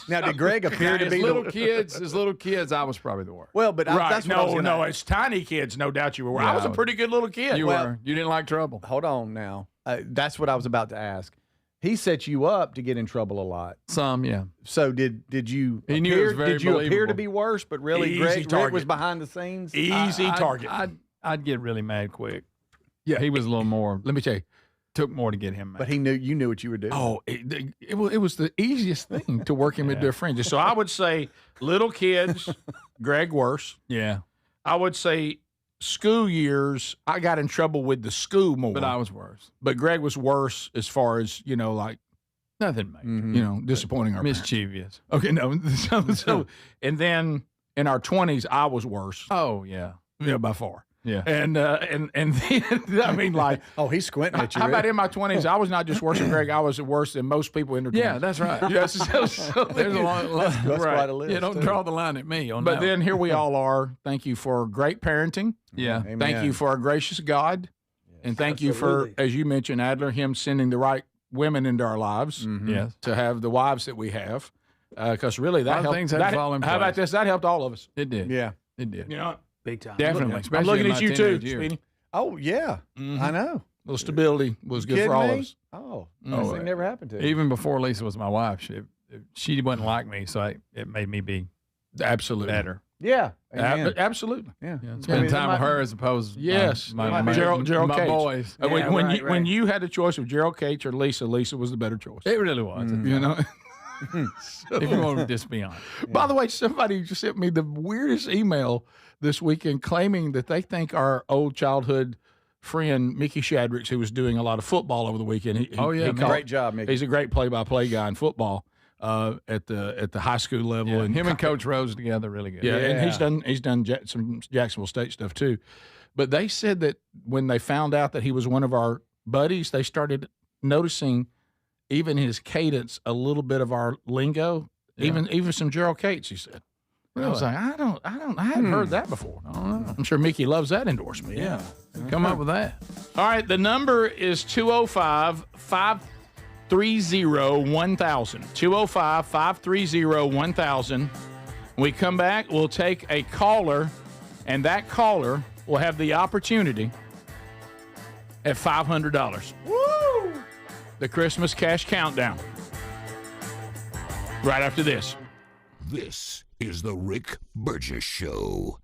now, did Greg appear to be little kids? As little kids, I was probably the worst. Well, but right. That's what I was gonna ask. It's tiny kids. No doubt you were. Yeah, I was a pretty good little kid. You were. You didn't like trouble. Hold on now. That's what I was about to ask. He set you up to get in trouble a lot. Some, yeah. So did you? He knew it was very Did you appear believable. to be worse, but really, Greg was behind the scenes? Easy target. I'd get really mad quick. Yeah, he was a little more. Let me tell you, took more to get him mad. But you knew what you were doing. Oh, it was the easiest thing to work him into a fringe. So I would say little kids, Greg worse. Yeah. I would say school years, I got in trouble with the school more. But I was worse. But Greg was worse as far as, like nothing major. Disappointing our mischievous. Parents. Okay, no. So and then in our 20s, I was worse. Oh, yeah. Yeah, by far. Yeah. And then I mean, like, oh, he's squinting at you. How about in my 20s? I was not just worse than Greg. I was worse than most people in their 20s. Yeah, that's right. Yes. There's a lot. That's quite a list. Yeah, don't draw the line at me on but that. Then here we all are. Thank you for great parenting. Yeah. Amen. Thank you for our gracious God. Yes, and thank you for, as you mentioned, Adler, him sending the right women into our lives. Yes. To have the wives that we have. Because really, that helped. Things had to fall in how about place. this? That helped all of us. It did. Yeah. It did. You know, big time. Definitely. I'm looking at you too, Years. Speedy. Oh, yeah. I know. A little stability was good for all of us. Oh, this thing never happened to you. Even before Lisa was my wife, she wasn't like me, so it made me be absolutely better. Yeah. Absolutely. Yeah. Spend time with her as opposed to my Gerald Cates. boys. When you had the choice of Gerald Cates or Lisa was the better choice. It really was. You know? If you want to just be honest. By the way, somebody just sent me the weirdest email this weekend claiming that they think our old childhood friend Mickey Shadricks, who was doing a lot of football over the weekend. Great job, Mickey. He's a great play-by-play guy in football at the high school level. Yeah, and him and Coach Rose together really good. Yeah, and he's done some Jacksonville State stuff too. But they said that when they found out that he was one of our buddies, they started noticing even his cadence, a little bit of our lingo, even some Gerald Cates, he said. Really? I was like, I hadn't heard that before. I don't know. I'm sure Mickey loves that endorsement. Yeah. Come up with that. All right, the number is 205-530-1000. 205-530-1000. When we come back, we'll take a caller, and that caller will have the opportunity at $500. Woo! The Christmas Cash Countdown. Right after this. This is the Rick Burgess Show.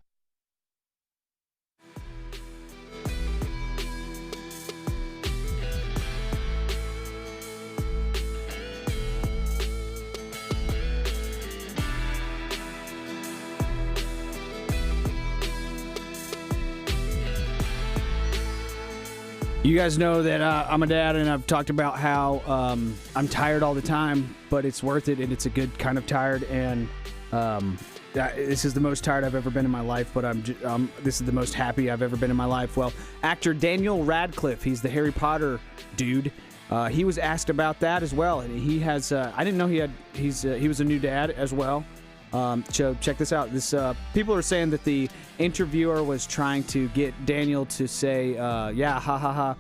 You guys know that I'm a dad, and I've talked about how I'm tired all the time, but it's worth it, and it's a good kind of tired. And this is the most tired I've ever been in my life, but this is the most happy I've ever been in my life. Well, actor Daniel Radcliffe, he's the Harry Potter dude. He was asked about that as well, and he has. I didn't know he was a new dad as well. So check this out. People are saying that the interviewer was trying to get Daniel to say, parenting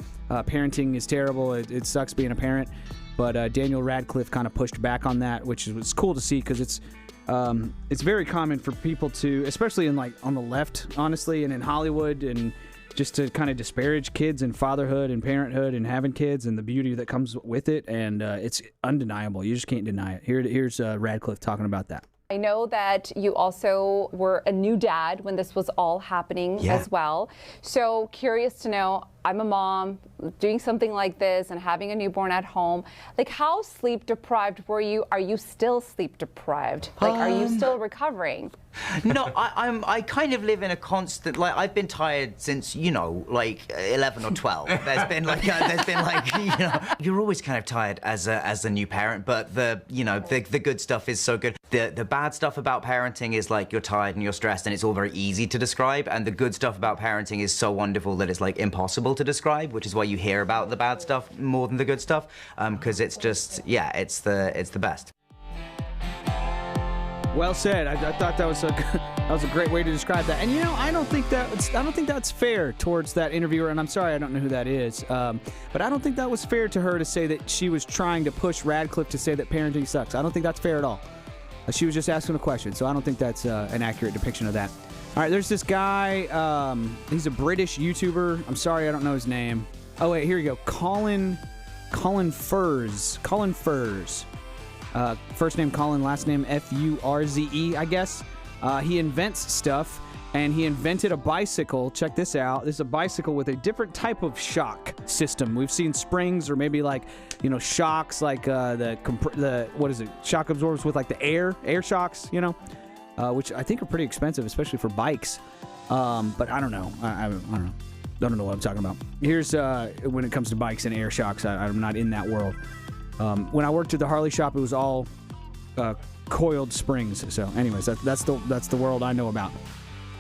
is terrible. It sucks being a parent. But Daniel Radcliffe kind of pushed back on that, which was cool to see because it's very common for people to, especially on the left, honestly, and in Hollywood, and just to kind of disparage kids and fatherhood and parenthood and having kids and the beauty that comes with it. And it's undeniable. You just can't deny it. Here's Radcliffe talking about that. I know that you also were a new dad when this was all happening as well. So curious to know, I'm a mom doing something like this and having a newborn at home. Like, how sleep deprived were you? Are you still sleep deprived? Like, are you still recovering? No, I kind of live in a constant, like, I've been tired since, 11 or 12. There's been you're always kind of tired as a new parent, but the good stuff is so good. The bad stuff about parenting is like you're tired and you're stressed and it's all very easy to describe, and the good stuff about parenting is so wonderful that it's like impossible to describe, which is why you hear about the bad stuff more than the good stuff, because it's just, it's the best. Well said. I thought that was a great way to describe that. And I don't think that's fair towards that interviewer. And I'm sorry, I don't know who that is. But I don't think that was fair to her to say that she was trying to push Radcliffe to say that parenting sucks. I don't think that's fair at all. She was just asking a question, so I don't think that's an accurate depiction of that. All right, there's this guy. He's a British YouTuber. I'm sorry, I don't know his name. Oh wait, here you go. Colin Furze. Colin Furze. First name Colin, last name Furze, I guess. He invents stuff, and he invented a bicycle. Check this out. This is a bicycle with a different type of shock system. We've seen springs or maybe shocks like shock absorbers with like the air shocks, which I think are pretty expensive, especially for bikes. But I don't know. I don't know. I don't know what I'm talking about. Here's when it comes to bikes and air shocks, I'm not in that world. When I worked at the Harley shop, it was all coiled springs. So, anyways, that's the world I know about.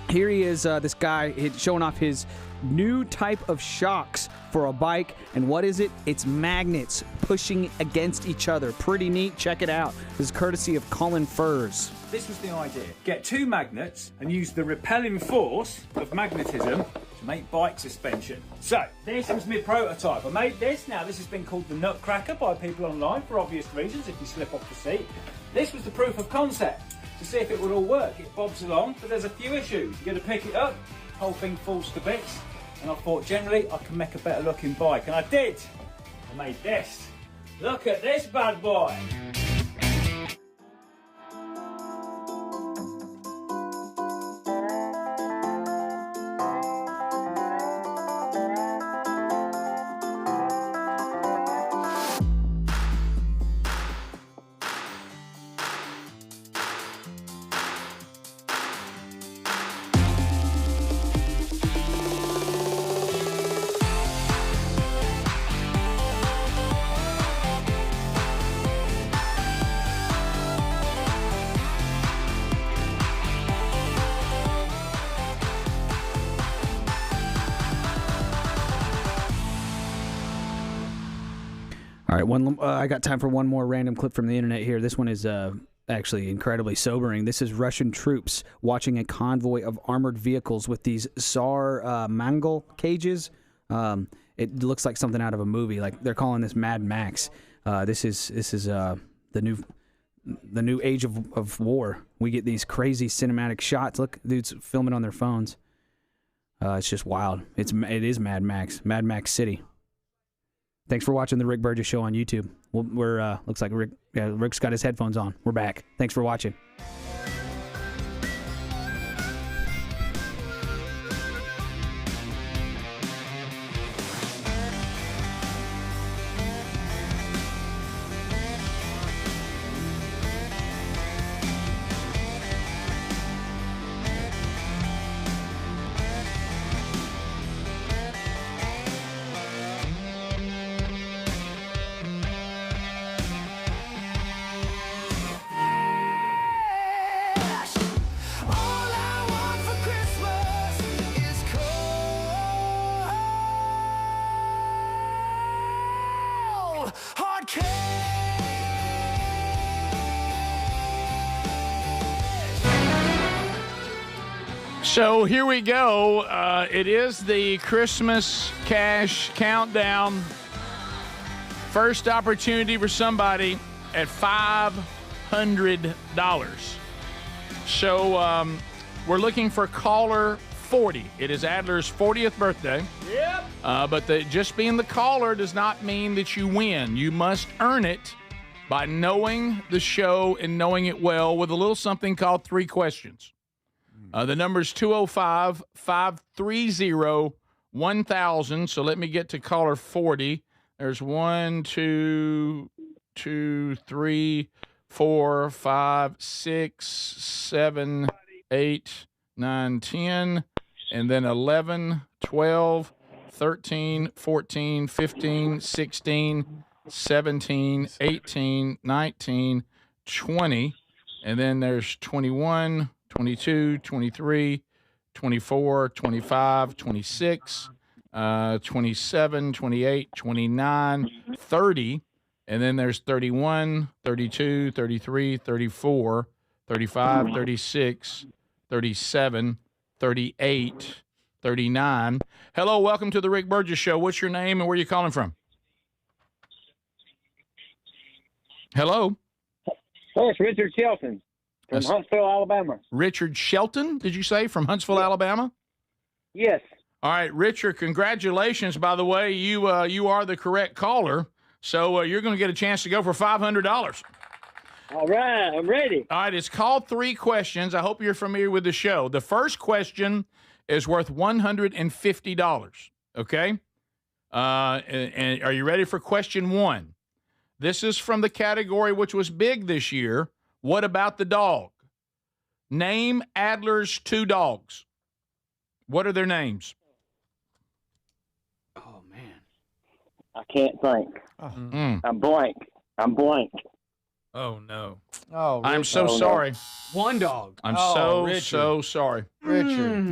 Here he is, this guy showing off his new type of shocks for a bike. And what is it? It's magnets pushing against each other. Pretty neat. Check it out. This is courtesy of Colin Furze. This was the idea. Get two magnets and use the repelling force of magnetism to make bike suspension. So, this was my prototype. I made this. Now, this has been called the Nutcracker by people online for obvious reasons, if you slip off the seat. This was the proof of concept to see if it would all work. It bobs along, but there's a few issues. You're going to pick it up, the whole thing falls to bits, and I thought generally I can make a better looking bike, and I did. I made this. Look at this bad boy. All right, I got time for one more random clip from the internet here. This one is actually incredibly sobering. This is Russian troops watching a convoy of armored vehicles with these Tsar Mongol cages. It looks like something out of a movie. Like they're calling this Mad Max. This is the new age of war. We get these crazy cinematic shots. Look, dudes filming on their phones. It's just wild. It is Mad Max. Mad Max City. Thanks for watching the Rick Burgess Show on YouTube. We're looks like Rick's got his headphones on. We're back. Thanks for watching. So here we go. It is the Christmas cash countdown. First opportunity for somebody at $500. So we're looking for caller 40. It is Adler's 40th birthday. Yep. But just being the caller does not mean that you win. You must earn it by knowing the show and knowing it well with a little something called 3 questions. The number is 205-530-1000. So let me get to caller 40. There's 1, 2, 3, 4, 5, 6, 7, 8, 9, 10, and then 11, 12, 13, 14, 15, 16, 17, 18, 19, 20, and then there's 21, 22, 23, 24, 25, 26, 27, 28, 29, 30, and then there's 31, 32, 33, 34, 35, 36, 37, 38, 39. Hello, welcome to the Rick Burgess Show. What's your name and where are you calling from? Hello? Oh, it's Richard Shelton from Huntsville, Alabama. Richard Shelton, did you say, from Huntsville, Alabama? Yes. All right, Richard, congratulations. By the way, you are the correct caller, so you're going to get a chance to go for $500. All right, I'm ready. All right, it's called 3 questions. I hope you're familiar with the show. The first question is worth $150, okay? And are you ready for question 1? This is from the category which was big this year. What about the dog? Name Adler's 2 dogs. What are their names? Oh, man. I can't think. I'm blank. Oh, no. Oh, I'm so sorry. One dog. I'm so sorry. Richard.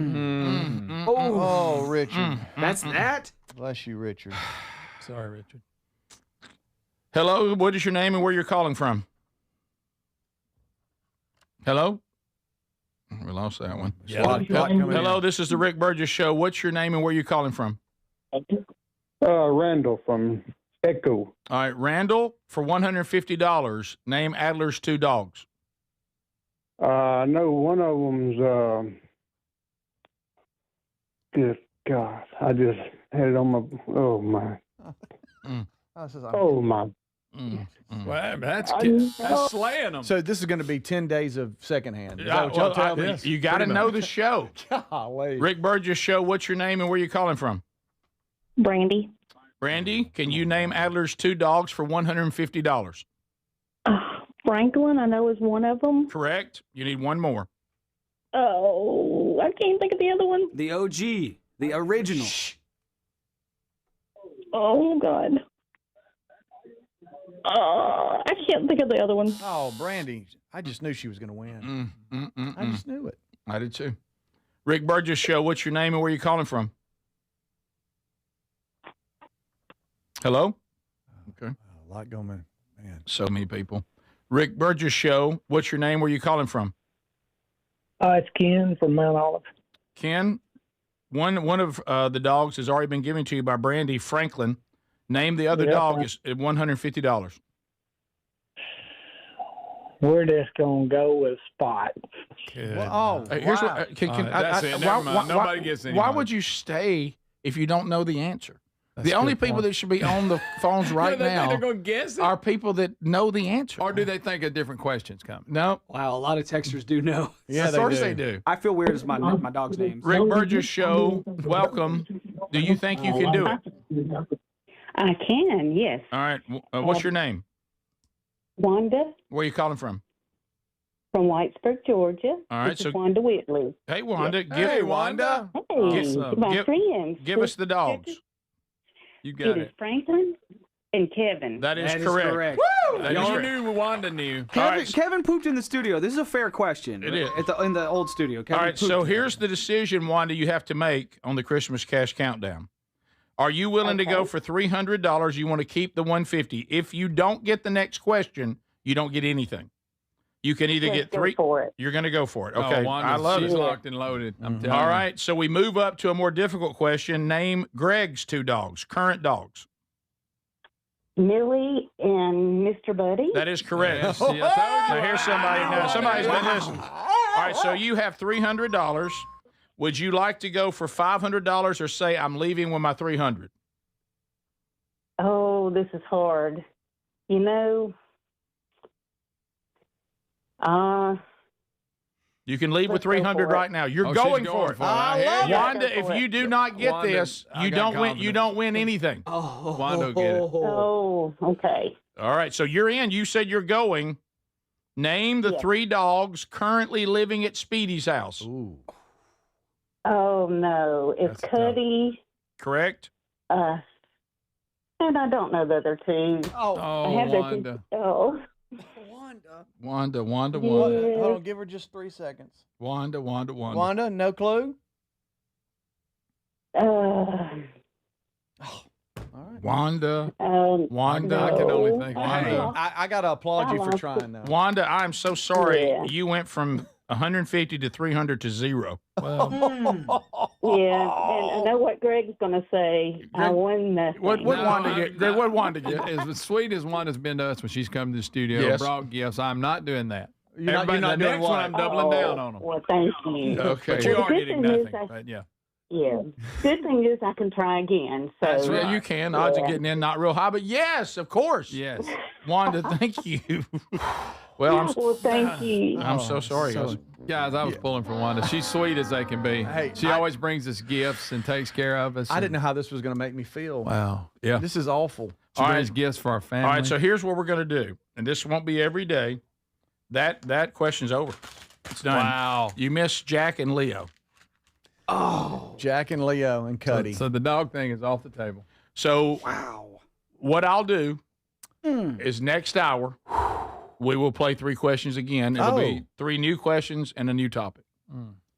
Oh, Richard. That's that? Bless you, Richard. Sorry, Richard. Hello, what is your name and where you're calling from? Hello? We lost that one. Yeah. Hello, this is the Rick Burgess Show. What's your name and where you calling from? Randall from Echo. All right, Randall, for $150, name Adler's 2 dogs. No, one of them's, good God, I just had it on my, oh my. Oh my. Well, that's slaying them. So this is going to be 10 days of secondhand. Is Yeah, that what y'all tell me? yes, you got to know the show. Golly. Rick Burgess Show, what's your name and where you calling from? Brandy. Brandy, can you name Adler's 2 dogs for $150? Franklin, I know, is one of them. Correct. You need one more. Oh, I can't think of the other one. The OG, the original. Oh, God. I can't think of the other one. Oh, Brandy. I just knew she was going to win. I just knew it. I did too. Rick Burgess Show, what's your name and where you calling from? Hello? Okay. A lot going on. Man. So many people. Rick Burgess Show, what's your name? Where you calling from? It's Ken from Mount Olive. Ken, one of the dogs has already been given to you by Brandy. Franklin. Name the other dog is $150. We're just going to go with Spot. Well, Here's what. That's it. Never mind. Nobody gets any Why money. would you stay if you don't know the answer? The only people that should be on the phones right now they're going to guess it? are people that know the answer. Or do they think a different question's coming? No. Wow, a lot of texters do know. Yeah, of course they do. I feel weird as my dog's name. Rick Burgess Show, welcome. Do you think you can do it? I can, yes. All right. What's your name? Wanda Where are you calling from? from Whitesburg, Georgia. All right, This so is Wanda Whitley. Hey, Wanda. Hey, Wanda. Hey, my friends. Give us the dogs. You It got is it. Franklin and Kevin. That is That is correct. correct. Woo! That is Y'all correct. knew Wanda knew. Kevin pooped in the studio. This is a fair question. It is. In the old studio. Kevin All right, pooped. so here's the decision, Wanda, you have to make on the Christmas Cash Countdown. Are you willing to go for $300? You want to keep the $150. If you don't get the next question, you don't get anything. You can either Let's get go 3. for it. You're going to go for it. Okay. Wanda, I love she's it. locked and loaded. I'm telling All you. right. So we move up to a more difficult question. Name Greg's 2 dogs, current dogs. Millie and Mr. Buddy. That is correct. Yes, see, I told you. Now here's somebody. Now somebody's been listening. All right. So you have $300. Would you like to go for $500 or say I'm leaving with my $300? Oh, this is hard. You know, You can leave with Let's go $300 for it. right now. You're Oh, going she's for going it. for it. I hear you. Wanda, if you do not get Wanda, this, I you got don't win. You confidence. don't win anything. Wanda will get it. Oh, okay. All right. So you're in. You said you're going. Name the Yes. 3 dogs currently living at Speedy's house. Ooh. Oh no, it's That's Cuddy. Correct. And I don't know the other 2. Oh, I have those Wanda. two- Oh, Wanda. Yeah. Hold on, give her just 3 seconds. Wanda. Wanda, no clue? All right. Wanda. no. I can only think of Hey, one. I got to applaud you for trying, though. Wanda, I'm so sorry. Yeah. You went from 150 to 300 to 0. Well, Yeah, and I know what Greg's going to say. I won nothing. What No, Wanda I'm get? Greg, what Wanda get? as sweet as Wanda's been to us when she's come to the studio, Yes. brought gifts, I'm not doing that. You're not Everybody, doing the next what? one, I'm doubling down on them. Well, thank you. Okay. But you Well, are the good getting thing is nothing. I- But yeah. Yeah. Good thing is I can try again. So That's right. Yeah, you can. Odds of getting in not real high, but yes, of course. Yes. Wanda, thank you. Well, Well, thank you. I'm so sorry. guys. Guys, I was pulling for Wanda. She's sweet as they can be. Hey, she always brings us gifts and takes care of us. I didn't know how this was going to make me feel. Wow. Yeah. This is awful. She All brings right. gifts for our family. All right, so here's what we're going to do, and this won't be every day. That question's over. It's done. Wow. You missed Jack and Leo. Oh. Jack and Leo and Cuddy. So the dog thing is off the table. So what I'll do is next hour we will play 3 questions again. It'll be 3 new questions and a new topic.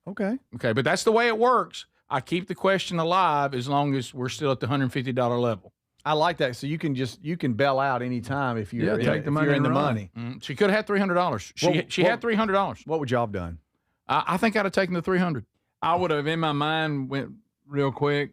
Okay. Okay, but that's the way it works. I keep the question alive as long as we're still at the $150 level. I like that. So you can bail out anytime if you're, take the if money you're in and the run. money. She could have had $300. She had $300. What would y'all have done? I think I'd have taken the $300. I would have, in my mind, went real quick.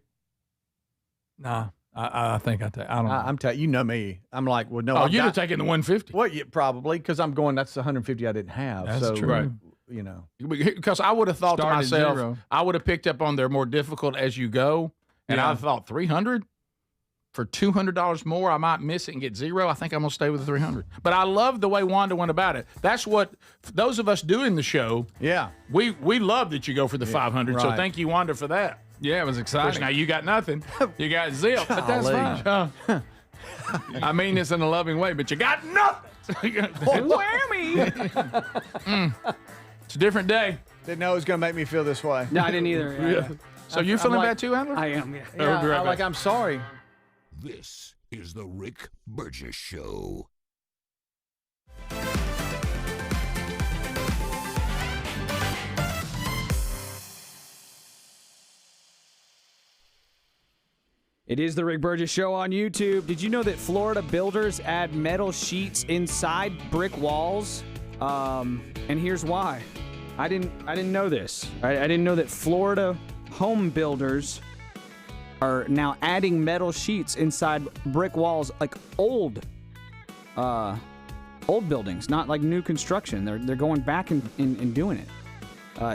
Nah, I think I don't know. I'm telling you know me. I'm like, well, no. Oh, I've you'd got- have taken the 150. Well, yeah, probably because I'm going. That's the 150 I didn't have. That's so, true. Right. You know, Because I would have thought Start to at myself, 0. I would have picked up on their more difficult as you go, and Yeah. I thought 300 for $200 more, I might miss it and get 0. I think I'm gonna stay with the 300. But I love the way Wanda went about it. That's what those of us doing the show. Yeah, we love that you go for the 500. So right. thank you, Wanda, for that. Yeah, it was Of course, exciting. now you got nothing. You got zip, but that's Golly. fine. I mean this in a loving way, but you got nothing. Whammy! It's a different day. didn't know it was going to make me feel this way. No, I didn't either. Yeah. So you're feeling bad too, Adler? I am, yeah. Yeah, We'll be right back. I'm sorry. This is the Rick Burgess Show. It is the Rick Burgess Show on YouTube. Did you know that Florida builders add metal sheets inside brick walls? And here's why. I didn't know this. I didn't know that Florida home builders are now adding metal sheets inside brick walls, like old buildings, not like new construction. They're going back and doing it.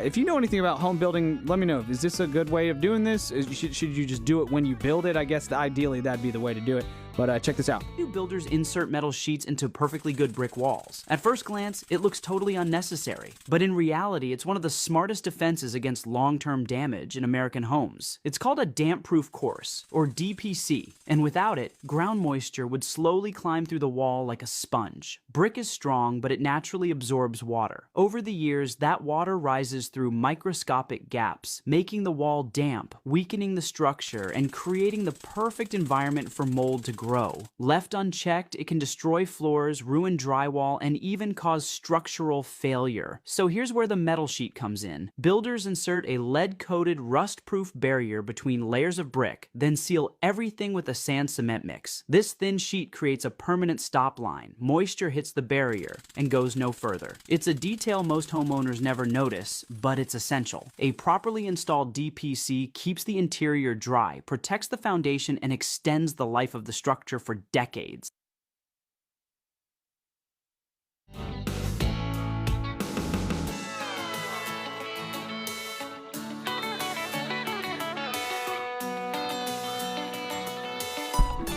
If you know anything about home building, let me know. Is this a good way of doing this? Should you just do it when you build it? I guess ideally that'd be the way to do it. But check this out. Do builders insert metal sheets into perfectly good brick walls? At first glance, it looks totally unnecessary. But in reality, it's one of the smartest defenses against long-term damage in American homes. It's called a damp-proof course, or DPC, and without it, ground moisture would slowly climb through the wall like a sponge. Brick is strong, but it naturally absorbs water. Over the years, that water rises through microscopic gaps, making the wall damp, weakening the structure, and creating the perfect environment for mold to grow. Left unchecked, it can destroy floors, ruin drywall, and even cause structural failure. So here's where the metal sheet comes in. Builders insert a lead-coated, rust-proof barrier between layers of brick, then seal everything with a sand-cement mix. This thin sheet creates a permanent stop line. Moisture hits the barrier and goes no further. It's a detail most homeowners never notice, but it's essential. A properly installed DPC keeps the interior dry, protects the foundation, and extends the life of the structure for decades.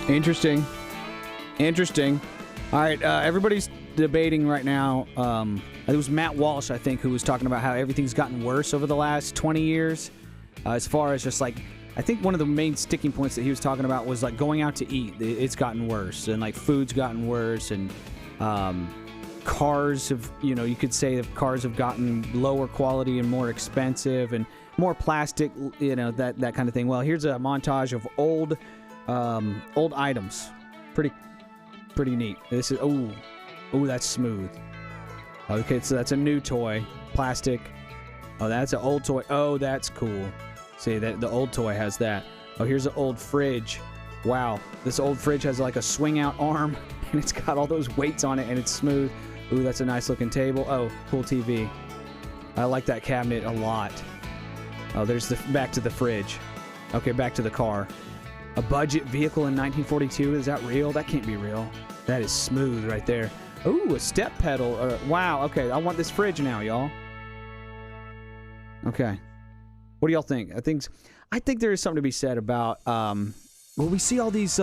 Interesting. All right, everybody's debating right now. It was Matt Walsh, I think, who was talking about how everything's gotten worse over the last 20 years. As far as just like, I think one of the main sticking points that he was talking about was like going out to eat. It's gotten worse, and like food's gotten worse, and cars have, you could say that cars have gotten lower quality and more expensive and more plastic, that kind of thing. Well, here's a montage of old items. Pretty neat. This is that's smooth. Okay, so that's a new toy, plastic. Oh, that's an old toy. Oh, that's cool. See, that the old toy has that. Oh, here's an old fridge. Wow, this old fridge has like a swing out arm, and it's got all those weights on it, and it's smooth. Ooh, that's a nice looking table. Oh, cool TV. I like that cabinet a lot. Oh, there's back to the fridge. Okay, back to the car. A budget vehicle in 1942. Is that real? That can't be real. That is smooth right there. Ooh, a step pedal. Wow. Okay, I want this fridge now, y'all. Okay. What do y'all think? I think there is something to be said about we see all these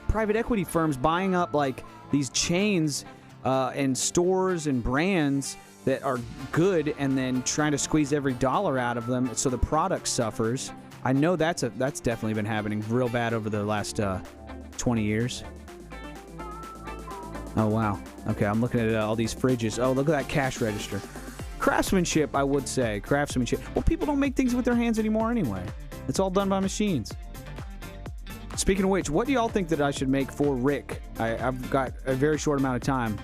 private equity firms buying up like these chains and stores and brands that are good, and then trying to squeeze every dollar out of them so the product suffers. I know that's definitely been happening real bad over the last 20 years. Oh, wow. Okay, I'm looking at all these fridges. Oh, look at that cash register. Craftsmanship, I would say. Craftsmanship. Well, people don't make things with their hands anymore anyway. It's all done by machines. Speaking of which, what do y'all think that I should make for Rick? I've got a very short amount of time.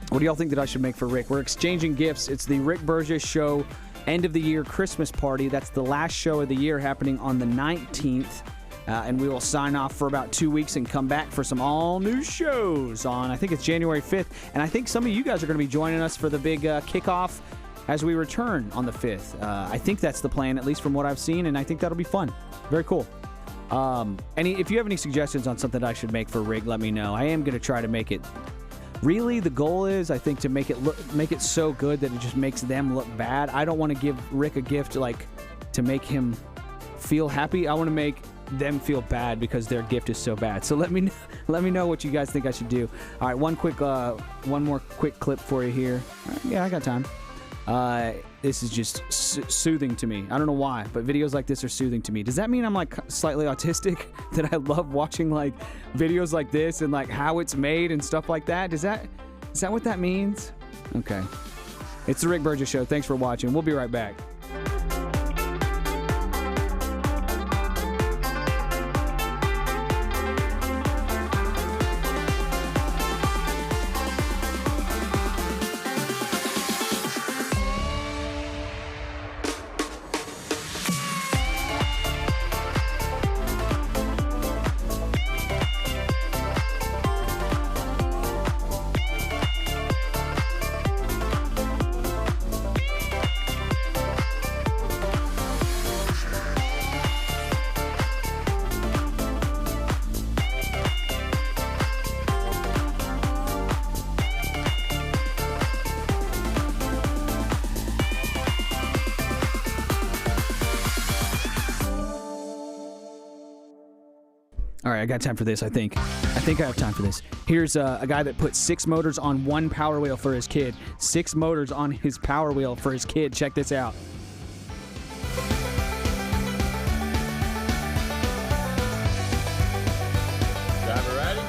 What do y'all think that I should make for Rick? We're exchanging gifts. It's the Rick Burgess Show end of the year Christmas party. That's the last show of the year, happening on the 19th. And we will sign off for about 2 weeks and come back for some all-new shows on, I think it's January 5th. And I think some of you guys are going to be joining us for the big kickoff as we return on the 5th. I think that's the plan, at least from what I've seen, and I think that'll be fun. Very cool. If you have any suggestions on something I should make for Rick, let me know. I am going to try to make it. Really, the goal is, I think, to make it so good that it just makes them look bad. I don't want to give Rick a gift to make him feel happy. I want to make them feel bad because their gift is so bad. So let me know what you guys think I should do. All right, one more quick clip for you here. Yeah, I got time. This is just soothing to me. I don't know why, but videos like this are soothing to me. Does that mean I'm slightly autistic? That I love watching videos like this and how it's made and stuff like that? Is that what that means? Okay. It's the Rick Burgess Show. Thanks for watching. We'll be right back. All right, I got time for this, I think. I have time for this. Here's a guy that put 6 motors on one Power Wheel for his kid. 6 motors on his Power Wheel for his kid. Check this out. Driver ready?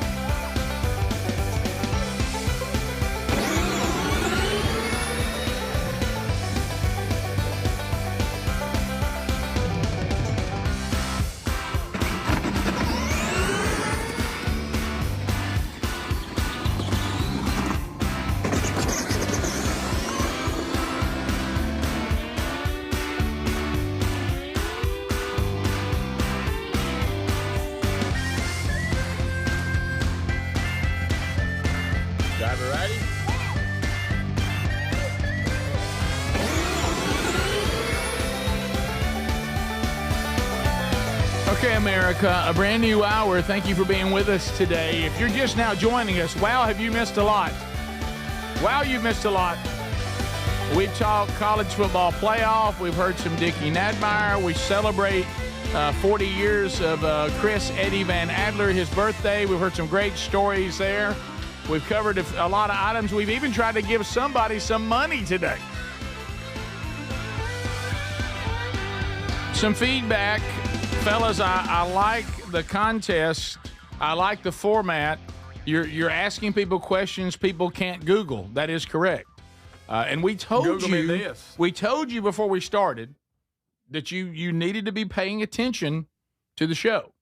Okay, America, a brand new hour. Thank you for being with us today. If you're just now joining us, wow, have you missed a lot? Wow, you've missed a lot. We've talked college football playoff. We've heard some Dickie Nadmeyer. We celebrate 40 years of Chris Eddie Van Adler, his birthday. We've heard some great stories there. We've covered a lot of items. We've even tried to give somebody some money today. Some feedback. Fellas, I like the contest. I like the format. You're asking people questions people can't Google. That is correct. And we told Google me you this. We told you before we started that you needed to be paying attention to the show.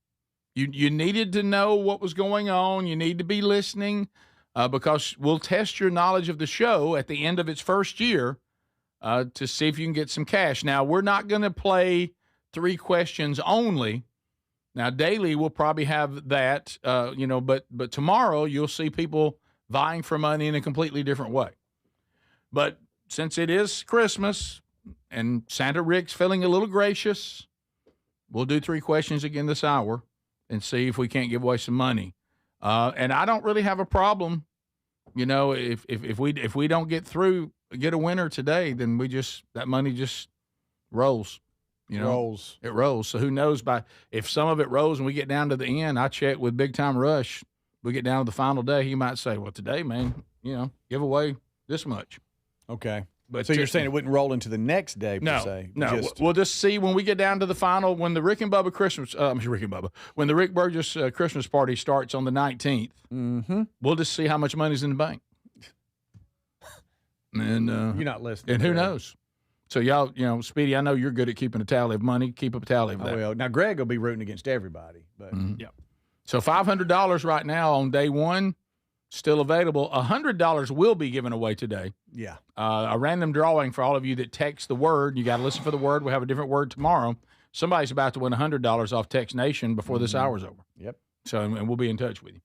You needed to know what was going on. You need to be listening because we'll test your knowledge of the show at the end of its first year to see if you can get some cash. Now, we're not going to play 3 questions only. Now, daily we'll probably have that, but tomorrow you'll see people vying for money in a completely different way. But since it is Christmas and Santa Rick's feeling a little gracious, we'll do 3 questions again this hour and see if we can't give away some money. And I don't really have a problem, if we don't get a winner today, then that money just rolls. Rolls. It rolls. So who knows if some of it rolls and we get down to the end, I check with Big Time Rush. We get down to the final day. He might say, well, today, man, give away this much. Okay. But so you're saying it wouldn't roll into the next day, per se? No. We'll just see when we get down to the final, when the Rick and Bubba when the Rick Burgess Christmas party starts on the 19th, we'll just see how much money's in the bank. And you're not listening. And who knows? So y'all, Speedy, I know you're good at keeping a tally of money. Keep a tally of that. I will. Now, Greg will be rooting against everybody. But yeah. So $500 right now on day one, still available. $100 will be given away today. Yeah. A random drawing for all of you that text the word. You got to listen for the word. We'll have a different word tomorrow. Somebody's about to win $100 off Text Nation before this hour's over. Yep. So, and we'll be in touch with you.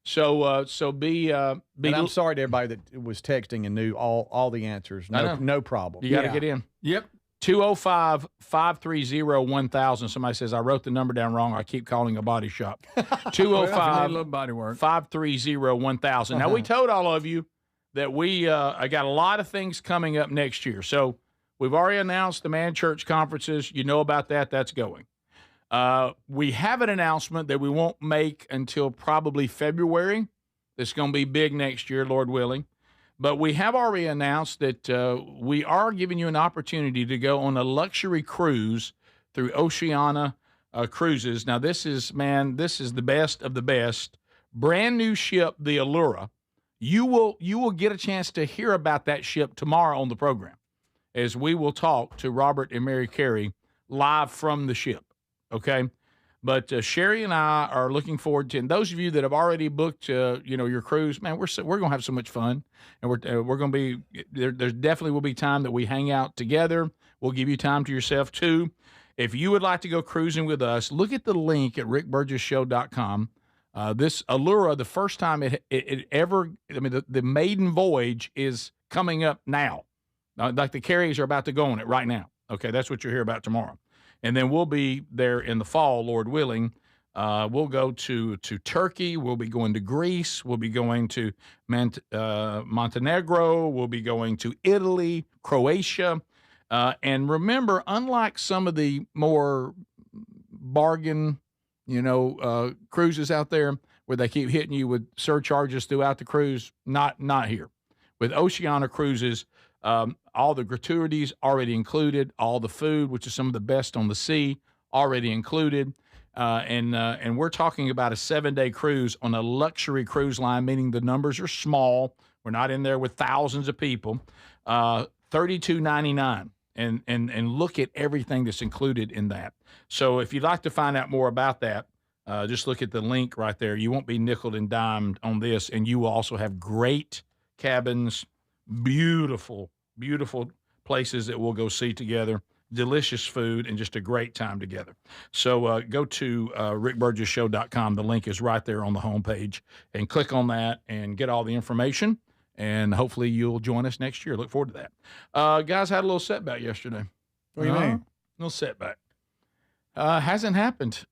So be. And I'm sorry to everybody that was texting and knew all the answers. No problem. You got to get in. Yep. 205-530-1000. Somebody says, I wrote the number down wrong. I keep calling a body shop. 205-530-1000. Now, we told all of you that I got a lot of things coming up next year. So we've already announced the Man Church conferences. You know about that. That's going. We have an announcement that we won't make until probably February. It's going to be big next year, Lord willing. But we have already announced that we are giving you an opportunity to go on a luxury cruise through Oceana Cruises. Now, this is the best of the best. Brand new ship, the Allura. You will get a chance to hear about that ship tomorrow on the program as we will talk to Robert and Mary Carey live from the ship. Okay? But Sherry and I are looking forward to, and those of you that have already booked, your cruise, man, we're going to have so much fun, and we're going to be there. There definitely will be time that we hang out together. We'll give you time to yourself too. If you would like to go cruising with us, look at the link at rickburgessshow.com. This Allura, the first time the maiden voyage is coming up now. Like the carriers are about to go on it right now. Okay, that's what you'll hear about tomorrow. And then we'll be there in the fall, Lord willing. We'll go to Turkey. We'll be going to Greece. We'll be going to Montenegro. We'll be going to Italy, Croatia. And remember, unlike some of the more bargain, cruises out there where they keep hitting you with surcharges throughout the cruise, not here. With Oceana Cruises, all the gratuities already included, all the food, which is some of the best on the sea, already included. And we're talking about a 7-day cruise on a luxury cruise line, meaning the numbers are small. We're not in there with thousands of people. $32.99. And look at everything that's included in that. So if you'd like to find out more about that, just look at the link right there. You won't be nickeled and dimed on this, and you will also have great cabins, beautiful places that we'll go see together, delicious food, and just a great time together. So go to rickburgessshow.com. The link is right there on the homepage, and click on that and get all the information, and hopefully you'll join us next year. Look forward to that. Guys, had a little setback yesterday. What do you mean? A little setback. Hasn't happened.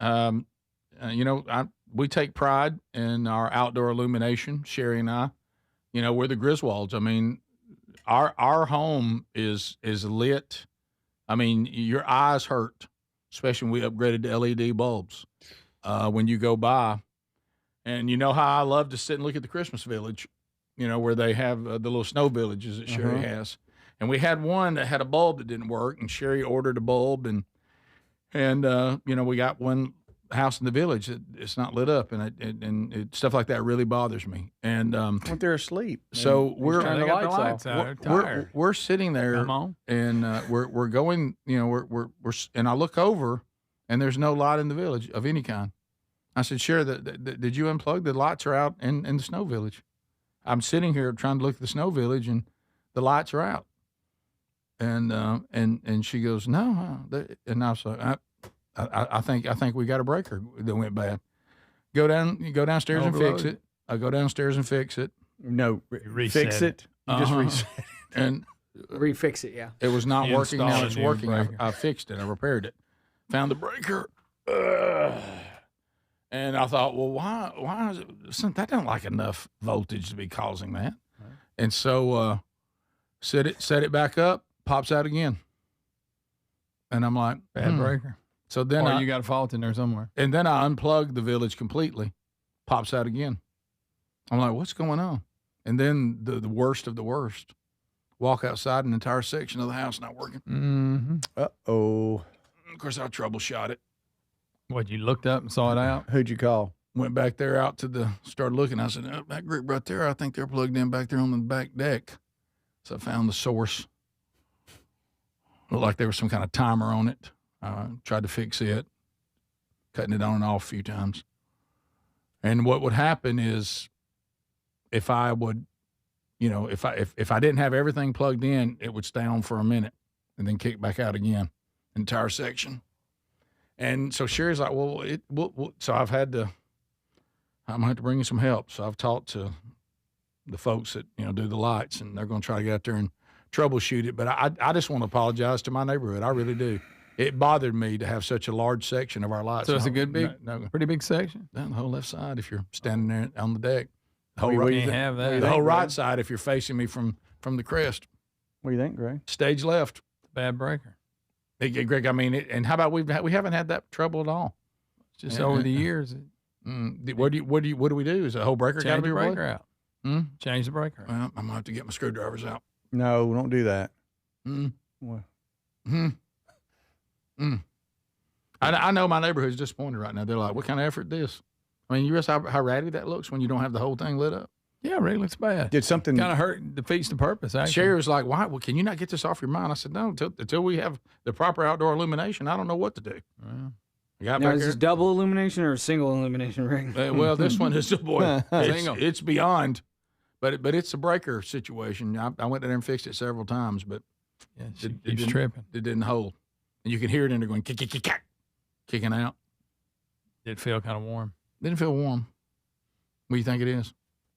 We take pride in our outdoor illumination, Sherry and I. We're the Griswolds. I mean, our home is lit. I mean, your eyes hurt, especially when we upgraded to LED bulbs when you go by. And you know how I love to sit and look at the Christmas Village, where they have the little snow villages that Sherry has. And we had one that had a bulb that didn't work, and Sherry ordered a bulb, and we got one house in the village that it's not lit up, and stuff like that really bothers me. And when they're asleep, so we're turn the lights off. We're sitting there, and we're going, we're and I look over, and there's no light in the village of any kind. I said, Sherry, did you unplug? The lights are out in the snow village. I'm sitting here trying to look at the snow village, and the lights are out. And she goes, no, and I was like, I think we got a breaker that went bad. Go downstairs and fix it. I go downstairs and fix it. No, fix it. You just reset it. And refix it. Yeah, it was not working. Now it's working. I fixed it. I repaired it. Found the breaker. And I thought, well, why is it? That don't like enough voltage to be causing that. Right. And so set it back up. Pops out again. And I'm like, bad breaker. So then you got a fault in there somewhere. And then I unplugged the village completely. Pops out again. I'm like, what's going on? And then the worst of the worst. Walk outside, an entire section of the house not working. Mm-hmm. Uh-oh. Of course, I troubleshot it. What, you looked up and saw it out? Who'd you call? Went back there out to started looking. I said, that group right there, I think they're plugged in back there on the back deck. So I found the source. Looked like there was some kind of timer on it. Tried to fix it, cutting it on and off a few times. And what would happen is if I would, if I didn't have everything plugged in, it would stay on for a minute and then kick back out again, entire section. And so Sherry's like, so I'm going to have to bring you some help. So I've talked to the folks that, do the lights, and they're going to try to get out there and troubleshoot it. But I just want to apologize to my neighborhood. I really do. It bothered me to have such a large section of our lights. So it's a good pretty big section? Down the whole left side if you're standing there on the deck. The whole right side if you're facing me from the crest. What do you think, Greg? Stage left. Bad breaker. Greg, I mean, and how about we haven't had that trouble at all. Just over the years. What do we do? Is the whole breaker got to be breaker out? Change the breaker. Well, I'm going to have to get my screwdrivers out. No, don't do that. What? I know my neighborhood's disappointed right now. They're like, what kind of effort this? I mean, you realize how ratty that looks when you don't have the whole thing lit up? Yeah, it really looks bad. Did something kind of hurt, defeats the purpose, actually. Sherry was like, why? Well, can you not get this off your mind? I said, no, until we have the proper outdoor illumination, I don't know what to do. Now, is this double illumination or a single illumination ring? Well, this one is, boy, Single. It's beyond, but it's a breaker situation. I went there and fixed it several times, but it's tripping. It didn't hold. And you can hear it in there going, kick, kick, kick, kick, kicking out. Did feel kind of warm. Didn't feel warm. What do you think it is?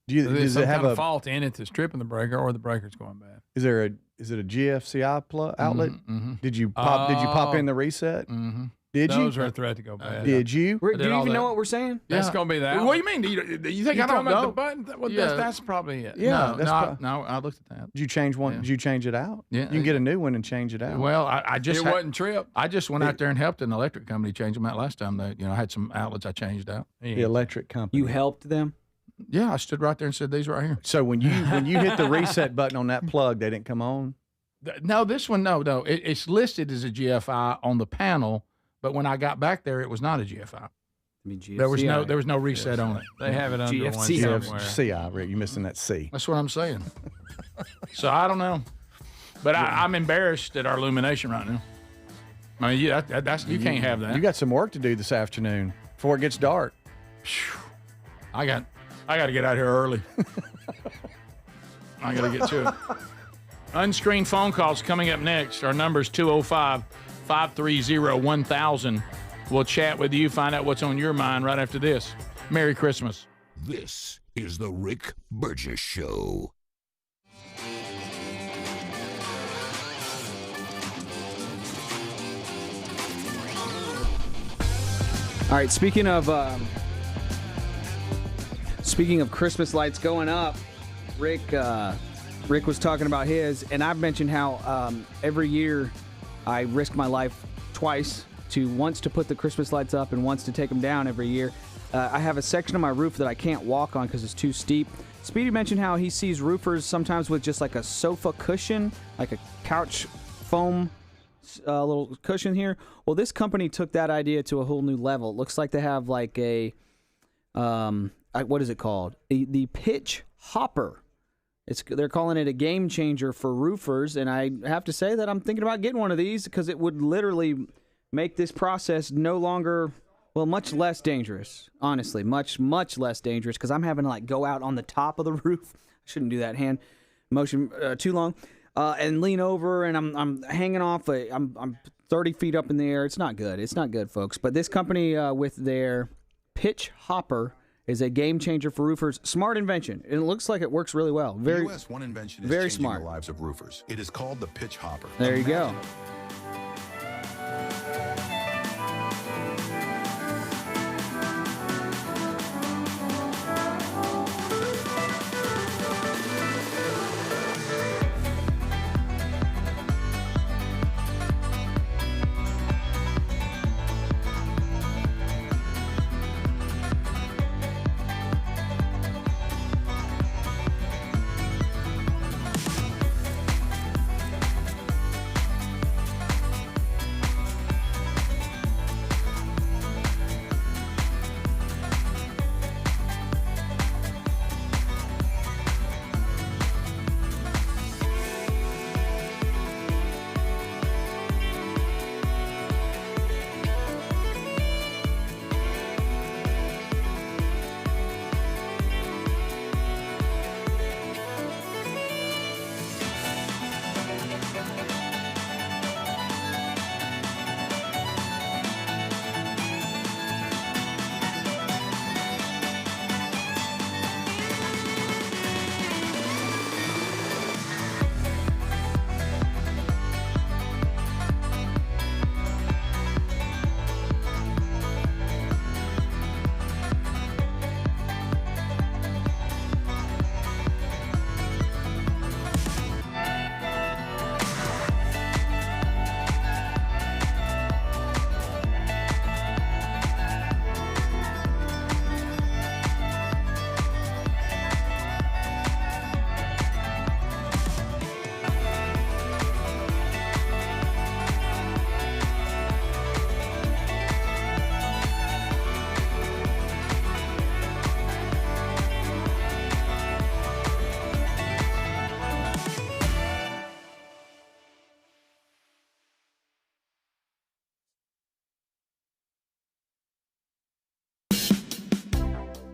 Does it have a fault in it that's tripping the breaker, or the breaker's going bad? Is it a GFCI outlet? Mm-hmm. Did you pop in the reset? Mm-hmm. Did you? Those are a threat to go bad. Did you? Do you even know what we're saying? That's going to be that. What do you mean? Do you think I don't know? The button? Well, that's probably it. Yeah. No, I looked at that. Did you change one? Did you change it out? Yeah. You can get a new one and change it out. Well, I just it wasn't tripped. I just went out there and helped an electric company change them out last time. I had some outlets I changed out. The electric company. You helped them? Yeah, I stood right there and said, these right here. So when you hit the reset button on that plug, they didn't come on? No, this one, no. It's listed as a GFI on the panel, but when I got back there, it was not a GFI. There was no reset on it. They have it under one somewhere. GFCI, Rick. You're missing that C. That's what I'm saying. So I don't know. But I'm embarrassed at our illumination right now. I mean, you can't have that. You got some work to do this afternoon before it gets dark. I got to get out here early. I got to get to it. Unscreened phone calls coming up next. Our number is 205-530-1000. We'll chat with you, find out what's on your mind right after this. Merry Christmas. This is the Rick Burgess Show. All right, speaking of Christmas lights going up, Rick was talking about his, and I've mentioned how every year I risk my life twice, once to put the Christmas lights up and once to take them down every year. I have a section of my roof that I can't walk on because it's too steep. Speedy mentioned how he sees roofers sometimes with just like a sofa cushion, like a couch foam little cushion here. Well, this company took that idea to a whole new level. It looks like they have like a, what is it called? The pitch hopper. They're calling it a game changer for roofers, and I have to say that I'm thinking about getting one of these because it would literally make this process no longer, well, much less dangerous. Honestly, much less dangerous because I'm having to like go out on the top of the roof. I shouldn't do that hand motion too long. And lean over, and I'm hanging off. I'm 30 feet up in the air. It's not good. It's not good, folks. But this company with their pitch hopper is a game changer for roofers. Smart invention, and it looks like it works really well. The U.S. one invention is very changing smart. the lives of roofers. It is called the pitch hopper. There you go.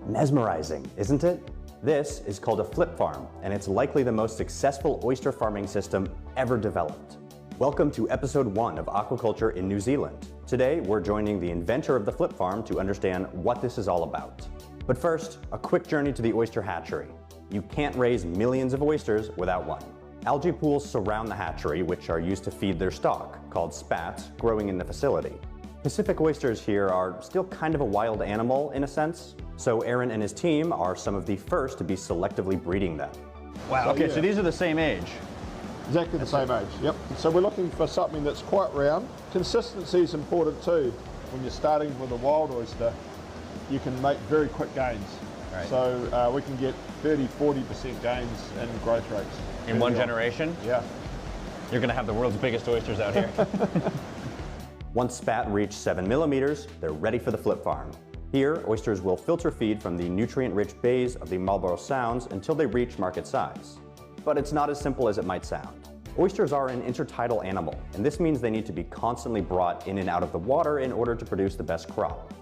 Mesmerizing, isn't it? This is called a flip farm, and it's likely the most successful oyster farming system ever developed. Welcome to episode 1 of aquaculture in New Zealand. Today, we're joining the inventor of the flip farm to understand what this is all about. But first, a quick journey to the oyster hatchery. You can't raise millions of oysters without one. Algae pools surround the hatchery, which are used to feed their stock, called spats, growing in the facility. Pacific oysters here are still kind of a wild animal in a sense, so Aaron and his team are some of the first to be selectively breeding them. Wow. Okay, so these are the same age. Exactly the same age, yep. So we're looking for something that's quite round. Consistency is important too. When you're starting with a wild oyster, you can make very quick gains. Right. So we can get 30-40% gains in growth rates. In one generation? Yeah. You're gonna have the world's biggest oysters out here. Once spat reach 7 millimeters, they're ready for the flip farm. Here, oysters will filter feed from the nutrient-rich bays of the Marlborough Sounds until they reach market size. But it's not as simple as it might sound. Oysters are an intertidal animal, and this means they need to be constantly brought in and out of the water in order to produce the best crop.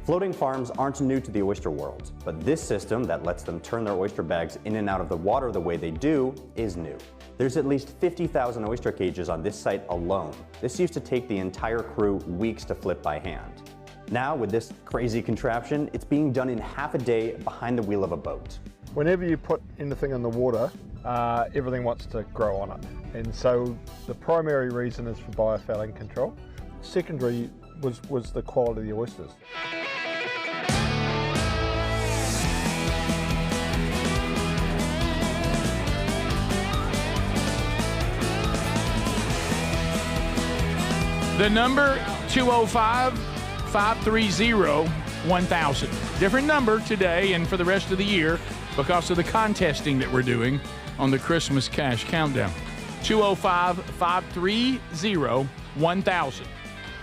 Floating farms aren't new to the oyster world, but this system that lets them turn their oyster bags in and out of the water the way they do is new. There's at least 50,000 oyster cages on this site alone. This used to take the entire crew weeks to flip by hand. Now, with this crazy contraption, it's being done in half a day behind the wheel of a boat. Whenever you put anything in the water, everything wants to grow on it. And so the primary reason is for biofouling control. Secondary, was the quality of the oysters. The number 205-530-1000. Different number today and for the rest of the year because of the contesting that we're doing on the Christmas Cash Countdown. 205-530-1000.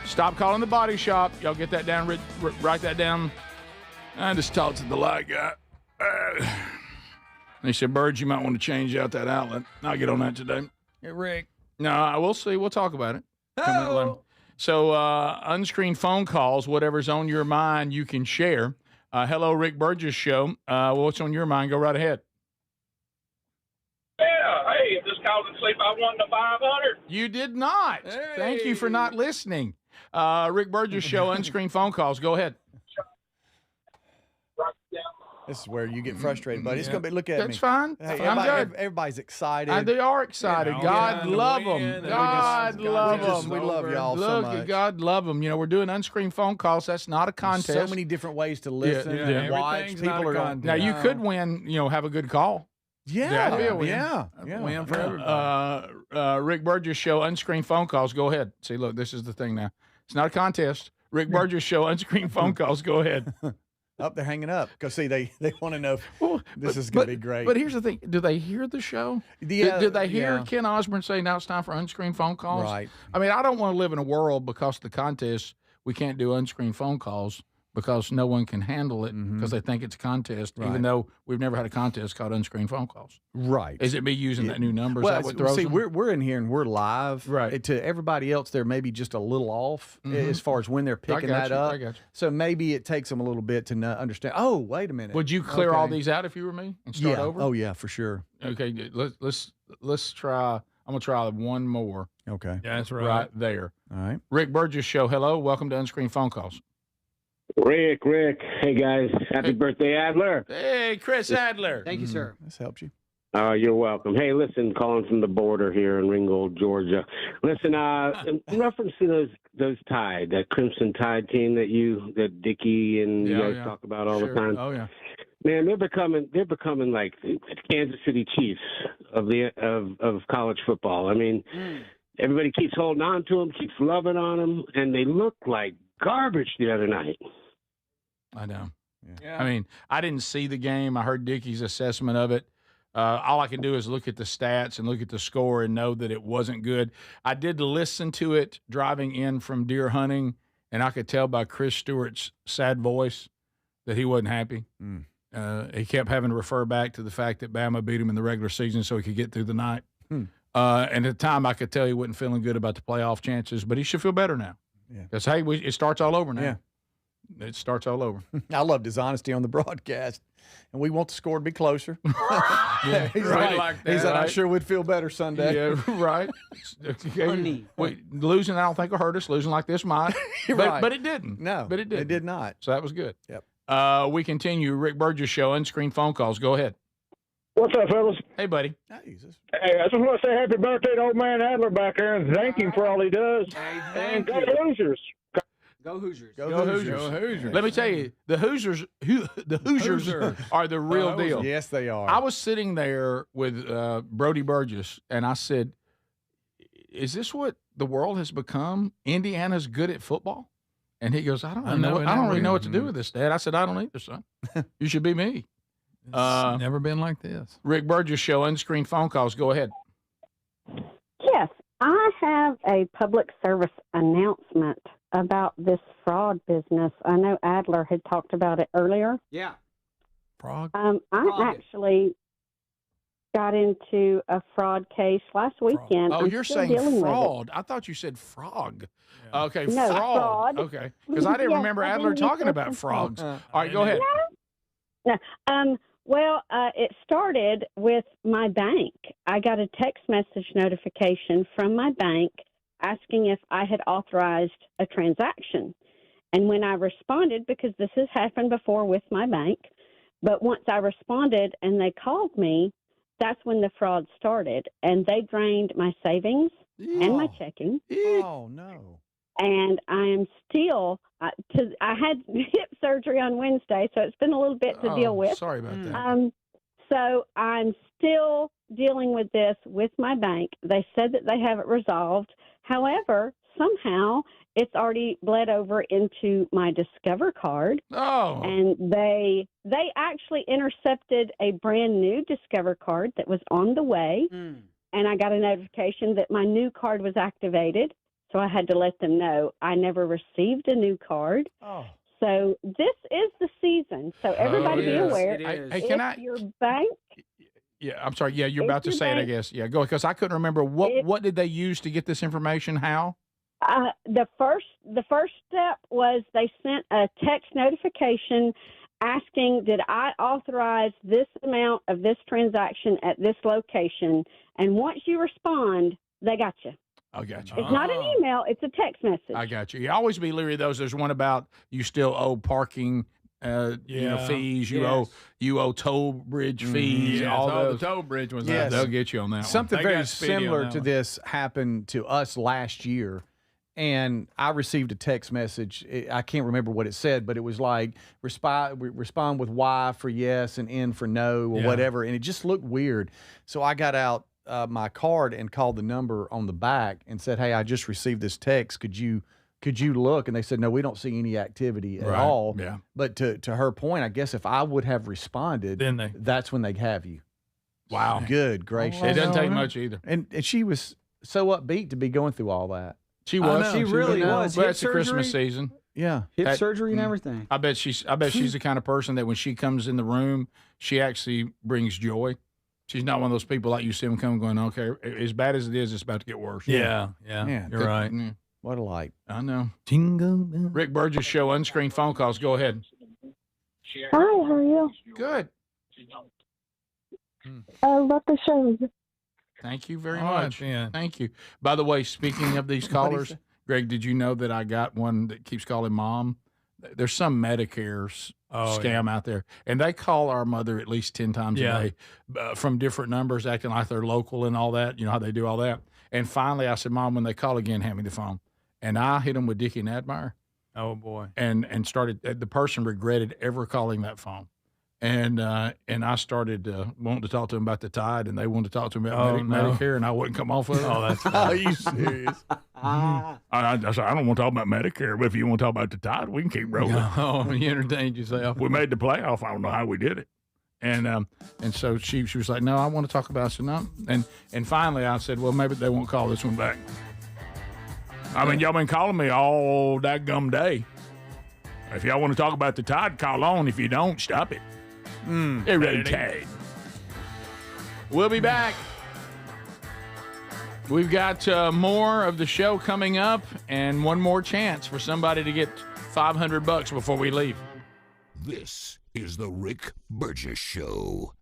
Stop calling the body shop. Y'all get that down, write that down. I just talked to the light guy. He said, Bird, you might want to change out that outlet. I'll get on that today. Hey, Rick. No, we'll see. We'll talk about it. So unscreened phone calls, whatever's on your mind, you can share. Hello, Rick Burgess Show. What's on your mind? Go right ahead. Yeah, hey, just called and sleep. I won the 500. You did not. Hey. Thank you for not listening. Rick Burgess Show, unscreened phone calls. Go ahead. This is where you get frustrated, buddy. It's going to be, look at me. That's fine. Hey, I'm good. Everybody's excited. They are excited. God love them. God love them. We love y'all so much. God love them. You know, we're doing unscreened phone calls. That's not a contest. So many different ways to listen and watch. People are going. Now, you could win, have a good call. Yeah. Win for everybody. Rick Burgess Show, unscreened phone calls. Go ahead. See, look, this is the thing now. It's not a contest. Rick Burgess Show, unscreened phone calls. Go ahead. They're hanging up because see, they want to know this is going to be great. But here's the thing: do they hear the show? Did they hear Ken Osborne say now it's time for unscreened phone calls? Right. I mean, I don't want to live in a world because of the contest we can't do unscreened phone calls because no one can handle it because they think it's a contest, even though we've never had a contest called unscreened phone calls. Right. Is it me using that new number? Is Well, that what throws see, them? we're in here and we're live. Right. To everybody else, they're maybe just a little off as far as when they're picking that up. I got you. So maybe it takes them a little bit to understand. Oh, wait a minute. Would you clear all these out if you were me and start over? Oh yeah, for sure. Okay, let's try. I'm gonna try one more. Okay. Yeah, that's right. Right there. All right. Rick Burgess Show. Hello. Welcome to Unscreened Phone Calls. Rick. Hey, guys. Happy birthday, Adler. Hey, Chris Adler. Thank you, sir. This helps you. You're welcome. Hey, listen, calling from the border here in Ringgold, Georgia. Listen, in reference to those Tide, that Crimson Tide team that Dickie and you guys talk about all the time. Oh yeah. Man, they're becoming like the Kansas City Chiefs of college football. I mean, everybody keeps holding on to them, keeps loving on them, and they look like garbage the other night. I know. Yeah. I mean, I didn't see the game. I heard Dickie's assessment of it. All I can do is look at the stats and look at the score and know that it wasn't good. I did listen to it driving in from deer hunting, and I could tell by Chris Stewart's sad voice that he wasn't happy. He kept having to refer back to the fact that Bama beat him in the regular season so he could get through the night. And at the time, I could tell he wasn't feeling good about the playoff chances, but he should feel better now. Because, hey, it starts all over now. Yeah. It starts all over. I loved his honesty on the broadcast, and we want the score to be closer. He's Right. like, he said, I sure would feel better Sunday. Yeah, right. Losing, I don't think will hurt us. Losing like this might. But it didn't. No, but it didn't. It did not. So that was good. Yep. We continue. Rick Burgess Show, unscreened phone calls. Go ahead. What's up, fellas? Hey, buddy. Hey, I just want to say happy birthday to old man Adler back there and thank him for all he does. And go Hoosiers. Go Hoosiers. Go Hoosiers. Let me tell you, the Hoosiers are the real deal. Yes, they are. I was sitting there with Brody Burgess, and I said, is this what the world has become? Indiana's good at football? And he goes, I don't really know what to do with this, Dad. I said, I don't either, son. You should be me. It's never been like this. Rick Burgess Show, unscreened phone calls. Go ahead. Yes, I have a public service announcement about this fraud business. I know Adler had talked about it earlier. Yeah. Frog? I actually got into a fraud case last weekend. Oh, I'm you're still saying dealing with it. fraud. I thought you said frog. Yeah. Okay, No, fraud. Okay, because I didn't Yes, remember I Adler didn't talking use about that frogs. fraud. All right, go ahead. No. Well, it started with my bank. I got a text message notification from my bank asking if I had authorized a transaction. And when I responded, because this has happened before with my bank, but once I responded and they called me, that's when the fraud started. And they drained my savings and my checking. Oh, no. And I am still, I had hip surgery on Wednesday, so it's been a little bit to deal with. Sorry about that. So I'm still dealing with this with my bank. They said that they have it resolved. However, somehow it's already bled over into my Discover card. Oh. And they actually intercepted a brand new Discover card that was on the way. And I got a notification that my new card was activated. So I had to let them know I never received a new card. Oh. So this is the season. So everybody be aware. Hey, can I? Your bank. Yeah, I'm sorry. Yeah, you're about to say it, I guess. Yeah, go, because I couldn't remember what did they use to get this information? How? The first step was they sent a text notification asking, did I authorize this amount of this transaction at this location? And once you respond, they got you. I got you. It's not an email, it's a text message. I got you. You always be leery of those. There's one about you still owe parking fees. You owe toll bridge fees. All those. The toll bridge was They'll get you on that Something one. very similar to this happened to us last year. And I received a text message. I can't remember what it said, but it was like, respond with Y for yes and N for no or whatever. And it just looked weird. So I got out my card and called the number on the back and said, hey, I just received this text. Could you look? And they said, no, we don't see any activity at all. Yeah. But to her point, I guess if I would have responded, that's when they'd have you. Wow. Good gracious. It doesn't take much either. And she was so upbeat to be going through all that. She was. She really was. But it's the Christmas season. Yeah. Hip surgery and everything. I bet she's the kind of person that when she comes in the room, she actually brings joy. She's not one of those people like you see them come going, okay, as bad as it is, it's about to get worse. Yeah. Yeah. You're right. What a light. I know. Jingle bell. Rick Burgess Show, unscreened phone calls. Go ahead. Hi, how are you? Good. I love the show. Thank you very much. Thank you. By the way, speaking of these callers, Greg, did you know that I got one that keeps calling mom? There's some Medicare scam out there, and they call our mother at least 10 times a day from different numbers, acting like they're local and all that. You know how they do all that. And finally, I said, Mom, when they call again, hand me the phone. And I hit them with Dickie and Admire. Oh, boy. And started, the person regretted ever calling that phone. And I started wanting to talk to them about the tide, and they wanted to talk to me about Medicare, and I wouldn't come off of it. Oh, that's funny. Are you serious? I said, I don't want to talk about Medicare, but if you want to talk about the tide, we can keep rolling. Oh, you entertained yourself. We made the playoff. I don't know how we did it. And so she was like, no, I want to talk about it. I said, no. And finally I said, well, maybe they won't call this one back. I mean, y'all been calling me all that gum day. If y'all want to talk about the tide, call on. If you don't, stop it. Irritated. We'll be back. We've got more of the show coming up and one more chance for somebody to get $500 before we leave. This is the Rick Burgess Show.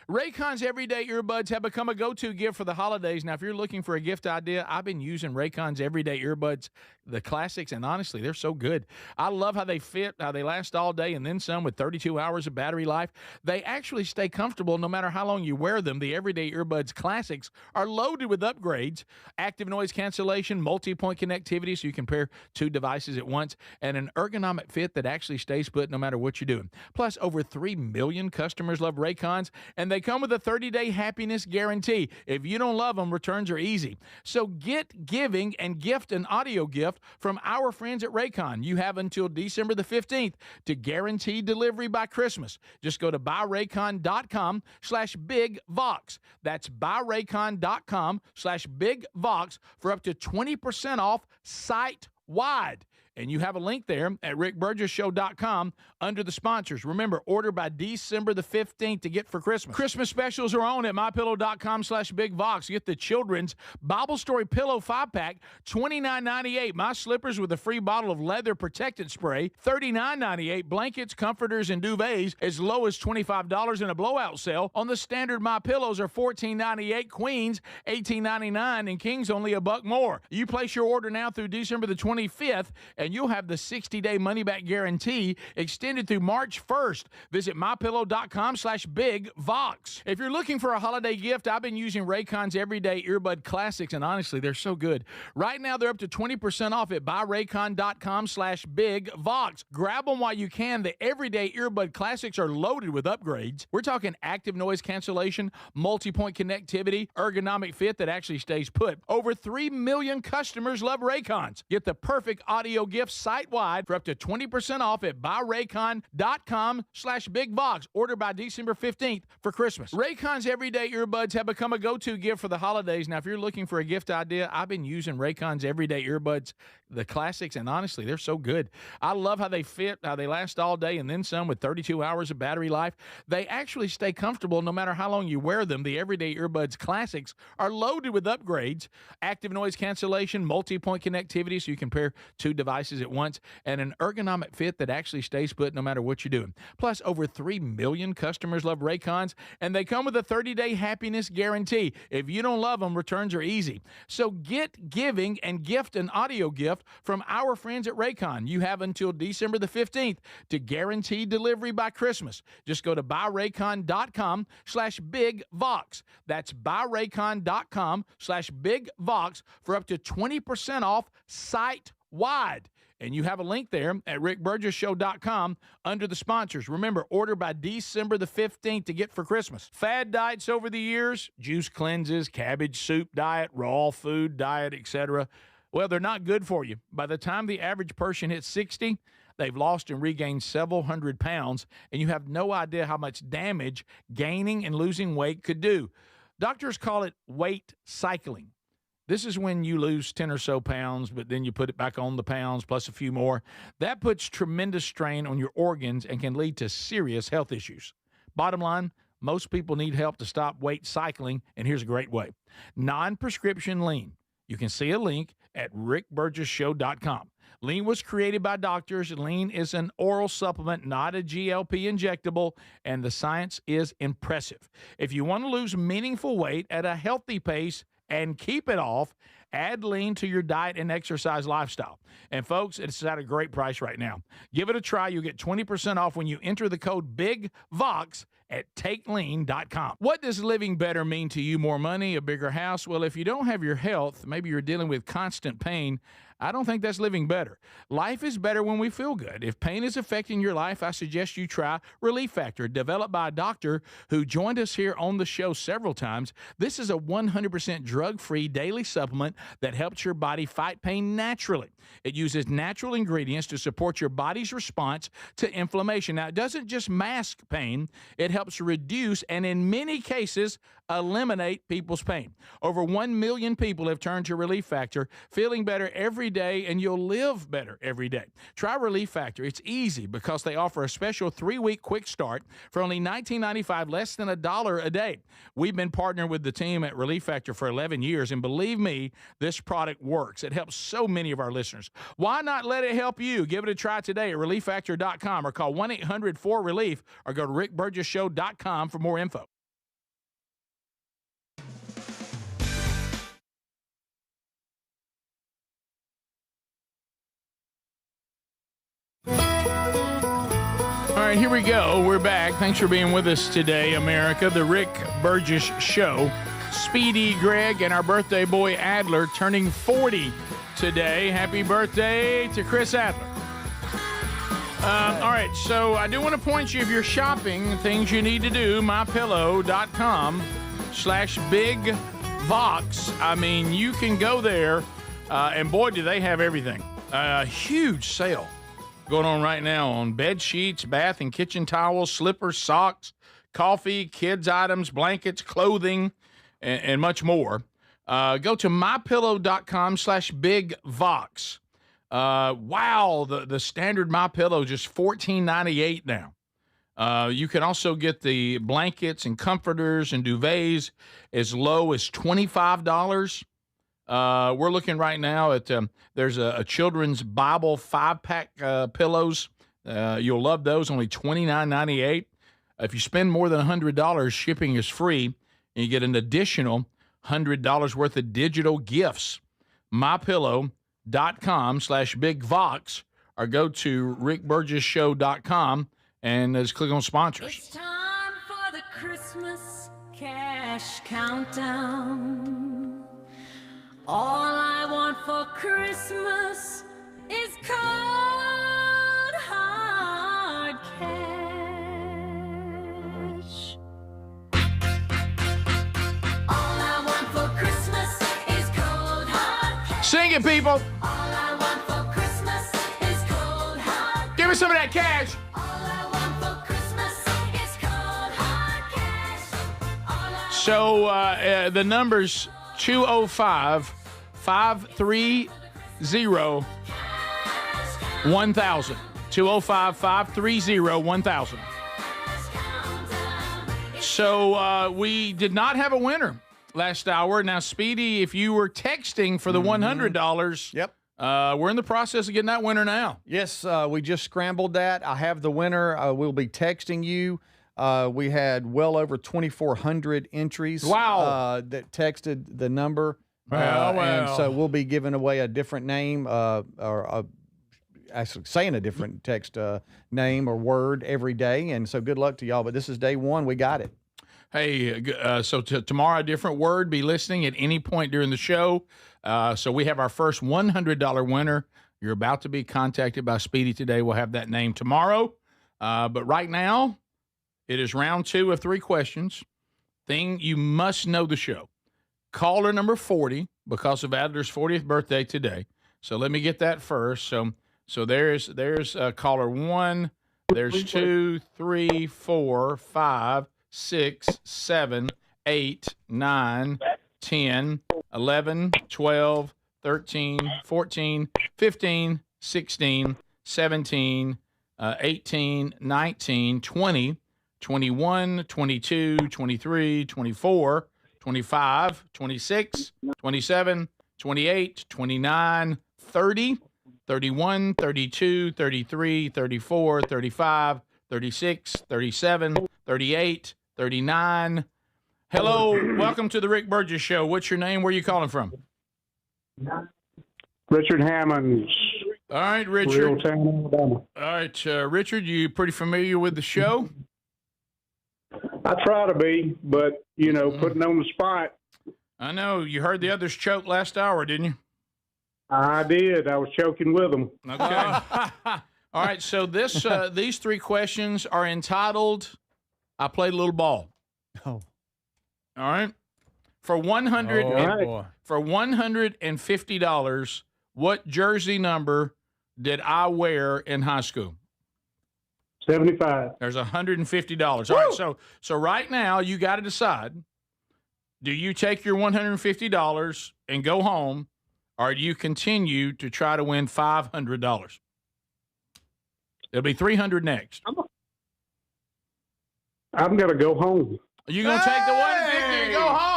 Raycon's Everyday Earbuds have become a go-to gift for the holidays. Now, if you're looking for a gift idea, I've been using Raycon's Everyday Earbuds, the classics, and honestly, they're so good. I love how they fit, how they last all day, and then some with 32 hours of battery life. They actually stay comfortable no matter how long you wear them. The Everyday Earbuds Classics are loaded with upgrades, active noise cancellation, multi-point connectivity so you can pair two devices at once, and an ergonomic fit that actually stays put no matter what you're doing. Plus, over 3 million customers love Raycons, and they come with a 30-day happiness guarantee. If you don't love them, returns are easy. So get giving and gift an audio gift from our friends at Raycon. You have until December the 15th to guarantee delivery by Christmas. Just go to buyraycon.com/bigvox. That's buyraycon.com/bigvox for up to 20% off site-wide. And you have a link there at rickburgessshow.com under the sponsors. Remember, order by December the 15th to get for Christmas. Christmas specials are on at mypillow.com/bigvox. Get the children's Bible Story Pillow 5-pack, $29.98. My slippers with a free bottle of leather protectant spray, $39.98. Blankets, comforters, and duvets as low as $25 in a blowout sale. On the standard My Pillows are $14.98. Queens, $18.99. And Kings only $1 more. You place your order now through December the 25th, and and you'll have the 60-day money-back guarantee extended through March 1st. Visit mypillow.com/bigvox. If you're looking for a holiday gift, I've been using Raycon's Everyday Earbud Classics, and honestly, they're so good. Right now, they're up to 20% off at buyraycon.com/bigvox. Grab them while you can. The Everyday Earbud Classics are loaded with upgrades. We're talking active noise cancellation, multi-point connectivity, ergonomic fit that actually stays put. Over 3 million customers love Raycons. Get the perfect audio gift site-wide for up to 20% off at buyraycon.com/bigvox. Order by December 15th for Christmas. Raycon's Everyday Earbuds have become a go-to gift for the holidays. Now, if you're looking for a gift idea, I've been using Raycon's Everyday Earbuds, the classics, and honestly, they're so good. I love how they fit, how they last all day, and then some with 32 hours of battery life. They actually stay comfortable no matter how long you wear them. The Everyday Earbuds Classics are loaded with upgrades, active noise cancellation, multi-point connectivity so you can pair two devices at once, and an ergonomic fit that actually stays put no matter what you're doing. Plus, over 3 million customers love Raycons, and they come with a 30-day happiness guarantee. If you don't love them, returns are easy. So get, giving, and gift an audio gift from our friends at Raycon. You have until December the 15th to guarantee delivery by Christmas. Just go to buyraycon.com/bigvox. That's buyraycon.com/bigvox for up to 20% off site-wide. And you have a link there at rickburgesshow.com under the sponsors. Remember, order by December the 15th to get for Christmas. Fad diets over the years, juice cleanses, cabbage soup diet, raw food diet, etc. Well, they're not good for you. By the time the average person hits 60, they've lost and regained several hundred pounds, and you have no idea how much damage gaining and losing weight could do. Doctors call it weight cycling. This is when you lose 10 or so pounds, but then you put it back on the pounds plus a few more. That puts tremendous strain on your organs and can lead to serious health issues. Bottom line, most people need help to stop weight cycling, and here's a great way. Non-prescription lean. You can see a link at rickburgesshow.com. Lean was created by doctors. Lean is an oral supplement, not a GLP injectable, and the science is impressive. If you want to lose meaningful weight at a healthy pace and keep it off, add Lean to your diet and exercise lifestyle. And folks, it's at a great price right now. Give it a try. You'll get 20% off when you enter the code BIGVOX at takelean.com. What does living better mean to you? More money, a bigger house? Well, if you don't have your health, maybe you're dealing with constant pain, I don't think that's living better. Life is better when we feel good. If pain is affecting your life, I suggest you try Relief Factor, developed by a doctor who joined us here on the show several times. This is a 100% drug-free daily supplement that helps your body fight pain naturally. It uses natural ingredients to support your body's response to inflammation. Now, it doesn't just mask pain, it helps reduce and in many cases eliminate people's pain. Over 1 million people have turned to Relief Factor, feeling better every day, and you'll live better every day. Try Relief Factor. It's easy because they offer a special 3-week quick start for only $19.95, less than $1 a day. We've been partnering with the team at Relief Factor for 11 years, and believe me, this product works. It helps so many of our listeners. Why not let it help you? Give it a try today at relieffactor.com or call 1-800-4RELIEF or go to rickburgesshow.com for more info. All right, here we go. We're back. Thanks for being with us today, America. The Rick Burgess Show. Speedy, Greg, and our birthday boy, Adler, turning 40 today. Happy birthday to Chris Adler. All right, so I do want to point you, if you're shopping, things you need to do, mypillow.com/bigvox. I mean, you can go there, and boy, do they have everything. A huge sale going on right now on bed sheets, bath and kitchen towels, slippers, socks, coffee, kids' items, blankets, clothing, and much more. Go to mypillow.com/bigvox. Wow, the standard MyPillow just $14.98 now. You can also get the blankets and comforters and duvets as low as $25. We're looking right now at there's a children's Bible 5-pack pillows. You'll love those, only $29.98. If you spend more than $100, shipping is free, and you get an additional $100 worth of digital gifts. MyPillow rickburgess.com/BigVox or go to rickburgessshow.com and just click on sponsors. It's time for the Christmas cash countdown. All I want for Christmas is cold hard cash. All I want for Christmas is cold hard cash. Sing it, people. All I want for Christmas is cold hard cash. Give me some of that cash. All I want for Christmas is cold hard cash. So the number's 205-530-1000. 205-530-1000. So we did not have a winner last hour. Now, Speedy, if you were texting for the $100, yep, we're in the process of getting that winner now. Yes, we just scrambled that. I have the winner. We'll be texting you. We had well over 2,400 entries. Wow. That texted the number. Well. And so we'll be giving away a different name actually saying a different text name or word every day. And so good luck to y'all. But this is day one. We got it. Hey, so tomorrow, a different word. Be listening at any point during the show. So we have our first $100 winner. You're about to be contacted by Speedy today. We'll have that name tomorrow. But right now, it is round 2 of 3 questions. Thing you must know the show. Caller number 40, because of Adler's 40th birthday today. So let me get that first. So there's caller 1. There's 2, 3, 4, 5, 6, 7, 8, 9, 10, 11, 12, 13, 14, 15, 16, 17, 18, 19, 20, 21, 22, 23, 24, 25, 26, 27, 28, 29, 30, 31, 32, 33, 34, 35, 36, 37, 38, 39. Hello, welcome to the Rick Burgess Show. What's your name? Where are you calling from? Richard Hammonds. All right, Richard. Real-time Alabama. All right, Richard, you pretty familiar with the show? I try to be, but, putting on the spot. I know. You heard the others choke last hour, didn't you? I did. I was choking with them. Okay. All right, so these 3 questions are entitled, I Played a Little Ball. Oh. All right. For $150, what jersey number did I wear in high school? 75. There's $150. All right, so right now you got to decide, do you take your $150 and go home, or do you continue to try to win $500? It'll be $300 next. I'm going to go home. You're going to take the $150 and go home?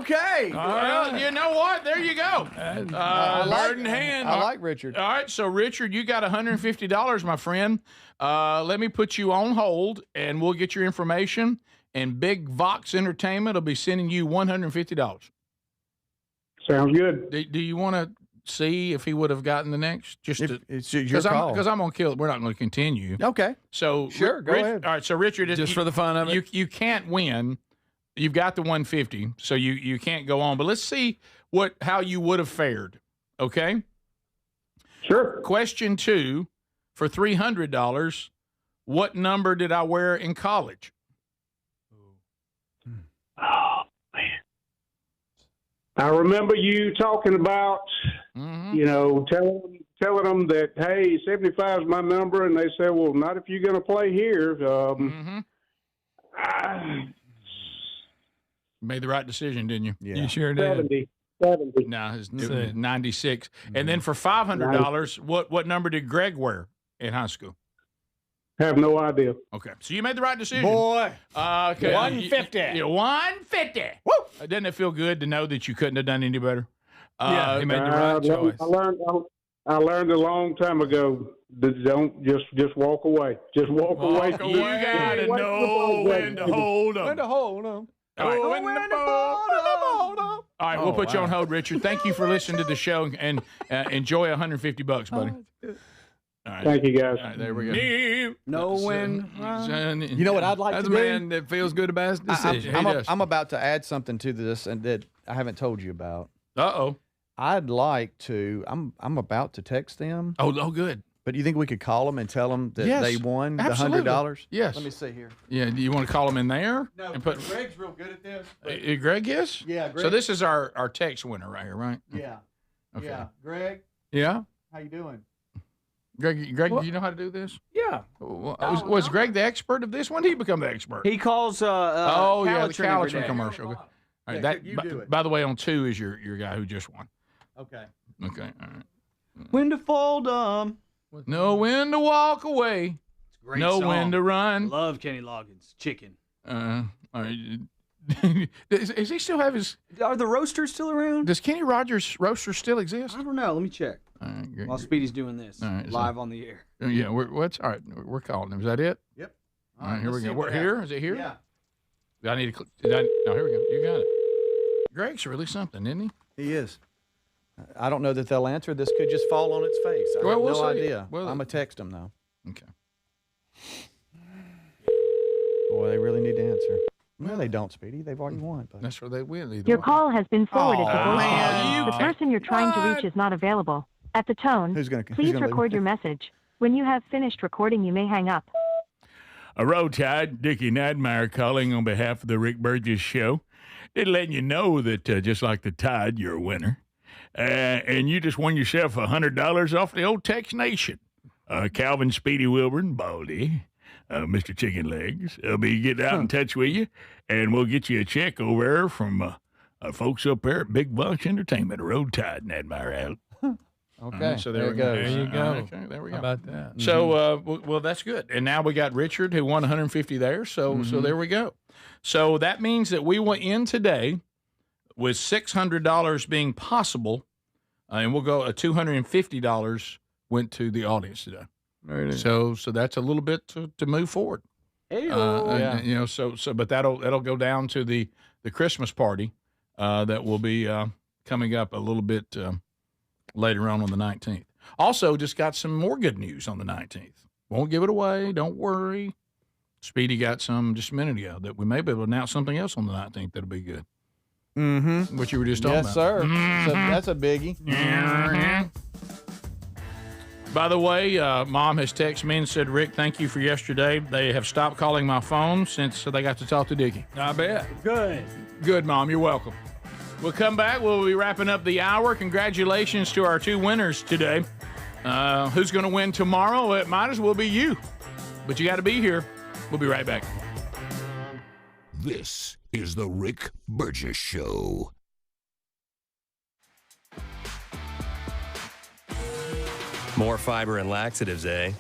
Okay. Well, you know what? There you go. Bird in hand. I like Richard. All right, so Richard, you got $150, my friend. Let me put you on hold, and we'll get your information. And Big Vox Entertainment will be sending you $150. Sounds good. Do you want to see if he would have gotten the next? It's your call. Because I'm going to kill it. We're not going to continue. Okay. So sure, go ahead. All right, so Richard, just for the fun of it, you can't win. You've got the 150, so you can't go on. But let's see how you would have fared. Okay. Sure. Question 2 for $300. What number did I wear in college? Oh man, I remember you talking about, telling them that, hey, 75 is my number, and they said, well, not if you're going to play here. Made the right decision, didn't you? Yeah. You sure did. 70. No, it's 96. And then for $500, what number did Greg wear in high school? Have no idea. Okay, so you made the right decision. Boy. Okay. 150. 150. Woo! Doesn't it feel good to know that you couldn't have done any better? Yeah, he made the right choice. I learned a long time ago that don't just walk away. Just walk away. You got to know when to hold them. When to hold them. All right. All right, we'll put you on hold, Richard. Thank you for listening to the show, and enjoy $150, buddy. All right. Thank you, guys. All right, there we go. No win. You know what I'd like That's to a do? man that feels good about his decision. I'm about to add something to this and that I haven't told you about. Uh-oh. I'd like to. I'm about to text them. Oh, good. But do you think we could call them and tell them that Yes, they won the absolutely. $100? Yes. Let me see here. Yeah, do you want to call him in there? No, and put, Greg's real good at this. Greg is? Yeah, Greg. So this is our text winner right here, right? Yeah. Okay. Yeah. Greg, Yeah? how you doing? Greg, do you know how to do this? Yeah. Was Greg the expert of this? When did he become the expert? He calls the Calitrin every day. commercial. Okay. All right, Yeah, you do it. By the way, on 2 is your guy who just won. Okay. Okay, all right. When to fold 'em. Know when to walk away. Great know song. when to run. Love Kenny Loggins. Chicken. All right. Does he still have his? Are the roasters still around? Does Kenny Rogers roaster still exist? I don't know. Let me check. All right, great. While Speedy's doing this All right, live on the air. Yeah, all right. We're calling him. Is that it? Yep. All right, here we let's go. see We're what here. happens. Is it here? Yeah. I need to. No, here we go. You got it. Greg's really something, isn't he? He is. I don't know that they'll answer. This could just fall on its face. I Well, have we'll no see. idea. Well, I'm going to text them, though. Okay. Boy, they really need to answer. No, they don't, Speedy. They've already won. But. That's where they win. Either Your way. call has been forwarded to man. voicemail. The person you're trying to reach is not available. At the tone, please record your message. When you have finished recording, you may hang up. A Roll Tide, Dickie Nadmeyer calling on behalf of the Rick Burgess Show. Just letting you know that just like the Tide, you're a winner. And you just won yourself $100 off the old Tex Nation. Calvin Speedy Wilburn, Baldy, Mr. Chicken Legs, will be getting out in touch with you, and we'll get you a check over there from folks up there at Big Bucks Entertainment, Roll Tide, Nadmeyer out. Okay, So there we it go. goes. There you go. Okay, there we go. How about that? So, well, that's good. And now we got Richard who won 150 there. So there we go. So that means that we went in today with $600 being possible, and we'll go $250 went to the audience today. So that's a little bit to move forward. Yeah. You know, so but that'll go down to the Christmas party that will be coming up a little bit later on the 19th. Also, just got some more good news on the 19th. Won't give it away. Don't worry. Speedy got some just a minute ago that we may be able to announce something else on the 19th that'll be good. Mm-hmm. What you were just talking about. Yes, sir. Mhm. So that's a biggie. Mhm. By the way, Mom has texted me and said, Rick, thank you for yesterday. They have stopped calling my phone since they got to talk to Dickie. I bet. Good. Good, Mom. You're welcome. We'll come back. We'll be wrapping up the hour. Congratulations to our 2 winners today. Who's going to win tomorrow? It might as well be you. But you got to be here. We'll be right back. This is the Rick Burgess Show. More fiber and laxatives, eh?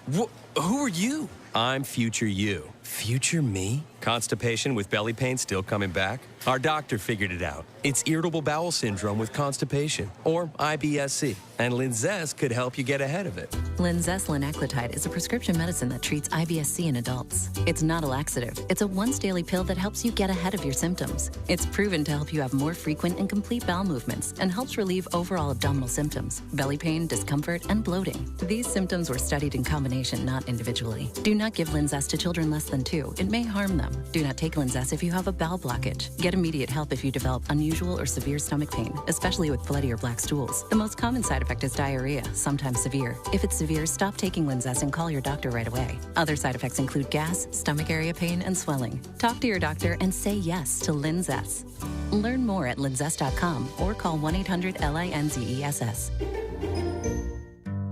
Who are you? I'm future you. Future me? Constipation with belly pain still coming back? Our doctor figured it out. It's irritable bowel syndrome with constipation, or IBS-C, and Linzess could help you get ahead of it. Linzess linaclotide is a prescription medicine that treats IBS-C in adults. It's not a laxative. It's a once-daily pill that helps you get ahead of your symptoms. It's proven to help you have more frequent and complete bowel movements and helps relieve overall abdominal symptoms, belly pain, discomfort, and bloating. These symptoms were studied in combination, not individually. Do not give Linzess to children less than 2. It may harm them. Do not take Linzess if you have a bowel blockage. Get immediate help if you develop unusual or severe stomach pain, especially with bloody or black stools. The most common side effect is diarrhea, sometimes severe. If it's severe, stop taking Linzess and call your doctor right away. Other side effects include gas, stomach area pain, and swelling. Talk to your doctor and say yes to Linzess. Learn more at linzess.com or call 1-800-LINZESS.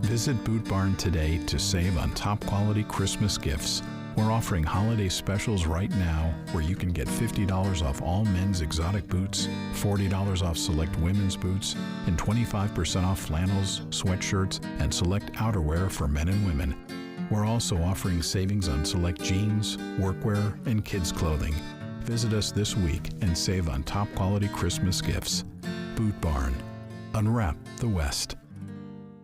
Visit Boot Barn today to save on top quality Christmas gifts. We're offering holiday specials right now where you can get $50 off all men's exotic boots, $40 off select women's boots, and 25% off flannels, sweatshirts, and select outerwear for men and women. We're also offering savings on select jeans, workwear, and kids' clothing. Visit us this week and save on top quality Christmas gifts. Boot Barn. Unwrap the West.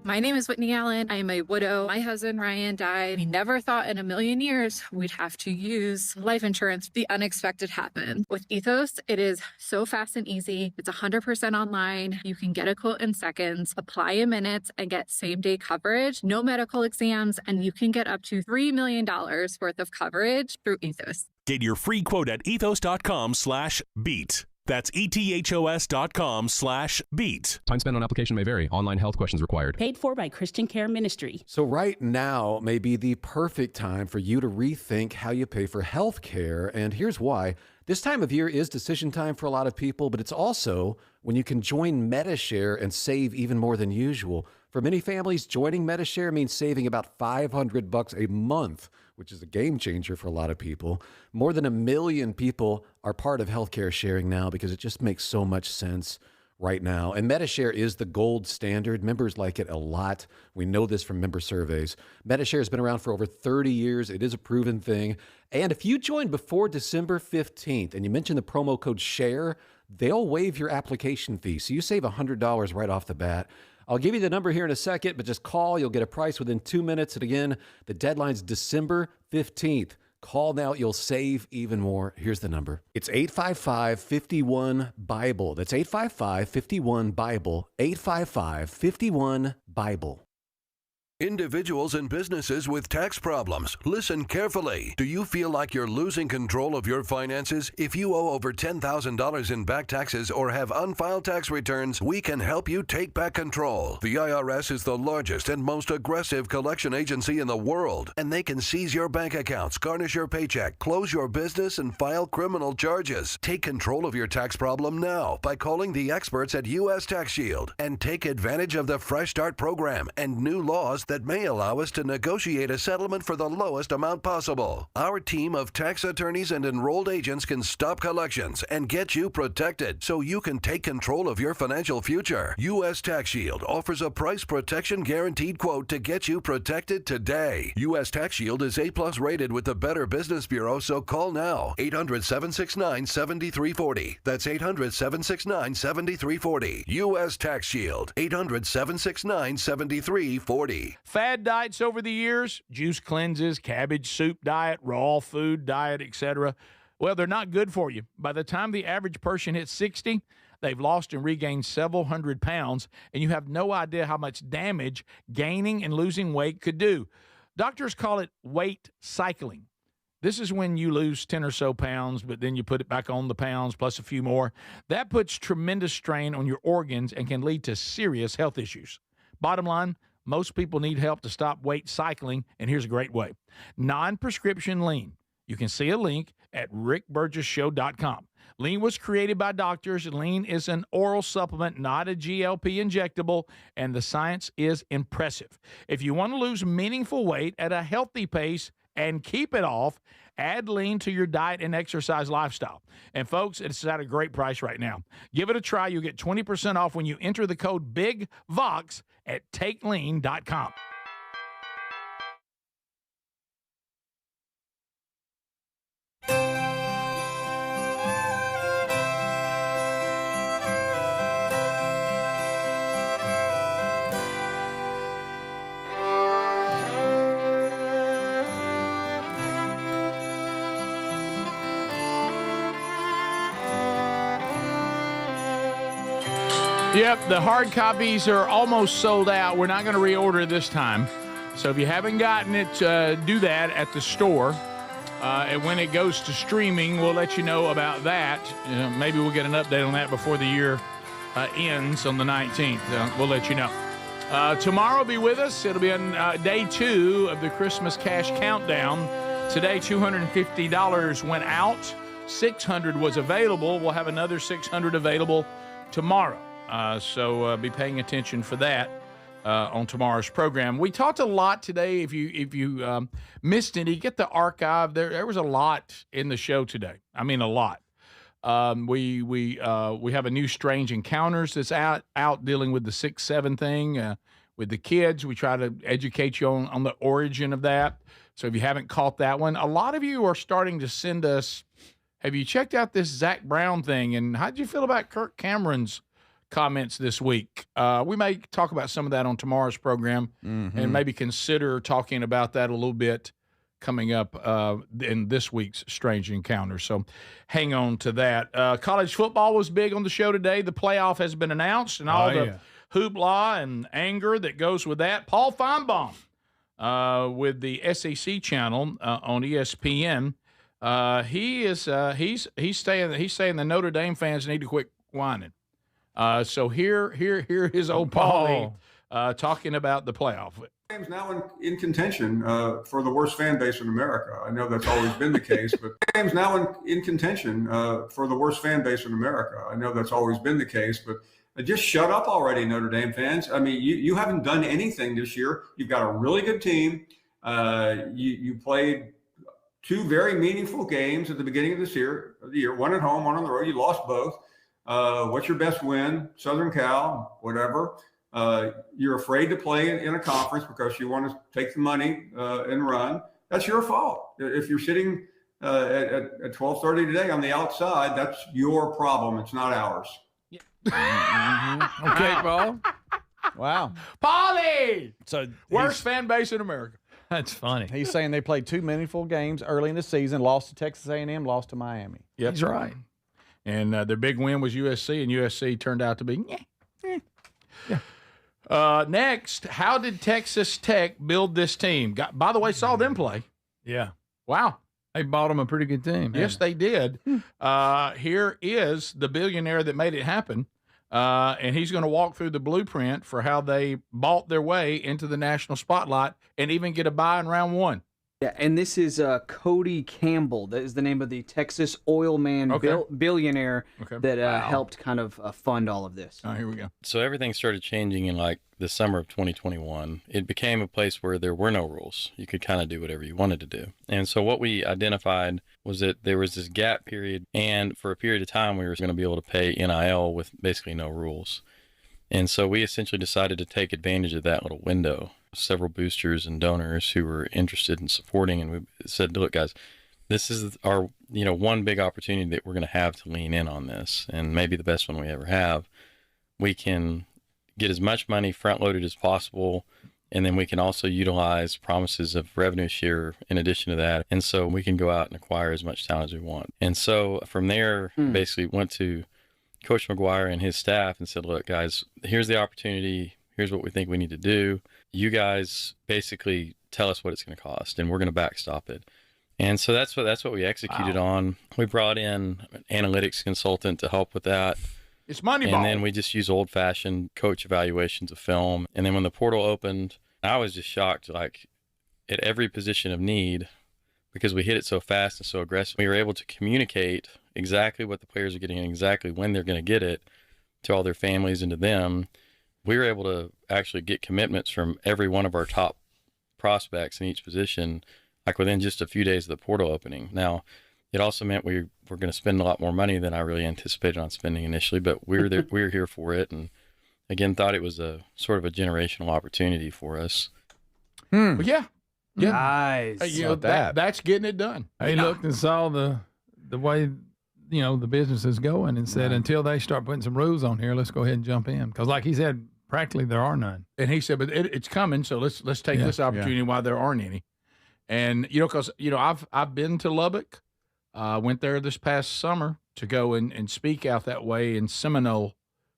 My name is Whitney Allen. I am a widow. My husband, Ryan, died. We never thought in a million years we'd have to use life insurance. The unexpected happened. With Ethos, it is so fast and easy. It's 100% online. You can get a quote in seconds, apply in minutes, and get same-day coverage, no medical exams, and you can get up to $3 million worth of coverage through Ethos. Get your free quote at ethos.com/beat. That's ethos.com/beat. Time spent on application may vary. Online health questions required. Paid for by Christian Care Ministry. So right now may be the perfect time for you to rethink how you pay for health care. And here's why. This time of year is decision time for a lot of people, but it's also when you can join MediShare and save even more than usual. For many families, joining MediShare means saving about $500 a month, which is a game changer for a lot of people. More than 1 million people are part of healthcare sharing now because it just makes so much sense right now. And MediShare is the gold standard. Members like it a lot. We know this from member surveys. MediShare has been around for over 30 years. It is a proven thing. And if you join before December 15th and you mention the promo code SHARE, they'll waive your application fee. So you save $100 right off the bat. I'll give you the number here in a second, but just call. You'll get a price within 2 minutes. And again, the deadline's December 15th. Call now. You'll save even more. Here's the number. It's 855-51-BIBLE. That's 855-51-BIBLE. 855-51-BIBLE. Individuals and businesses with tax problems, listen carefully. Do you feel like you're losing control of your finances? If you owe over $10,000 in back taxes or have unfiled tax returns, we can help you take back control. The IRS is the largest and most aggressive collection agency in the world, and they can seize your bank accounts, garnish your paycheck, close your business, and file criminal charges. Take control of your tax problem now by calling the experts at U.S. Tax Shield and take advantage of the Fresh Start program and new laws that may allow us to negotiate a settlement for the lowest amount possible. Our team of tax attorneys and enrolled agents can stop collections and get you protected so you can take control of your financial future. U.S. Tax Shield offers a price protection guaranteed quote to get you protected today. U.S. Tax Shield is A+ rated with the Better Business Bureau, so call now. 800-769-7340. That's 800-769-7340. U.S. Tax Shield. 800-769-7340. Fad diets over the years, juice cleanses, cabbage soup diet, raw food diet, etc. Well, they're not good for you. By the time the average person hits 60, they've lost and regained several hundred pounds, and you have no idea how much damage gaining and losing weight could do. Doctors call it weight cycling. This is when you lose 10 or so pounds, but then you put it back on the pounds plus a few more. That puts tremendous strain on your organs and can lead to serious health issues. Bottom line, most people need help to stop weight cycling, and here's a great way. Non-prescription lean. You can see a link at rickburgessshow.com. Lean was created by doctors. Lean is an oral supplement, not a GLP injectable, and the science is impressive. If you want to lose meaningful weight at a healthy pace and keep it off, add Lean to your diet and exercise lifestyle. And folks, it's at a great price right now. Give it a try. You'll get 20% off when you enter the code BIGVOX at takelean.com. Yep, the hard copies are almost sold out. We're not going to reorder this time. So if you haven't gotten it, do that at the store. And when it goes to streaming, we'll let you know about that. Maybe we'll get an update on that before the year ends on the 19th. We'll let you know. Tomorrow be with us. It'll be on day 2 of the Christmas Cash Countdown. Today, $250 went out. $600 was available. We'll have another $600 available tomorrow. So be paying attention for that on tomorrow's program. We talked a lot today. If you missed any, get the archive. There was a lot in the show today. I mean, a lot. We have a new Strange Encounters that's out dealing with the 6-7 thing with the kids. We try to educate you on the origin of that. So if you haven't caught that one, a lot of you are starting to send us. Have you checked out this Zach Brown thing? And how did you feel about Kirk Cameron's comments this week. We may talk about some of that on tomorrow's program and maybe consider talking about that a little bit coming up in this week's Strange Encounter. So hang on to that. College football was big on the show today. The playoff has been announced and all the hoopla and anger that goes with that. Paul Feinbaum with the SEC channel on ESPN. He's saying the Notre Dame fans need to quit whining. So here is old Paulie talking about the playoff. Game's now in contention for the worst fan base in America. I know that's always been the case, but game's now in contention for the worst fan base in America. I know that's always been the case, but just shut up already, Notre Dame fans. I mean, you haven't done anything this year. You've got a really good team. You played two very meaningful games at the beginning of the year, one at home, one on the road. You lost both. What's your best win? Southern Cal, whatever. You're afraid to play in a conference because you want to take the money and run. That's your fault. If you're sitting at 12:30 today on the outside, that's your problem. It's not ours. Okay, Paul. Wow. Paulie! So worst fan base in America. That's funny. He's saying they played two meaningful games early in the season, lost to Texas A&M, lost to Miami. Yep. He's right. And their big win was USC, and USC turned out to be next, how did Texas Tech build this team? By the way, saw them play. Yeah. Wow. They bought them a pretty good team. Yes, they did. Here is the billionaire that made it happen, and he's going to walk through the blueprint for how they bought their way into the national spotlight and even get a bye in round one. Yeah, and this is Cody Campbell. That is the name of the Texas oil man billionaire that helped kind of fund all of this. Oh, here we go. So everything started changing in like the summer of 2021. It became a place where there were no rules. You could kind of do whatever you wanted to do. And so what we identified was that there was this gap period, and for a period of time we were going to be able to pay NIL with basically no rules. And so we essentially decided to take advantage of that little window. Several boosters and donors who were interested in supporting, and we said, look guys, this is our one big opportunity that we're going to have to lean in on this, and maybe the best one we ever have. We can get as much money front loaded as possible, and then we can also utilize promises of revenue share in addition to that, and so we can go out and acquire as much talent as we want. And so from there basically went to Coach McGuire and his staff and said, look guys, here's the opportunity, here's what we think we need to do. You guys basically tell us what it's going to cost, and we're going to backstop it. And so that's what we executed on. We brought in an analytics consultant to help with that. It's Moneyball. And then we just use old-fashioned coach evaluations of film. And then when the portal opened, I was just shocked, like at every position of need, because we hit it so fast and so aggressive. We were able to communicate exactly what the players are getting and exactly when they're going to get it to all their families and to them. We were able to actually get commitments from every one of our top prospects in each position, like within just a few days of the portal opening. Now, it also meant we were going to spend a lot more money than I really anticipated on spending initially, but we were there, we were here for it, and again, thought it was a sort of a generational opportunity for us. Well, yeah. Nice. That's getting it done. He looked and saw the way the business is going and said, until they start putting some rules on here, let's go ahead and jump in, because like he said, practically there are none. And he said, but it's coming, so let's take this opportunity while there aren't any. And because I've been to Lubbock, went there this past summer to go and speak out that way in Seminole,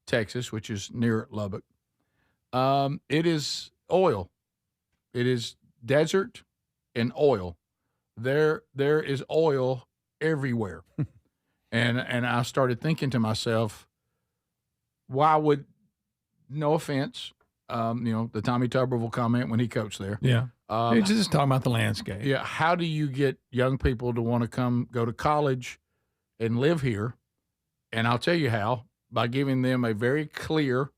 Texas, which is near Lubbock. It is oil, it is desert and oil. There is oil everywhere. And I started thinking to myself, why would, no offense, the Tommy Tuberville comment when he coached there. Yeah. You're just talking about the landscape. Yeah. How do you get young people to want to go to college and live here? And I'll tell you how, by giving them a very clear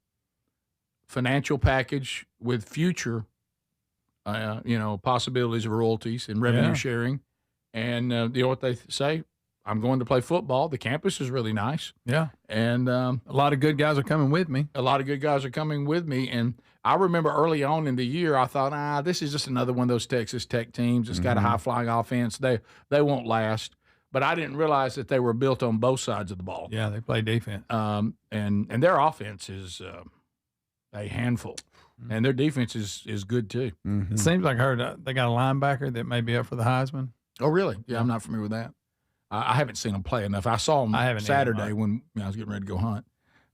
financial package with future, possibilities of royalties and revenue sharing. And you know what they say? I'm going to play football. The campus is really nice. Yeah. And a lot of good guys are coming with me. And I remember early on in the year, I thought, this is just another one of those Texas Tech teams that's got a high-flying offense. They won't last. but I didn't realize that they were built on both sides of the ball. Yeah, they play defense. And their offense is a handful, and their defense is good too. It seems like I heard they got a linebacker that may be up for the Heisman. Oh, really? Yeah, I'm not familiar with that. I haven't seen them play enough. I saw them Saturday when I was getting ready to go hunt,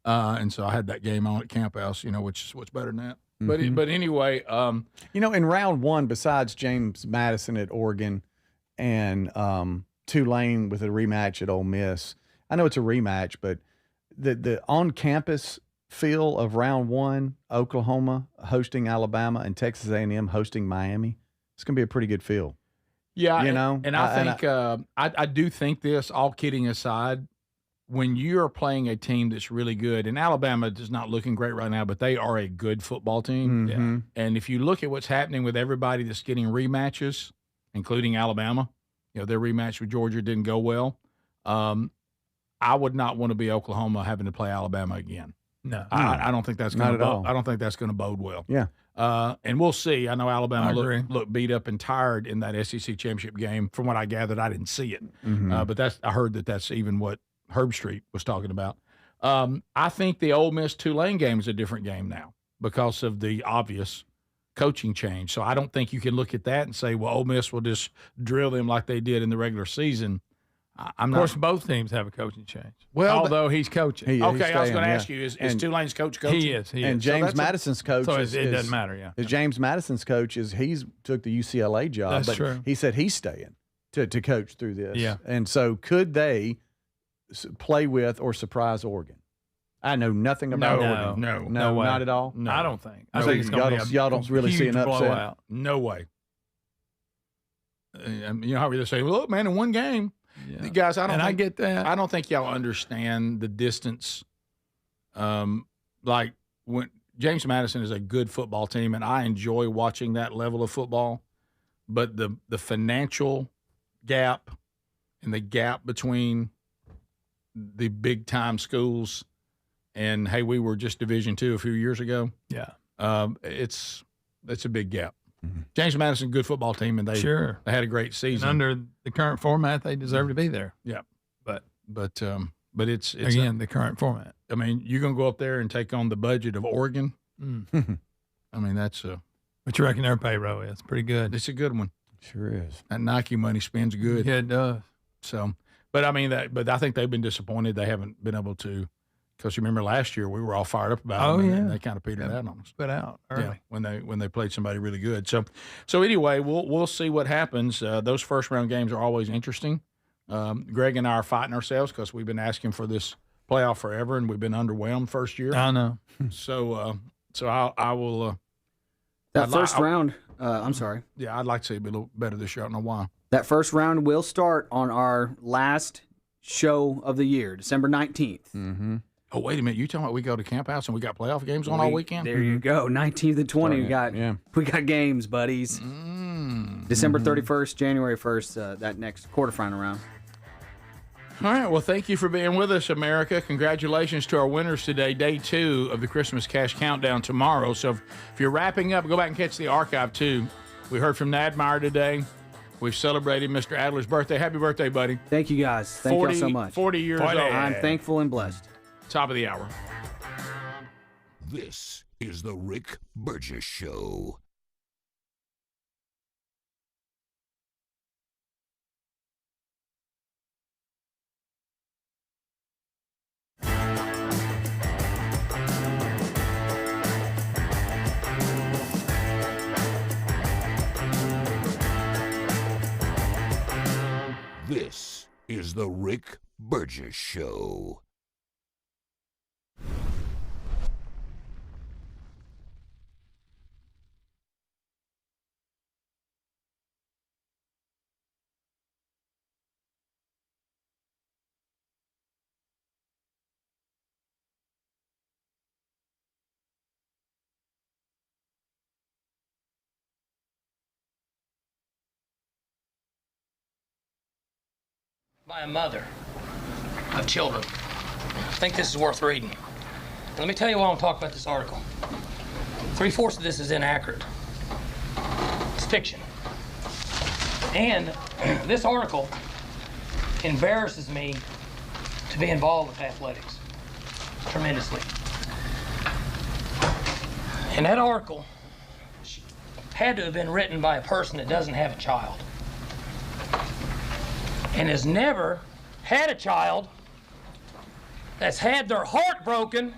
and so I had that game on at Camp House, which is what's better than that. But anyway, in round one, besides James Madison at Oregon and Tulane with a rematch at Ole Miss, I know it's a rematch, but the on-campus feel of round one, Oklahoma hosting Alabama and Texas A&M hosting Miami, it's going to be a pretty good feel. Yeah, and I think I do think this, all kidding aside, when you're playing a team that's really good, and Alabama is not looking great right now, but they are a good football team. Yeah. And if you look at what's happening with everybody that's getting rematches, including Alabama, their rematch with Georgia didn't go well. I would not want to be Oklahoma having to play Alabama again. No, I don't think that's going to. I don't think that's going to bode well. Yeah. And we'll see. I know Alabama looked beat up and tired in that SEC championship game. From what I gathered, I didn't see it, but I heard that's even what Herb Street was talking about. I think the Ole Miss Tulane game is a different game now because of the obvious coaching change. So I don't think you can look at that and say, well, Ole Miss will just drill them like they did in the regular season. Of course, both teams have a coaching change. Well, although he's coaching. I was going to ask you, is Tulane's coach coaching? He is. And James Madison's coach so it doesn't matter, yeah. James Madison's coach he's took the UCLA job. That's but true. He said he's staying to coach through this. Yeah. And so could they play with or surprise Oregon? I know nothing about Oregon. No way. Not at all? No. I don't think. I think y'all don't really see an upset? Blowout. No way. How we just say, well, look, man, in one game. Yeah. Guys, I get that. I don't think y'all understand the distance. Like when James Madison is a good football team, and I enjoy watching that level of football, but the financial gap and the gap between the big time schools and hey, we were just Division II a few years ago. Yeah, it's a big gap. James Madison, good football team, and they had a great season. And under the current format, they deserve to be there. Yeah, but it's again the current format. I mean, you're gonna go up there and take on the budget of Oregon. I mean, that's what you reckon their payroll is? Pretty good. It's a good one. Sure is. That Nike money spends good. Yeah, it does. So, but I mean but I think they've been disappointed. They haven't been able to. Because you remember last year we were all fired up about them, and they kind of petered out on us. Spit out early. Yeah, when they played somebody really good. So anyway, we'll see what happens. Those first round games are always interesting. Greg and I are fighting ourselves because we've been asking for this playoff forever, and we've been underwhelmed first year. I know. So I will. That first round. I'm sorry. Yeah, I'd like to see it be a little better this year. I don't know why. That first round will start on our last show of the year, December 19th. Mm-hmm. Oh, wait a minute. You talking about we go to Camp House and we got playoff games on all weekend? There you go. 19th and 20th. We got games, buddies. December 31st, January 1st, that next quarterfinal round. All right. Well, thank you for being with us, America. Congratulations to our winners today. Day 2 of the Christmas Cash Countdown tomorrow. So if you're wrapping up, go back and catch the archive, too. We heard from Nadmeyer today. We've celebrated Mr. Adler's birthday. Happy birthday, buddy. Thank you, guys. Thank you all so much. 40 years old. I'm thankful and blessed. Top of the hour. This is the Rick Burgess Show. This is the Rick Burgess Show. By a mother of children. I think this is worth reading. Let me tell you why I want to talk about this article. 3/4 of this is inaccurate. It's fiction. And this article embarrasses me to be involved with athletics tremendously. And that article had to have been written by a person that doesn't have a child and has never had a child that's had their heart broken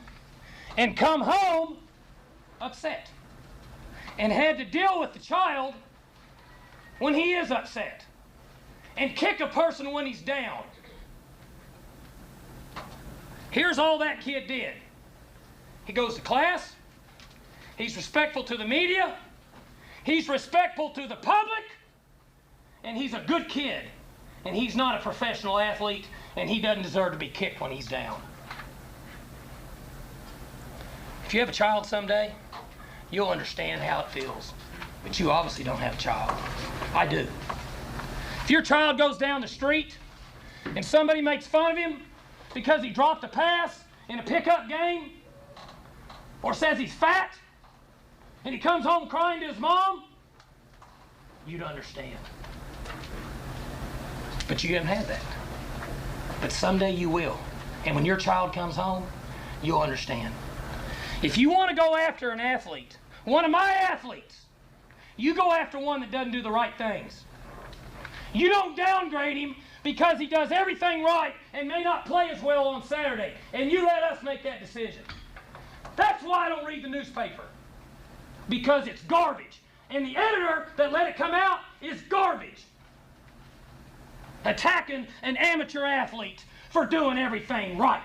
and come home upset and had to deal with the child when he is upset and kick a person when he's down. Here's all that kid did. He goes to class, he's respectful to the media, he's respectful to the public, and he's a good kid. And he's not a professional athlete, and he doesn't deserve to be kicked when he's down. If you have a child someday, you'll understand how it feels. But you obviously don't have a child. I do. If your child goes down the street and somebody makes fun of him because he dropped a pass in a pickup game, or says he's fat, and he comes home crying to his mom, you'd understand. But you haven't had that. But someday you will. And when your child comes home, you'll understand. If you want to go after an athlete, one of my athletes, you go after one that doesn't do the right things. You don't downgrade him because he does everything right and may not play as well on Saturday. And you let us make that decision. That's why I don't read the newspaper. Because it's garbage. And the editor that let it come out is garbage. Attacking an amateur athlete for doing everything right.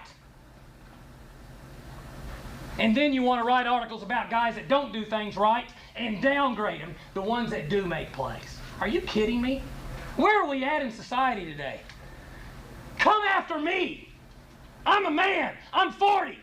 And then you want to write articles about guys that don't do things right and downgrade them, the ones that do make plays. Are you kidding me? Where are we at in society today? Come after me. I'm a man. I'm 40.